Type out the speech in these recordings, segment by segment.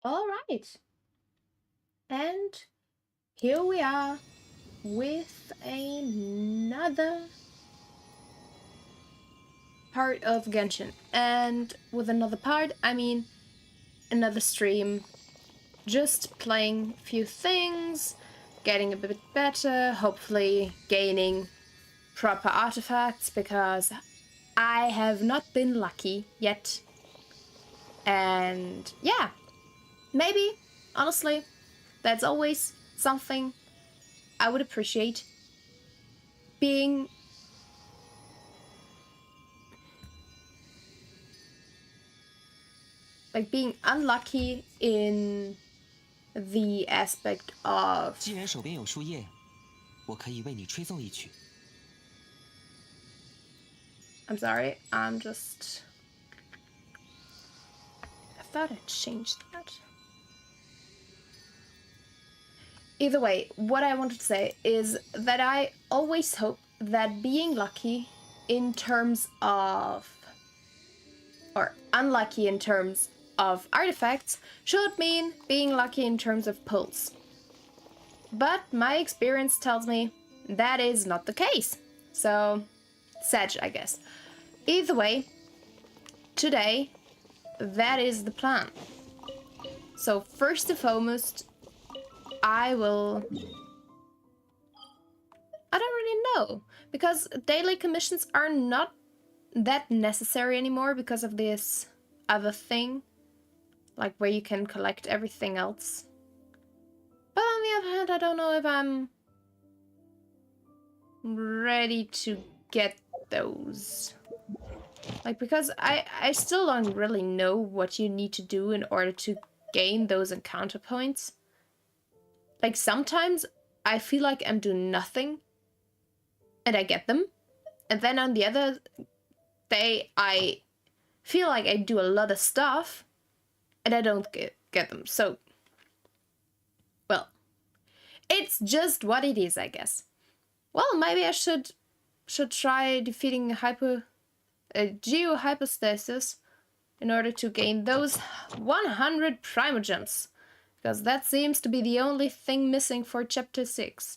All right. And here we are with another part of Genshin. And with another part, I mean another stream. Just playing a few things, getting a bit better, hopefully gaining proper artifacts, because I have not been lucky yet. And yeah, maybe, honestly, that's always something I would appreciate. Being unlucky in the aspect of... 既然手边有树叶，我可以为你吹奏一曲。 I'm sorry, I'm just... I thought I changed that. Either way, what I wanted to say is that I always hope that being lucky in terms of... or unlucky in terms of artifacts should mean being lucky in terms of pulls. But my experience tells me that is not the case. So, sad, I guess. Either way, today, that is the plan. So first and foremost, I don't really know, because daily commissions are not that necessary anymore because of this other thing, like where you can collect everything else. But on the other hand, I don't know if I'm ready to get those. Like, because I still don't really know what you need to do in order to gain those encounter points. Like, sometimes I feel like I'm doing nothing and I get them. And then on the other day, I feel like I do a lot of stuff and I don't get them. So, well, it's just what it is, I guess. Well, maybe I should try defeating Geo Hypostasis in order to gain those 100 Primogems, because that seems to be the only thing missing for Chapter 6.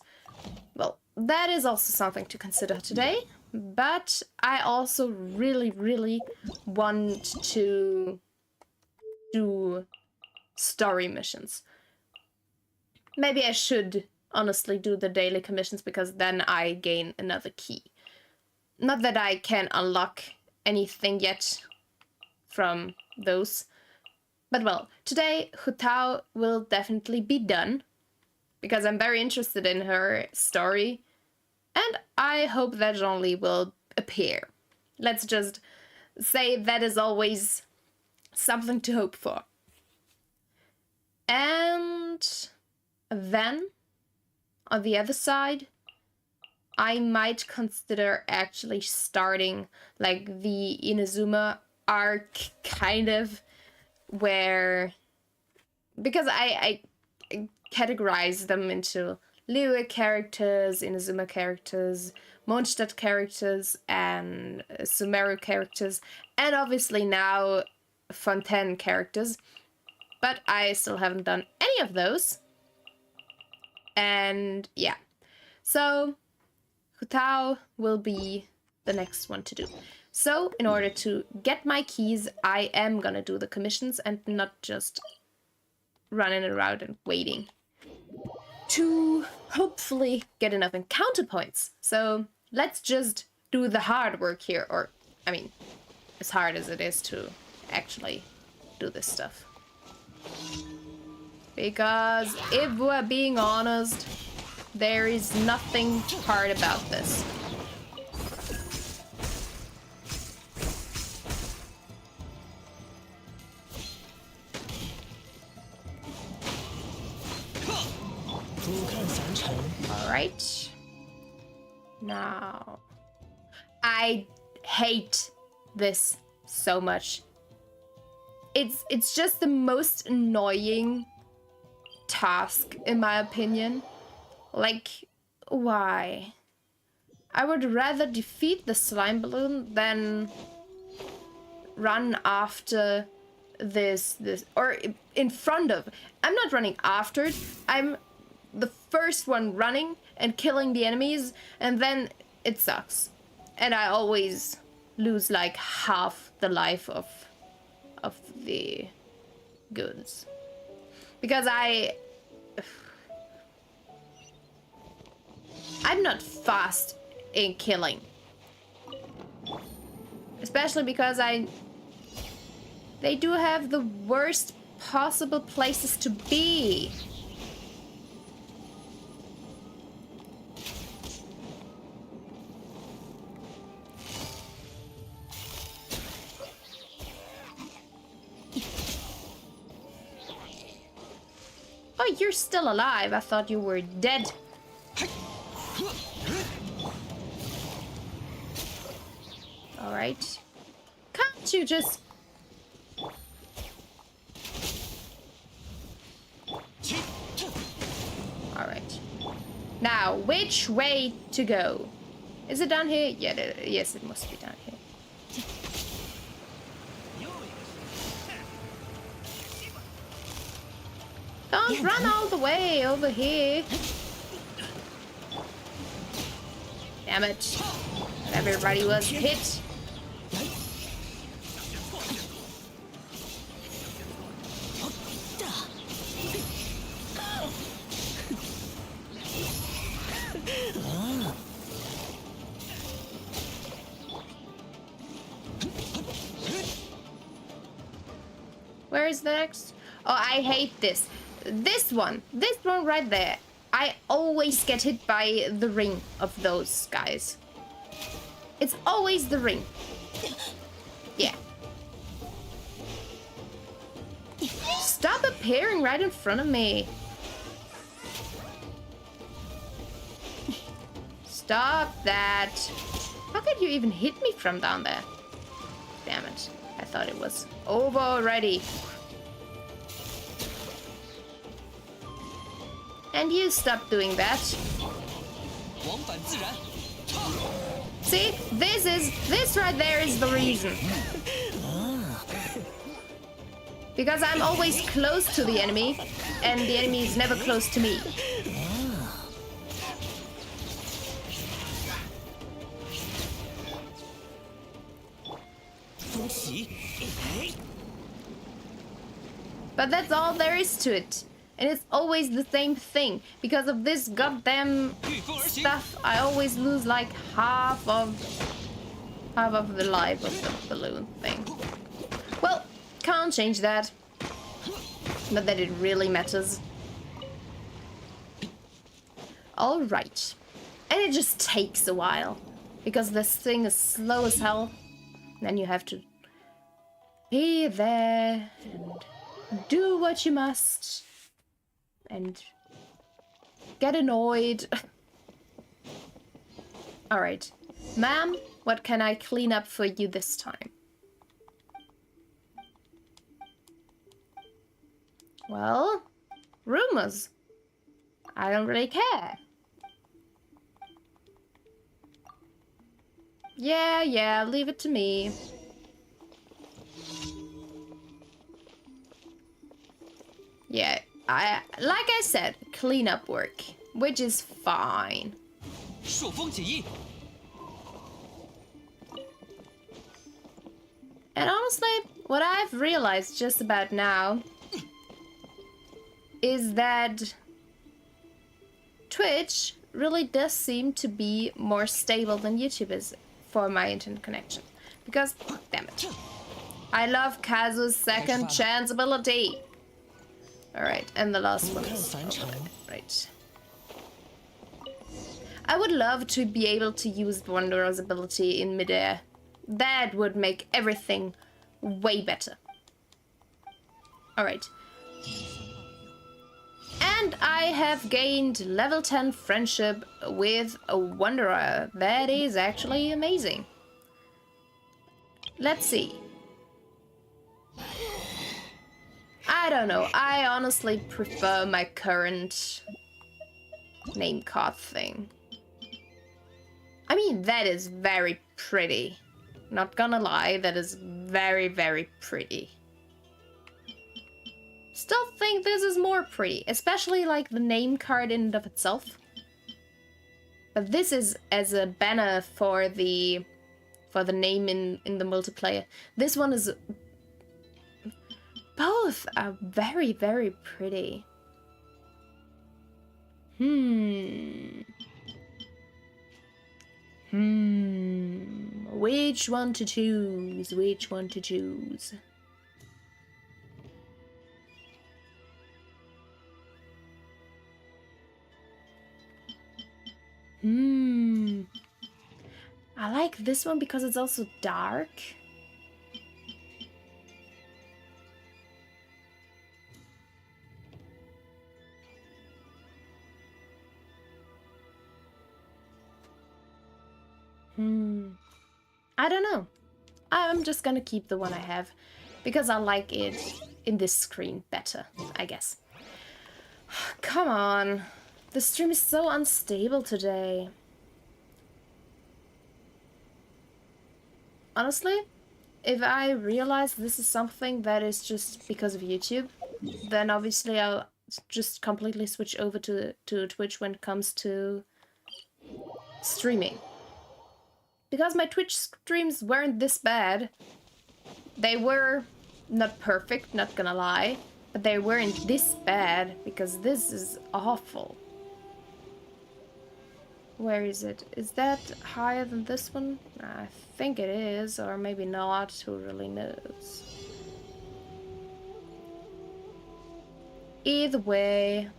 Well, that is also something to consider today, but I also really, really want to do story missions. Maybe I should honestly do the daily commissions, because then I gain another key. Not that I can unlock anything yet from those. But well, today Hu Tao will definitely be done, because I'm very interested in her story, and I hope that Zhongli will appear. Let's just say that is always something to hope for. And then, on the other side, I might consider actually starting like the Inazuma arc, kind of, where, because I categorize them into Liyue characters, Inazuma characters, Mondstadt characters, and Sumeru characters, and obviously now Fontaine characters, but I still haven't done any of those. And yeah, so Hu Tao will be the next one to do. So in order to get my keys, I am gonna do the commissions and not just running around and waiting to hopefully get enough encounter points. So let's just do the hard work here, or I mean, as hard as it is to actually do this stuff. Because if we're being honest, there is nothing hard about this. Alright. Now, I hate this so much. It's just the most annoying task, in my opinion. Like, why? I would rather defeat the slime balloon than run after this or in front of. I'm not running after it. I'm the first one running and killing the enemies, and then it sucks. And I always lose like half the life of the goods. Because I'm not fast in killing. Especially because they do have the worst possible places to be. Oh, you're still alive. I thought you were dead. Alright. Can't you just... Alright. Now, which way to go? Is it down here? Yeah, yes, it must be down here. Don't run all the way over here. Damn it. Everybody was hit. Where is the next? Oh, I hate this. This one right there. I always get hit by the ring of those guys. It's always the ring. Yeah. Stop appearing right in front of me. Stop that. How could you even hit me from down there? Damn it. I thought it was over already. And you stop doing that. See? This right there is the reason. Because I'm always close to the enemy, and the enemy is never close to me. But that's all there is to it. And it's always the same thing. Because of this goddamn stuff, I always lose like half of the life of the balloon thing. Well, can't change that. Not that it really matters. Alright. And it just takes a while. Because this thing is slow as hell. Then you have to be there and do what you must. And get annoyed. Alright. Ma'am, what can I clean up for you this time? Well, rumors. I don't really care. Yeah, leave it to me. Yeah, like I said, cleanup work, which is fine. And honestly, what I've realized just about now is that Twitch really does seem to be more stable than YouTube is for my internet connection. Because, damn it, I love Kazu's second chance ability. Alright, and the last one is right. I would love to be able to use Wanderer's ability in midair. That would make everything way better. Alright. And I have gained level 10 friendship with a Wanderer. That is actually amazing. Let's see. I don't know. I honestly prefer my current name card thing. I mean, that is very pretty. Not gonna lie, that is very, very pretty. Still think this is more pretty, especially like the name card in and of itself. But this is as a banner for the name in the multiplayer. This one is... Both are very, very pretty. Which one to choose? Which one to choose? I like this one because it's also dark. I don't know. I'm just gonna keep the one I have because I like it in this screen better, I guess. Come on. The stream is so unstable today. Honestly, if I realize this is something that is just because of YouTube, then obviously I'll just completely switch over to Twitch when it comes to streaming. Because my Twitch streams weren't this bad. They were not perfect, not gonna lie, but they weren't this bad because this is awful. Where is it? Is that higher than this one? I think it is, or maybe not. Who really knows? Either way,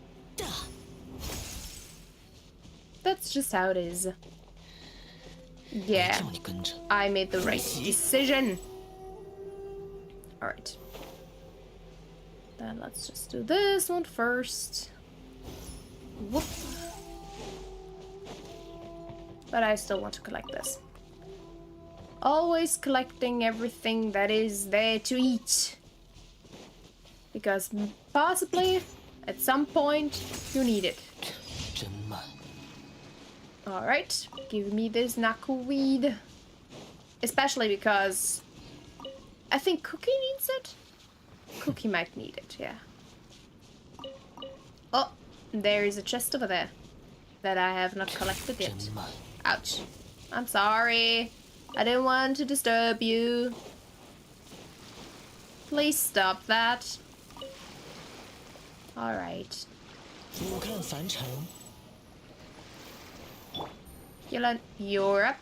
that's just how it is. Yeah, I made the right decision. Alright. Then let's just do this one first. Whoop. But I still want to collect this. Always collecting everything that is there to eat. Because possibly, at some point, you need it. Alright, give me this knuckleweed. Especially because I think Cookie needs it? Cookie might need it, yeah. Oh, there is a chest over there that I have not collected yet. Ouch. I'm sorry. I didn't want to disturb you. Please stop that. Alright. You're up.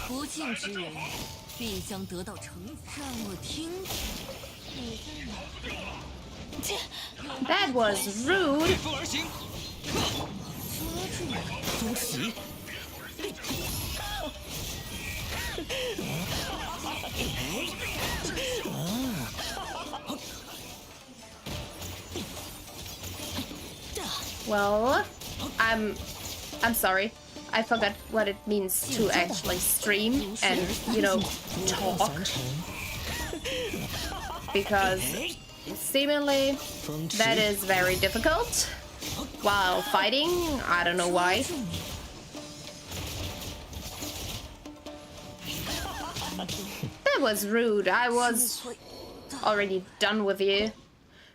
不敬之人必将得到惩罚。让我听听，你在哪？ That was rude. Well, I'm sorry. I forgot what it means to actually stream and, you know, talk. Because seemingly that is very difficult while fighting. I don't know why. That was rude. I was already done with you.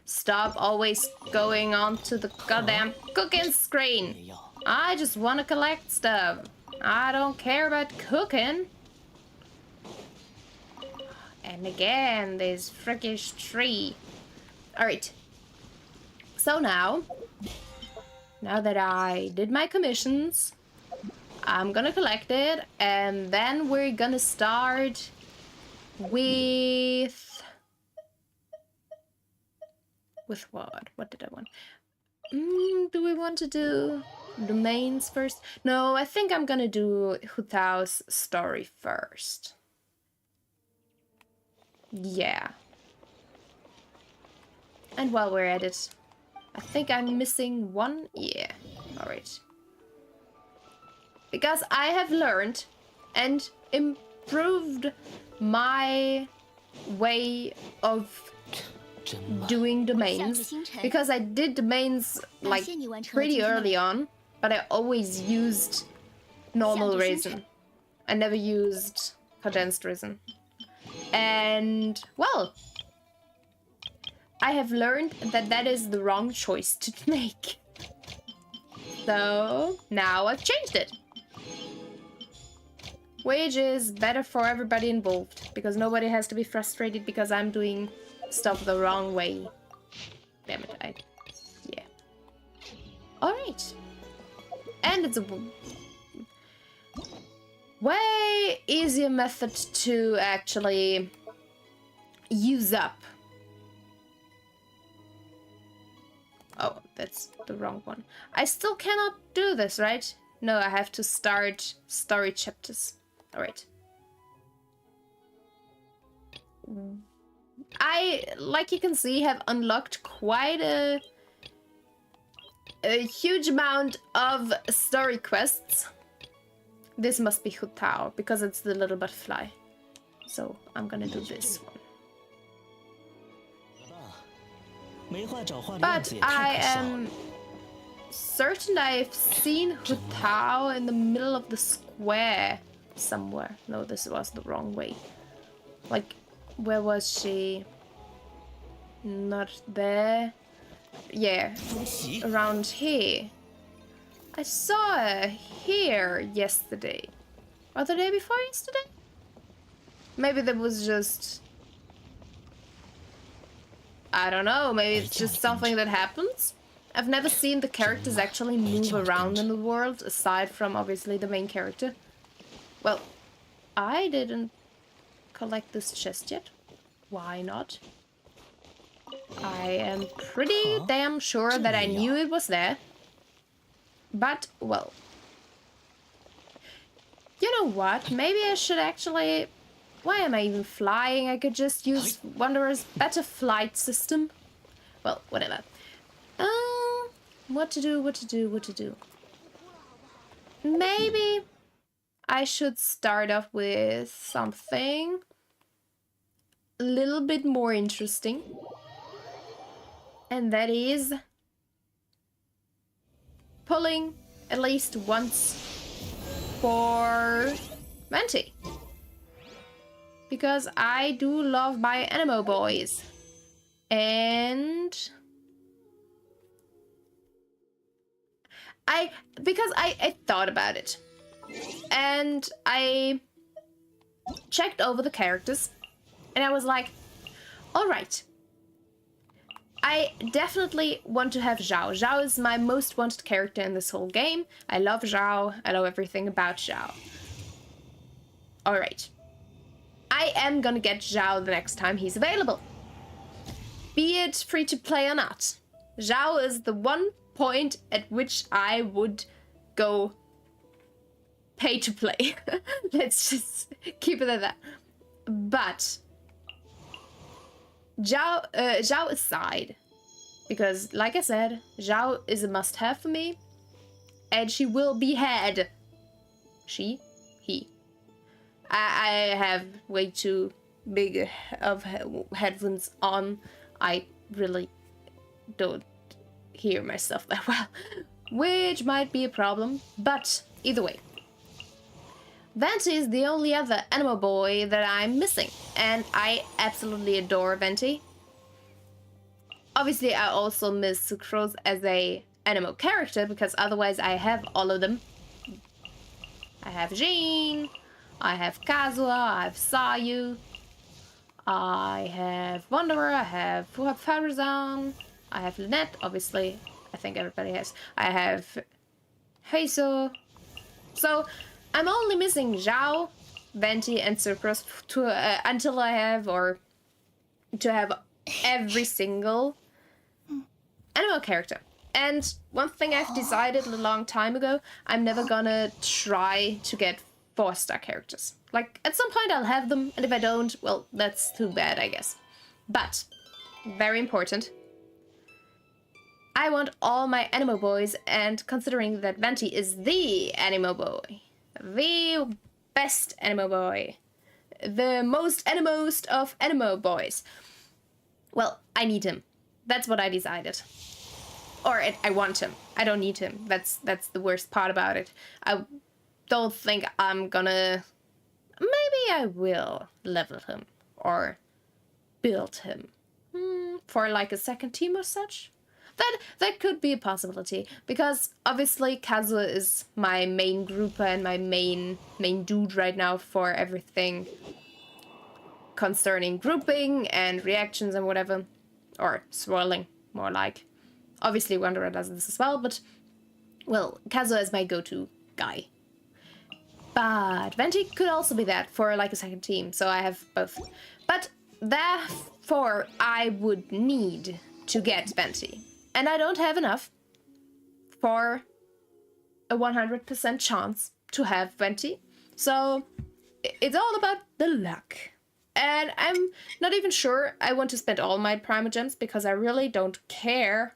Stop always going on to the goddamn cooking screen. I just want to collect stuff. I don't care about cooking. And again, this frickish tree. Alright. So now that I did my commissions, I'm gonna collect it, and then we're gonna start with what? What did I want? Do we want to do domains first? No, I think I'm gonna do Hu Tao's story first. Yeah. And while we're at it, I think I'm missing one. Yeah. Alright. Because I have learned and improved my way of doing domains, because I did domains like pretty early on, but I always used normal resin. I never used condensed resin. And, well, I have learned that that is the wrong choice to make. So now I've changed it. Which is better for everybody involved, because nobody has to be frustrated because I'm doing stuff the wrong way. Damn it, yeah. Alright. And it's a way easier method to actually use up. Oh, that's the wrong one. I still cannot do this, right? No, I have to start story chapters. Alright. I, like you can see, have unlocked quite a huge amount of story quests. This must be Hu Tao, because it's the little butterfly. So I'm gonna do this one. But I am certain I've seen Hu Tao in the middle of the square somewhere. No, this was the wrong way. Like, where was she? Not there. Yeah, around here. I saw her here yesterday. Or the day before yesterday? Maybe that was just... I don't know, maybe it's just something that happens. I've never seen the characters actually move around in the world, aside from obviously the main character. Well, I didn't collect this chest yet. Why not? I am pretty damn sure that I knew it was there. But, well... You know what? Maybe I should actually... Why am I even flying? I could just use Wanderer's better flight system. Well, whatever. What to do? Maybe I should start off with something a little bit more interesting. And that is pulling at least once for Venti. Because I do love my animo boys. And I thought about it. And I checked over the characters. And I was like, alright. I definitely want to have Zhao. Zhao is my most wanted character in this whole game. I love Zhao. I love everything about Zhao. Alright. I am gonna get Zhao the next time he's available. Be it free to play or not. Zhao is the one point at which I would go pay to play. Let's just keep it at that. But Zhao aside, because like I said, Zhao is a must-have for me, and she will be had. He. I have way too big of headphones on. I really don't hear myself that well, which might be a problem, but either way. Venti is the only other animo boy that I'm missing, and I absolutely adore Venti. Obviously, I also miss Sucrose as a animo character, because otherwise I have all of them. I have Jean, I have Kazuha, I have Sayu, I have Wanderer, I have Farazan, I have Lynette, obviously, I think everybody has. I have Heiso. So, I'm only missing Zhao, Venti, and Sucrose until I have, or to have every single animo character. And one thing I've decided a long time ago, I'm never gonna try to get 4-star characters. Like, at some point I'll have them, and if I don't, well, that's too bad, I guess. But, very important, I want all my animo boys, and considering that Venti is the animo boy, the best animo boy, the most animost of animo boys, well, I need him. That's what I decided. Or I want him. I don't need him. That's the worst part about it. I don't think I'm gonna... Maybe I will level him. or build him for like a second team or such. That could be a possibility, because obviously Kazuha is my main grouper and my main dude right now for everything concerning grouping and reactions and whatever, or swirling, more like. Obviously Wanderer does this as well, but well, Kazuha is my go-to guy. But Venti could also be that for like a second team, so I have both. But therefore I would need to get Venti, and I don't have enough for a 100% chance to have Venti, so it's all about the luck. And I'm not even sure I want to spend all my Primogems, because I really don't care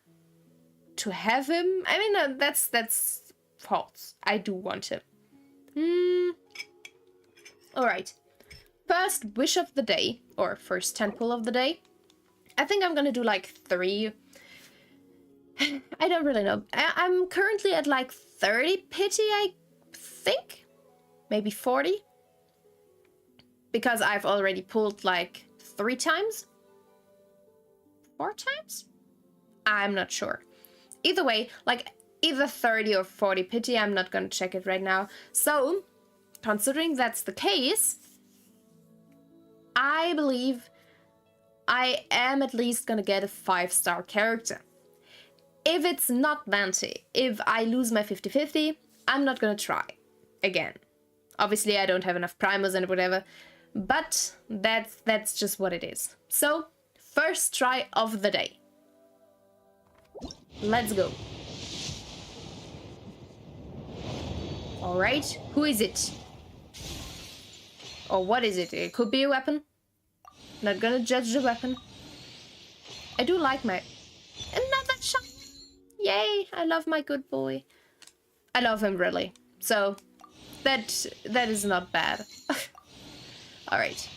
to have him. I mean, that's false. I do want him. Alright. First wish of the day, or first 10 pull of the day. I think I'm gonna do like 3. I don't really know. I'm currently at like 30 pity, I think. Maybe 40. Because I've already pulled like 3 times? 4 times? I'm not sure. Either way, like either 30 or 40 pity, I'm not gonna check it right now. So, considering that's the case, I believe I am at least gonna get a 5-star character. If it's not Venti, if I lose my 50-50, I'm not gonna try again. Obviously, I don't have enough primers and whatever, but that's just what it is. So, first try of the day. Let's go. Alright, who is it? Or what is it? It could be a weapon. Not gonna judge the weapon. I do like my... Another shot! Yay, I love my good boy. I love him really. So, that is not bad. Alright.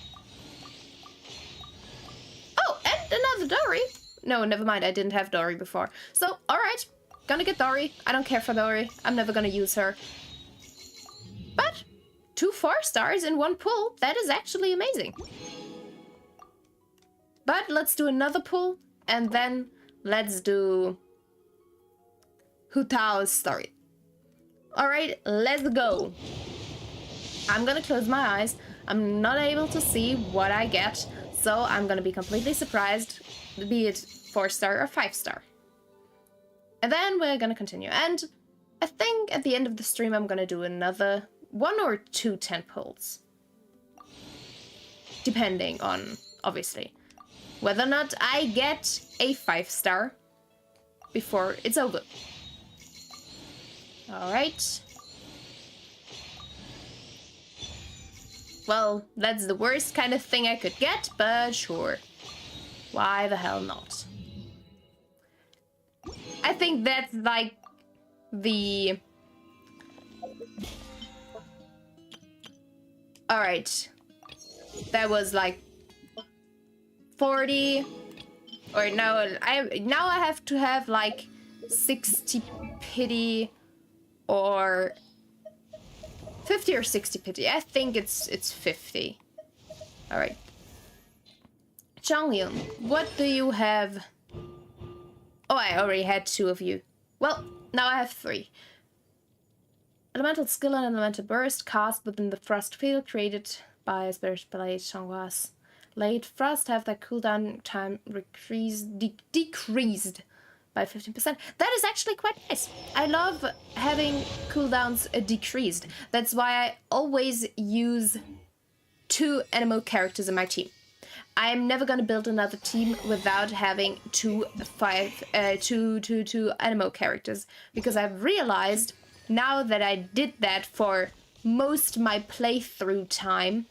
Oh, and another Dory! No, never mind, I didn't have Dory before. So, alright, gonna get Dory. I don't care for Dory. I'm never gonna use her. But 2 4-stars in 1 pull, that is actually amazing. But let's do another pull, and then let's do Hu Tao's story. Alright, let's go. I'm gonna close my eyes. I'm not able to see what I get, so I'm gonna be completely surprised, be it 4-star or 5-star. And then we're gonna continue. And I think at the end of the stream I'm gonna do another 1 or 2 10 pulls. Depending on, obviously, whether or not I get a 5-star before it's over. Alright. Well, that's the worst kind of thing I could get, but sure. Why the hell not? I think that's like the... Alright. That was like 40, or now I have to have like 60 pity or 50 or 60 pity. I think it's 50. All right. Changyun, what do you have? Oh, I already had 2 of you. Well, now I have 3. Elemental skill and elemental burst cast within the frost field created by Spirit Blade Changhua's late frost have their cooldown time decreased by 15%. That is actually quite nice. I love having cooldowns decreased. That's why I always use 2 animo characters in my team. I'm never gonna build another team without having 2 animo characters, because I've realized now that I did that for most my playthrough time,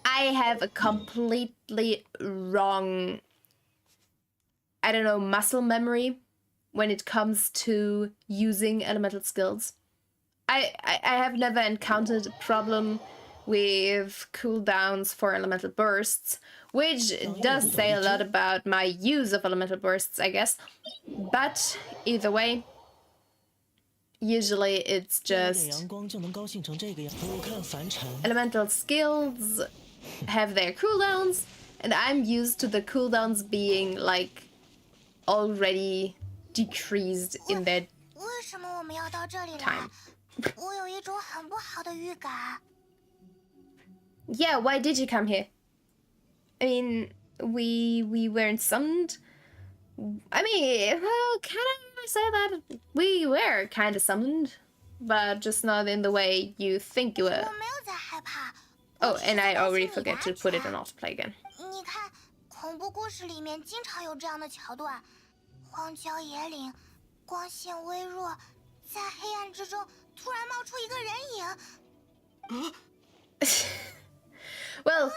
I have a completely wrong, I don't know, muscle memory when it comes to using elemental skills. I have never encountered a problem with cooldowns for elemental bursts, which does say a lot about my use of elemental bursts, I guess. But either way, usually it's just elemental skills have their cooldowns, and I'm used to the cooldowns being like already decreased in their 为什么我们要到这里来 time.？我有一种很不好的预感。Yeah, why did you come here? I mean, we weren't summoned. I mean, well, can I say that? We were kind of summoned, but just not in the way you think you were. 我没有在害怕。 Oh, and I already forget to put it on autoplay again. 你看，恐怖故事里面经常有这样的桥段：荒郊野岭，光线微弱，在黑暗之中突然冒出一个人影。Well,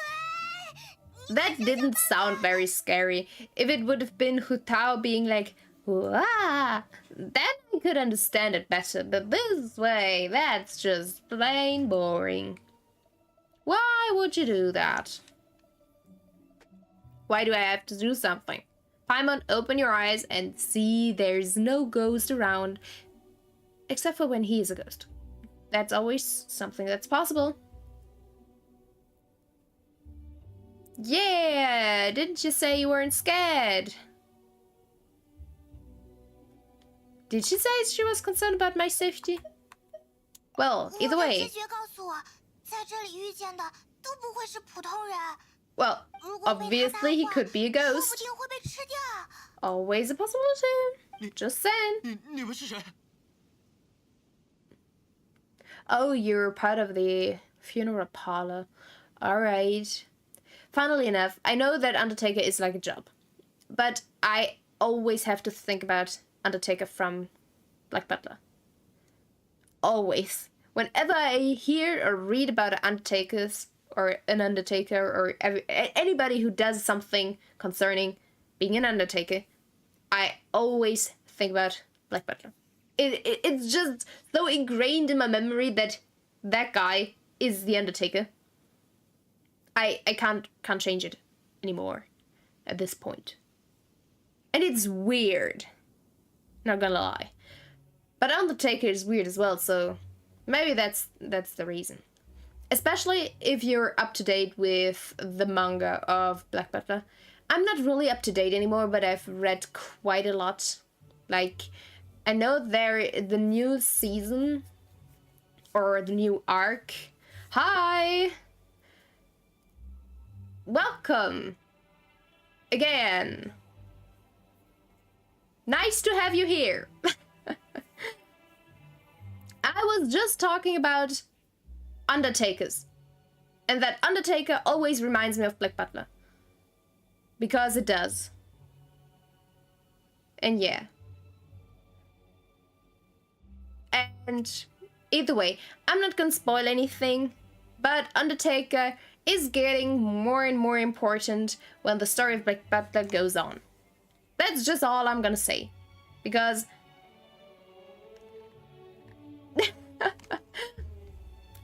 that didn't sound very scary. If it would have been Hu Tao being like, "Wah," then I could understand it better. But this way, that's just plain boring. Why would you do that? Why do I have to do something? Paimon, open your eyes and see there's no ghost around. Except for when he is a ghost. That's always something that's possible. Yeah, didn't you say you weren't scared? Did she say she was concerned about my safety? Well, either 我的 way. 直觉告诉我，在这里遇见的都不会是普通人。 Well, 如果被他 obviously he 搭话 could be a 说不 ghost. 定会被吃掉。 Always a possibility. Just saying. 你们是谁？ Oh, you're part of the funeral parlor. Alright. Funnily enough, I know that Undertaker is like a job. But I always have to think about Undertaker from Black Butler. Always. Whenever I hear or read about an Undertaker or anybody who does something concerning being an Undertaker, I always think about Black Butler. It's just so ingrained in my memory that that guy is the Undertaker. I can't change it anymore at this point. And it's weird. Not gonna lie. But Undertaker is weird as well, so maybe that's the reason. Especially if you're up to date with the manga of Black Butler. I'm not really up to date anymore, but I've read quite a lot. Like, I know the new season or the new arc. Hi! Welcome! Again. Nice to have you here. I was just talking about Undertakers. And that Undertaker always reminds me of Black Butler. Because it does. And yeah. And either way, I'm not gonna spoil anything, but Undertaker is getting more and more important when the story of Black Butler goes on. That's just all I'm gonna say. Because...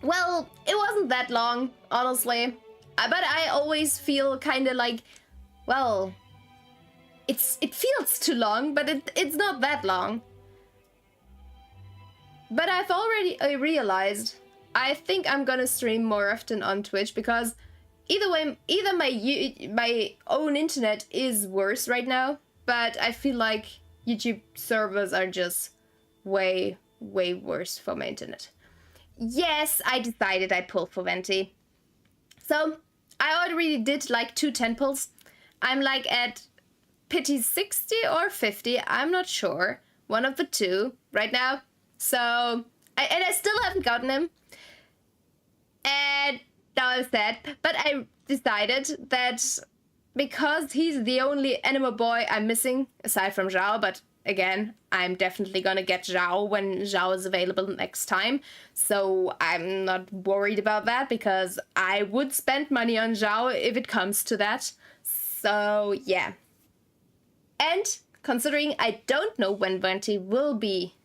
well, it wasn't that long, honestly. But I always feel kind of like, well, it feels too long, but it's not that long. But I've already realized I think I'm gonna stream more often on Twitch because either way, either my own internet is worse right now, but I feel like YouTube servers are just way worse for my internet. Yes, I decided I'd pull for Venti. So I already did like 2 temples. I'm like at pity 60 or 50, I'm not sure. One of the two right now. So, I still haven't gotten him. And that was sad. But I decided that because he's the only animal boy I'm missing, aside from Zhao, but again, I'm definitely gonna get Zhao when Zhao is available next time. So I'm not worried about that because I would spend money on Zhao if it comes to that. So yeah. And considering I don't know when Venti will be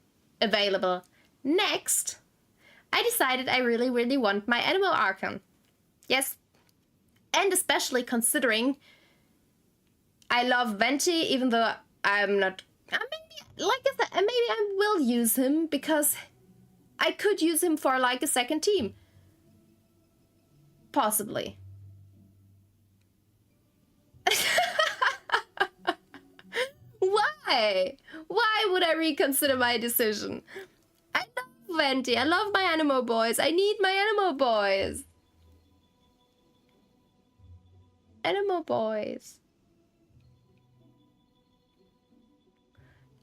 available next, I decided I really want my Animal Archon. Yes. And especially considering I love Venti, even though I'm not... maybe, like I said, maybe I will use him because I could use him for like a second team. Possibly. Why? Why would I reconsider my decision? I love Venti. I love my Animo boys. I need my Animo boys. Animo boys.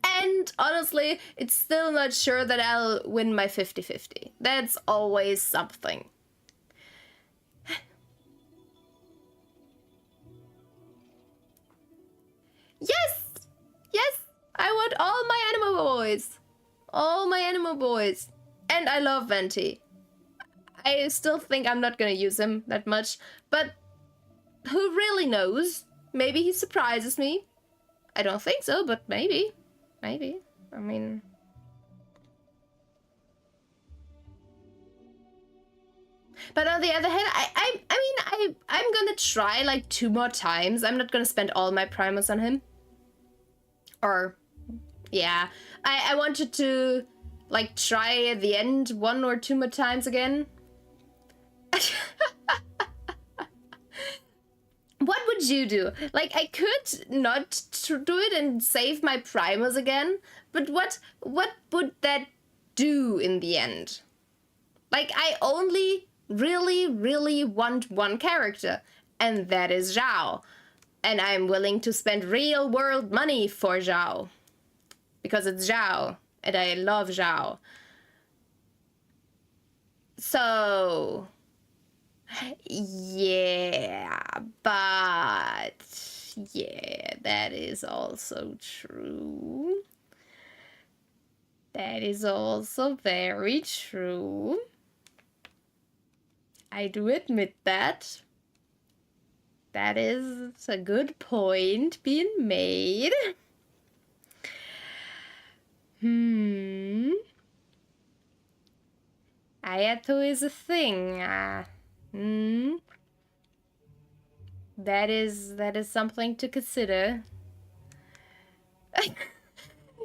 And honestly, it's still not sure that I'll win my 50-50. That's always something. Yes! Yes! I want all my Animo boys. All my Animo boys. And I love Venti. I still think I'm not gonna use him that much, but who really knows? Maybe he surprises me. I don't think so, but maybe. Maybe. I mean... But on the other hand, I'm gonna try like 2 more times. I'm not gonna spend all my primers on him. Or, yeah. I wanted to like try at the end 1 or 2 more times again. What would you do? Like, I could not do it and save my primers again, but what would that do in the end? Like, I only really want one character, and that is Zhao. And I'm willing to spend real world money for Zhao. Because it's Zhao, and I love Zhao. So... yeah, but... yeah, that is also true. That is also very true. I do admit that. That is a good point being made. Ayato is a thing. That is something to consider.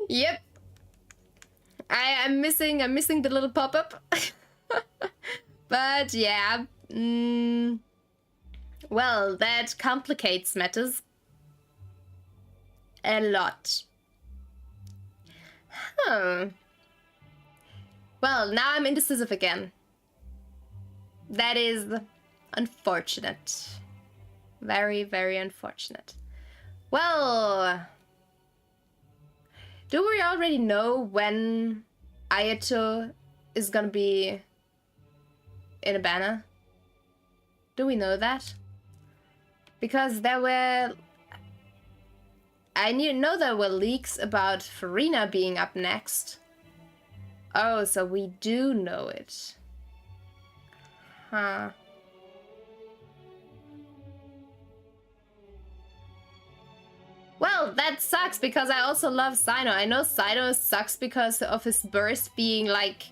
Yep. I'm missing the little pop-up. But yeah. Well, that complicates matters a lot. Well, now I'm indecisive again. That is unfortunate. Very, very unfortunate. Well, do we already know when Ayato is gonna be in a banner? Do we know that? Because there were... I know there were leaks about Farina being up next. Oh, so we do know it. Huh. Well, that sucks because I also love Sino. I know Sino sucks because of his burst being like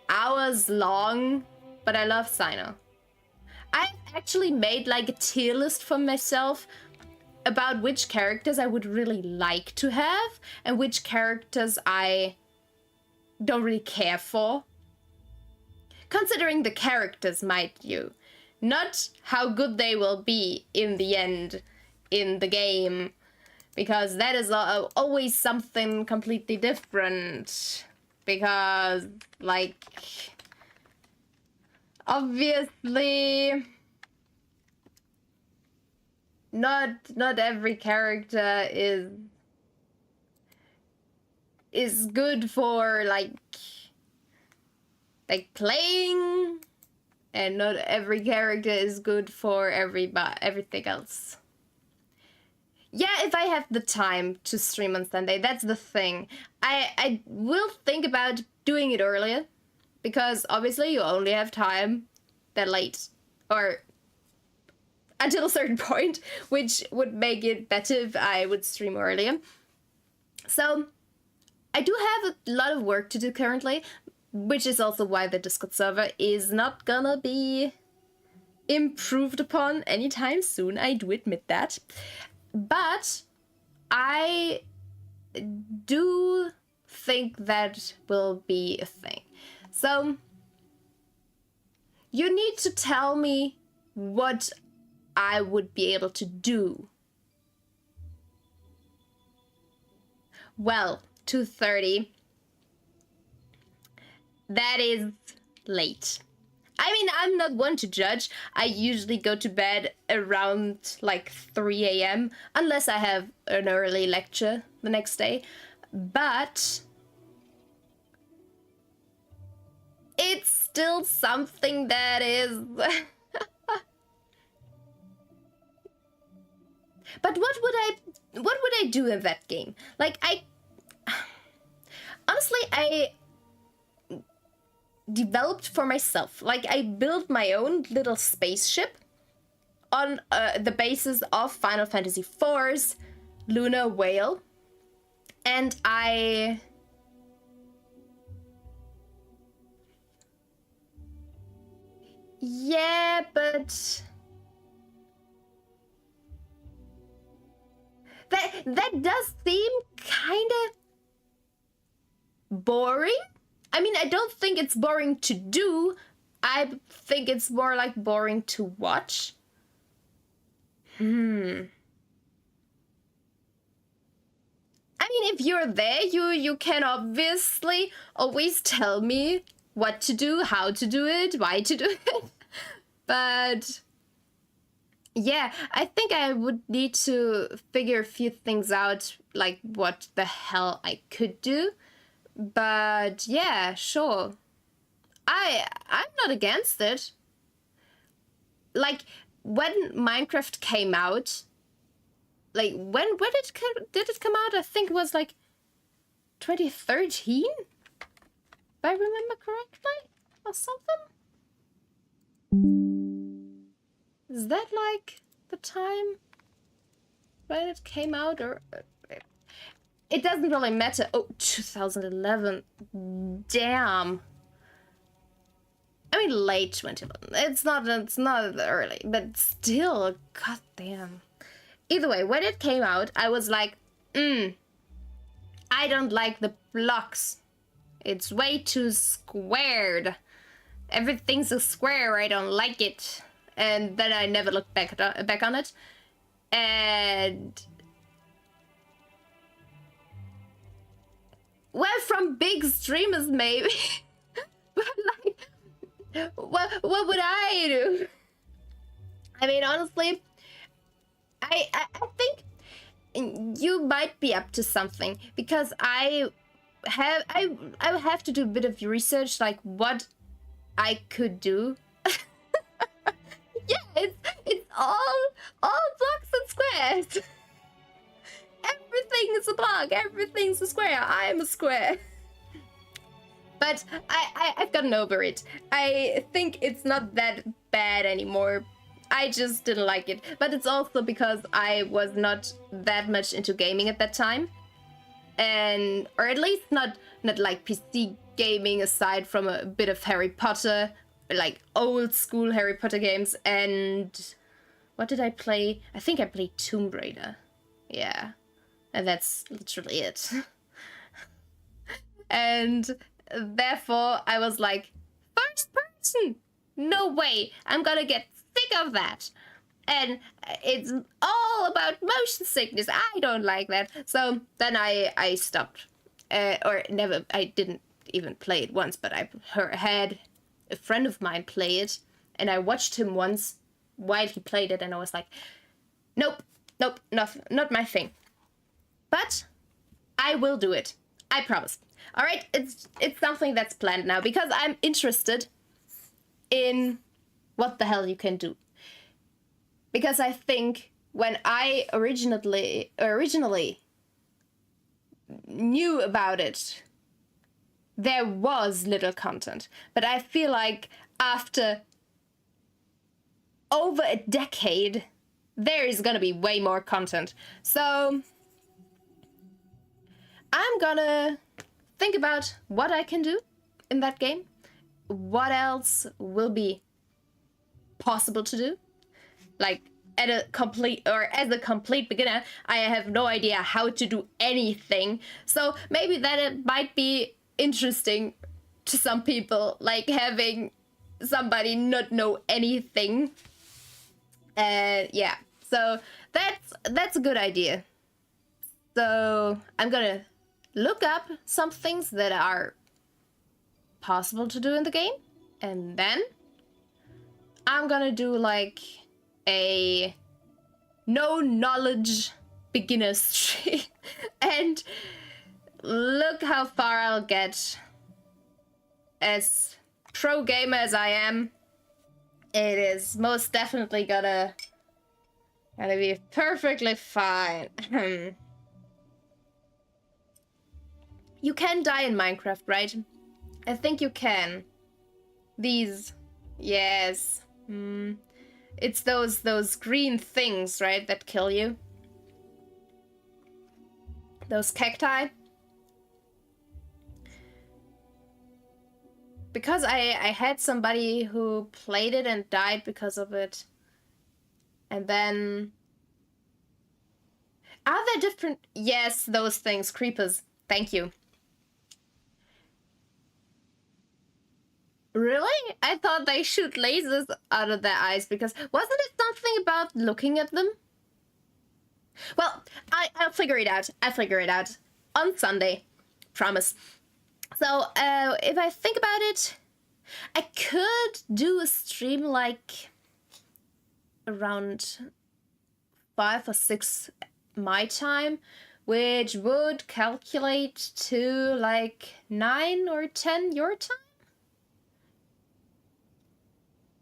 hours long, but I love Sino. I've actually made like a tier list for myself about which characters I would really like to have and which characters I don't really care for. Considering the characters, mind you, not how good they will be in the end in the game, because that is always something completely different. Because, like, obviously, not every character is good for like playing, and not every character is good for everything else. Yeah, if I have the time to stream on Sunday, that's the thing. I will think about doing it earlier, because obviously you only have time that late, or until a certain point, which would make it better if I would stream earlier. So I do have a lot of work to do currently, which is also why the Discord server is not gonna be improved upon anytime soon. I do admit that. But I do think that will be a thing. So you need to tell me what I would be able to do. well, 2:30. That is late. I mean, I'm not one to judge. I usually go to bed around like 3 a.m. unless I have an early lecture the next day. But it's still something that is... But what would I do in that game? Like, honestly, I developed for myself. Like, I built my own little spaceship on the basis of Final Fantasy IV's Luna Whale. And yeah, but that does seem kind of boring. I mean, I don't think it's boring to do. I think it's more like boring to watch. I mean, if you're there, you can obviously always tell me what to do, how to do it, why to do it. But yeah, I think I would need to figure a few things out, like what the hell I could do. But yeah, sure. I'm not against it. Like, when Minecraft came out, like, when did it come out? I think it was like 2013, if I remember correctly, or something. Is that like the time when it came out, or it doesn't really matter. Oh, 2011. Damn. I mean, late 2011. It's not early, but still, goddamn. Either way, when it came out, I was like, I don't like the blocks. It's way too squared. Everything's a square. I don't like it. And then I never looked back on it. And well, from big streamers maybe. But like, what would I do? I mean, honestly, I think you might be up to something, because I would have to do a bit of research, like what I could do. Yeah, it's all blocks and squares. Everything is a block. Everything's a square. I'm a square. But I've gotten over it. I think it's not that bad anymore. I just didn't like it. But it's also because I was not that much into gaming at that time. And, or at least not like PC gaming, aside from a bit of Harry Potter, like old school Harry Potter games. And what did I play? I think I played Tomb Raider. Yeah. And that's literally it. And therefore, I was like, first person? No way, I'm gonna get sick of that. And it's all about motion sickness. I don't like that. So then I stopped. Or never, I didn't even play it once, but I had a friend of mine play it. And I watched him once while he played it, and I was like, nope, not my thing. But I will do it. I promise. All right, it's something that's planned now, because I'm interested in what the hell you can do. Because I think when I originally knew about it, there was little content. But I feel like after over a decade, there is gonna be way more content. So I'm gonna think about what I can do in that game. What else will be possible to do? Like, as a complete beginner, I have no idea how to do anything. So maybe that it might be interesting to some people, like having somebody not know anything. Yeah, so that's a good idea. So I'm gonna look up some things that are possible to do in the game, and then I'm gonna do like a no knowledge beginner stream and look how far I'll get. As pro gamer as I am, it is most definitely gonna be perfectly fine. You can die in Minecraft, right? I think you can. These, yes. It's those green things, right, that kill you. Those cacti. Because I had somebody who played it and died because of it. And then... Are there different... Yes, those things. Creepers. Thank you. Really? I thought they shoot lasers out of their eyes because... Wasn't it something about looking at them? Well, I'll figure it out. I'll figure it out. On Sunday. Promise. So, if I think about it, I could do a stream like around 5 or 6 my time, which would calculate to like 9 or 10 your time?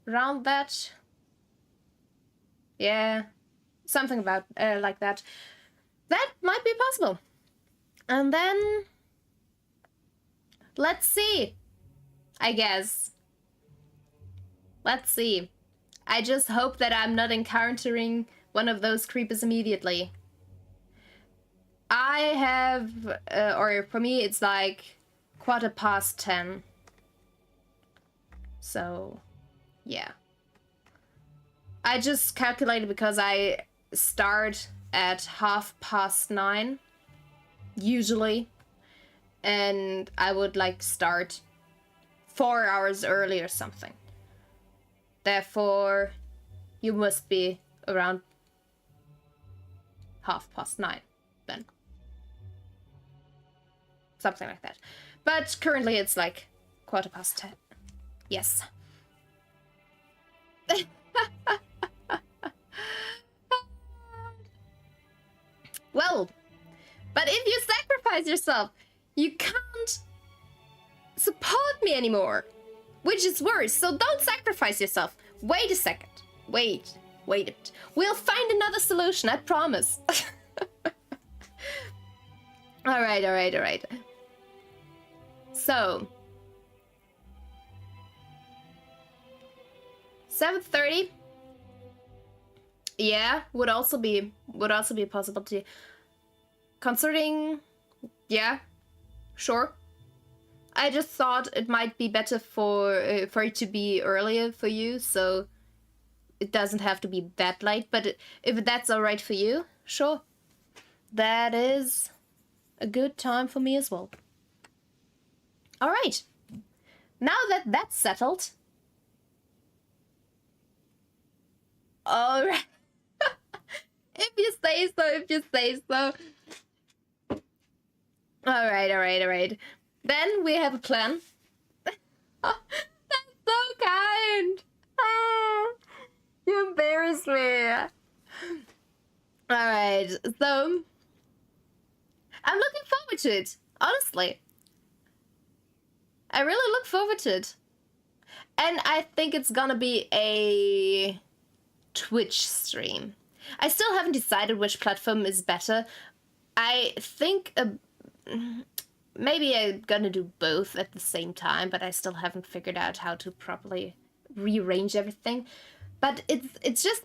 Around that? Yeah, something about like that. That might be possible. And then... Let's see, I guess. Let's see. I just hope that I'm not encountering one of those creepers immediately. I have, or for me, it's like 10:15. So, yeah. I just calculated because I start at 9:30, usually. And I would like start 4 hours early or something. Therefore, you must be around 9:30 then. Something like that. But currently it's like 10:15. Yes. Well, but if you sacrifice yourself, you can't support me anymore, which is worse. So don't sacrifice yourself. Wait a second. Wait a bit. We'll find another solution, I promise. All right. So 7:30. Yeah, would also be a possibility. Considering, yeah. Sure. I just thought it might be better for it to be earlier for you, so it doesn't have to be that late. But if that's all right for you, sure. That is a good time for me as well. All right. Now that that's settled. All right. If you say so. All right. Then we have a plan. Oh, that's so kind. Oh, you embarrassed me. All right, so I'm looking forward to it. Honestly, I really look forward to it, and I think it's gonna be a Twitch stream. I still haven't decided which platform is better. I think maybe I'm gonna do both at the same time, but I still haven't figured out how to properly rearrange everything. But it's just,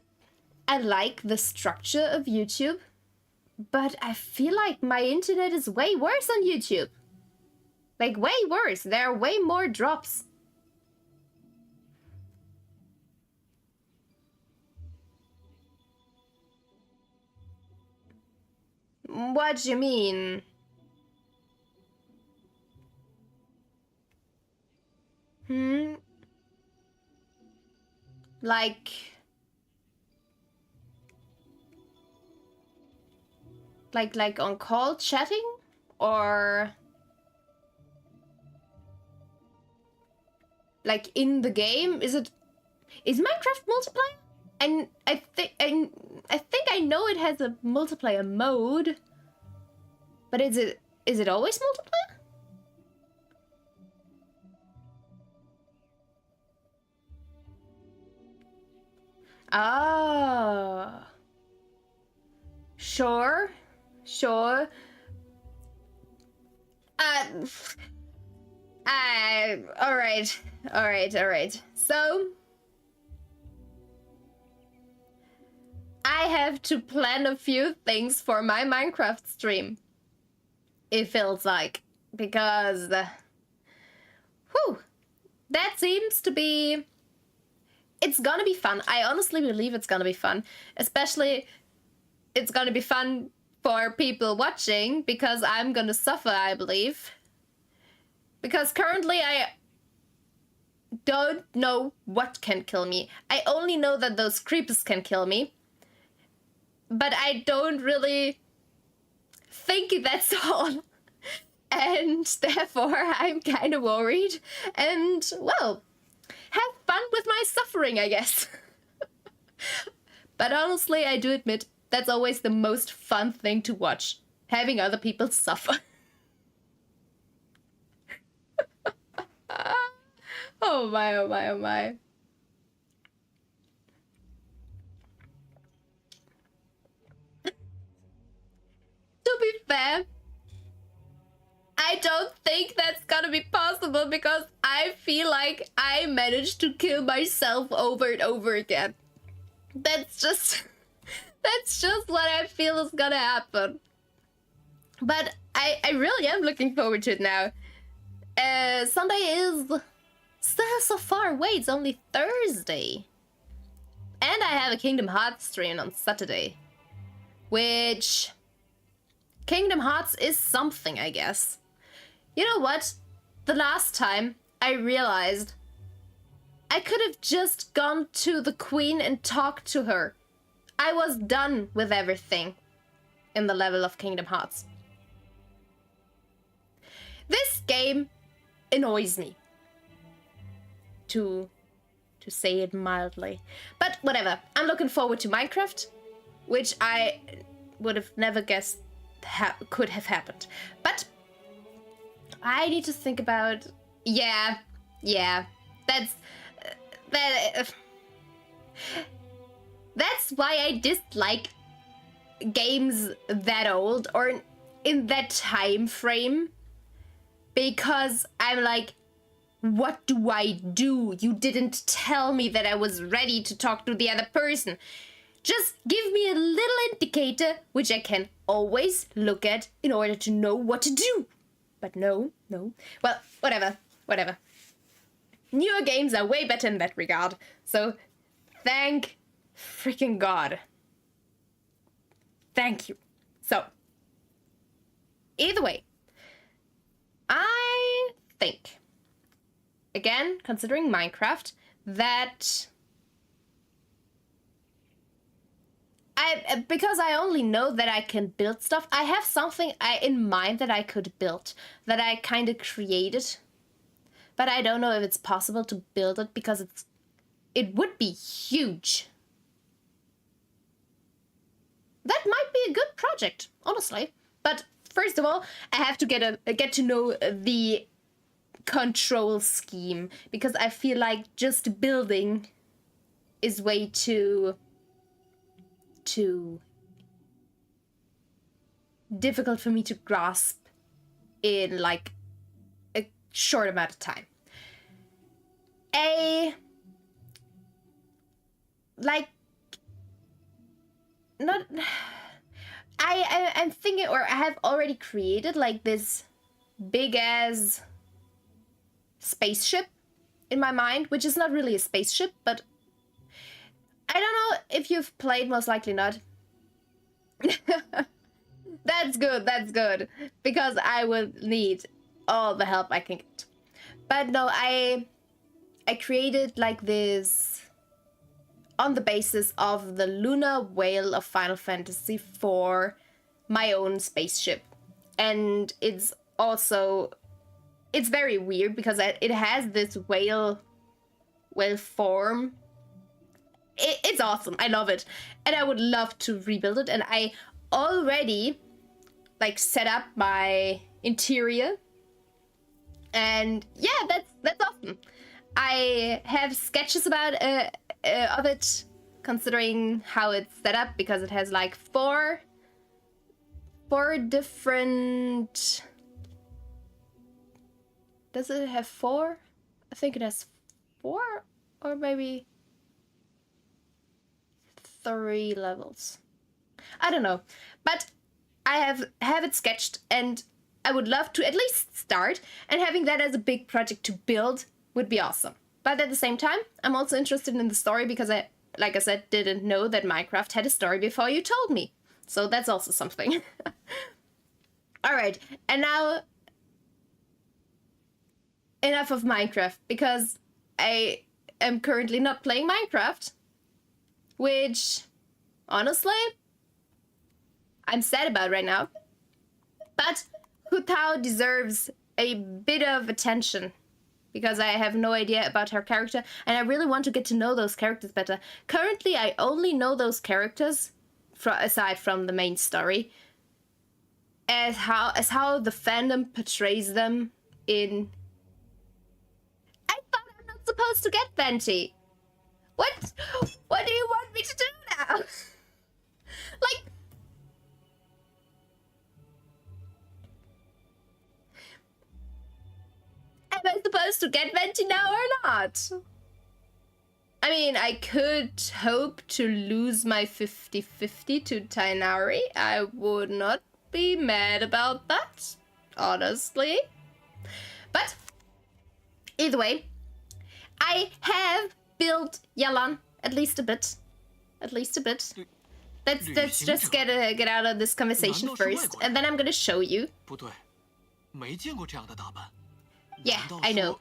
I like the structure of YouTube, but I feel like my internet is way worse on YouTube. Like, way worse. There are way more drops. What do you mean? Like on call chatting? or like in the game? Is Minecraft multiplayer? And I think I know it has a multiplayer mode, but is it always multiplayer? Ah, sure. All right. So I have to plan a few things for my Minecraft stream. It feels like, because that seems to be, it's gonna be fun. I honestly believe it's gonna be fun. Especially, it's gonna be fun for people watching, because I'm gonna suffer, I believe. Because currently I don't know what can kill me. I only know that those creepers can kill me. But I don't really think that's all. And therefore I'm kind of worried. And, well, have fun with my suffering, I guess. But honestly, I do admit, that's always the most fun thing to watch. Having other people suffer. Oh my, oh my, oh my. To be fair, I don't think that's gonna be possible, because I feel like I managed to kill myself over and over again. That's just what I feel is gonna happen. But I really am looking forward to it now. Sunday is still so far away. It's only Thursday. And I have a Kingdom Hearts stream on Saturday. Which, Kingdom Hearts is something, I guess. You know what? The last time I realized I could have just gone to the Queen and talked to her. I was done with everything in the level of Kingdom Hearts. This game annoys me, to say it mildly. But whatever, I'm looking forward to Minecraft, which I would have never guessed could have happened. But I need to think about, yeah, that's why I dislike games that old or in that time frame, because I'm like, what do I do? You didn't tell me that I was ready to talk to the other person. Just give me a little indicator, which I can always look at in order to know what to do. But no. Well, whatever. Newer games are way better in that regard. So, thank freaking God. Thank you. So, either way, I think, again, considering Minecraft, that because I only know that I can build stuff, I have something in mind that I could build, that I kind of created, but I don't know if it's possible to build it, because it would be huge. That might be a good project, honestly. But first of all, I have to get to know the control scheme, because I feel like just building is way too difficult for me to grasp in like a short amount of time. I'm thinking, or I have already created like this big ass spaceship in my mind, which is not really a spaceship, but I don't know if you've played, most likely not. That's good, because I will need all the help I can get. But no, I created like this on the basis of the lunar whale of Final Fantasy for my own spaceship. and it's very weird because it has this whale form. It's awesome. I love it, and I would love to rebuild it. And I already like set up my interior, and yeah, that's awesome. I have sketches about of it, considering how it's set up, because it has like four different. Does it have 4? I think it has 4, or maybe 3 levels. I don't know, but I have it sketched, and I would love to at least start, and having that as a big project to build would be awesome. But at the same time, I'm also interested in the story, because I, like I said, didn't know that Minecraft had a story before you told me. So that's also something. Alright, and now enough of Minecraft, because I am currently not playing Minecraft, which, honestly, I'm sad about right now. But Hu Tao deserves a bit of attention, because I have no idea about her character, and I really want to get to know those characters better. Currently, I only know those characters, aside from the main story, as how the fandom portrays them in... I thought I'm not supposed to get Venti. What do you want me to do now? Like... Am I supposed to get Venti now or not? I mean, I could hope to lose my 50-50 to Tainari. I would not be mad about that, honestly. But either way, I have built Yalan at least a bit. Let's just get out of this conversation first, and then I'm gonna show you. Yeah, I know.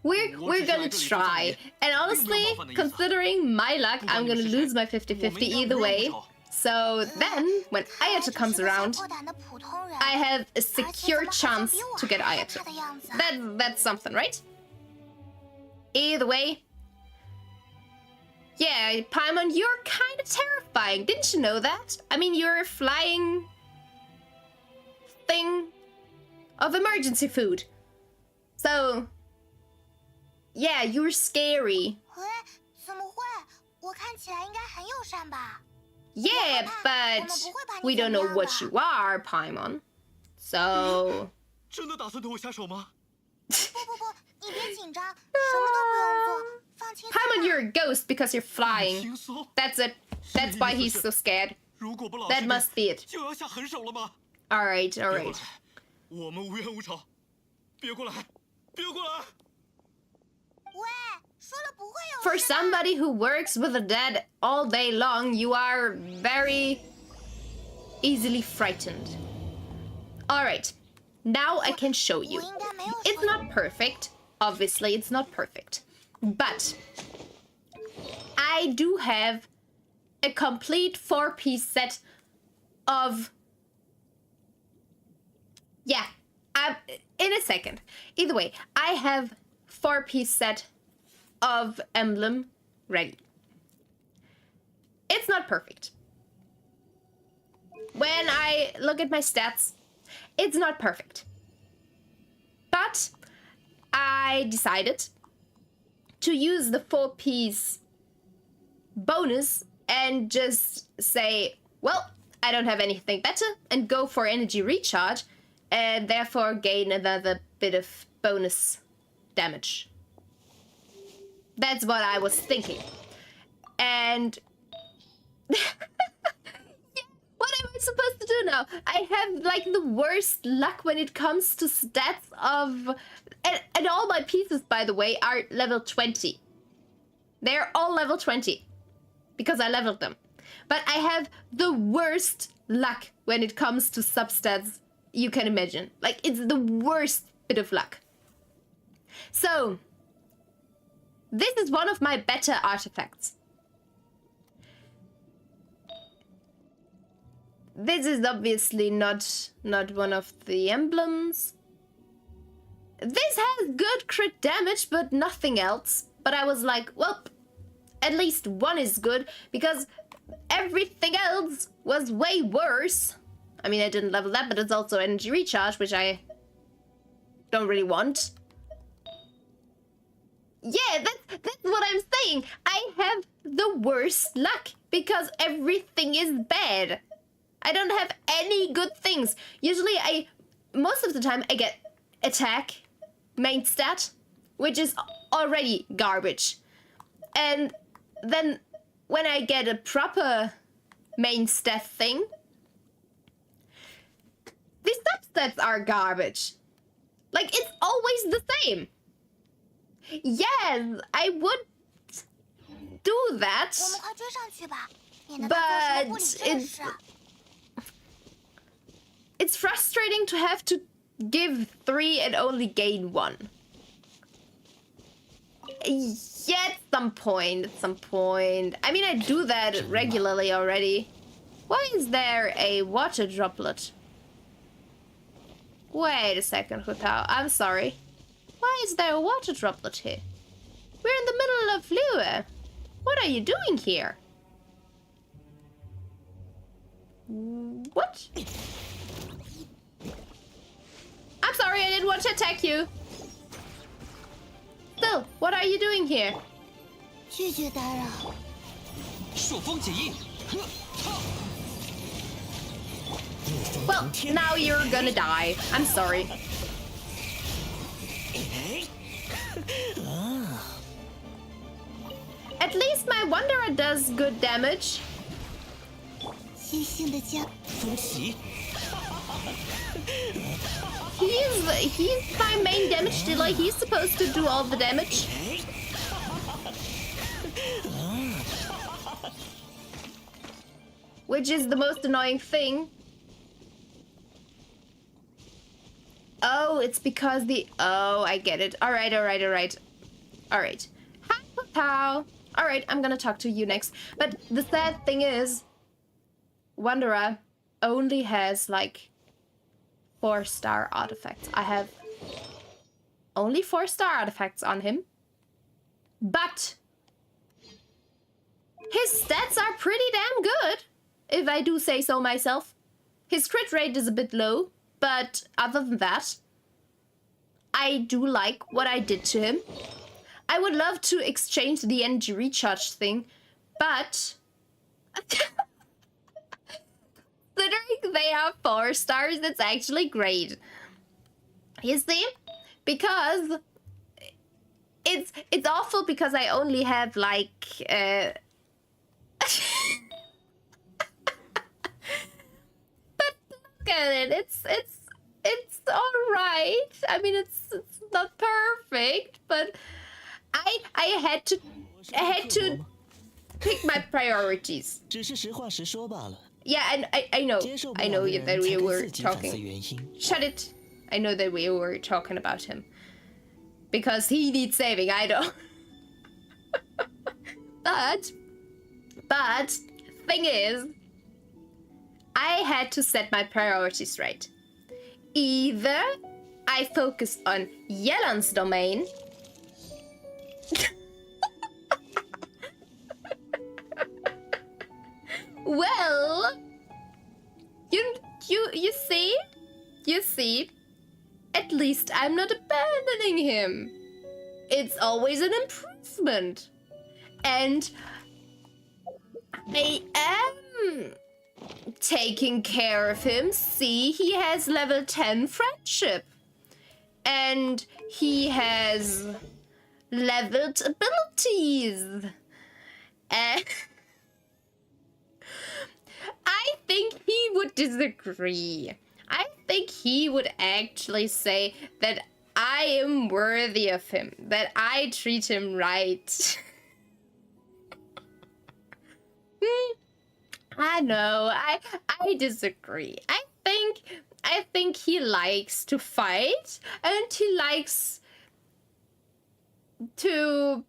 We're gonna try. And honestly, considering my luck, I'm gonna lose my 50-50 either way. So then, when Ayato comes around, I have a secure chance to get Ayato. That's something, right? Either way. Yeah, Paimon, you're kind of terrifying. Didn't you know that? I mean, you're a flying thing of emergency food. So, yeah, you're scary. Yeah, but we don't know what you are, Paimon. So... Paimon, you're a ghost because you're flying. That's it. That's why he's so scared. That must be it. Alright. For somebody who works with the dead all day long, you are very easily frightened. Alright, now I can show you. It's not perfect. Obviously, it's not perfect. But I do have a complete 4-piece set of... Yeah, in a second. Either way, I have 4-piece set of emblem ready. It's not perfect. When I look at my stats, it's not perfect. But I decided to use the 4-piece bonus and just say, well, I don't have anything better, and go for energy recharge, and therefore gain another bit of bonus damage. That's what I was thinking. And... yeah, what am I supposed to do now? I have, like, the worst luck when it comes to stats of... And all my pieces, by the way, are level 20. They're all level 20. Because I leveled them. But I have the worst luck when it comes to substats you can imagine. Like, it's the worst bit of luck. So, this is one of my better artifacts. this is obviously not one of the emblems. This has good crit damage, but nothing else. But I was like, well, at least one is good, because everything else was way worse. I mean, I didn't level that, but it's also energy recharge, which I don't really want. Yeah, that's what I'm saying. I have the worst luck, because everything is bad. I don't have any good things. Usually most of the time I get attack, main stat, which is already garbage. And then when I get a proper main stat thing, the substats are garbage. Like, it's always the same. Yes, I would do that, 我们快追上去吧，免得他做出不理智的 but 事。 it's frustrating to have to give 3 and only gain 1. Yeah, at some point. I mean, I do that regularly already. Why is there a water droplet? Wait a second, Hutao. I'm sorry. Why is there a water droplet here? We're in the middle of Liyue. What are you doing here? What? I'm sorry, I didn't want to attack you. Still, what are you doing here? 拒绝打扰。朔风解印。 Well, now you're gonna die. I'm sorry. At least my Wanderer does good damage. 细心的家。风袭。 He's my main damage dealer. He's supposed to do all the damage. Which is the most annoying thing. Oh, it's because oh, I get it. Alright. Alright. How? Alright, I'm gonna talk to you next. But the sad thing is, Wanderer only has like 4-star artifacts. I have only 4-star artifacts on him. But his stats are pretty damn good, if I do say so myself. His crit rate is a bit low, but other than that, I do like what I did to him. I would love to exchange the energy recharge thing, but considering they have 4 stars, it's actually great. You see? Because it's awful because I only have like but look at it. It's all right. I mean, it's not perfect, but I had to pick my priorities. 只是实话实说罢了。 Yeah, and I know that we were talking. 原因。 Shut it. I know that we were talking about him. Because he needs saving, I don't. But, thing is, I had to set my priorities right. Either I focus on Yelan's domain. Well, you see, at least I'm not abandoning him. It's always an improvement. And I am taking care of him. See, he has level 10 friendship. And he has leveled abilities. And I think he would disagree. I think he would actually say that I am worthy of him, that I treat him right. I know, I disagree. I think he likes to fight, and he likes to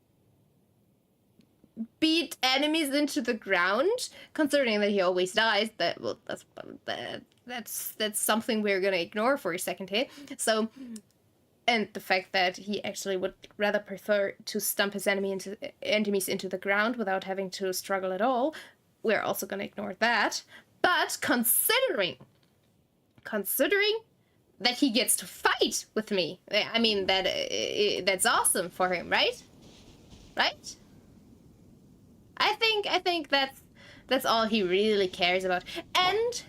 beat enemies into the ground, considering that he always dies. That's something we're gonna ignore for a second here. So, and the fact that he actually would rather prefer to stump his enemies into the ground without having to struggle at all, we're also gonna ignore that. But considering that he gets to fight with me, I mean, that's awesome for him, right? Right? I think that's all he really cares about. And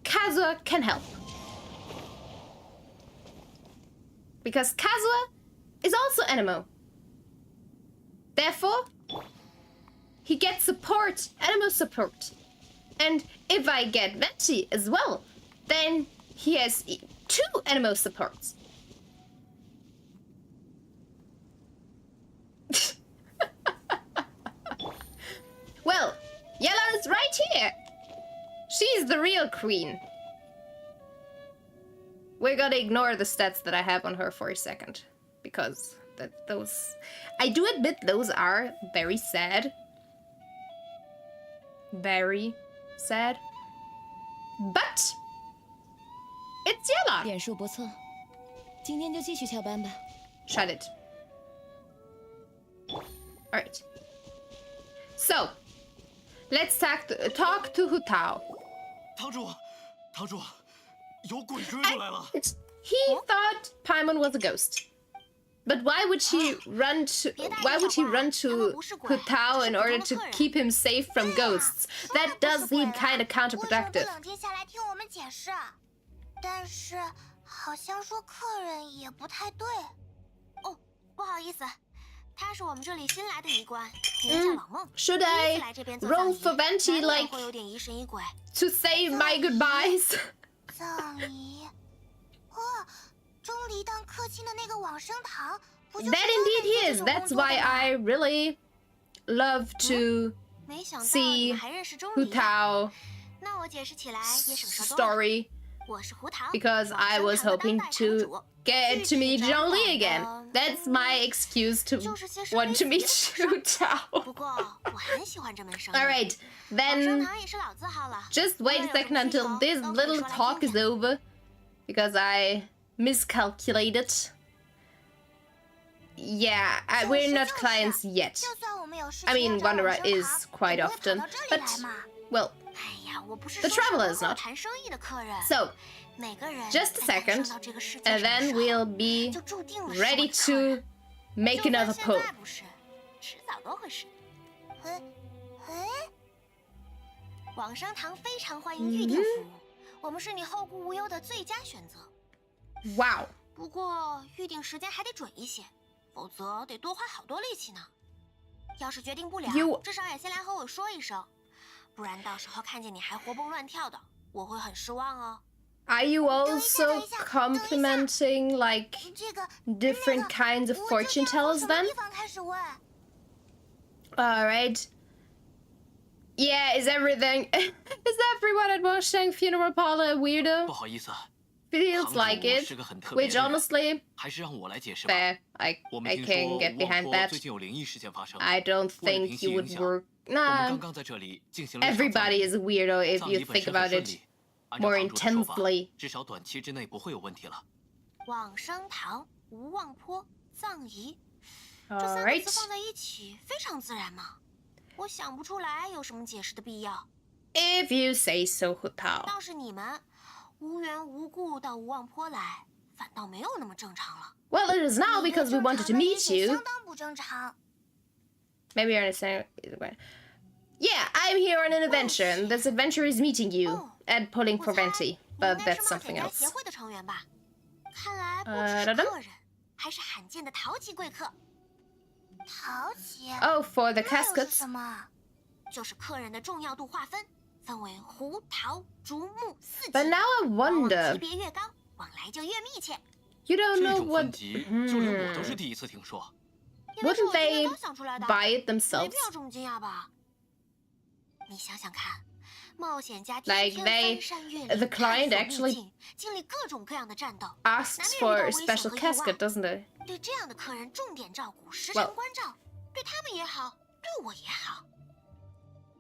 Kazuha can help. Because Kazuha is also Anemo. Therefore, he gets support, Anemo support. And if I get Venti as well, then he has 2 Anemo supports. Well, Yella's right here. She's the real queen. We're gonna ignore the stats that I have on her for a second, because those, I do admit, those are very sad. Very sad. But it's Yella. 点数不错，今天就继续翘班吧。 Shut it. Alright. So, let's talk to Hu Tao. 堂主，有鬼追过来了！ He thought Paimon was a ghost. But why would he run to Hu Tao in order to keep him safe from ghosts? That does seem kind of counterproductive. 冷静下来听我们解释，但是好像说客人也不太对。哦，不好意思，他是我们这里新来的医官，名叫老孟。 Should I roll for Venti, like, 会有点疑神疑鬼。 to say my goodbyes? 葬仪，哦，钟离当客卿的那个往生堂，不就是 That indeed he is. That's why I really love to 没想到 see 你还认识钟 Hu 离啊。 Tao 那我解释起来也省事多了。 story, 我是胡桃 because I was hoping to get to meet Zhongli again. That's my excuse to want to meet Hu Tao. 不过我很喜欢这门生意。 Alright, 往生 then 堂也是老字号了。 just wait a second until this little talk is over, because I miscalculated. Yeah, we're not clients yet. 就算我们有事 I 情 mean, 要找往 Wanderer 生 is 堂， quite 也不会 often, 跑到这里 but 来嘛。 well, 哎呀，我不是 the 说 traveler is 和我 not. 谈生意的客人。 So, 每个人 just a 在诞生 second, 到这个世界 and 上的 then 时候 we'll be 就注定了是 ready 我的客人 to make 就算 another 现 poll. 在不是，迟早都会是。往生堂非常欢迎预订服务，我们是你后顾无忧的最佳选择。 Wow. 不过预定时间还得准一些，否则得多花好多力气呢。要是决定不了， You- 至少也先来和我说一声，不然到时候看见你还活蹦乱跳的，我会很失望哦。 Are you 等一下， also complimenting, like, 这个 different kinds of 我 fortune 就先从 tellers 什么 then? 地方开始问？ Alright. Yeah, is everyone at Washang Funeral Parlor a 不 weirdo? 好意思， Feels 堂 like 主 it. 是个很特别 Which 的人， honestly, 还是让我来解释吧。 fair. I 我们 I 听 can 说 get 吴 behind 王 that. 国最近有灵异事件发生， I don't 为了 think 平息 you 影 would 响， work. 我们 Nah, 刚刚在这里进行了一场葬 everybody 礼 is a weirdo if 葬 you 仪本 think 身很 about 顺 it 利，按照 more 堂主的说法， intensely. 至少短期之内不会有问题了。往生堂、无望坡、葬仪，这三个 Alright. 词放在一起非常自然嘛。我想不出来有什么解释的必要。 If you say so, Hu Tao. 倒是你们无缘无故到无望坡来，反倒没有那么正常了。 Well, it is now because we wanted to meet 相 you. 当不正常。 Maybe you're understanding either way. Yeah, I'm here on an adventure, and this adventure is meeting you and pulling 我 for 猜 Venti, 你 but 应该 that's 是冒 something 险家 else. 协会的成员吧？看来不只是哒哒客人，还是罕见的淘气贵客。淘气？ Oh, for the 那又是 caskets. 什么？就是客人的重要度划分，分为胡桃、竹木四级。 But now I 往往级 wonder, 别越高，往来就越密切。 you don't 这 know 种 what... 分级，就连我都是第一次听说。因为是 Wouldn't 我今天 they 刚想出来的， buy it 没 themselves? 必要这么惊讶吧？你想想看， Like the client actually asks for a special casket, doesn't it? 对这样的客人重点照顾，时 Well 常关照，对他们也好，对我也好。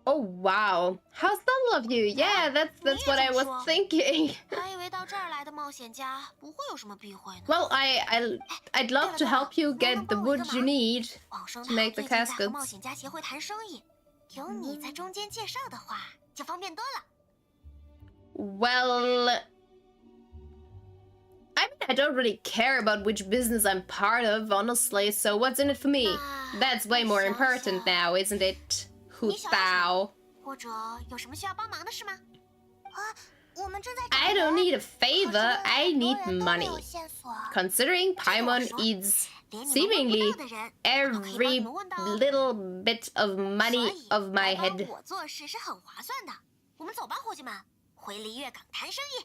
Oh wow, how subtle of you! Yeah, that's what I was thinking. 还以为到这儿来的冒险家不会有什么避讳呢。 Well, I'd love to help you get the wood you need 往生 to 堂 make the 最近在和 caskets. 冒险家协会谈生意，有你在中间介绍的话，就方便多了。 Well, I mean, I don't really care about which business I'm part of, honestly, so what's in it for me? That's way more important now, isn't it? Hu Tao. 或者有什么需要帮忙的事吗？啊，我们正在找 I 人。 don't need a favor, I need 可是很多人都没 money. 有线索。 Considering Paimon eats seemingly every little bit of money of my 来帮 head. 我做事是很划算的。我们走吧，伙计们，回璃月港谈生意。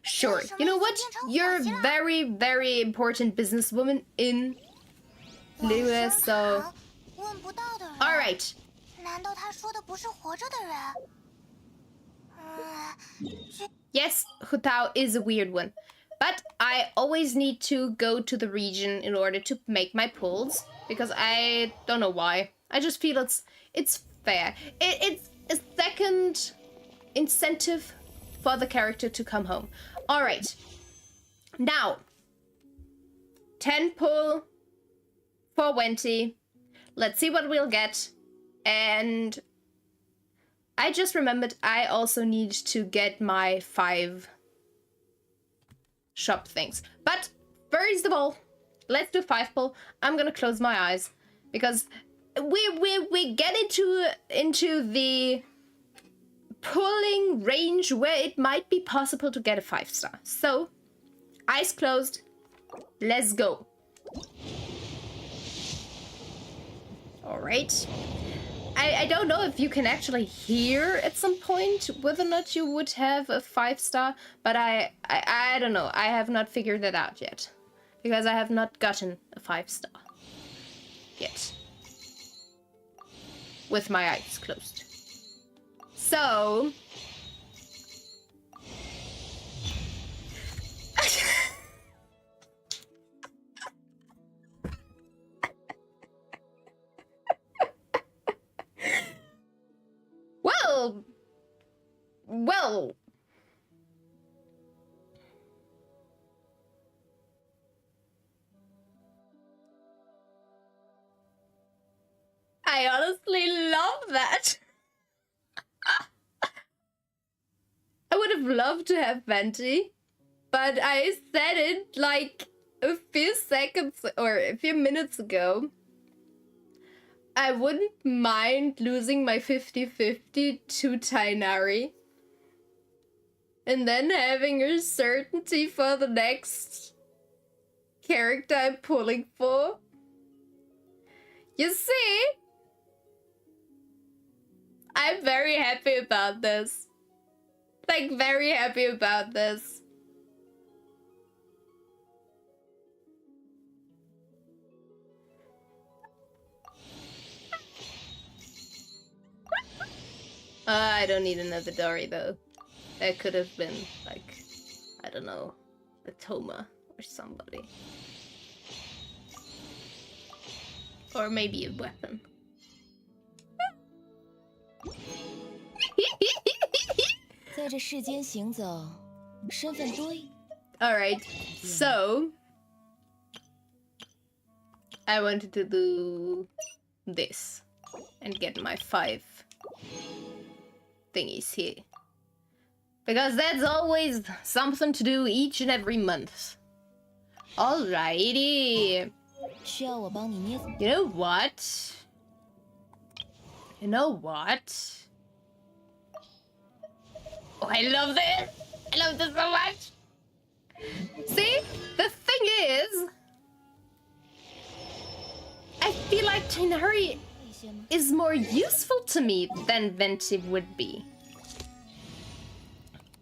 Sure, you know what? You're a very, very important businesswoman in Liyue, so... 问不到的人。 Alright. 难道他说的不是活着的人？Yes, Hu Tao is a weird one. But I always need to go to the region in order to make my pulls. Because I don't know why. I just feel it's fair. It's a second incentive for the character to come home. Alright. Now. 10 pull for Venti. Let's see what we'll get. And I just remembered I also need to get my 5 shop things. But first of all, let's do 5 pull. I'm gonna close my eyes because we get into the pulling range where it might be possible to get a 5-star. So, eyes closed. Let's go. All right. I don't know if you can actually hear at some point whether or not you would have a 5-star, but I don't know. I have not figured that out yet because I have not gotten a 5-star yet with my eyes closed. So Well, I honestly love that. I would have loved to have Venti, but I said it like a few seconds or a few minutes ago. I wouldn't mind losing my 50-50 to Tainari. And then having a certainty for the next character I'm pulling for. You see? I'm very happy about this. Like, very happy about this. I don't need another Dory though. That could have been like, I don't know, a Toma or somebody. Or maybe a weapon. Alright, so I wanted to do this and get my 5 thingies here. Because that's always something to do each and every month. Alrighty. You know what? You know what? Oh, I love this! I love this so much! See? The thing is, I feel like Tainari is more useful to me than Venti would be.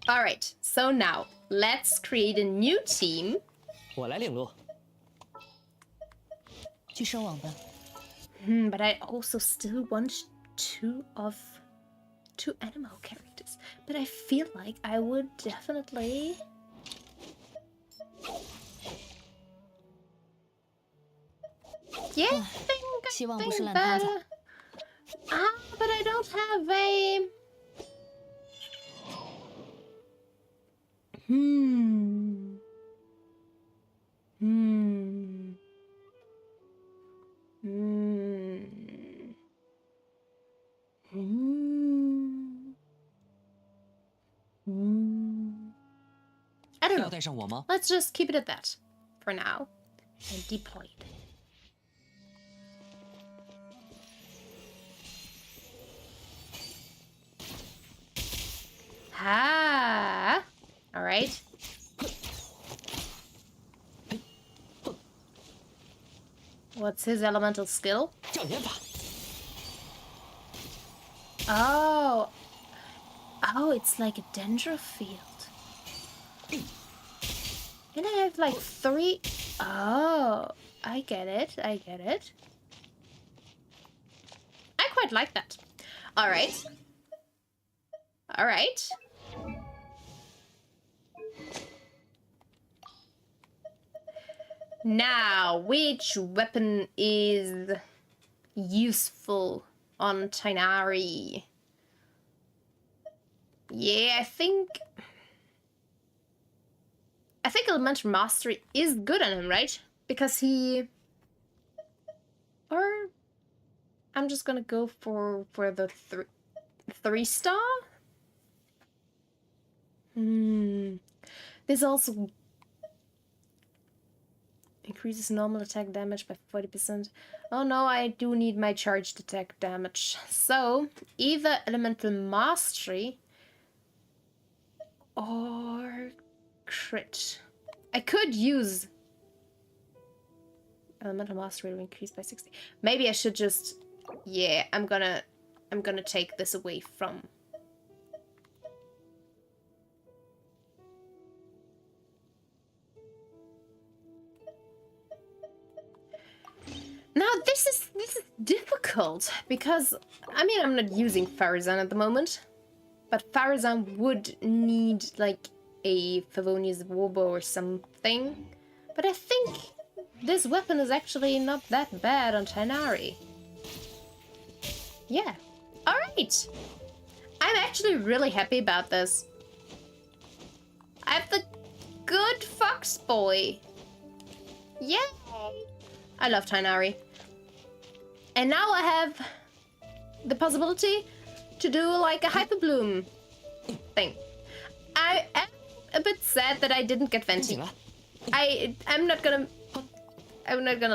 Alright, so now, let's create a new team. 我来领路。去收网吧。 But I also still want two animal characters, but I feel like I would definitely... Yeah, I think that... but I don't have a... I don't know. Let's just keep it at that for now and deploy it. Ah, all right. What's his elemental skill? Oh, it's like a dendro field. And I have like 3. Oh, I get it. I quite like that. All right. Now, which weapon is useful on Tighnari? Yeah, I think Elemental Mastery is good on him, right? Because he... Or... I'm just gonna go for the 3-star? This also increases normal attack damage by 40%. Oh no, I do need my charged attack damage. So, either Elemental Mastery or crit. I could use Elemental Mastery to increase by 60. Maybe I should just... Yeah, I'm gonna take this away from... Now this is difficult because I mean I'm not using Farazan at the moment, but Farazan would need like a Favonius Warbow or something. But I think this weapon is actually not that bad on Tighnari. Yeah. Alright. I'm actually really happy about this. I have the good fox boy. Yay! I love Tighnari. And now I have the possibility to do like a Hyper Bloom thing. I am a bit sad that I didn't get Venti. I'm not gonna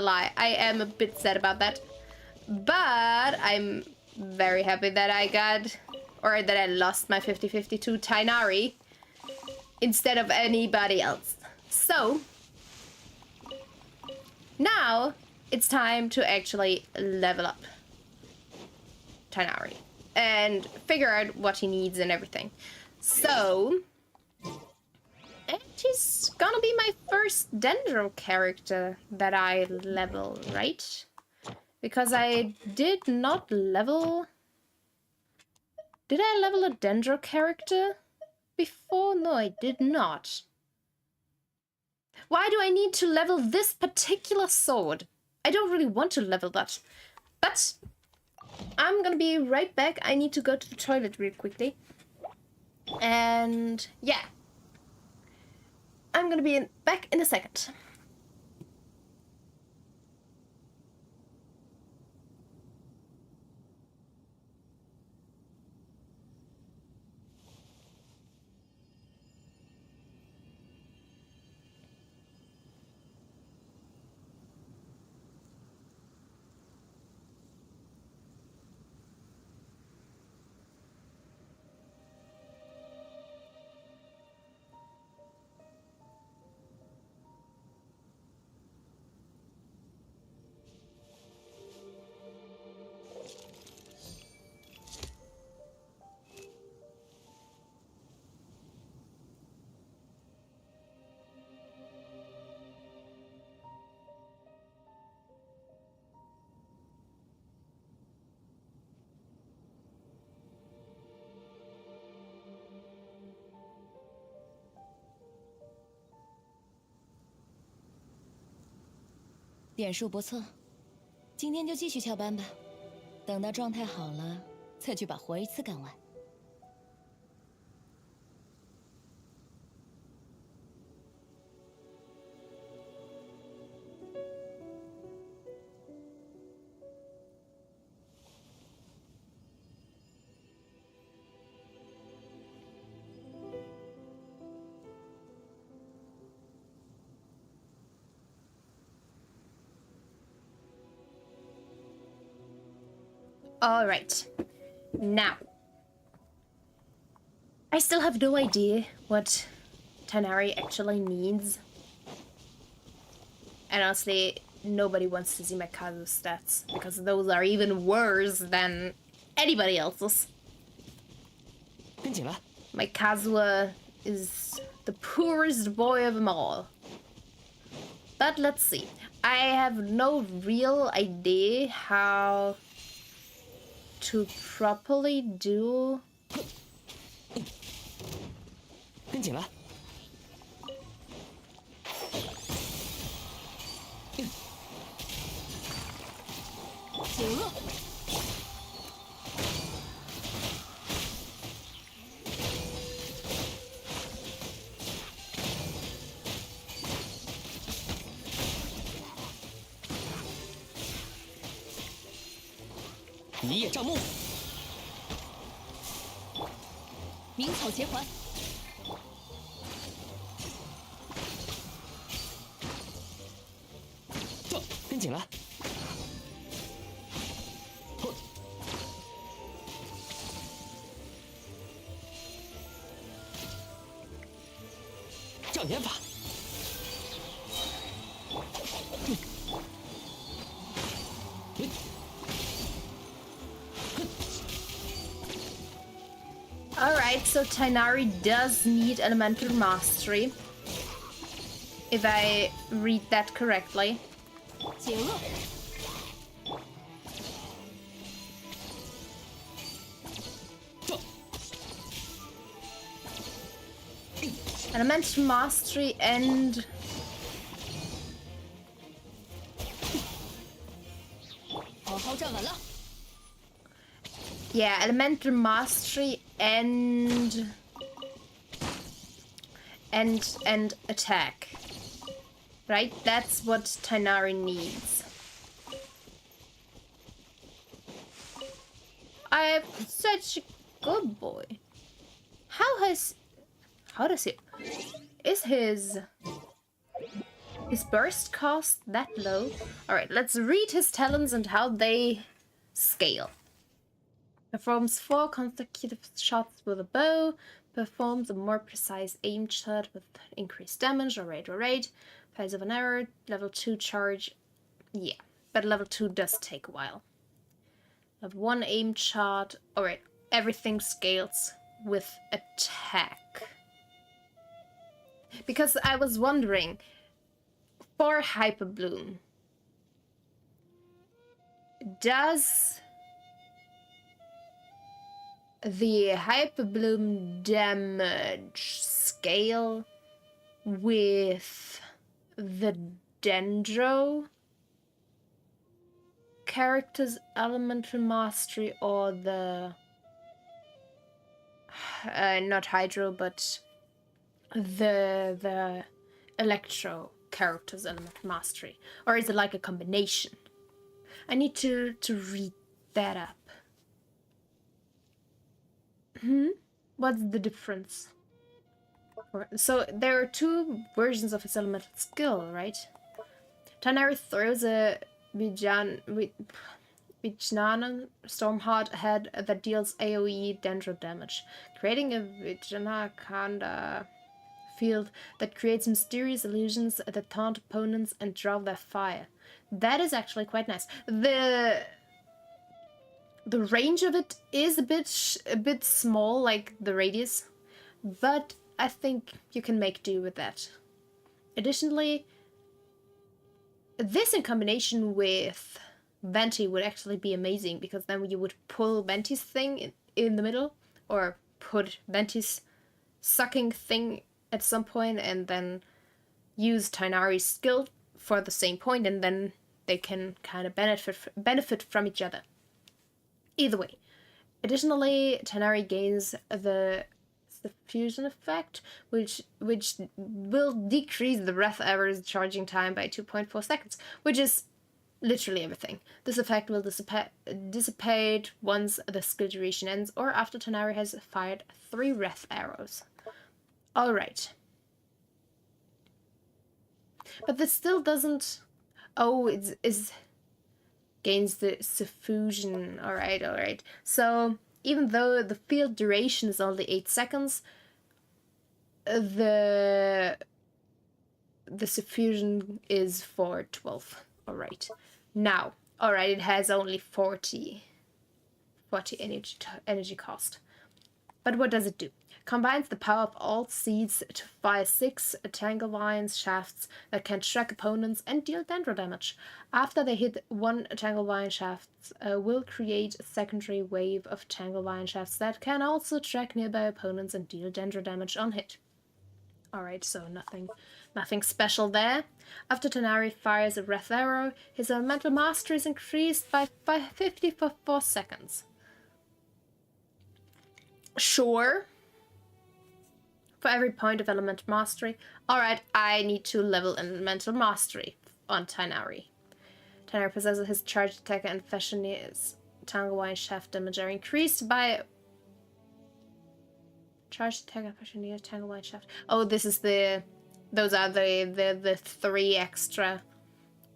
lie. I am a bit sad about that. But I'm very happy that I got, or that I lost my 50-50 to Tighnari instead of anybody else. So now it's time to actually level up Tighnari and figure out what he needs and everything. So, and he's gonna be my first Dendro character that I level, right? Because I did not level... Did I level a Dendro character before? No, I did not. Why do I need to level this particular sword? I don't really want to level that. But I'm gonna be right back. I need to go to the toilet real quickly. And yeah. I'm gonna be back in a second. 点数不错，今天就继续翘班吧，等到状态好了，再去把活一次干完。Alright. Now. I still have no idea what Tighnari actually needs. And honestly, nobody wants to see my Kazu stats, because those are even worse than anybody else's. 跟紧了。 My Kazuha is the poorest boy of them all. But let's see. I have no real idea how to properly do... 跟紧了。解厄，一叶障目。鸣草结环，这跟紧了。 障眼法，Alright, so Tighnari does need elemental mastery. If I read that correctly. 解厄， 这 Elemental mastery and... 好好站稳了， Yeah, elemental mastery and attack. Right? That's what Tighnari needs. I'm such a good boy. How does he... Is his burst cost that low? Alright, let's read his talents and how they scale. Performs 4 consecutive shots with a bow. Performs a more precise aim shot with increased damage or rate. Phase of an error. Level 2 charge. Yeah, but level 2 does take a while. Level 1 aim shot. Alright, everything scales with attack. Because I was wondering, for Hyper Bloom, does the Hyper Bloom damage scale with the Dendro character's elemental mastery, or the not Hydro, but the Electro character's elemental mastery, or is it like a combination? I need to read that up. What's the difference? So there are 2 versions of his elemental skill, right? Tighnari throws a Vijnana Stormheart ahead that deals AoE Dendro damage, creating a Vijnana Kanda field that creates mysterious illusions that taunt opponents and draw their fire. That is actually quite nice. The range of it is a bit small, like the radius, but I think you can make do with that. Additionally, this in combination with Venti would actually be amazing, because then you would pull Venti's thing in the middle, or put Venti's sucking thing at some point and then use Tighnari's skill for the same point, and then they can kind of benefit from each other. Either way. Additionally, Tighnari gains the fusion effect, which will decrease the breath error's charging time by 2.4 seconds, which is literally everything. This effect will dissipate once the skill duration ends or after Tighnari has fired 3 breath arrows. Alright. But this still doesn't... Oh, it's gains the suffusion. Alright. So, even though the field duration is only 8 seconds, the suffusion is for 12. Alright. Now, alright, it has only 40 energy cost. But what does it do? Combines the power of all seeds to fire 6 Tanglevine shafts that can track opponents and deal dendro damage. After they hit 1 Tanglevine shaft, will create a secondary wave of Tanglevine shafts that can also track nearby opponents and deal dendro damage on hit. Alright, so nothing special there. After Tighnari fires a breath arrow, his elemental mastery is increased by 50 for 4 seconds. Sure. For every point of elemental mastery. Alright, I need to level elemental mastery on Tighnari. Tighnari possesses his charged attacker and Fashionier's Tanglevine shaft damage are increased by... Charged attacker and Fashionier's Tanglevine shaft. Oh, this is the... Those are the 3 extra...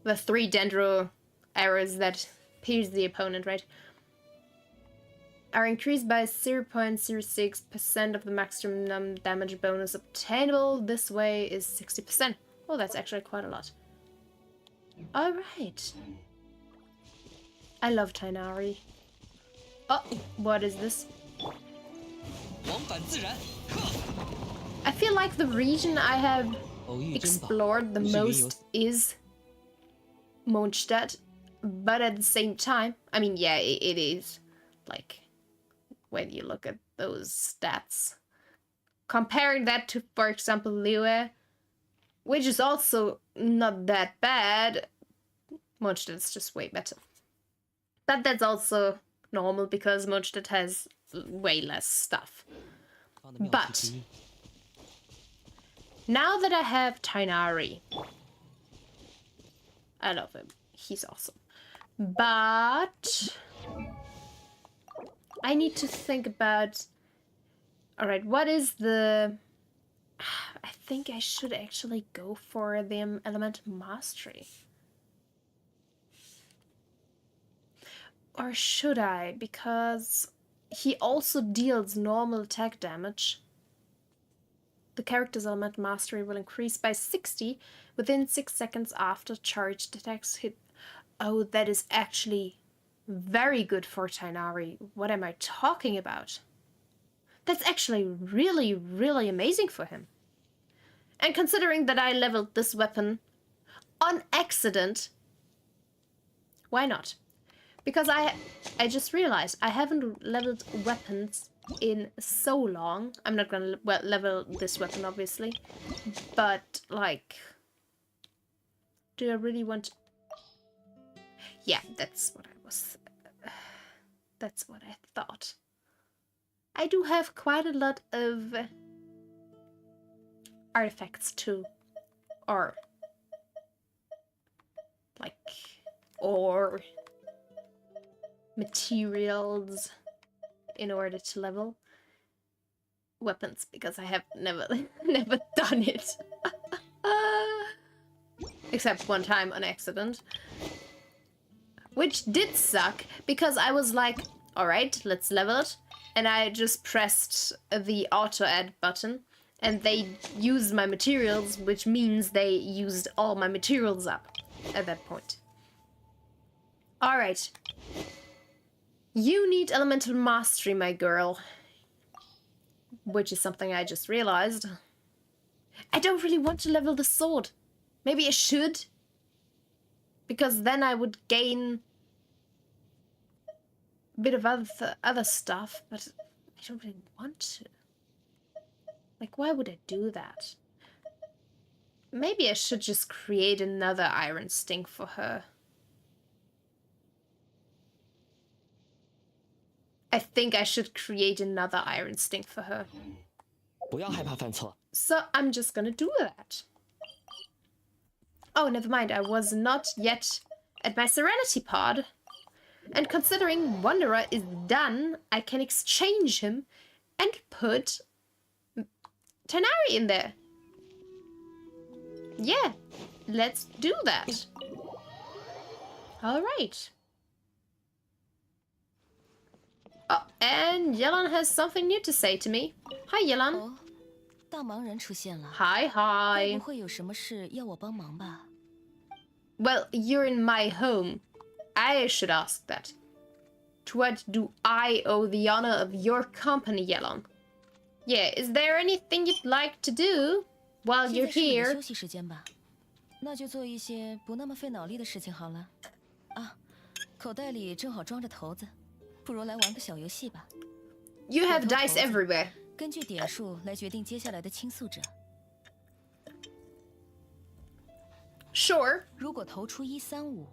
The 3 dendro arrows that pierce the opponent, right? Are increased by 0.06% of the maximum damage bonus obtainable. This way is 60%. Oh, that's actually quite a lot. Alright. I love Tighnari. Oh, what is this? I feel like the region I have explored the most is Mondstadt, but at the same time, I mean, yeah, it is, like... when you look at those stats. Comparing that to, for example, Liyue, which is also not that bad, Mondstadt's just way better. But that's also normal because Mondstadt has way less stuff. But now that I have Tighnari, I love him. He's awesome. But... I need to think about... Alright, what is the... I think I should actually go for the elemental mastery. Or should I? Because he also deals normal attack damage. The character's elemental mastery will increase by 60 within 6 seconds after charged attacks hit. Oh, that is actually... very good for Tighnari. What am I talking about? That's actually really, really amazing for him. And considering that I leveled this weapon on accident, why not? Because I just realized I haven't leveled weapons in so long. I'm not gonna level this weapon, obviously. But, like... do I really want to... Yeah, that's what I was... that's what I thought. I do have quite a lot of artifacts too. Or... like... or... materials in order to level weapons, because I have never done it. Except one time on accident. Which did suck, because I was like, alright, let's level it. And I just pressed the auto add button, and they used my materials, which means they used all my materials up at that point. Alright. You need elemental mastery, my girl. Which is something I just realized. I don't really want to level the sword. Maybe I should. Because then I would gain a bit of other stuff, but I don't really want to. Like, why would I do that? Maybe I should just create another iron sting for her. I think I should create another iron stink for her. 不要害怕犯错。 So I'm just gonna do that. Oh, never mind. I was not yet at my Serenity pod. And considering Wanderer is done, I can exchange him and put Tanari in there. Yeah, let's do that. All right. Oh, and Yelan has something new to say to me. Hi, Yelan. 哦，大忙人出现了。 Hi, 该 hi. 不会有什么事要我帮忙吧？ Well, you're in my home. I should ask that. To what do I owe the honor of your company, Yelan? Yeah, is there anything you'd like to do while 现 you're 在是你的 here? 休息时间吧？那就做一些不那么费脑力的事情好了。啊，口袋里正好装着骰子，不如来玩个小游戏吧。 You have 我投 dice 骰子 everywhere. 根据点数来决定接下来的倾诉者。 Sure, 如果投出135，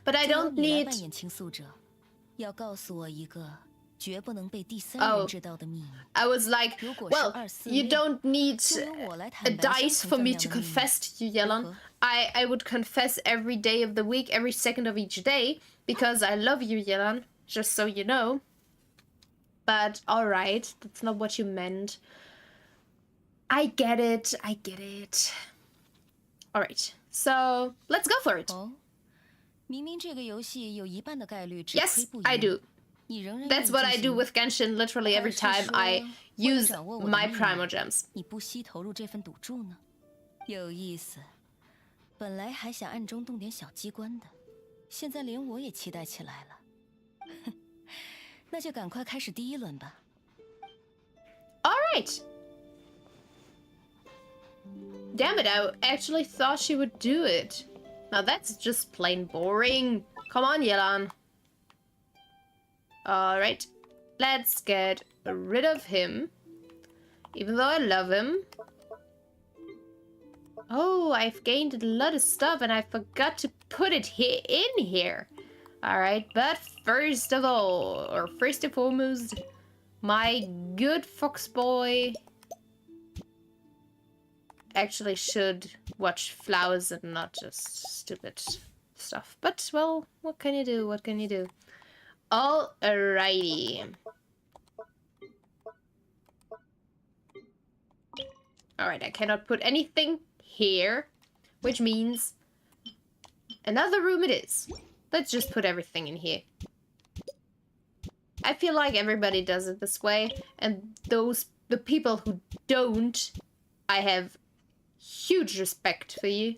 but I 就由 don't 你来 need... 扮演倾诉者，要告诉我一个绝不能被第三 Oh. 人知道的秘密。 I was like, 如果是 well, 246 you don't need 就由我来 a 坦白相 dice 同 for 分 me 量 to 的秘密。 confess to you, Yelan. 如何？ I would confess every day of the week, every second of each day, because I love you, Yelan, just so you know. But alright, that's not what you meant. I get it, I get it. Alright, so let's go for it. 哦，明明这个游戏有一半的概率只 Yes, 亏不 I 赢， do. 你仍然愿 That's 意 what 进 I do 行 with Genshin literally every 还 time 是 I 说为了 use 掌握我的 my 秘密 Primal Gems. 你不惜投入这份赌注呢？有意思。本来还想暗中动点小机关的，现在连我也期待起来了。哼，那就赶快开始第一轮吧。 Alright. Damn it, I actually thought she would do it. Now that's just plain boring. Come on, Yelan. Alright. Let's get rid of him. Even though I love him. Oh, I've gained a lot of stuff and I forgot to put it in here. Alright, but first of all, or first and foremost, my good fox boy actually should watch flowers and not just stupid stuff. But, well, what can you do? What can you do? Alrighty. Alright, I cannot put anything here, which means another room it is. Let's just put everything in here. I feel like everybody does it this way, and the people who don't, I have huge respect for you.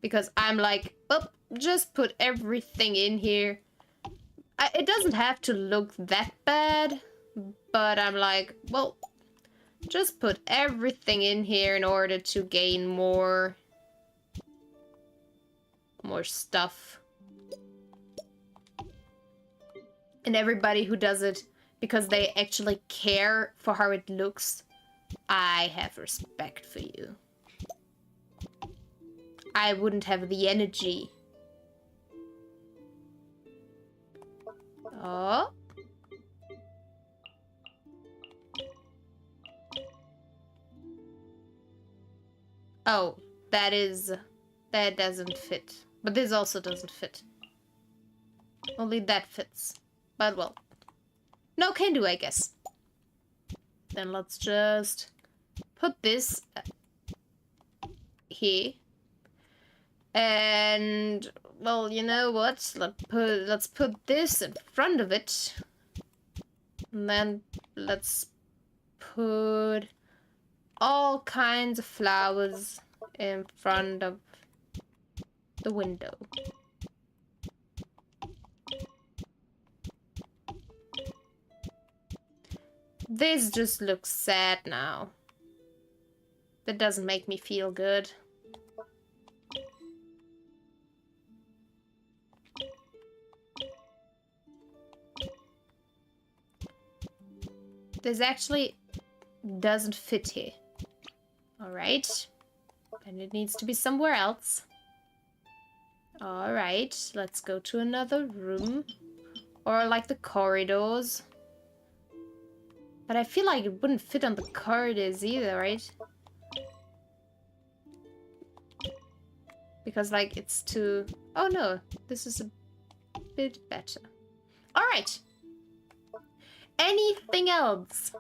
Because I'm like, well, just put everything in here. It doesn't have to look that bad, but I'm like, well, just put everything in here in order to gain more stuff. And everybody who does it because they actually care for how it looks, I have respect for you. I wouldn't have the energy. Oh. Oh, that doesn't fit. But this also doesn't fit. Only that fits. But well. No can do, I guess. Then let's just put this here. And well, you know what? Let's put this in front of it. And then let's put all kinds of flowers in front of the window. This just looks sad now. That doesn't make me feel good. This actually doesn't fit here. Alright. And it needs to be somewhere else. Alright, let's go to another room. Or like the corridors. But I feel like it wouldn't fit on the corridors either, right? Because, like, it's too... Oh, no. This is a bit better. Alright. Anything else?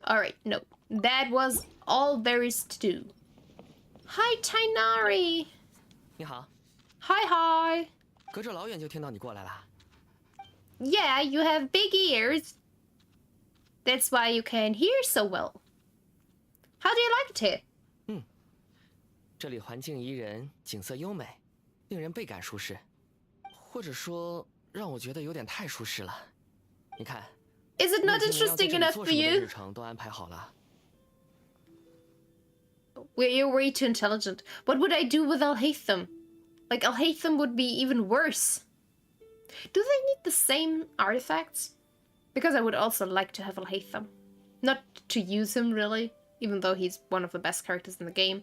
Alright, no. That was all there is to do. Hi, Tainari! 你好， Hi, hi! 隔着老远就听到你过来了。 Yeah, you have big ears. That's why you can hear so well. How do you like it here? 这里环境宜人，景色优美，令人倍感舒适，或者说让我觉得有点太舒适了。你看， Is it 我 not 已经要在 interesting 这里 enough 做 for 什么的日 you? 程都安排好了。 You're way too intelligent. What would I do with Alhaitham? Like, Alhaitham would be even worse. Do they need the same artifacts? Because I would also like to have Alhaitham. Not to use him, really, even though he's one of the best characters in the game.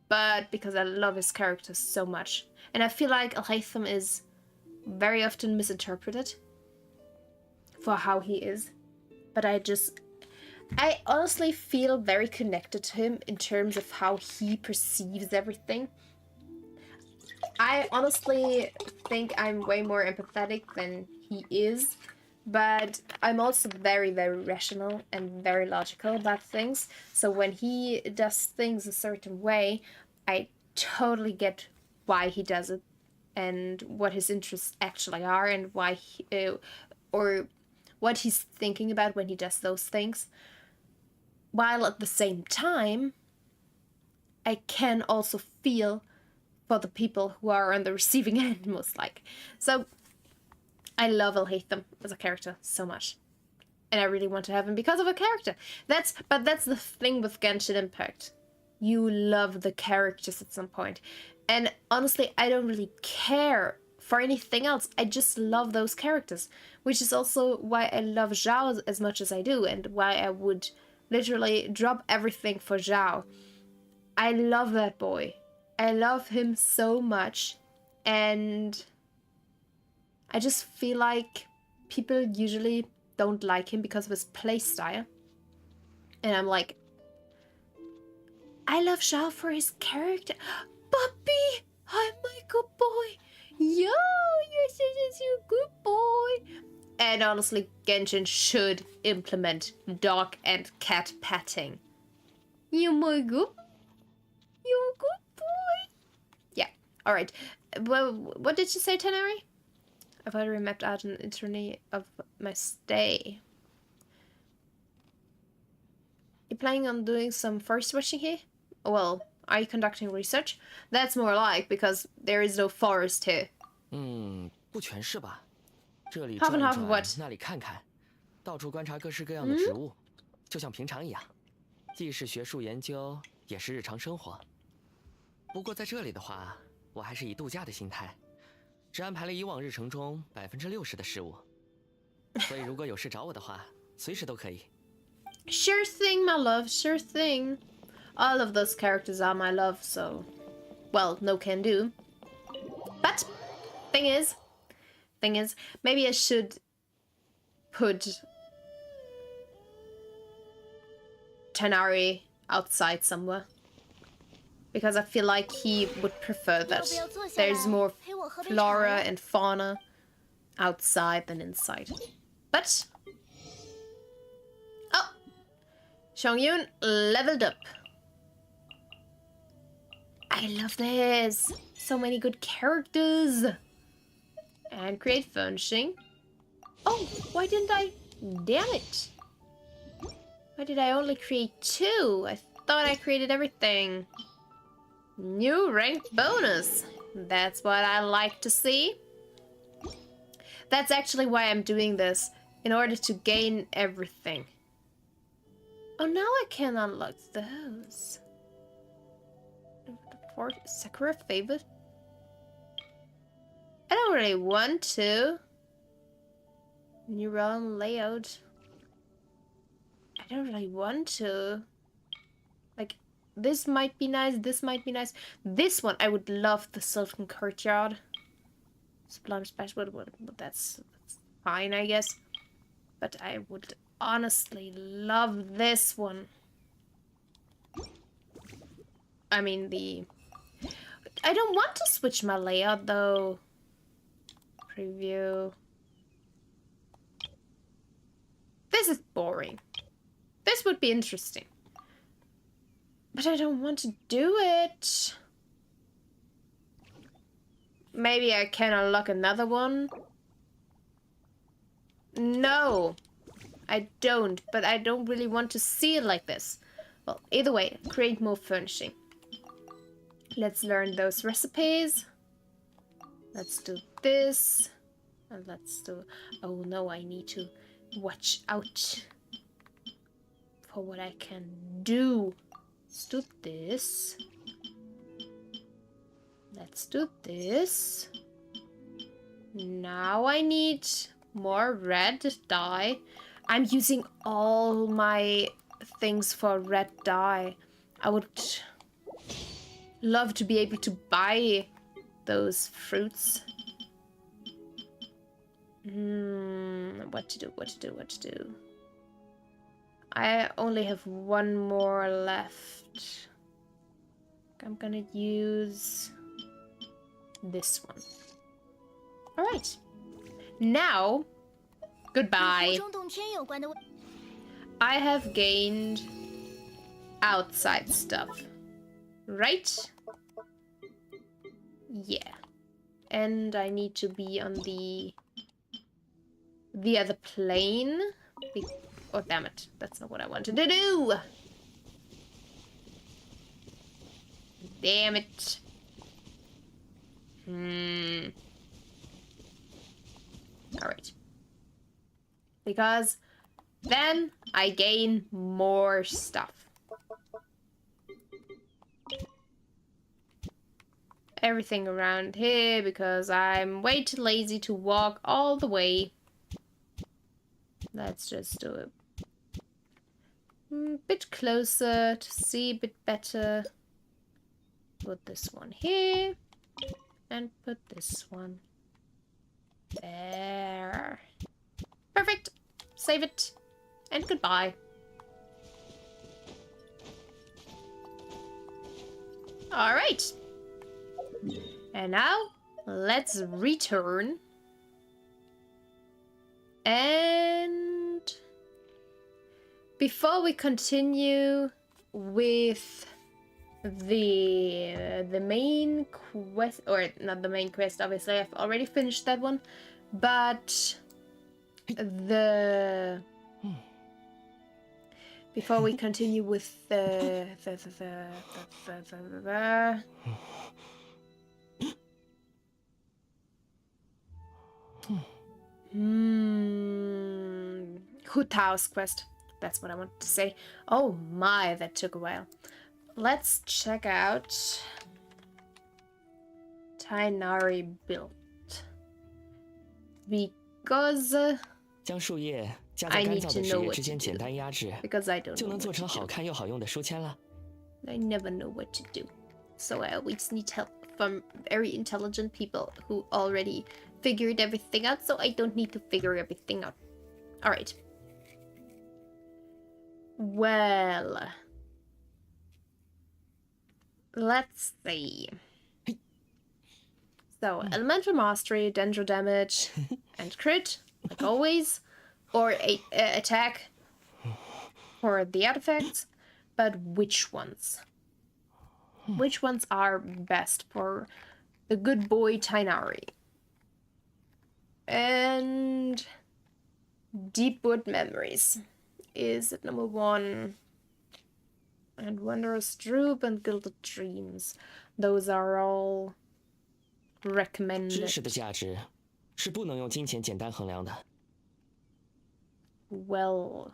But because I love his character so much. And I feel like Alhaitham is very often misinterpreted for how he is. But I honestly feel very connected to him in terms of how he perceives everything. I honestly think I'm way more empathetic than he is, but I'm also very, very rational and very logical about things. So when he does things a certain way, I totally get why he does it and what his interests actually are and why or what he's thinking about when he does those things. While at the same time, I can also feel for the people who are on the receiving end, most like. So, I love Alhaitham as a character so much. And I really want to have him because of a character. But that's the thing with Genshin Impact. You love the characters at some point. And honestly, I don't really care for anything else. I just love those characters. Which is also why I love Zhao as much as I do, and why I would literally drop everything for Zhao. I love that boy. I love him so much. And I just feel like people usually don't like him because of his playstyle. And I'm like, I love Zhao for his character. Puppy! Hi, my good boy. Yo, you're such a good boy. And honestly, Genshin should implement dog and cat petting. You my good, you a good boy. Yeah. All right. Well, what did you say, Tenari? I've already mapped out an itinerary of my stay. You planning on doing some forest watching here? Well, are you conducting research? That's more like, because there is no forest here. 不全是吧？这里 Half 转 and 一 half 转 what?，那里看看，到处观察各式各样的植物，就像平常一样，既是学术研究，也是日常生活。不过在这里的话，我还是以度假的心态，只安排了以往日程中60%的事务，所以如果有事找我的话，随时都可以。Sure thing, my love, sure thing. All of those characters are my love, so... Well, no can do. But, thing is, maybe I should put Tanari outside somewhere. Because I feel like he would prefer that. There's more flora and fauna outside than inside. But... Oh! Xiangyun leveled up. I love this! So many good characters! And create furnishing. Oh, why didn't I? Damn it! Why did I only create 2? I thought I created everything. New rank bonus. That's what I like to see. That's actually why I'm doing this. In order to gain everything. Oh, now I can unlock those. Sakura favorite? I don't really want to. New realm layout. I don't really want to. Like, this might be nice, this might be nice. This one, I would love the Silken Courtyard. Sublime Special, that's fine, I guess. But I would honestly love this one. I mean, I don't want to switch my layout, though. Preview. This is boring. This would be interesting. But I don't want to do it. Maybe I can unlock another one. No, I don't. But I don't really want to see it like this. Well, either way, create more furnishing. Let's learn those recipes. Let's do this. And let's do... Oh no, I need to watch out for what I can do. Let's do this. Let's do this. Now I need more red dye. I'm using all my things for red dye. I would love to be able to buy those fruits. What to do? I only have one more left. I'm gonna use this one. All right. Now, goodbye. I have gained outside stuff, right? Yeah. And I need to be on the other plane. Oh, damn it. That's not what I wanted to do. Damn it. Alright. Because then I gain more stuff. Everything around here because I'm way too lazy to walk all the way. Let's just do it a bit closer to see a bit better. Put this one here and put this one there. Perfect. Save it and goodbye. All right. And now let's return. And before we continue with the main quest, or not the main quest, obviously I've already finished that one, but before we continue with the Hu Tao's quest. That's what I wanted to say. Oh my, that took a while. Let's check out Tainari build. Because I need to know what to do. Because I don't know what to do. I never know what to do. So I always need help from very intelligent people who already figured everything out, so I don't need to figure everything out. Alright. Well, let's see. So, elemental mastery, dendro damage, and crit, like always, or attack for the artifacts. But which ones? Which ones are best for the good boy Tainari? And Deepwood Memories is at number 1. And Wondrous Droop and Gilded Dreams. Those are all recommended. Well.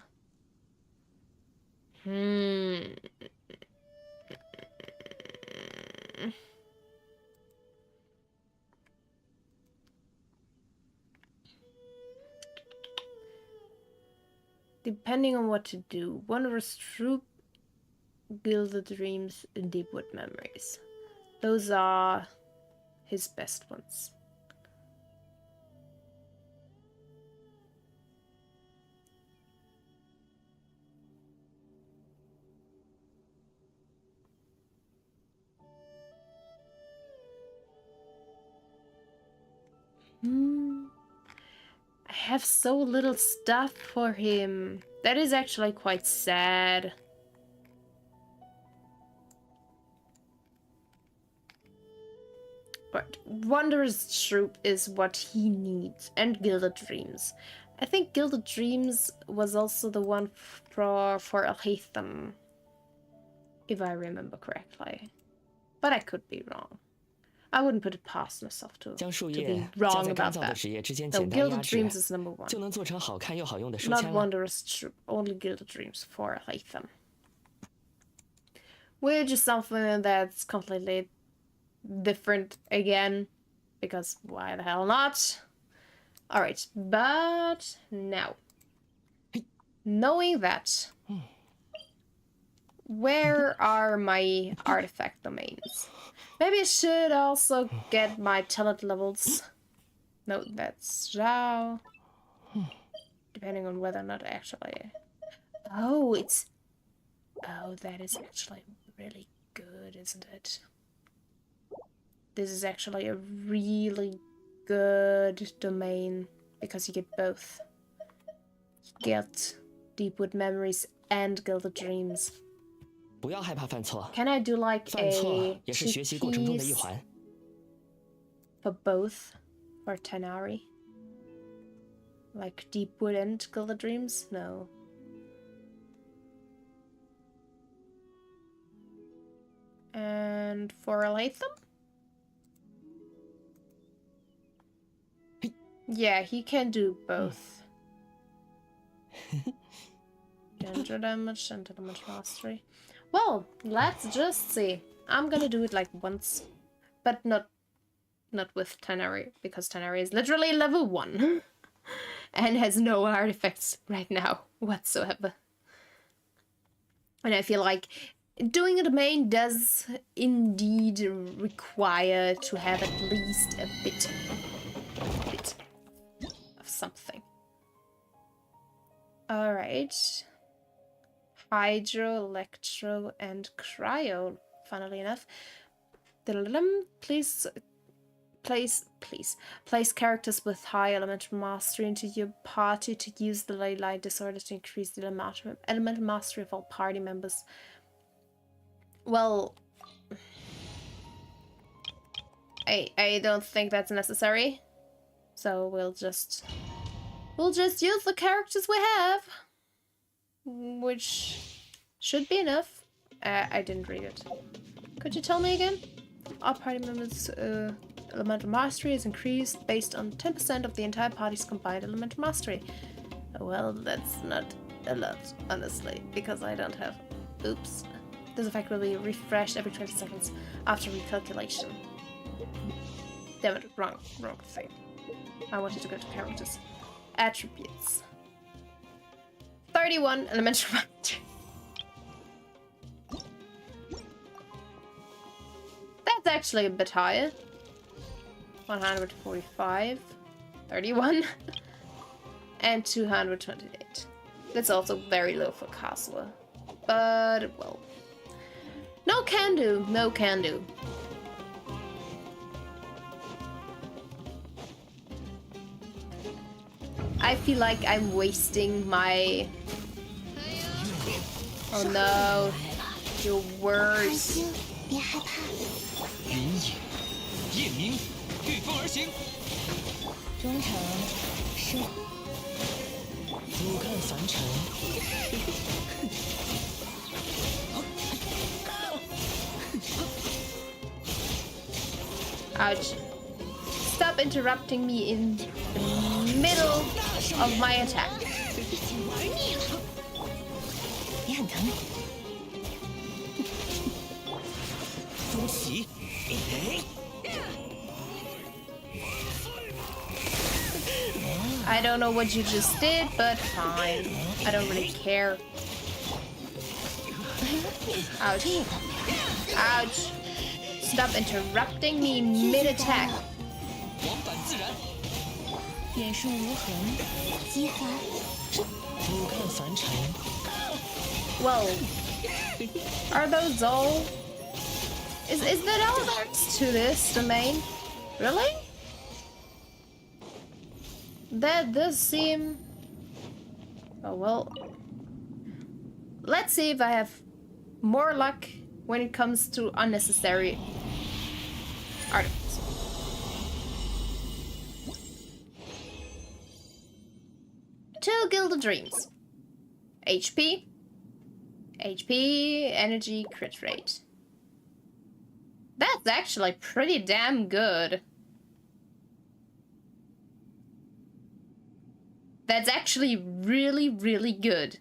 Depending on what to do. Wondrous Troop, Gilded Dreams, and Deepwood Memories. Those are his best ones. I have so little stuff for him. That is actually quite sad. But Wondrous Troop is what he needs, and Gilded Dreams. I think Gilded Dreams was also the one for Alhaitham, if I remember correctly. But I could be wrong. I wouldn't put it past myself to be wrong about that. No, Gilded Dreams is number one. Not Wondrous Troop, only Gilded Dreams for Alhaitham. Which is something that's completely different again, because why the hell not? Alright, but now, knowing that, where are my artifact domains? Maybe I should also get my talent levels. No, that's Zhao. Depending on whether or not actually... Oh, it's... Oh, that is actually really good, isn't it? This is actually a really good domain, because you get both. You get Deepwood Memories and Gilded Dreams. Can I do like a 2Ps for both for Tanari? Like Deepwood and Gilded Dreams? No. And for Latham? Yeah, he can do both. Danger damage and damage mastery. Well, let's just see. I'm gonna do it like once, but not with Tanari, because Tanari is literally level 1 and has no artifacts right now whatsoever. And I feel like doing a domain does indeed require to have at least a bit of something. Alright. Hydro, Electro, and Cryo, funnily enough. Please place characters with high elemental mastery into your party to use the ley line disorder to increase the elemental mastery of all party members. Well, I don't think that's necessary, so we'll just use the characters we have, which should be enough. I didn't read it. Could you tell me again? All party members' elemental mastery is increased based on 10% of the entire party's combined elemental mastery. Well, that's not a lot, honestly, because I don't have... Oops. This effect will be refreshed every 20 seconds after recalculation. Damn it, wrong thing. I wanted to go to characters. Attributes. 31 elemental mastery. That's actually a bit higher. 145, 31, and 228. That's also very low for Castle. But, well, no can do, no can do. I feel like I'm wasting my... Oh no, you're worse. 中场是俯瞰凡尘。 Ouch. Stop interrupting me in the middle of my attack. 也很疼。多喜。 I don't know what you just did, but fine. I don't really care. Ouch. Ouch. Stop interrupting me mid-attack. 往返自然。 眼术无痕，激发。 俯瞰凡尘。 Well, are those all? Is that all there is to this domain? Really? That does seem... Oh, well. Let's see if I have more luck when it comes to unnecessary artifacts. Two Gilded Dreams. HP. HP, energy, crit rate. That's actually pretty damn good. That's actually really, really good.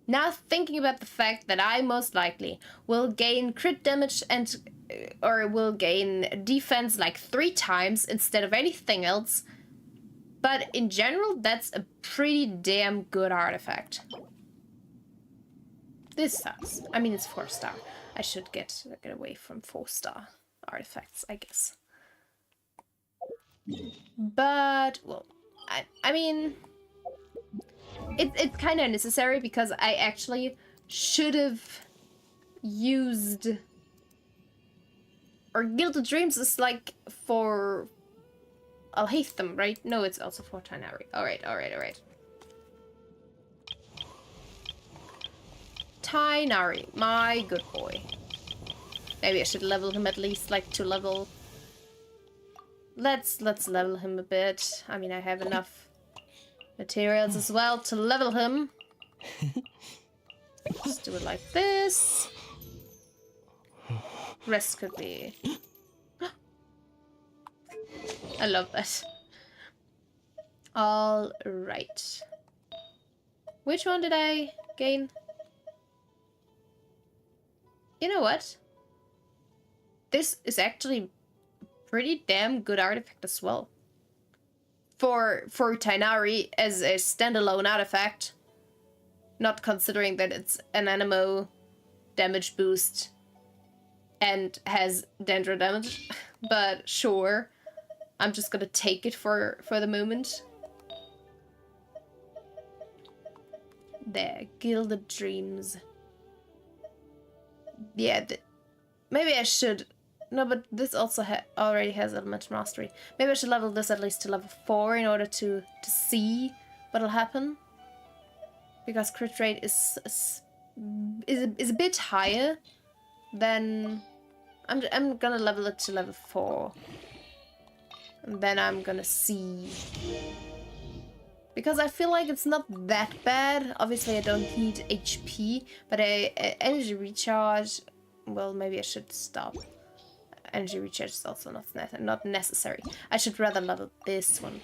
Now thinking about the fact that I most likely will gain crit damage and or will gain defense like 3 times instead of anything else. But in general, that's a pretty damn good artifact. This sucks. I mean, it's 4-star. I should get away from 4-star artifacts, I guess. But, well, I mean, it's kind of necessary because I actually should have used... Or Gilded Dreams is like for Alhaitham, right? No, it's also for Tighnari. Alright. Tighnari, my good boy. Maybe I should level him at least like to level... Let's level him a bit. I mean, I have enough materials as well to level him. Just do it like this. Rest could be... I love that. All right. Which one did I gain? You know what? This is actually a pretty damn good artifact as well. For Tighnari as a standalone artifact. Not considering that it's an Anemo damage boost and has Dendro damage. But sure. I'm just gonna take it for the moment. There, Gilded Dreams. Yeah, maybe I should... No, but this also already has Elemental Mastery. Maybe I should level this at least to level 4 in order to see what'll happen. Because crit rate is a bit higher than... I'm gonna level it to level 4. And then I'm gonna see. Because I feel like it's not that bad. Obviously I don't need HP, but energy recharge... Well, maybe I should stop. Energy recharge is also not necessary. I should rather level this one.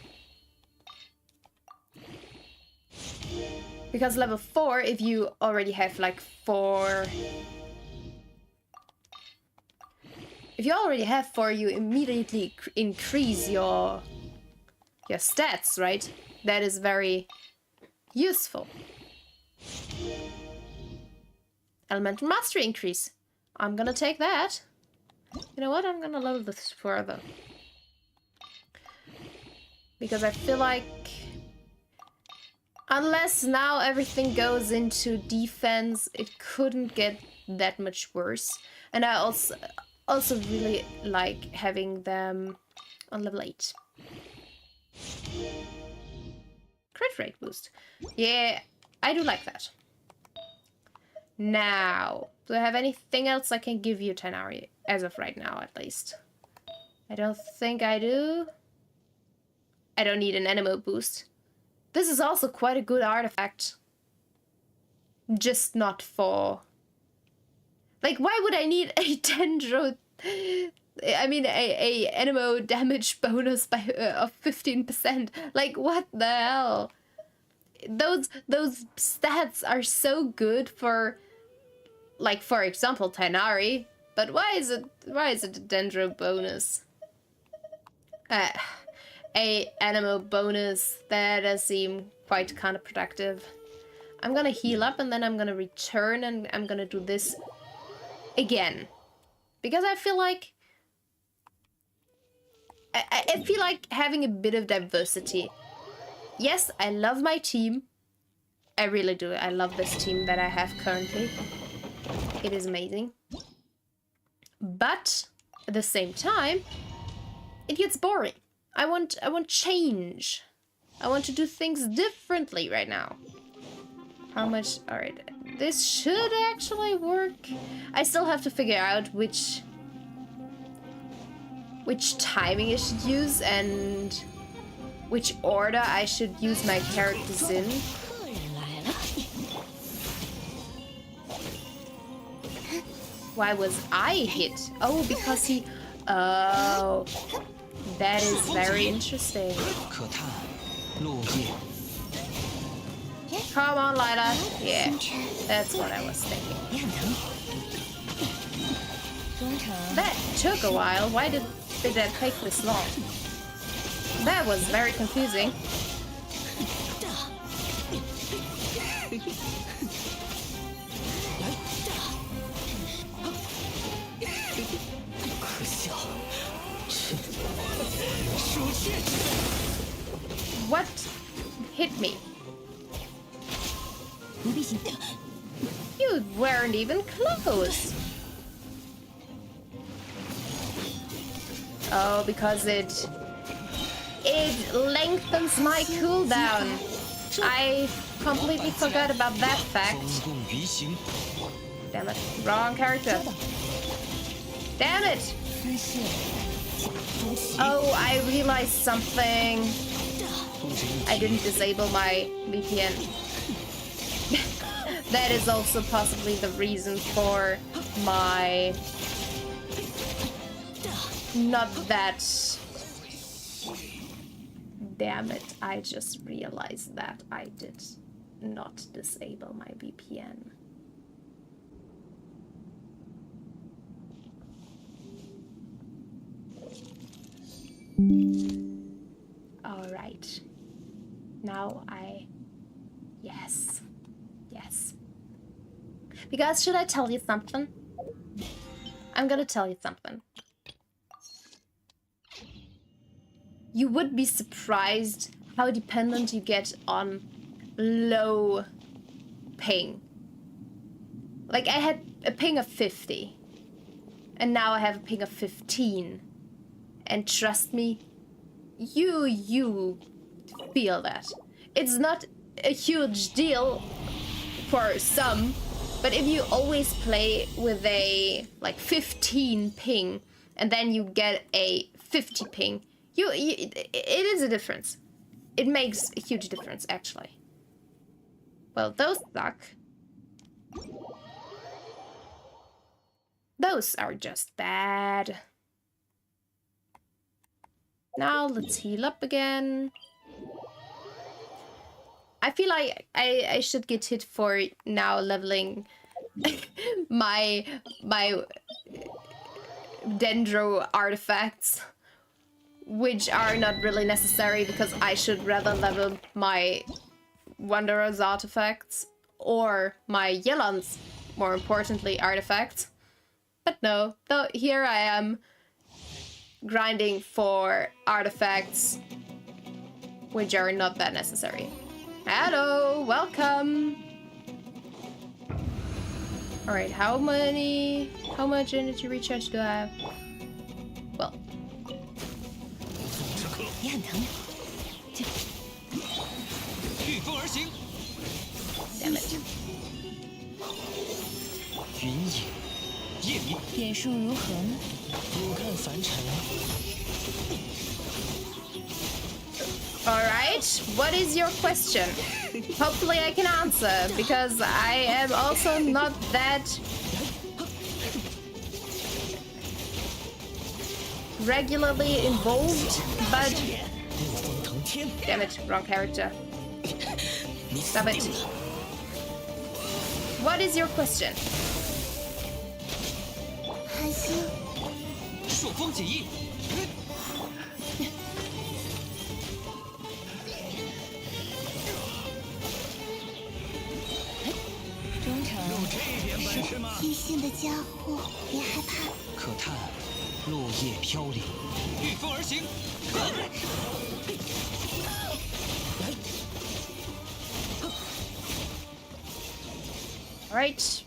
Because level 4, if you already have like 4... If you already have 4, you immediately increase your stats, right? That is very useful. Elemental Mastery increase. I'm gonna take that. You know what? I'm gonna level this further. Because I feel like... Unless now everything goes into defense, it couldn't get that much worse. And I also really like having them on level 8. Crit rate boost. Yeah, I do like that. Now, do I have anything else I can give you, Tighnari? As of right now, at least. I don't think I do. I don't need an Anemo boost. This is also quite a good artifact. Just not for... Like, why would I need a Dendro... I mean, a Anemo damage bonus by of 15%. Like, what the hell? Those stats are so good for... Like, for example, Tighnari. But why is it a Dendro bonus? A Anemo bonus, that does seem quite counterproductive. I'm gonna heal up and then I'm gonna return and I'm gonna do this again. Because I feel like... I feel like having a bit of diversity. Yes, I love my team. I really do. I love this team that I have currently. It is amazing. But at the same time, it gets boring. I want change. I want to do things differently right now. How much? Alright, this should actually work. I still have to figure out which timing I should use and which order I should use my characters in. Why was I hit? Oh, because he... Oh, that is very interesting. Come on, Lila. Yeah, that's what I was thinking. That took a while. Why did that take this long? That was very confusing. What hit me? You weren't even close. Oh, because it lengthens my cooldown. I completely forgot about that fact. Damn it. Wrong character. Damn it! Oh, I realized something. I didn't disable my VPN. That is also possibly the reason for my... Not that... Damn it, I just realized that I did not disable my VPN. Alright. Now Yes. Yes. Because should I tell you something? I'm gonna tell you something. You would be surprised how dependent you get on low ping. Like, I had a ping of 50. And now I have a ping of 15. And trust me, you feel that. It's not a huge deal for some, but if you always play with a like 15 ping and then you get a 50 ping, it is a difference. It makes a huge difference, actually. Well, those suck. Those are just bad. Now let's heal up again. I feel like I should get hit for now leveling my Dendro artifacts, which are not really necessary because I should rather level my Wanderer's artifacts or my Yelan's, more importantly, artifacts. But no, though here I am grinding for artifacts which are not that necessary. Hello, welcome. All right, how much energy recharge do I have? Well, damn it. 点数如何呢？俯瞰凡尘。 Alright, what is your question? Hopefully I can answer, because I am also not that regularly involved, but... Damn it, wrong character. Stop it. What is your question? 朔风解翼。中场有这点本事吗？贴心的家伙，别害怕。可叹落叶飘零，御风而行。Alright.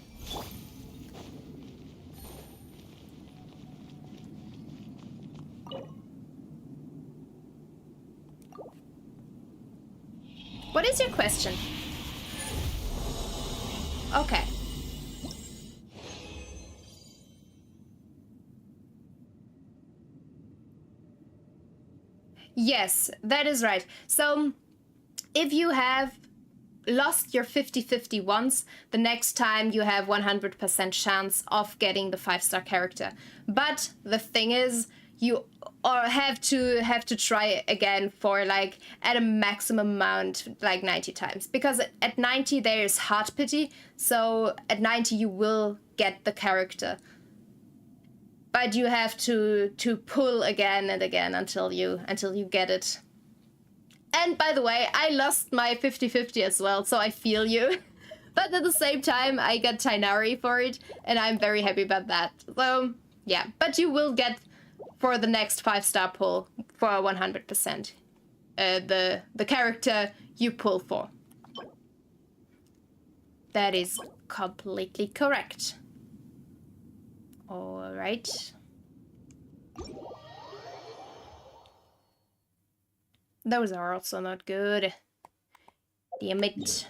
question. Okay. Yes, that is right. So if you have lost your 50-50 once, the next time you have 100% chance of getting the 5-star character. But the thing is, you have to try again for like at a maximum amount, like 90 times, because at 90 there is heart pity, so at 90 you will get the character. But you have to pull again and again until you get it. And by the way, I lost my 50-50 as well, so I feel you. But at the same time, I got Tighnari for it, and I'm very happy about that. So, yeah. But you will get, for the next 5-star pull, for 100%, the character you pull for. That is completely correct. All right. Those are also not good. Damn it.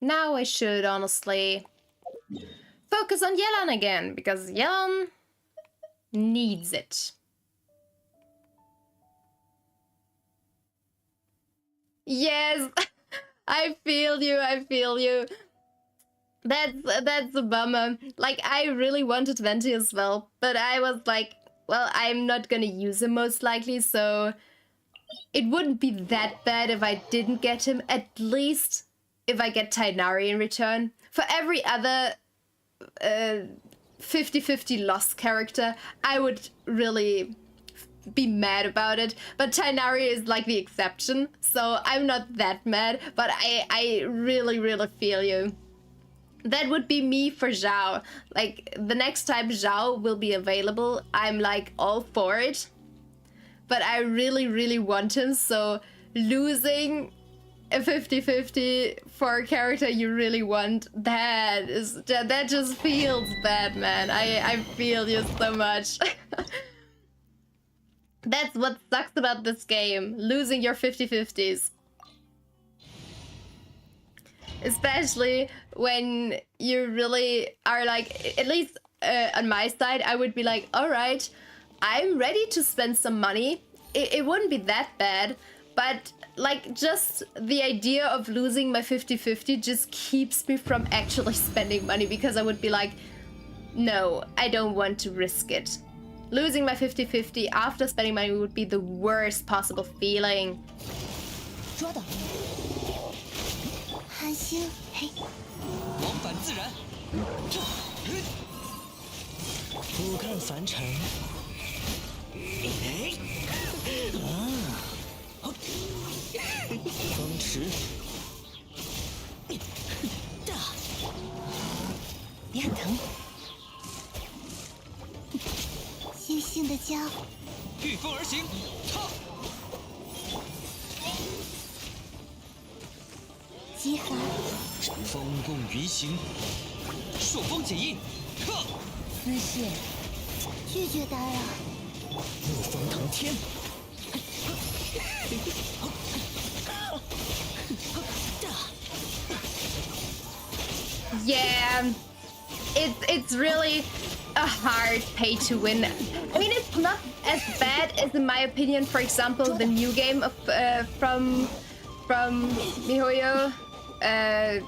Now I should honestly focus on Yelan again, because Yelan needs it. Yes, I feel you. That's a bummer. Like, I really wanted Venti as well, but I was like, well, I'm not gonna use him most likely, so it wouldn't be that bad if I didn't get him, at least if I get Tighnari in return. For every other 50-50 lost character, I would really be mad about it, but Tighnari is like the exception, so I'm not that mad, but I really feel you. That would be me for Zhao. Like, the next time Zhao will be available, I'm like all for it. But I really want him, so losing a 50-50 for a character you really want, that just feels bad, man. I feel you so much. That's what sucks about this game, losing your 50-50s. Especially when you really are like, at least on my side, I would be like, all right, I'm ready to spend some money. It wouldn't be that bad, but like just the idea of losing my 50-50 just keeps me from actually spending money, because I would be like, no, I don't want to risk it. Losing my 50-50 after spending money would be the worst possible feeling. 寒星，嘿，往返自然。俯瞰凡尘。风驰。别很疼。星星的家，御风而行，踏。 极寒，风共云行，朔风解印，克。丝线，拒绝打扰。怒风腾天。Yeah, it's really a hard pay to win. I mean, it's not as bad as, in my opinion, for example, the new game of from MiHoYo.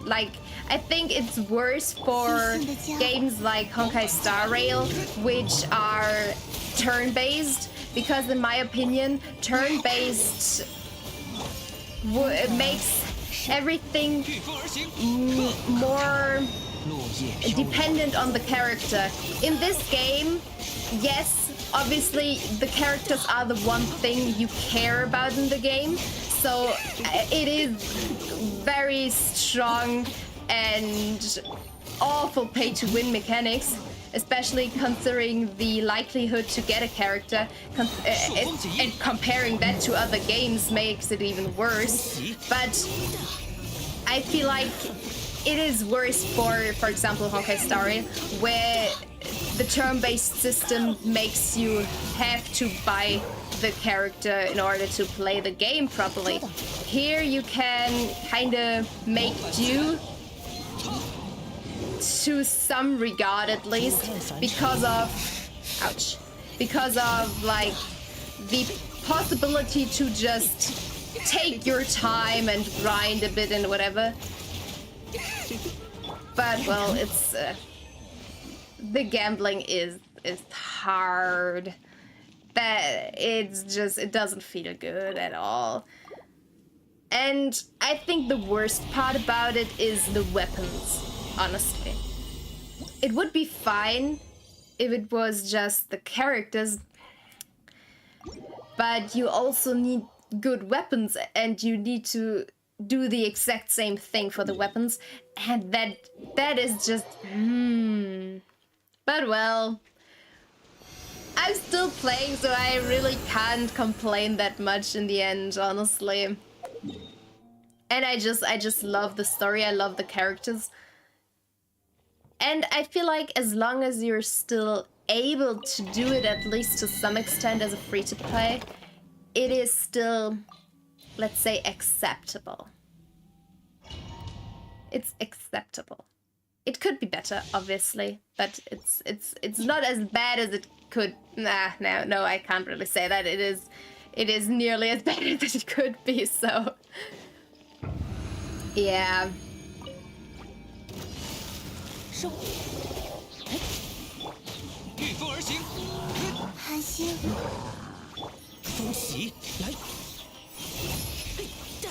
Like, I think it's worse for games like Honkai Star Rail, which are turn-based, because in my opinion, turn-based makes everything more dependent on the character. In this game, yes, obviously the characters are the one thing you care about in the game, so it is very strong and awful pay-to-win mechanics, especially considering the likelihood to get a character, and comparing that to other games makes it even worse. But I feel like it is worse for example, Honkai Star Rail, where the turn-based system makes you have to buy the character in order to play the game properly. Here you can kind of make do to some regard, at least, because of like the possibility to just take your time and grind a bit and whatever. But well, it's the gambling is hard. That it doesn't feel good at all. And I think the worst part about it is the weapons, honestly. It would be fine if it was just the characters, but you also need good weapons, and you need to do the exact same thing for the weapons, and that is just But well, I'm still playing, so I really can't complain that much in the end, honestly. And I just love the story, I love the characters. And I feel like as long as you're still able to do it, at least to some extent, as a free-to-play, it is still, let's say, acceptable. It's acceptable. It could be better, obviously, but it's not as bad as it could. No, I can't really say that. It is nearly as bad as it could be, so yeah. 御风而行，韩星，风袭来，大，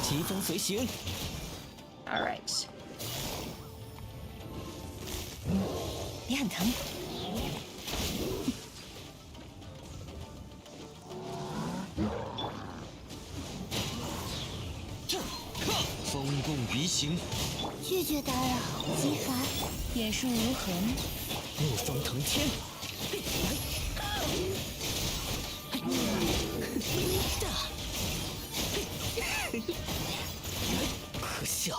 疾风随行。All right. 你很疼。风共鱼行，拒绝打扰，极寒。眼术如何呢？怒风腾天，来，大，可笑。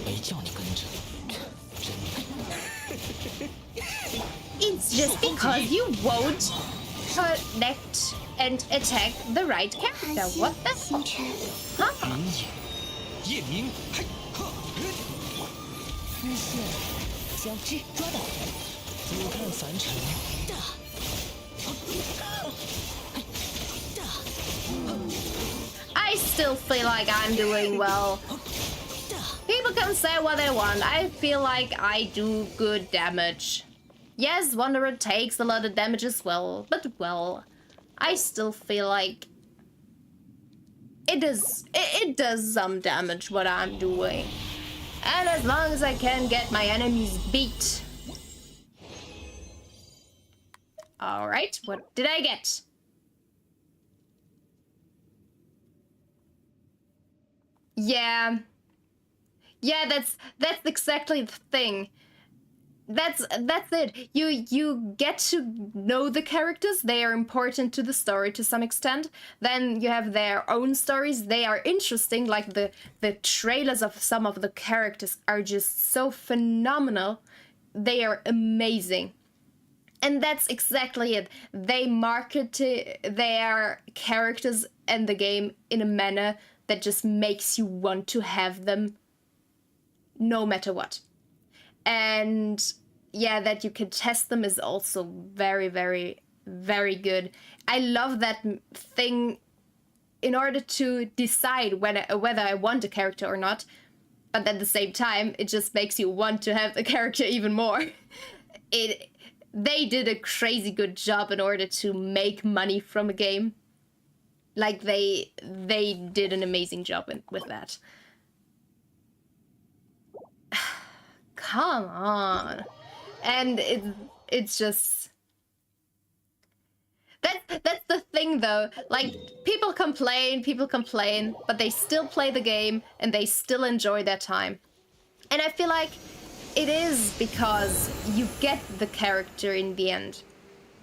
没叫你跟着，真的。 It's just because you won't connect and attack the right character. What the 星辰， huh? 明夜，夜明，嘿，呵，丝线交织，抓到。俯瞰凡尘，大，大， I still feel like I'm doing well. People can say what they want. I feel like I do good damage. Yes, Wanderer takes a lot of damage as well, but well, I still feel like it does some damage what I'm doing. And as long as I can get my enemies beat. Alright, what did I get? Yeah. Yeah, that's exactly the thing. That's it. You get to know the characters. They are important to the story to some extent. Then you have their own stories. They are interesting. Like the trailers of some of the characters are just so phenomenal. They are amazing. And that's exactly it. They market their characters and the game in a manner that just makes you want to have them no matter what. And yeah, that you can test them is also very, very, very good. I love that thing in order to decide whether I want a character or not. But at the same time, it just makes you want to have the character even more. They did a crazy good job in order to make money from a game. Like they did an amazing job with that. Come on. And it's just that's the thing though. Like people complain, but they still play the game and they still enjoy their time. And I feel like it is because you get the character in the end.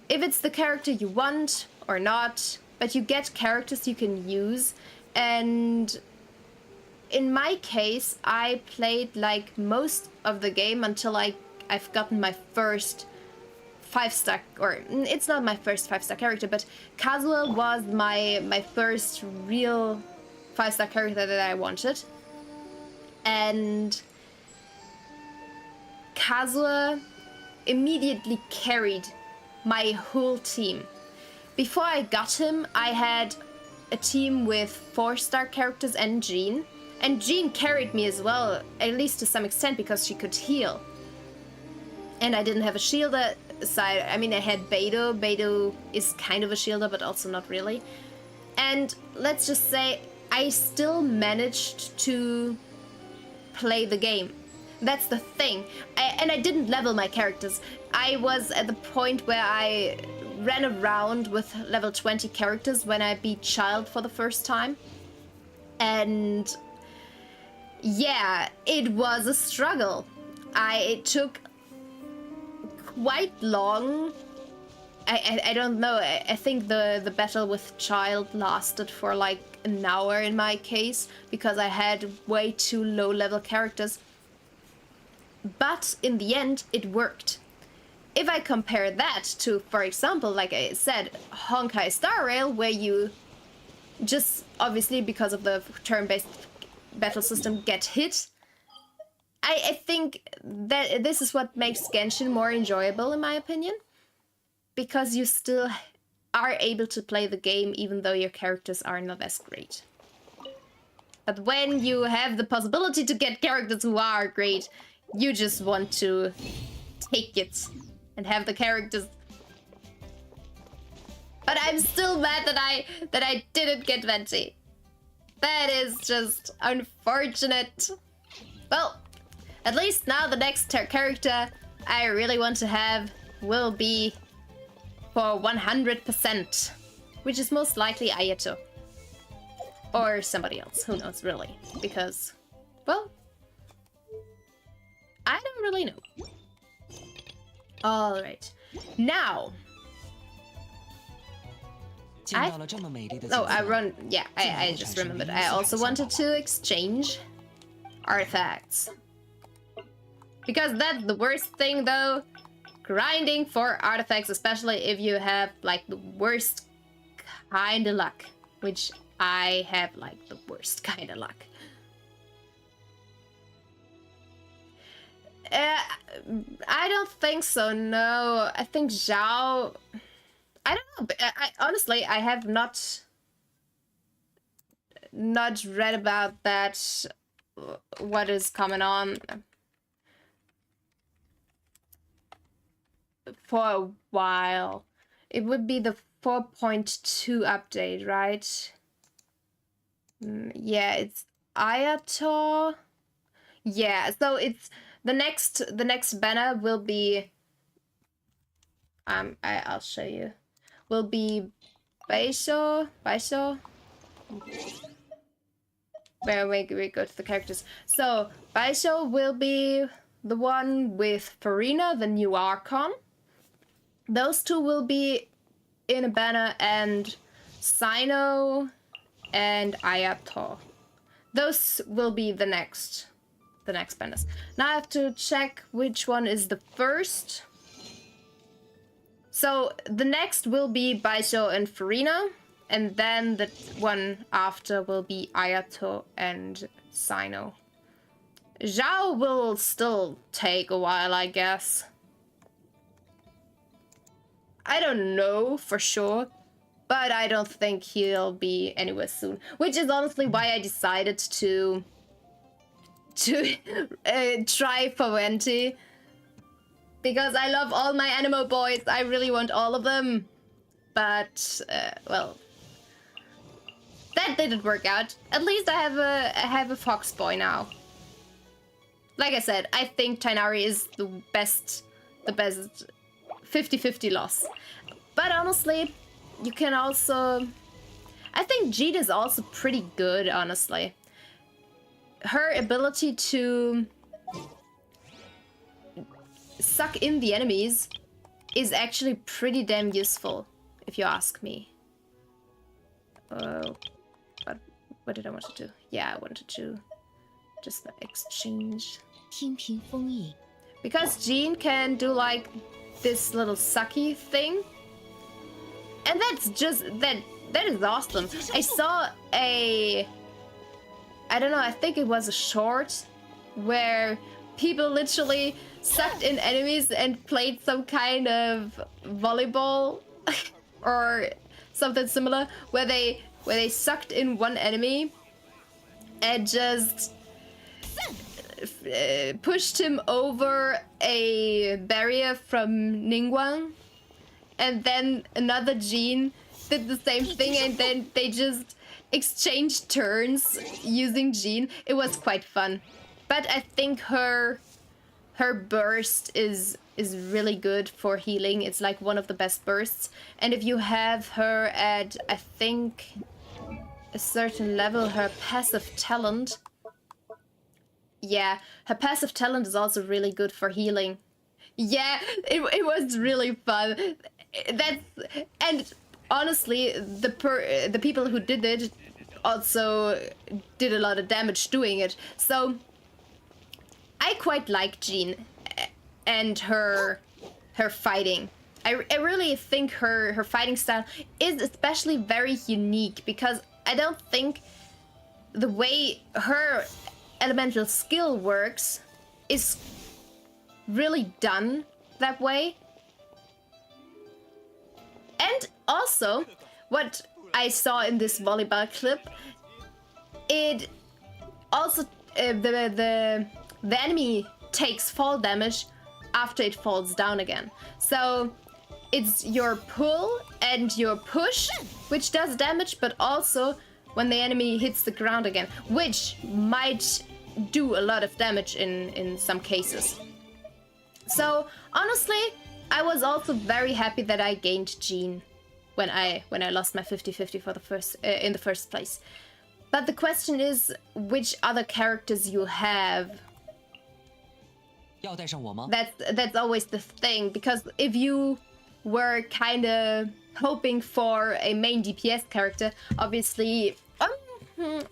If it's the character you want or not, but you get characters you can use, and in my case, I played like most of the game until I've gotten my first 5-star, or it's not my first 5-star character, but Kazuha was my first real 5-star character that I wanted. And Kazuha immediately carried my whole team. Before I got him, I had a team with 4-star characters and Jean. And Jean carried me as well, at least to some extent, because she could heal. And I didn't have a shielder side. I mean, I had Beidou. Beidou is kind of a shielder, but also not really. And let's just say I still managed to play the game. That's the thing. And I didn't level my characters. I was at the point where I ran around with level 20 characters when I beat Child for the first time. And yeah, it was a struggle. It took quite long. I don't know. I think the battle with Child lasted for like an hour in my case, because I had way too low level characters. But in the end, it worked. If I compare that to, for example, like I said, Honkai Star Rail, where you just, obviously because of the turn-based battle system, get hit, I think that this is what makes Genshin more enjoyable, in my opinion. Because you still are able to play the game even though your characters are not as great. But when you have the possibility to get characters who are great, you just want to take it and have the characters. But I'm still mad that I didn't get Venti. That is just unfortunate. Well, at least now the next character I really want to have will be for 100%, which is most likely Ayato. Or somebody else, who knows really, because, well, I don't really know. Alright, now, I just remembered, I also wanted to exchange artifacts. Because that's the worst thing though, grinding for artifacts, especially if you have like the worst kind of luck, which I have like the worst kind of luck. I don't think so, no. I think Zhao... I don't know, honestly, I have not read about that, what is coming on for a while. It would be the 4.2 update, right? Yeah, it's Ayato. Yeah, so it's the next banner will be I'll show you. Will be Baisho. Where we go to the characters. So Baisho will be the one with Farina, the new Archon. Those two will be in a banner, and Sino and Ayato. Those will be the next banners. Now I have to check which one is the first. So the next will be Baisho and Farina, and then the one after will be Ayato and Sino. Zhao will still take a while, I guess. I don't know for sure, but I don't think he'll be anywhere soon. Which is honestly why I decided to try for Venti. Because I love all my Animo boys. I really want all of them. But, well, that didn't work out. At least I have a fox boy now. Like I said, I think Tighnari is the best 50-50 loss. But honestly, you can also... I think Jean is also pretty good, honestly. Her ability to suck in the enemies is actually pretty damn useful, if you ask me. But what did I want to do? Yeah, I wanted to just the exchange. 听凭风吟， Because Jean can do like this little sucky thing. And that's just that is awesome. I saw I don't know, I think it was a short where people literally sucked in enemies and played some kind of volleyball or something similar where they sucked in one enemy and just pushed him over a barrier from Ningguang, and then another Jean did the same thing, and then they just exchanged turns using Jean. It was quite fun, but I think her burst is really good for healing. It's like one of the best bursts, and if you have her at, I think, a certain level, her passive talent. Yeah, her passive talent is also really good for healing. Yeah, it was really fun. And honestly, the people who did it also did a lot of damage doing it. So I quite like Jean and her fighting. I really think her fighting style is especially very unique, because I don't think the way her elemental skill works is really done that way. And also, what I saw in this volleyball clip, it also the enemy takes fall damage after it falls down again. So it's your pull and your push which does damage, but also when the enemy hits the ground again, which might do a lot of damage in some cases. So honestly, I was also very happy that I gained Jean when I lost my 50-50 for the first in the first place. But the question is, which other characters you have? 要带上我吗？ That's always the thing, because if you were kind of hoping for a main DPS character, obviously,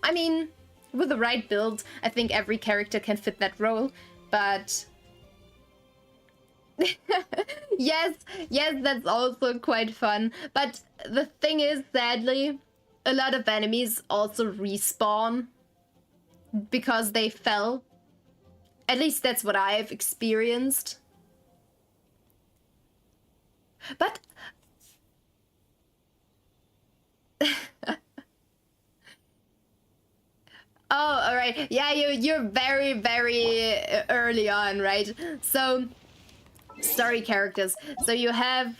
I mean, with the right build, I think every character can fit that role. But yes, that's also quite fun. But the thing is, sadly, a lot of enemies also respawn because they fell. At least that's what I've experienced. But oh, all right. Yeah, you're very, very early on, right? So, story characters. So you have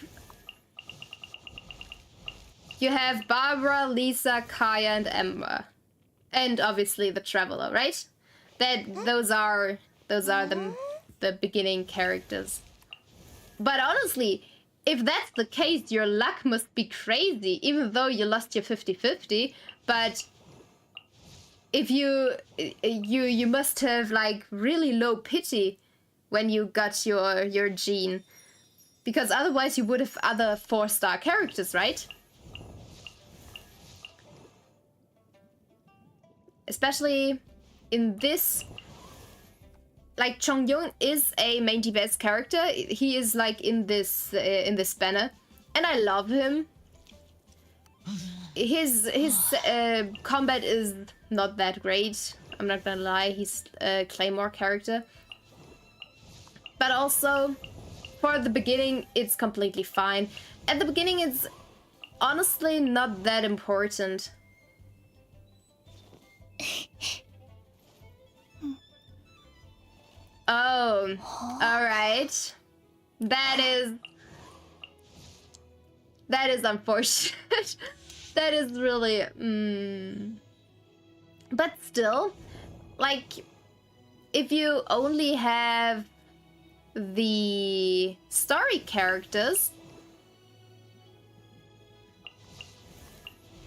Barbara, Lisa, Kaya, and Emma, and obviously the Traveler, right? Those are the beginning characters. But honestly, if that's the case, your luck must be crazy, even though you lost your 50-50. But if you must have like really low pity when you got your Jean, because otherwise you would have other 4-star characters, right? Especially in this, like, Chongyun is a main DPS character. He is like in this banner, and I love him. His combat is not that great. I'm not gonna lie. He's a Claymore character, but also for the beginning, it's completely fine. At the beginning, it's honestly not that important. Oh, all right. That is unfortunate. That is really. But still, like, if you only have the story characters,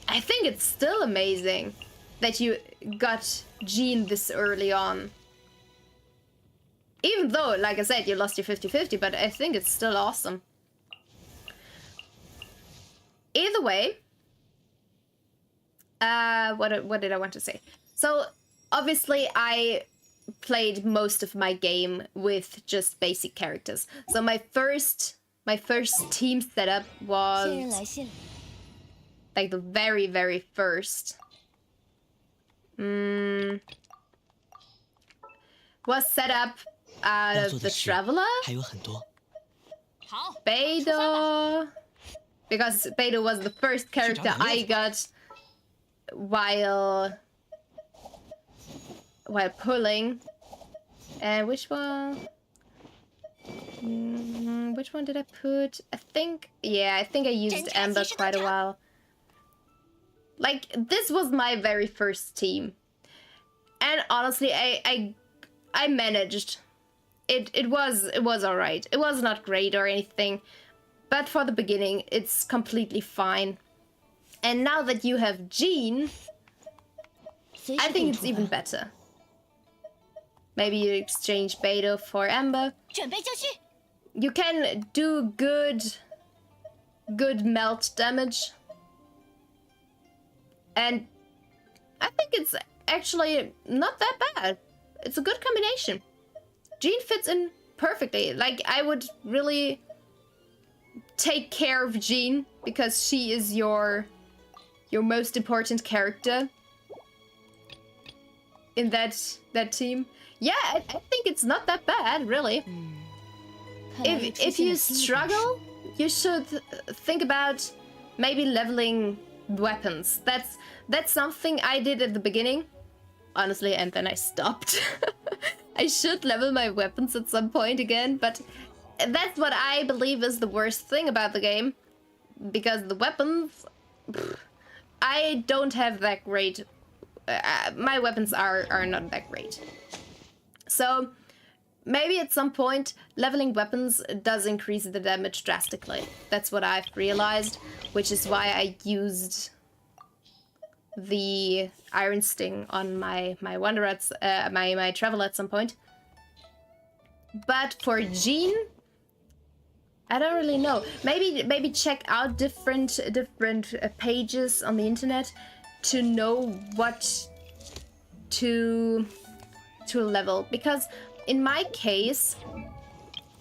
I think it's still amazing that you got Jean this early on. Even though, like I said, you lost your 50-50, but I think it's still awesome. Either way, what did I want to say? So, obviously, I played most of my game with just basic characters. So my first team setup 仙人 was 来信了， like the very first. Was set up out 要 of 做 the 的事 Traveler, 还有很多。 Beidou, because Beidou was the first character I got while pulling. And which one? Which one did I put? I think I used Ember quite a while. Like, this was my very first team. And honestly, I managed. It was alright. It was not great or anything. But for the beginning, it's completely fine. And now that you have Jean, 随 I 时可以 think it's 出 even 发。 better. Maybe you exchange Beidou for Ember. 准备就绪。 You can do good melt damage. And I think it's actually not that bad. It's a good combination. Jean fits in perfectly. Like, I would really take care of Jean because she is your most important character in that team. Yeah, I think it's not that bad, really. 看来又出 If 现 you 了新的变数 struggle, you should think about maybe leveling weapons. That's something I did at the beginning, honestly, and then I stopped. I should level my weapons at some point again, but that's what I believe is the worst thing about the game, because the weapons, I don't have that great. My weapons are not that great. So maybe at some point leveling weapons does increase the damage drastically. That's what I've realized, which is why I used the Iron Sting on my Wanderer, my Traveler at some point. But for Jean, I don't really know. Maybe check out different pages on the internet to know what to level, because in my case,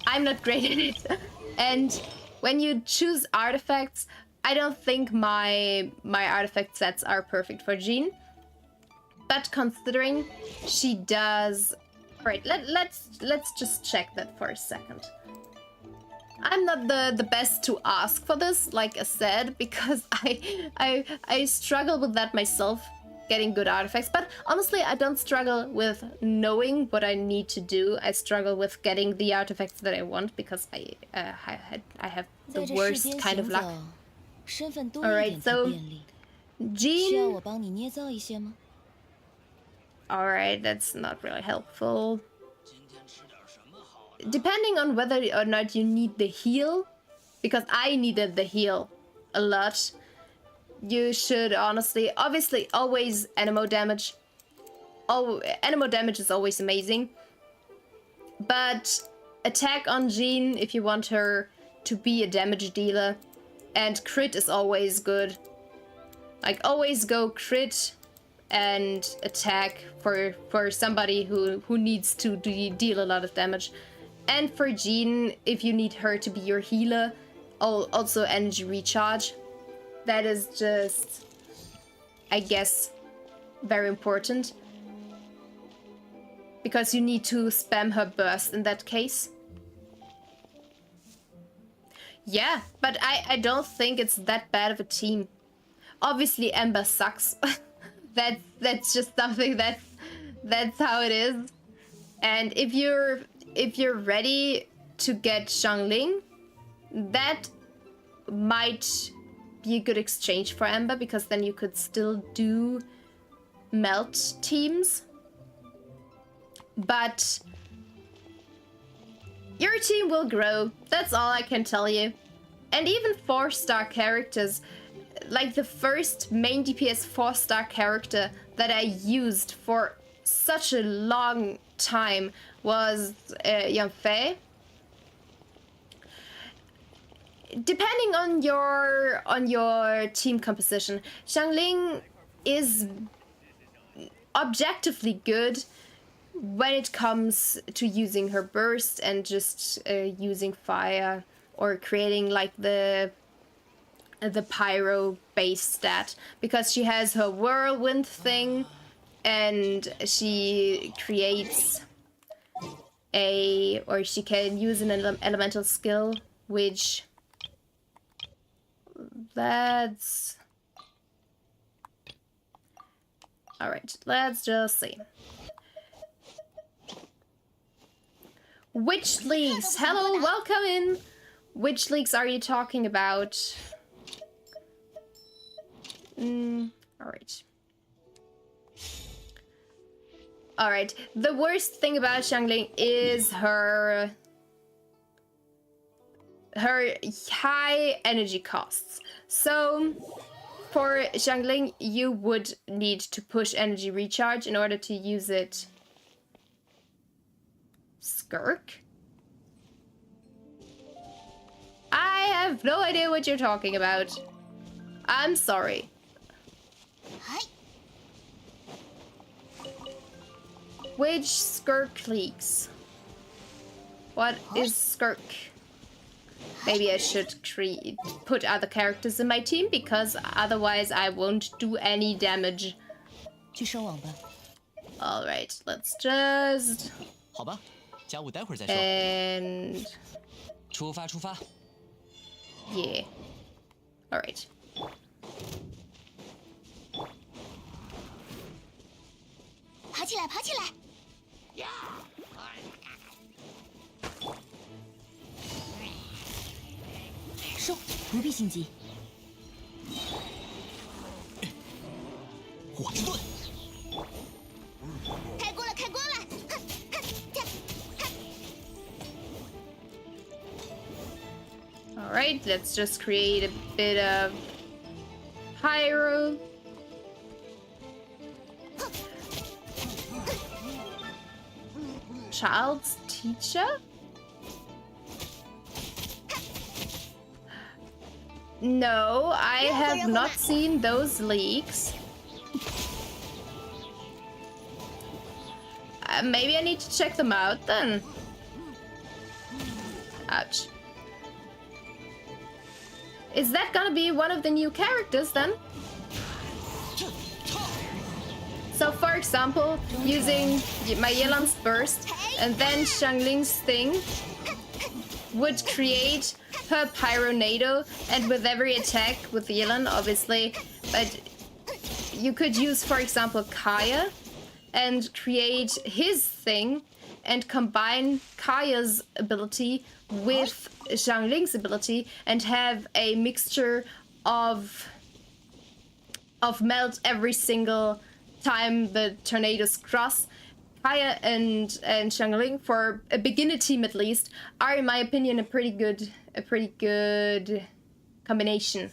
I'm not great at it. And when you choose artifacts, I don't think my artifact sets are perfect for Jean. But considering she does... Alright, let's just check that for a second. I'm not the best to ask for this, like I said, because I struggle with that myself, getting good artifacts. But honestly, I don't struggle with knowing what I need to do. I struggle with getting the artifacts that I want, because I have the 在这世 worst 间 kind 行 of luck. 走，身份多一 Alright, 点才 so 便利。需要 Jean... 我帮你捏造一些吗？ Alright, that's not really helpful. Depending on whether or not you need the heal, because I needed the heal a lot, you should obviously always anemo damage. Oh, anemo damage is always amazing. But attack on Jean if you want her to be a damage dealer. And crit is always good. Like, always go crit and attack for somebody who needs to deal a lot of damage. And for Jean, if you need her to be your healer, also energy recharge. That is just, I guess, very important. Because you need to spam her burst in that case. Yeah, but I don't think it's that bad of a team. Obviously, Ember sucks. That's just something that's how it is. And if you're ready to get Xiangling, that might be a good exchange for Ember, because then you could still do melt teams. But your team will grow. That's all I can tell you. And even 4-star characters, like the first main DPS 4-star character that I used for such a long time was Yanfei. Depending on your team composition, Xiangling is objectively good, when it comes to using her burst and just using fire or creating like the pyro base stat, because she has her whirlwind thing and she creates or she can use an elemental skill, which that's all right. Let's just see. Which leagues? Hello, welcome in. Which leagues are you talking about? Alright. Alright. The worst thing about Xiangling is her high energy costs. So for Xiangling, you would need to push energy recharge in order to use it. Skirk? I have no idea what you're talking about. I'm sorry. Which Skirk leaks? What is Skirk? Maybe I should put other characters in my team, because otherwise I won't do any damage. 去收网吧。 Alright, let's just... 好吧，家务待会儿再说。 And... 出发，出发。 Yeah. Alright. 爬起来，爬起来！收，不必心急。火之盾，开锅了，开锅了！哼哼哼 Alright, let's just create a bit of pyro. Child's teacher? No, I have not seen those leaks. Maybe I need to check them out then. Ouch. Is that gonna be one of the new characters then? So for example, using my Yelan's burst and then Xiangling's thing would create her Pyronado, and with every attack with Yelan obviously, but you could use for example Kaya and create his thing and combine Kaya's ability with Xiangling's ability and have a mixture of melt every single time the tornadoes cross. Kaya and Xiangling, for a beginner team at least, are in my opinion a pretty good combination.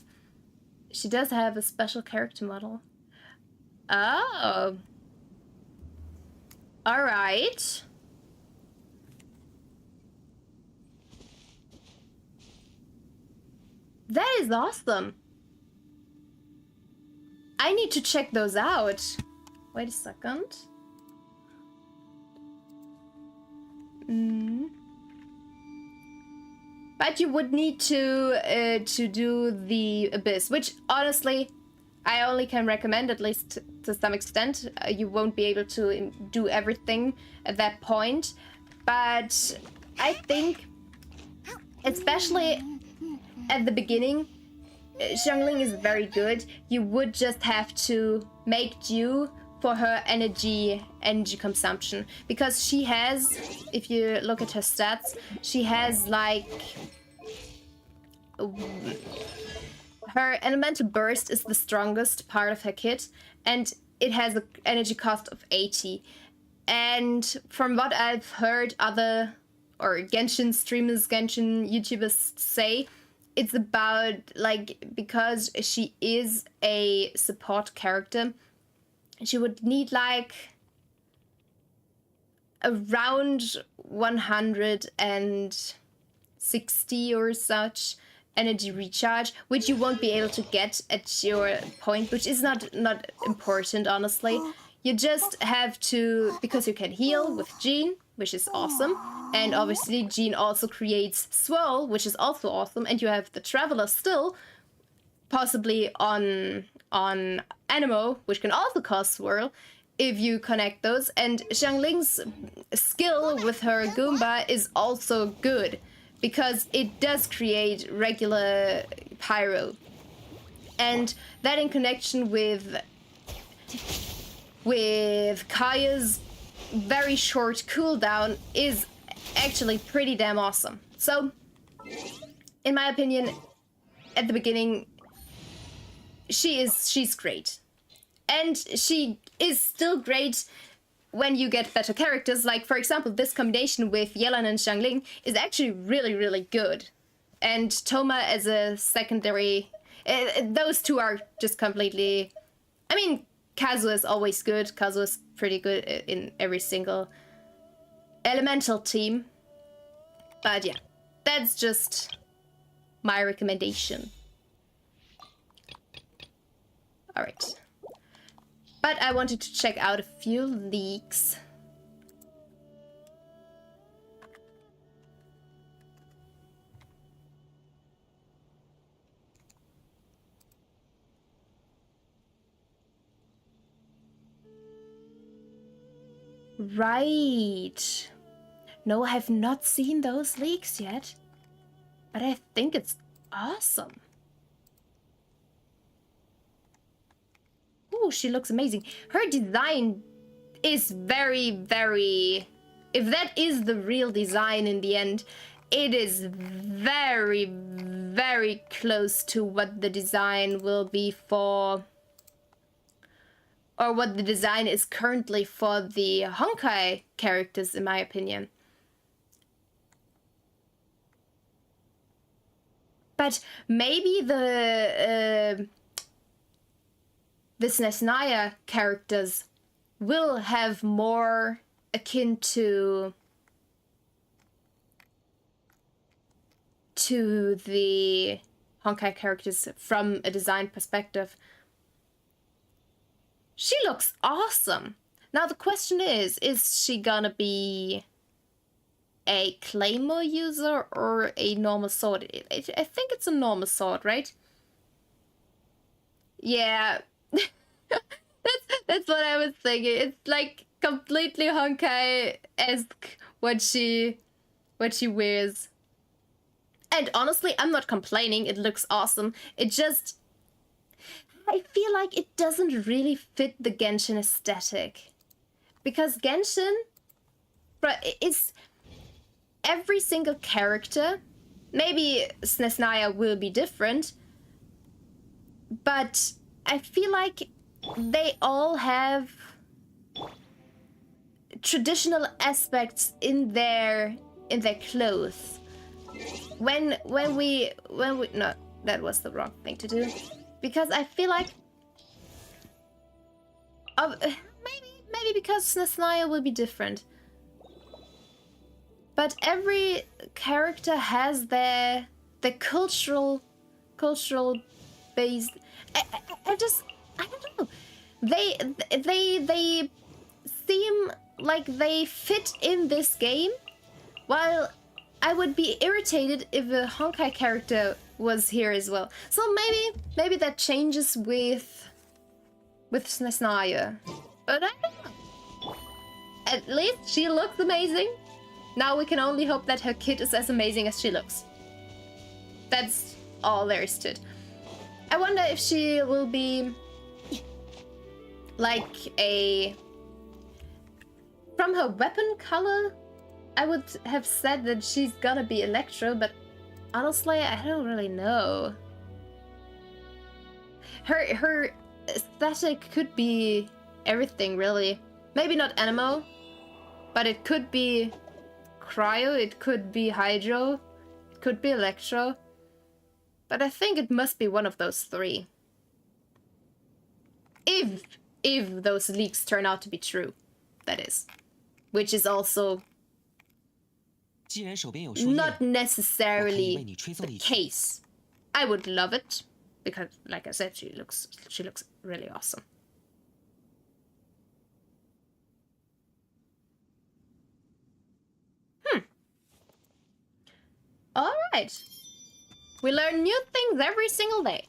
She does have a special character model. Oh. Alright. That is awesome. I need to check those out. Wait a second. But you would need to do the Abyss, which honestly I only can recommend, at least to some extent. You won't be able to do everything at that point, but I think, especially at the beginning, Xiangling is very good. You would just have to make do for her energy consumption, because she has, if you look at her stats, she has like her elemental burst is the strongest part of her kit, and it has an energy cost of 80. And from what I've heard other Genshin streamers, Genshin YouTubers say, it's about like, because she is a support character, she would need like around 160 or such energy recharge, which you won't be able to get at your point, which is not important, honestly. You just have to, because you can heal with Jean, which is awesome. And obviously Jean also creates Swirl, which is also awesome. And you have the Traveler still, possibly on Anemo, which can also cause Swirl, if you connect those. And Xiangling's skill with her Goomba is also good, because it does create regular Pyro. And that in connection with Kaya's very short cooldown is actually pretty damn awesome. So, in my opinion, at the beginning, she's great. And she is still great when you get better characters. Like, for example, this combination with Yelan and Xiangling is actually really, really good. And Toma as a secondary... those two are just completely... I mean, Kazuha is always good. Kazuha is pretty good in every single elemental team. But yeah, that's just my recommendation. Alright. But I wanted to check out a few leaks. Right. No, I have not seen those leaks yet. But I think it's awesome. Ooh, she looks amazing. Her design is very, very... If that is the real design in the end, it is very, very close to what the design will be for... Or what the design is currently for the Honkai characters, in my opinion. But maybe the Snezhnaya characters will have more akin to the Honkai characters from a design perspective. She looks awesome. Now the question is she gonna be a claymore user or a normal sword? I think it's a normal sword, right? Yeah. That's what I was thinking. It's like completely Honkai-esque what she wears. And honestly, I'm not complaining. It looks awesome. It just... I feel like it doesn't really fit the Genshin aesthetic. Because Genshin... it's... Every single character... Maybe Snezhnaya will be different. But I feel like they all have traditional aspects in their clothes. When we no, that was the wrong thing to do, because I feel like maybe because Snezhnaya will be different, but every character has their cultural based. I don't know. They seem like they fit in this game, while I would be irritated if a Honkai character was here as well. So maybe that changes with Snezhnaya. But I don't know. At least she looks amazing. Now we can only hope that her kit is as amazing as she looks. That's all there is to it. I wonder if she will be like a... From her weapon color, I would have said that she's gonna be Electro, but honestly, I don't really know. Her aesthetic could be everything, really. Maybe not Anemo, but it could be Cryo, it could be Hydro, it could be Electro. But I think it must be one of those three. If those leaks turn out to be true, that is. Which is also not necessarily the case. I would love it, because like I said, she looks really awesome. right. We learn new things every single day.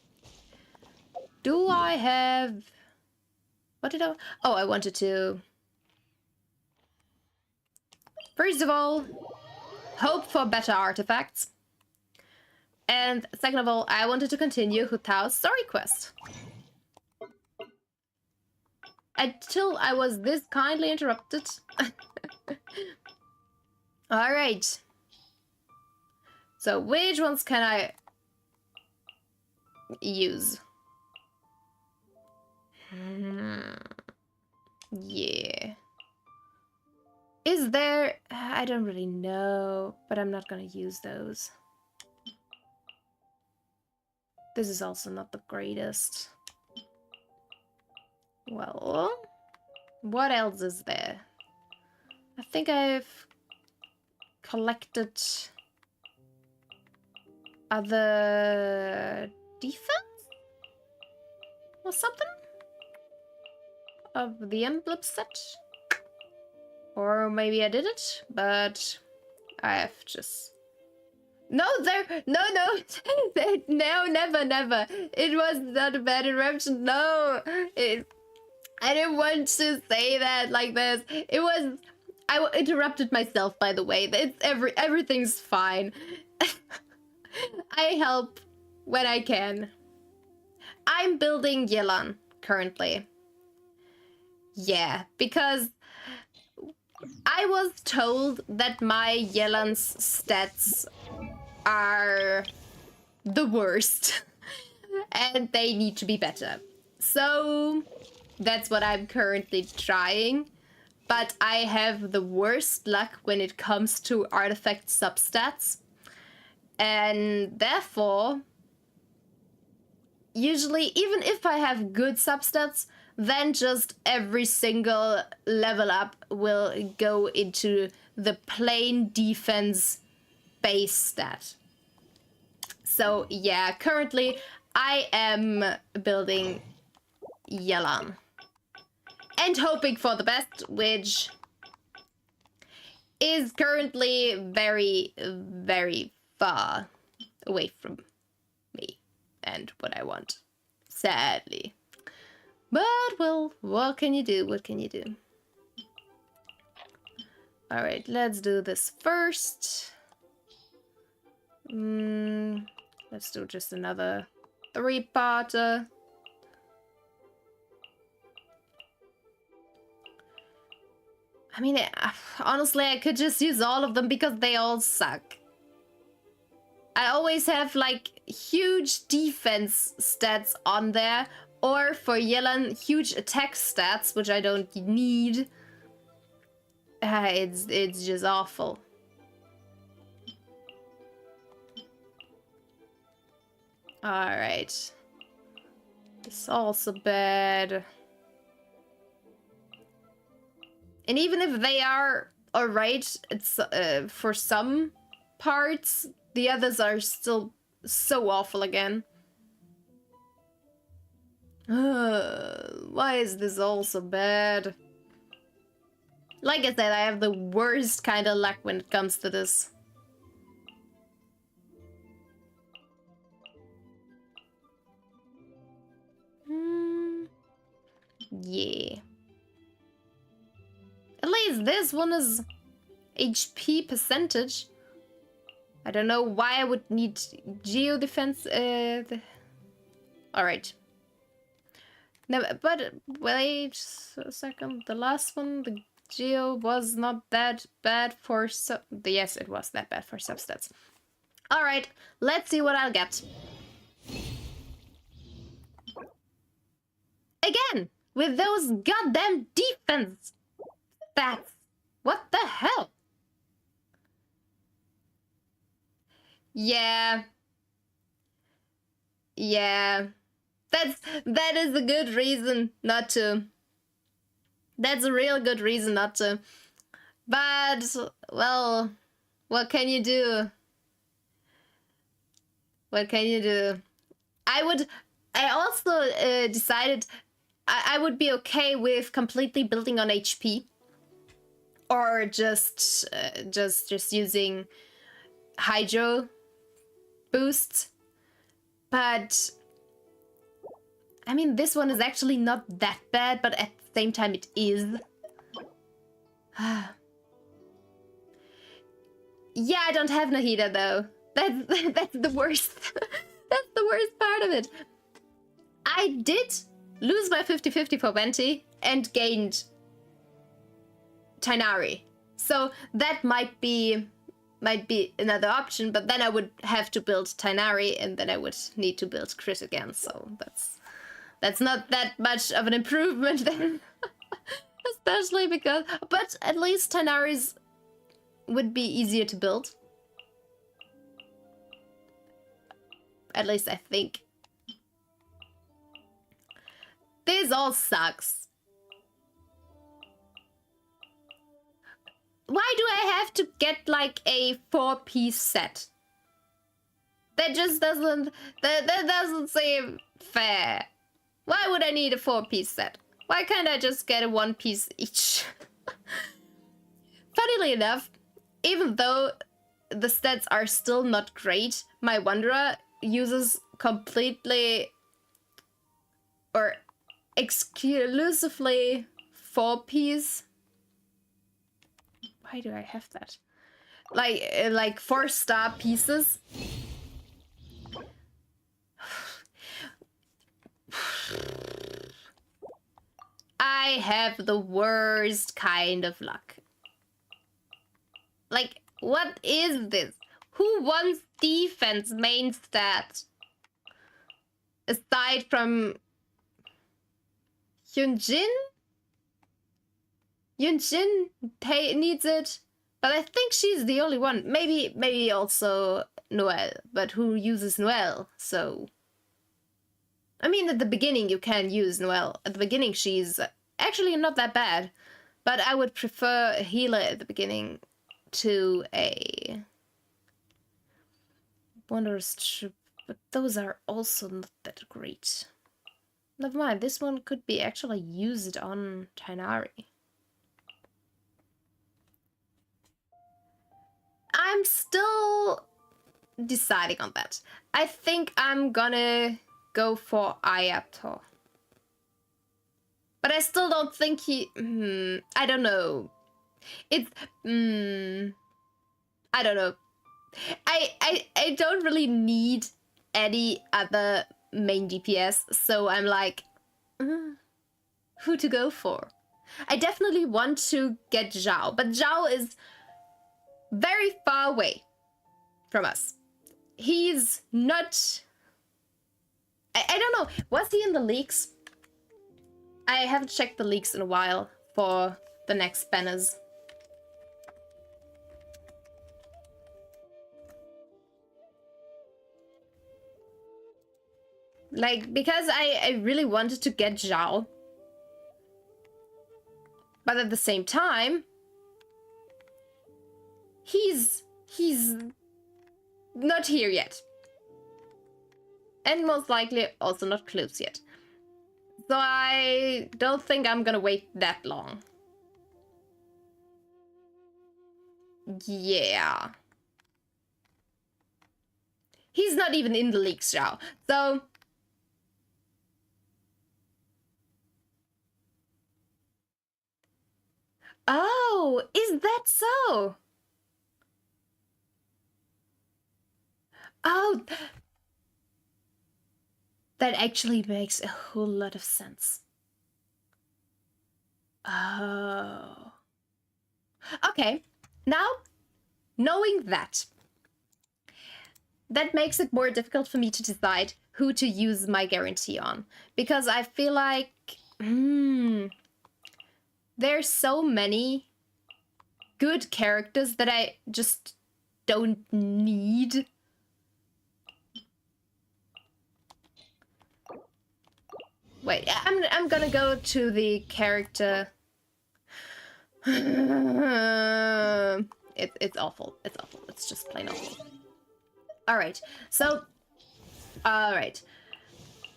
Do I have... What did I... Oh, I wanted to... First of all, hope for better artifacts. And second of all, I wanted to continue Hu Tao's story quest. Until I was this kindly interrupted. Alright. So which ones can I use? Yeah. Is there... I don't really know, but I'm not gonna use those. This is also not the greatest. Well, what else is there? I think I've collected other defense or something of the emblem set. Or maybe I did it, but I have just... No, no, never. It was not a bad interruption. No, I didn't want to say that like this. It was... I interrupted myself, by the way. It's everything's fine. I help when I can. I'm building Yelan currently. Yeah, because I was told that my Yelan's stats are the worst and they need to be better. So that's what I'm currently trying. But I have the worst luck when it comes to artifact substats. And therefore, usually, even if I have good substats, then just every single level up will go into the plain defense base stat. So yeah, currently I am building Yelan. And hoping for the best, which is currently very, very far away from me and what I want. Sadly. But, well, what can you do? What can you do? Alright, let's do this first. Let's do just another 3-parter. I mean, honestly, I could just use all of them because they all suck. I always have, like, huge defense stats on there. Or, for Yelan, huge attack stats, which I don't need. It's just awful. Alright. It's also bad. And even if they are alright, it's for some parts, the others are still so awful again. Why is this all so bad? Like I said, I have the worst kind of luck when it comes to this. Yeah. At least this one is HP percentage. I don't know why I would need geo defense. Alright. No, but wait a second. The last one, the geo, was not that bad for yes, it was that bad for substats. Alright, let's see what I'll get. Again, with those goddamn defense stats. What the hell? Yeah. Yeah. That is a good reason not to. That's a real good reason not to. But, well, what can you do? What can you do? I also decided I would be okay with completely building on HP. Or just using Hydro boosts. But I mean, this one is actually not that bad, but at the same time it is. Yeah, I don't have Nahida though. That's the worst. That's the worst part of it. I did lose my 50-50 for Venti and gained Tighnari. So that might be another option, but then I would have to build Tighnari and then I would need to build Crit again. So that's not that much of an improvement then. Especially because, but at least Tighnari's would be easier to build. At least I think. This all sucks. Why do I have to get like a 4-piece set? That just doesn't, that doesn't seem fair. Why would I need a 4-piece set? Why can't I just get a 1-piece each? Funnily enough, even though the stats are still not great, my Wanderer uses completely or exclusively 4-piece. Why do I have that? Like 4-star pieces. I have the worst kind of luck. Like, what is this? Who wants defense main stat? Aside from Hyunjin? Hyunjin needs it, but I think she's the only one. Maybe also Noelle, but who uses Noelle? So, I mean, at the beginning you can use Noelle. At the beginning she's actually not that bad, but I would prefer a healer at the beginning to a Wanderer's Troop, but those are also not that great. Never mind, this one could be actually used on Tighnari. I'm still deciding on that. I think I'm gonna go for Ayato. But I still don't think he... I don't know. It's... I don't know. I don't really need any other main DPS, so I'm like... who to go for? I definitely want to get Zhao, but Zhao is very far away from us. He's not... I don't know. Was he in the leaks? I haven't checked the leaks in a while for the next banners. Like, because I really wanted to get Zhao. But at the same time, he's not here yet. And most likely also not close yet. So I don't think I'm gonna wait that long. Yeah. He's not even in the leaks now. So... Oh, is that so? Oh, that actually makes a whole lot of sense. Oh. Okay, now, knowing that, that makes it more difficult for me to decide who to use my guarantee on. Because I feel like, there's so many good characters that I just don't need. Wait, I'm gonna go to the character. It's awful. It's awful. It's just plain awful. Alright, so... Alright.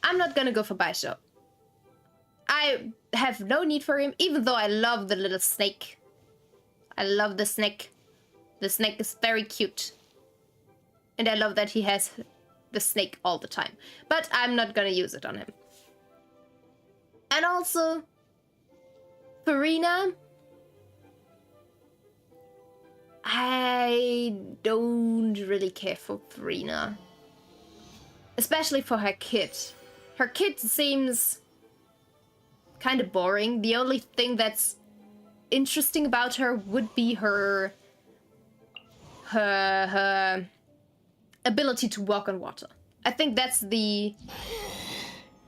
I'm not gonna go for Baisho. I have no need for him, even though I love the little snake. I love the snake. The snake is very cute. And I love that he has the snake all the time. But I'm not gonna use it on him. And also, Farina, I don't really care for Farina. Especially for her kid. Her kid seems kind of boring. The only thing that's interesting about her would be her ability to walk on water. I think that's the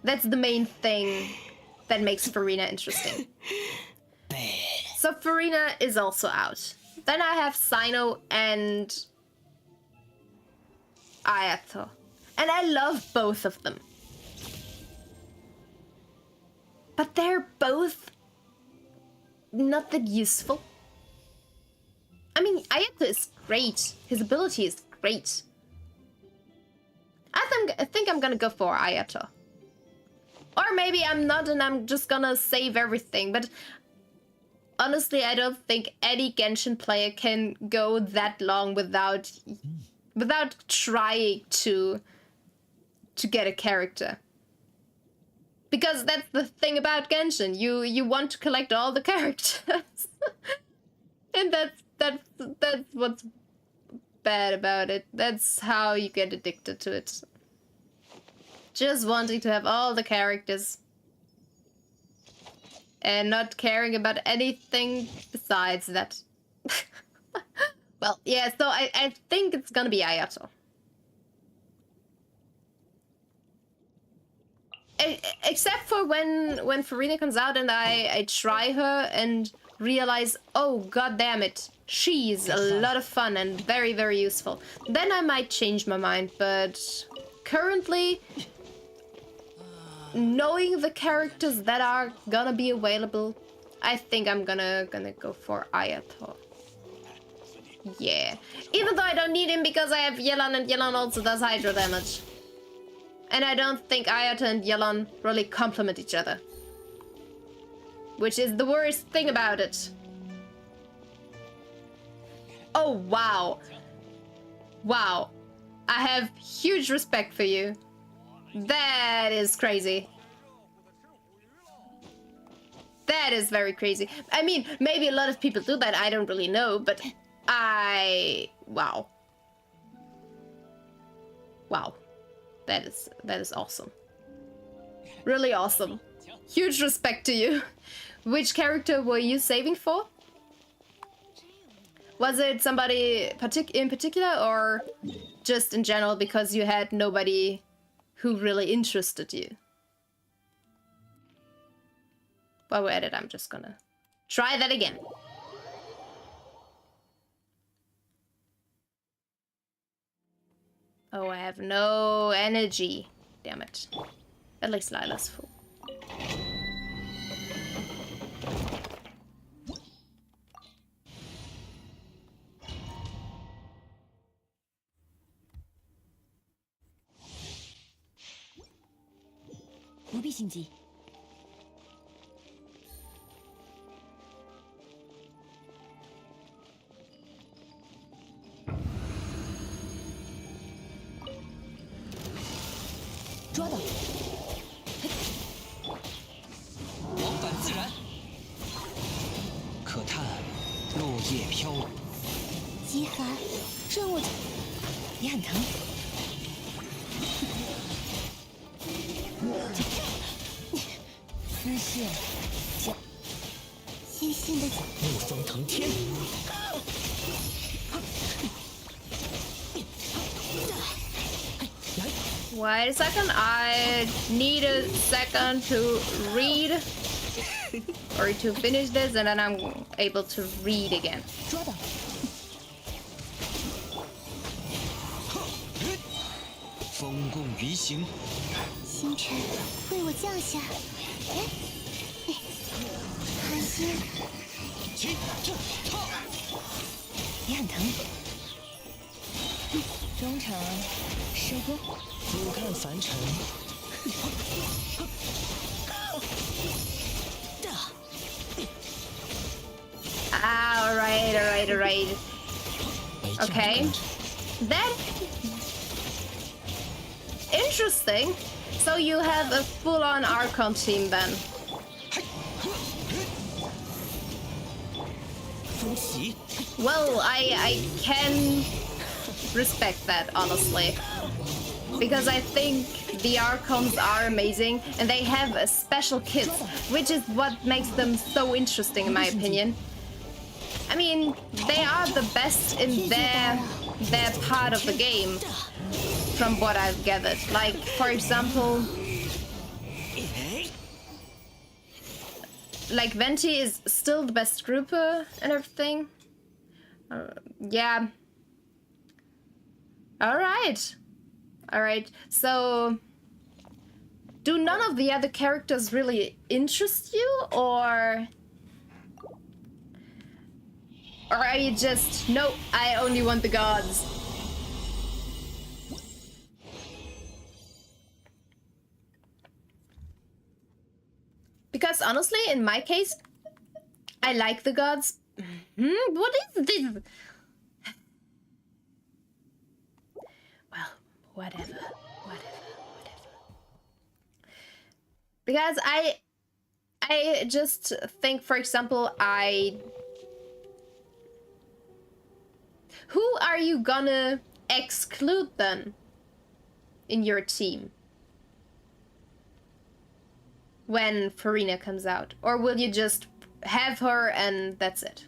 main thing that makes Farina interesting. So Farina is also out. Then I have Sino and Ayato. And I love both of them. But they're both not that useful. I mean, Ayato is great. His ability is great. I think I'm gonna go for Ayato. Or maybe I'm not and I'm just gonna save everything. But honestly, I don't think any Genshin player can go that long without trying to get a character. Because that's the thing about Genshin. You want to collect all the characters. And that's what's bad about it. That's how you get addicted to it. Just wanting to have all the characters. And not caring about anything besides that. Well, yeah, so I think it's gonna be Ayato. Except for when Farina comes out and I try her and realize, oh god damn it, she's a lot of fun and very, very useful. Then I might change my mind, but currently, knowing the characters that are gonna be available, I think I'm gonna go for Ayato. Yeah. Even though I don't need him because I have Yelan and Yelan also does hydro damage. And I don't think Ayato and Yelan really complement each other. Which is the worst thing about it. Oh, wow. Wow. I have huge respect for you. That is crazy. That is very crazy. I mean, maybe a lot of people do that, I don't really know, but wow. Wow. That is awesome. Really awesome. Huge respect to you. Which character were you saving for? Was it somebody in particular or just in general because you had nobody who really interested you? While we're at it, I'm just gonna try that again. Oh, I have no energy. Damn it. At least Lila's full. Wait a second, I need a second to read or to finish this and then I'm able to read again. 风共鱼行，星辰为我降下，寒星，也很疼。中场收工。俯瞰凡尘。Alright. Okay. Interesting. So you have a full-on Archon team then. 风袭， Well, I can respect that, honestly. Because I think the Archons are amazing, and they have special kits, which is what makes them so interesting in my opinion. I mean, they are the best in their part of the game, from what I've gathered. Like, for example, like Venti is still the best grouper and everything. Yeah. Alright. Alright, so do none of the other characters really interest you, or are you just, no, I only want the gods? Because honestly, in my case, I like the gods. What is this? Well, whatever. Because I just think, for example, who are you gonna exclude then in your team when Farina comes out? Or will you just have her and that's it?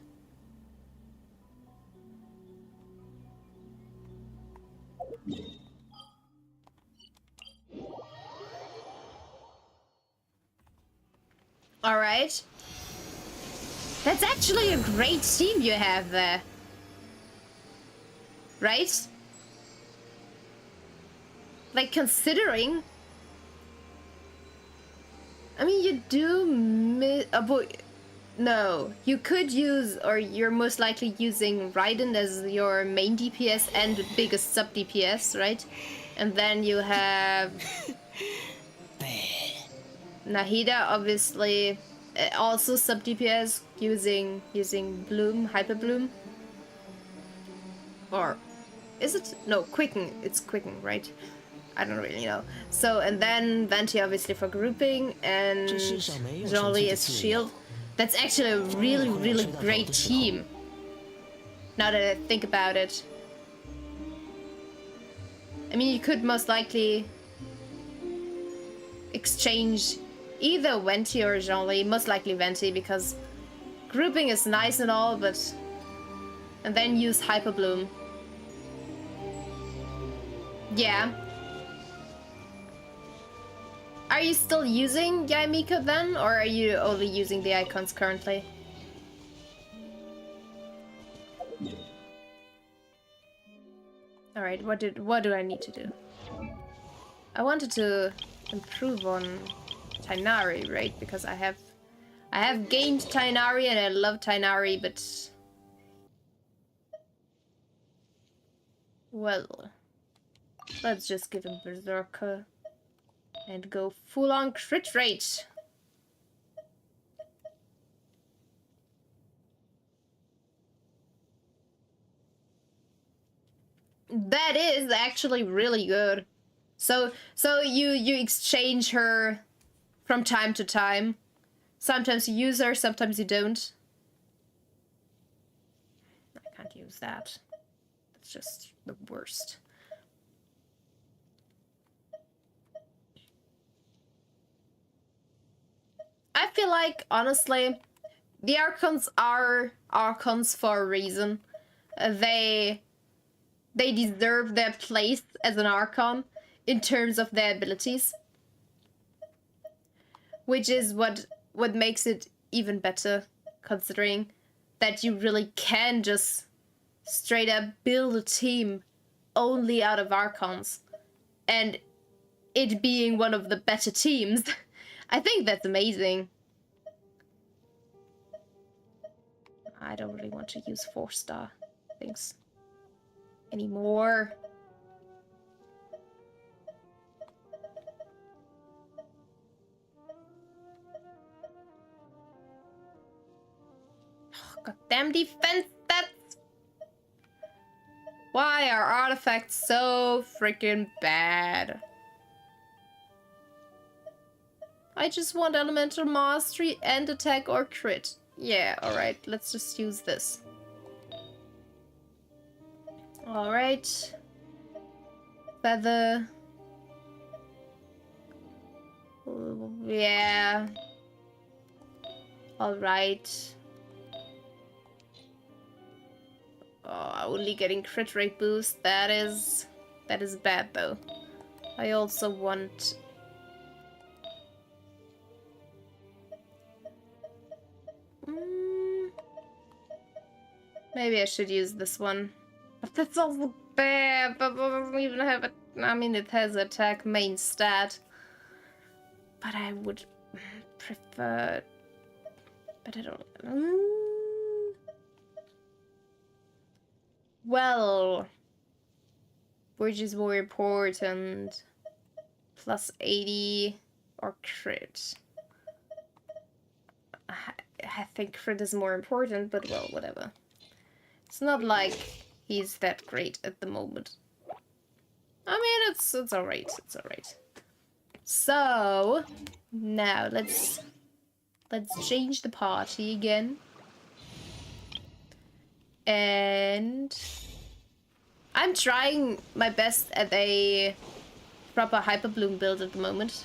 Alright. That's actually a great team you have there. Right? Like, considering... I mean, you do no, you could use, or you're most likely using Raiden as your main DPS and biggest sub DPS, right? And then you have Nahida, obviously, also sub DPS using Bloom, Hyper Bloom, or is it? No, Quicken. It's Quicken, right? I don't really know. So, and then Venti obviously for grouping, and Jean-Li as shield. That's actually a really, really great team. Now that I think about it. I mean, you could most likely exchange either Venti or Jean-Li. Most likely Venti, because grouping is nice and all, but... And then use Hyper Bloom. Yeah. Are you still using Yaimiko then, or are you only using the icons currently? Alright, what do I need to do? I wanted to improve on Tighnari, right? Because I have gained Tighnari and I love Tighnari, but... Well... Let's just give him Berserker. And go full-on crit rate. That is actually really good. So you exchange her from time to time. Sometimes you use her, sometimes you don't. I can't use that. That's just the worst. I feel like, honestly, the Archons are Archons for a reason. They deserve their place as an Archon in terms of their abilities. Which is what makes it even better, considering that you really can just straight up build a team only out of Archons. And it being one of the better teams. I think that's amazing. I don't really want to use 4-star things anymore. Oh, goddamn defense stats! Why are artifacts so freaking bad? I just want elemental mastery and attack or crit. Yeah, alright, let's just use this. Alright. Feather. Yeah. Alright. Oh, only getting crit rate boost. That is bad though. I also want... Maybe I should use this one. But that's also bad. That doesn't even have a... I mean, it has attack main stat. But I would prefer... But I don't... Well... Which is more important? Plus 80 or crit? I think crit is more important, but well, whatever. It's not like he's that great at the moment. I mean, it's alright. It's alright. So now let's change the party again. And I'm trying my best at a proper Hyper Bloom build at the moment.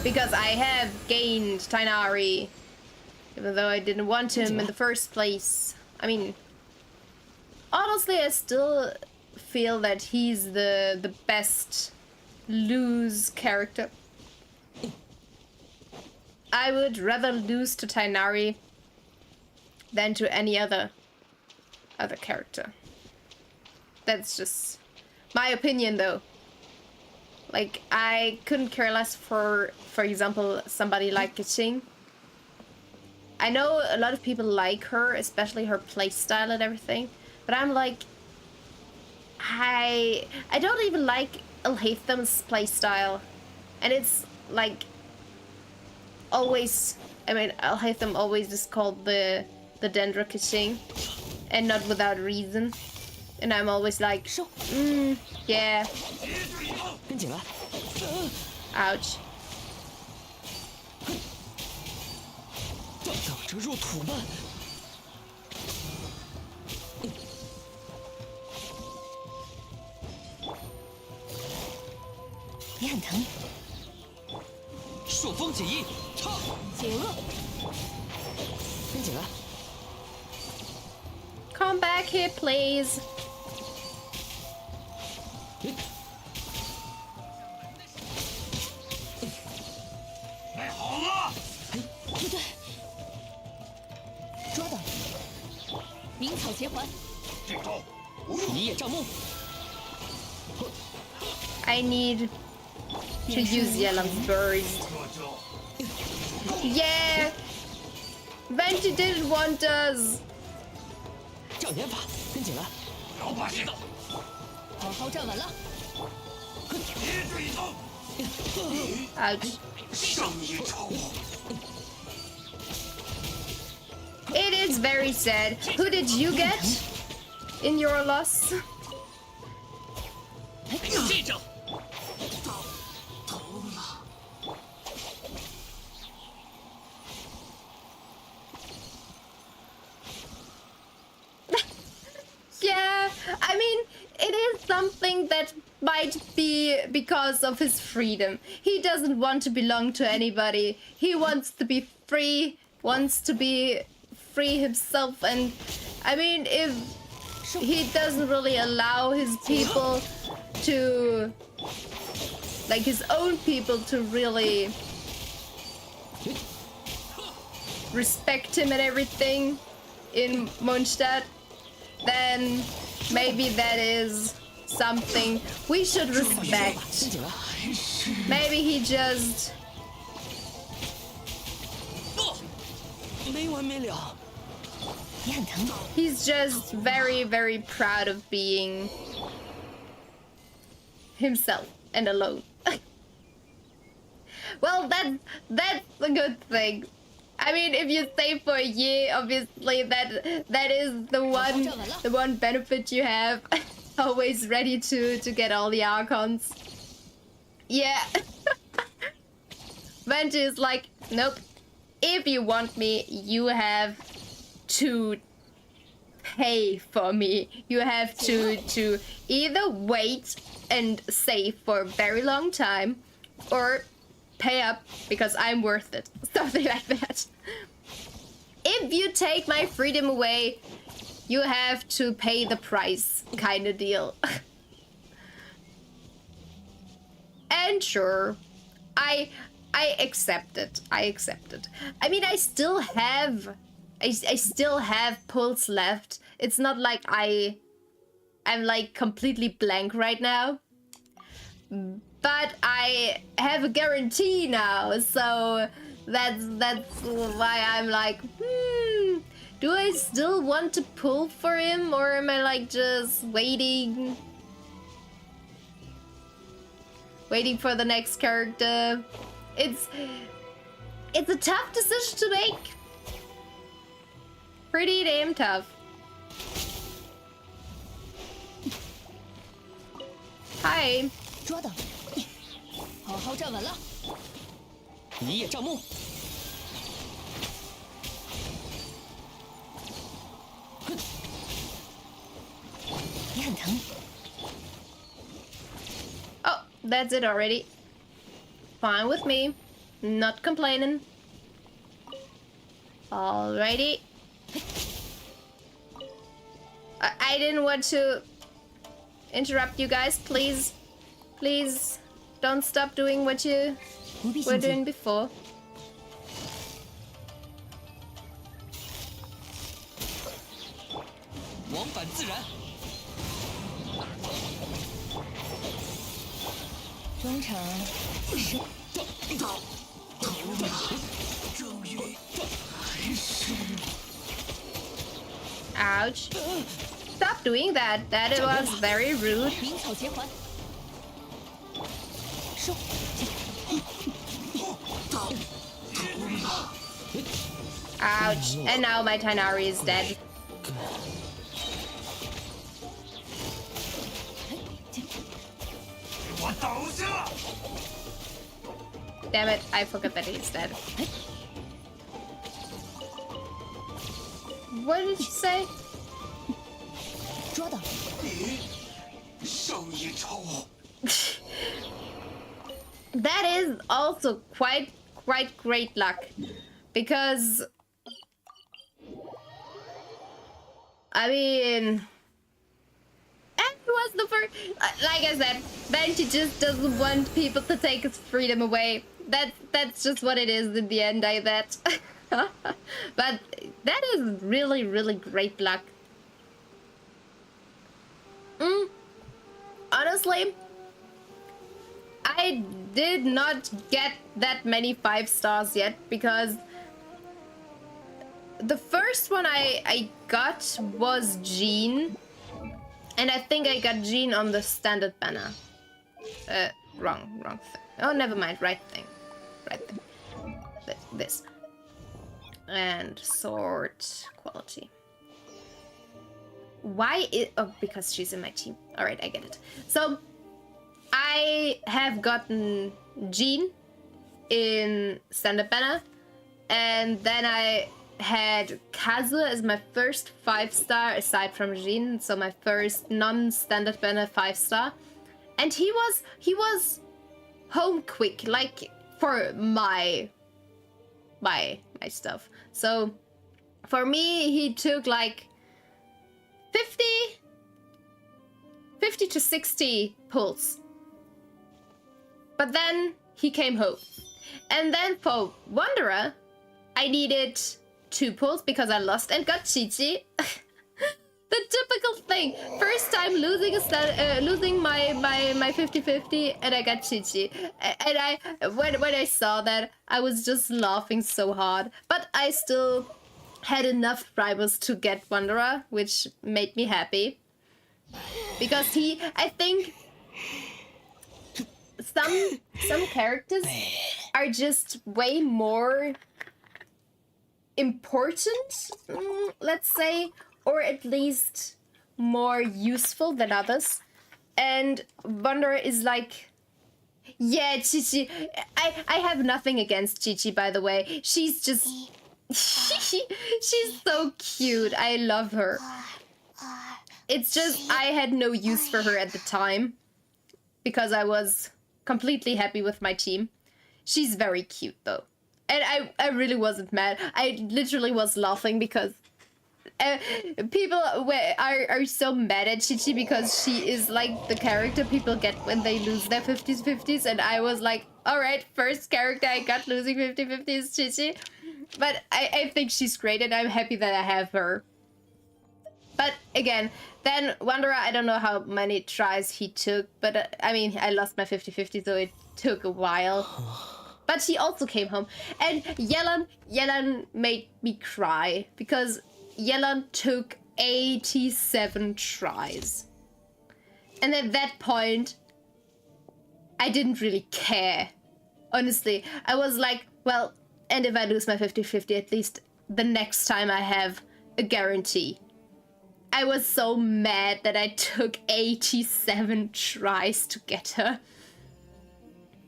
Because I have gained Tighnari, even though I didn't want him in the first place. I mean, honestly, I still feel that he's the best lose character. I would rather lose to Tighnari than to any other character. That's just my opinion, though. Like, I couldn't care less for example, somebody like Genshin. I know a lot of people like her, especially her playstyle and everything, but I'm like, I don't even like Alhatham's playstyle, and it's like always. I mean, Alhatham always is called the Dendra Genshin, and not without reason. And I'm always like, yeah. Ouch. 等着入土吧。也很疼。朔风解印，解厄。跟紧了。 Come back here, please. 太好了！不对，抓到！鸣草结环，这招不用。一叶障目。 I need to use Yellen's burst. 这招 Yeah! Venti didn't want us! 障眼法，跟紧了。不要把戏。好好站稳了。别追头， Ouch. 胜一筹。 It is very sad. Who did you get in your loss? 这招。 Yeah, I mean, it is something that might be because of his freedom. He doesn't want to belong to anybody. He wants to be free, wants to be free himself. And I mean, if he doesn't really allow his people to, like his own people to really respect him and everything in Mondstadt, then maybe that is something we should respect. Maybe he just... 没完没了。也很疼。 He's just very, very proud of being himself and alone. Well, that's a good thing. I mean, if you stay for a year, obviously that is the one benefit you have. Always ready to get all the Archons. Yeah. Venti is like, nope. If you want me, you have to pay for me. You have to either wait and save for a very long time, or pay up because I'm worth it. Something like that. If you take my freedom away, you have to pay the price, kind of deal. And sure, I accept it. I accept it. I mean, I still have pulse left. It's not like I'm like completely blank right now. But I have a guarantee now, so that's why I'm like, do I still want to pull for him, or am I like just waiting for the next character? It's a tough decision to make. Pretty damn tough. Hi. 捉到，好好站稳了。一叶障目，也很疼。 Oh, that's it already. Fine with me. Not complaining. Alrighty. I didn't want to interrupt you guys. Please don't stop doing what you 不必 were 心急。 doing before. 往返自然。中场是 终于还是 Ouch. Stop doing that. That it was very rude. 鸣草结环，收。 Ouch. And now my Tainari is dead. Damn it, I forgot that he's dead. What did you say? 捉到，胜一筹。 That is also quite great luck, because I mean, it was the first. Like I said, Venti just doesn't want people to take his freedom away. That's just what it is in the end, I bet. But that is really great luck. Honestly, I did not get that many 5 stars yet, because the first one I got was Jean, and I think I got Jean on the standard banner. Wrong thing. Oh, never mind. Right thing. This. And sword quality. Why is... Oh, because she's in my team. Alright, I get it. So, I have gotten Jean in standard banner, and then I had Kazu as my first 5-star aside from Jean, so my first non-standard banner 5-star. And he was home quick, like for my stuff. So for me, he took like 50 to 60 pulls. But then he came home. And then for Wanderer, I needed 2 pulls because I lost and got Chi-Chi. The typical thing. First time losing my 50-50, and I got Chi-Chi. And when I saw that, I was just laughing so hard. But I still had enough rivals to get Wanderer, which made me happy. Because I think some characters are just way more important, let's say, or at least more useful than others. And Wanderer is like Yeah, Chichi. I have nothing against Chichi, by the way. She's just... she's so cute. I love her. It's just I had no use for her at the time because I was completely happy with my team. She's very cute though. And I really wasn't mad. I literally was laughing because people are so mad at Chichi because she is like the character people get when they lose their 50s, and I was like, alright, first character I got losing 50-50 is Chichi. But I think she's great and I'm happy that I have her. But again, then Wanderer, I don't know how many tries he took, but I mean, I lost my 50-50, so it took a while. But he also came home. And Yelan made me cry because Yelan took 87 tries. And at that point, I didn't really care. Honestly, I was like, well, and if I lose my 50-50, at least the next time I have a guarantee. I was so mad that I took 87 tries to get her.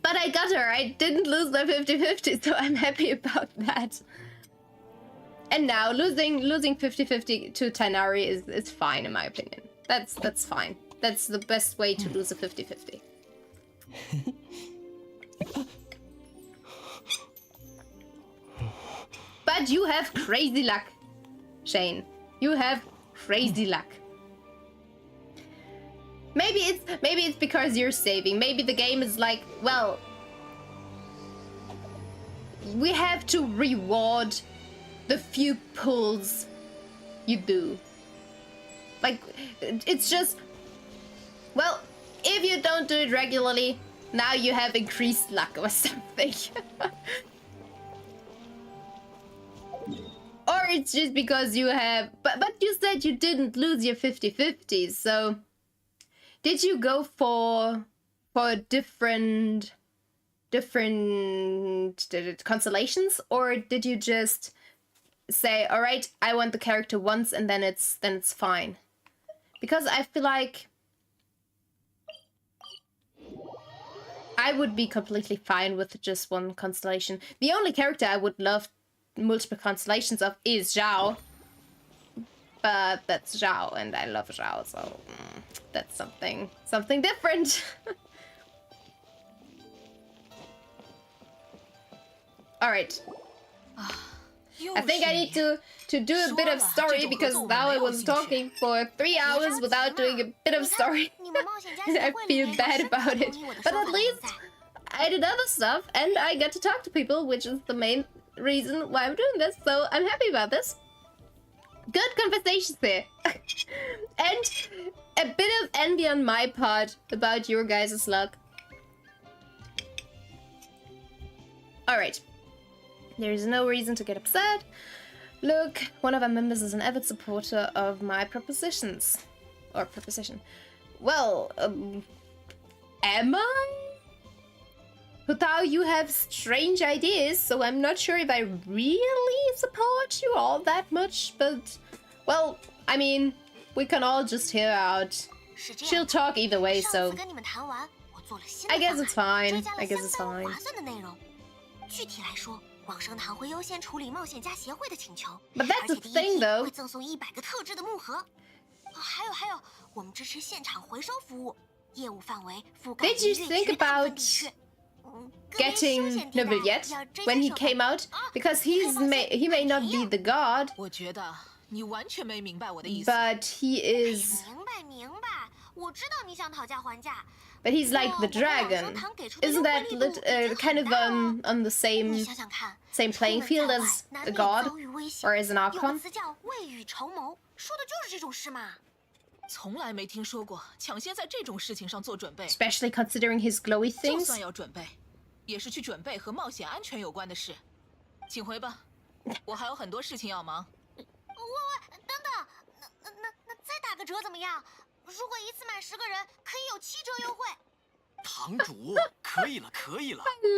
But I got her. I didn't lose my 50-50, so I'm happy about that. And now losing 50-50 to Tainari is fine in my opinion. That's fine. That's the best way to lose a 50-50. But you have crazy luck, Shane. You have crazy luck. Maybe it's because you're saving. Maybe the game is like, well, we have to reward the few pulls you do. Like, it's just, well, if you don't do it regularly, now you have increased luck or something. Or it's just because you have... But you said you didn't lose your 50-50s, so... Did you go for different constellations? Or did you just say, alright, I want the character once and then it's fine? Because I feel like... I would be completely fine with just one constellation. The only character I would love multiple constellations of is Zhao, but that's Zhao and I love Zhao, so that's something different. All right, I think I need to do a bit of story because now I was talking for 3 hours without doing a bit of story. And I feel bad about it, but at least I did other stuff and I got to talk to people, which is the main reason why I'm doing this, so I'm happy about this. Good conversations there. And a bit of envy on my part about your guys' luck. Alright. There is no reason to get upset. Look, one of our members is an avid supporter of my propositions. Or proposition. Well, am I? Hutao, you have strange ideas, so I'm not sure if I really support you all that much, but... Well, I mean, we can all just hear out. She'll talk either way, so... I guess it's fine. I guess it's fine. But that's the thing, though. Did you think about getting Nobilette when he came out? Because he may not be the god, but he is... But he's like the dragon. Isn't that kind of on the same playing field as a god or as an archon? Especially considering his glowy things. I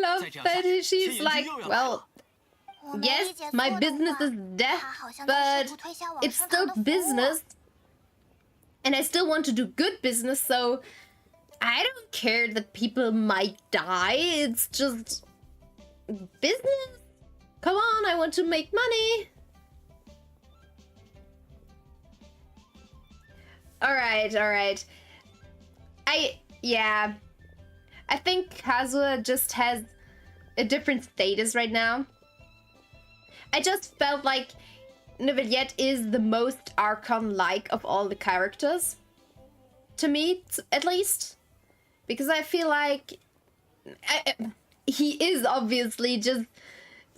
love that she's like, well, yes, my business is death, but it's still business. And I still want to do good business, so I don't care that people might die. It's just business. Come on, I want to make money. All right. Yeah. I think Kazuha just has a different status right now. I just felt like Neuvillette is the most Archon-like of all the characters. To me, at least. Because I feel like he is obviously just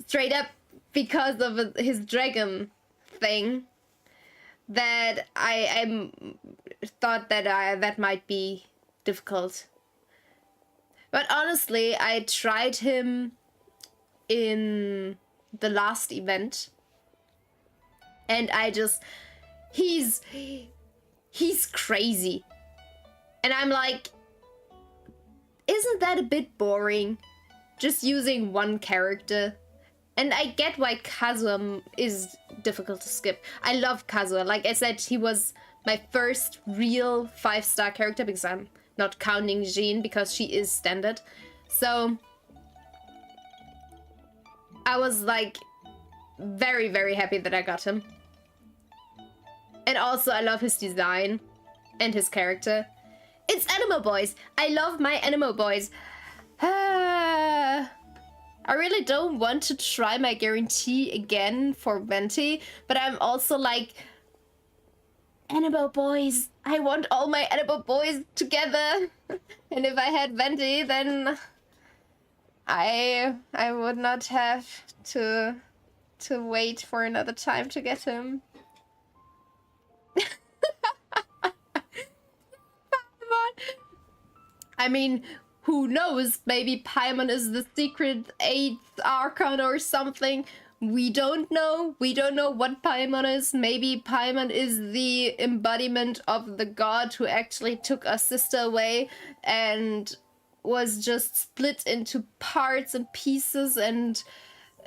straight up because of his dragon thing that I thought that that might be difficult. But honestly, I tried him in the last event, and he's crazy. And I'm like, isn't that a bit boring? Just using one character? And I get why Kazuha is difficult to skip. I love Kazuha. Like I said, he was my first real 5-star character, because I'm not counting Jean because she is standard. So I was like very, very happy that I got him. And also I love his design and his character. It's Animo Boys. I love my Animo Boys. I really don't want to try my guarantee again for Venti, but I'm also like, Animo Boys. I want all my Animo Boys together. And if I had Venti, then I would not have to wait for another time to get him. I mean, who knows? Maybe Paimon is the secret 8th Archon or something. We don't know. We don't know what Paimon is. Maybe Paimon is the embodiment of the god who actually took our sister away and was just split into parts and pieces, and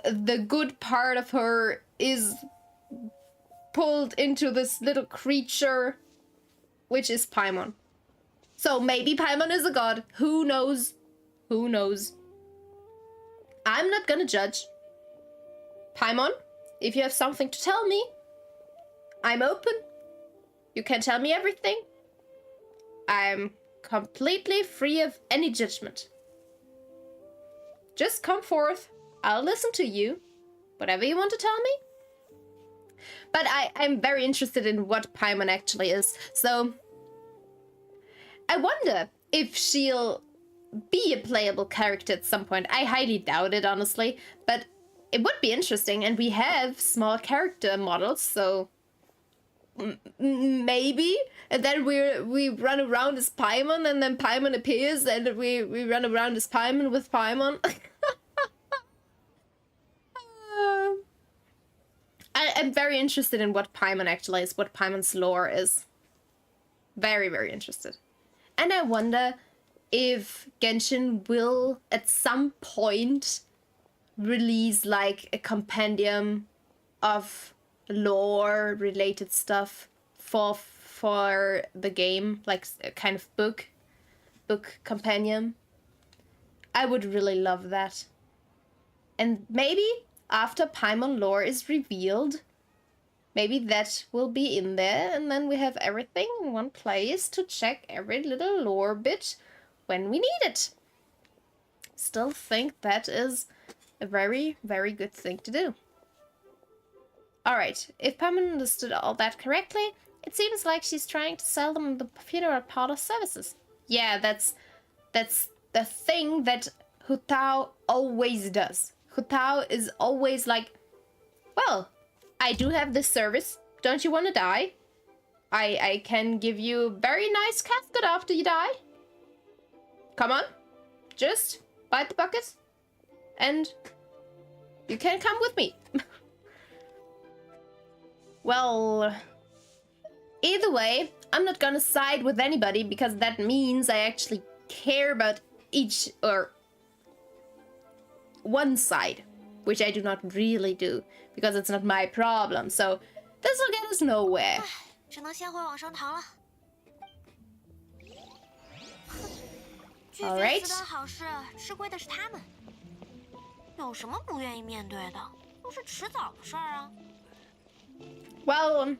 the good part of her is pulled into this little creature, which is Paimon. So maybe Paimon is a god. Who knows? Who knows? I'm not gonna judge. Paimon, if you have something to tell me, I'm open. You can tell me everything. I'm completely free of any judgment. Just come forth. I'll listen to you. Whatever you want to tell me. But I'm very interested in what Paimon actually is. So I wonder if she'll be a playable character at some point. I highly doubt it, honestly. But it would be interesting. And we have small character models, so maybe. And then we run around as Paimon, and then Paimon appears, and we run around as Paimon with Paimon. I'm very interested in what Paimon actually is, what Paimon's lore is. Very, very interested. And I wonder if Genshin will, at some point, release like a compendium of lore-related stuff for the game, like a kind of book companion. I would really love that. And maybe after Paimon lore is revealed, maybe that will be in there, and then we have everything in one place to check every little lore bit when we need it. Still think that is a very, very good thing to do. Alright, if Paimon understood all that correctly, it seems like she's trying to sell them the funeral parlor services. Yeah, that's the thing that Hu Tao always does. Hu Tao is always like, well, I do have this service. Don't you want to die? I can give you a very nice casket after you die. Come on. Just bite the bucket. And you can come with me. Well, either way, I'm not gonna side with anybody, because that means I actually care about each or one side, which I do not really do, because it's not my problem. So this will get us nowhere. 只能先回往上堂了。拒 All 绝 right. 此等好事，吃亏的是他们。有什么不愿意面对的？都是迟早的事儿啊。Well,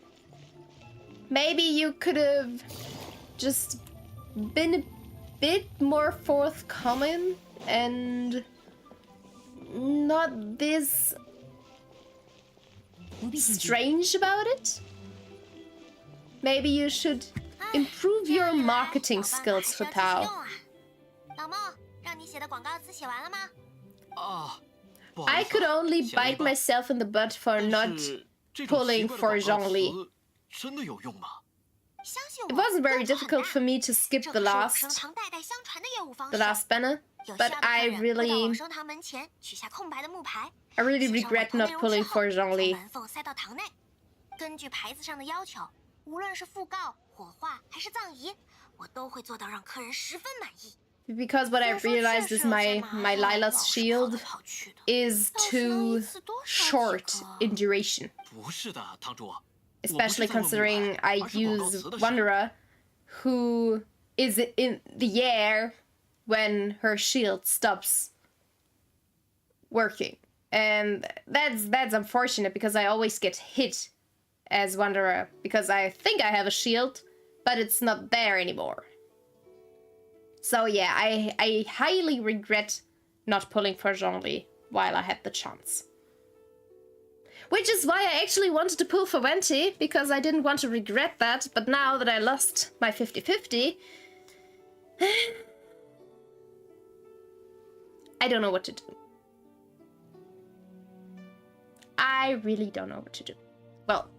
maybe you could have just been a bit more forthcoming and not this 不必心急。 strange about it. Maybe you should improve 这 your 样一来 marketing 老办法 skills 还是 for 要继续 Tao. 用啊。老孟，让你写的广告词写完了吗？啊，不好 I 意思 could 啊 only 写了一 bite 半 myself in the butt for 但 not. 是这种奇 pulling 怪的 for 广告 Zhongli. 词真的有用吗？相信 It 我， wasn't very 用处很 difficult 大 for me to skip 这 the 可是往生 last 堂代代相传的业务方 the 式。 last banner, 有需 but 要的 I 客人会到 really 往生堂门前取下空白的木牌， I really 写上委 regret 托内 not 容之 pulling 后， for 从 Zhongli 门缝塞到堂内。根据牌子上的要求，无论是讣告、火化还是葬仪，我都会做到让客人十分满意。 because what I've 虽说 realized 确 is 实有些 my 麻 my 烦， Lila's 老是跑 shield 来跑去的。 is 要是能一 too 次多烧几 short 个 in duration, 不是的，堂主， especially 我不是在问 considering 木牌， I 而是广告 use 词的事。 Wanderer, who is in the air when her shield stops working, and that's unfortunate because I always get hit as Wanderer because I think I have a shield, but it's not there anymore. So yeah, I highly regret not pulling for Zhongli while I had the chance. Which is why I actually wanted to pull for Venti, because I didn't want to regret that, but now that I lost my 50-50, I don't know what to do. I really don't know what to do. Well,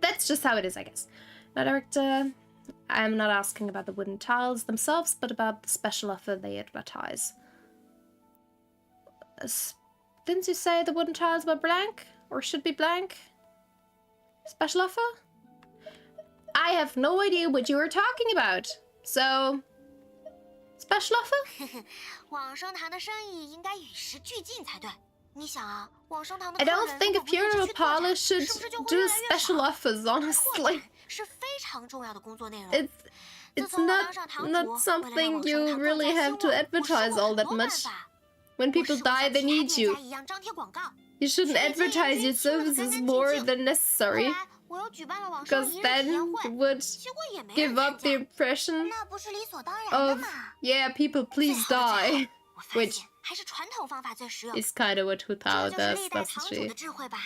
that's just how it is, I guess. Now, director, I'm not asking about the wooden tiles themselves, but about the special offer they advertise. Didn't you say the wooden tiles were blank? Or should be blank? Special offer? I have no idea what you were talking about. So, special offer? 往生堂的生意应该与时俱进才对。你想啊，往生堂的 I 客 don't 人 think 如 a 果不一直 funeral 去拓展， parlor 是 should 不是就会 do 越来越 special 少？ offers, 拓 honestly. 展是非常重要的工作内容。 It's 自 it's 从我 not 当上堂主， not 为了让 something 往生 you 堂更 really 加 have to 兴旺，我试 advertise 过 all 很 that 多办 much. 法。 When 我 people 试过 die, 像 they 其他 need 店 you. 家一样张贴广告， You shouldn't 去给建议 advertise 君 your 清理得干 services 干净 more 净。 than 后 necessary, 来我又举办了往生 because 一日体验 then 会， it would 结果也没人 give 参 up the 加。 impression 那不是理所当然的 of, 嘛？ yeah, people 最 please 好的最好， die, 我发 which 现还是传统方法最实用。 is kind of what Hu 这 Tao 就是 does, 历代 doesn't 堂主 she? 的智慧吧。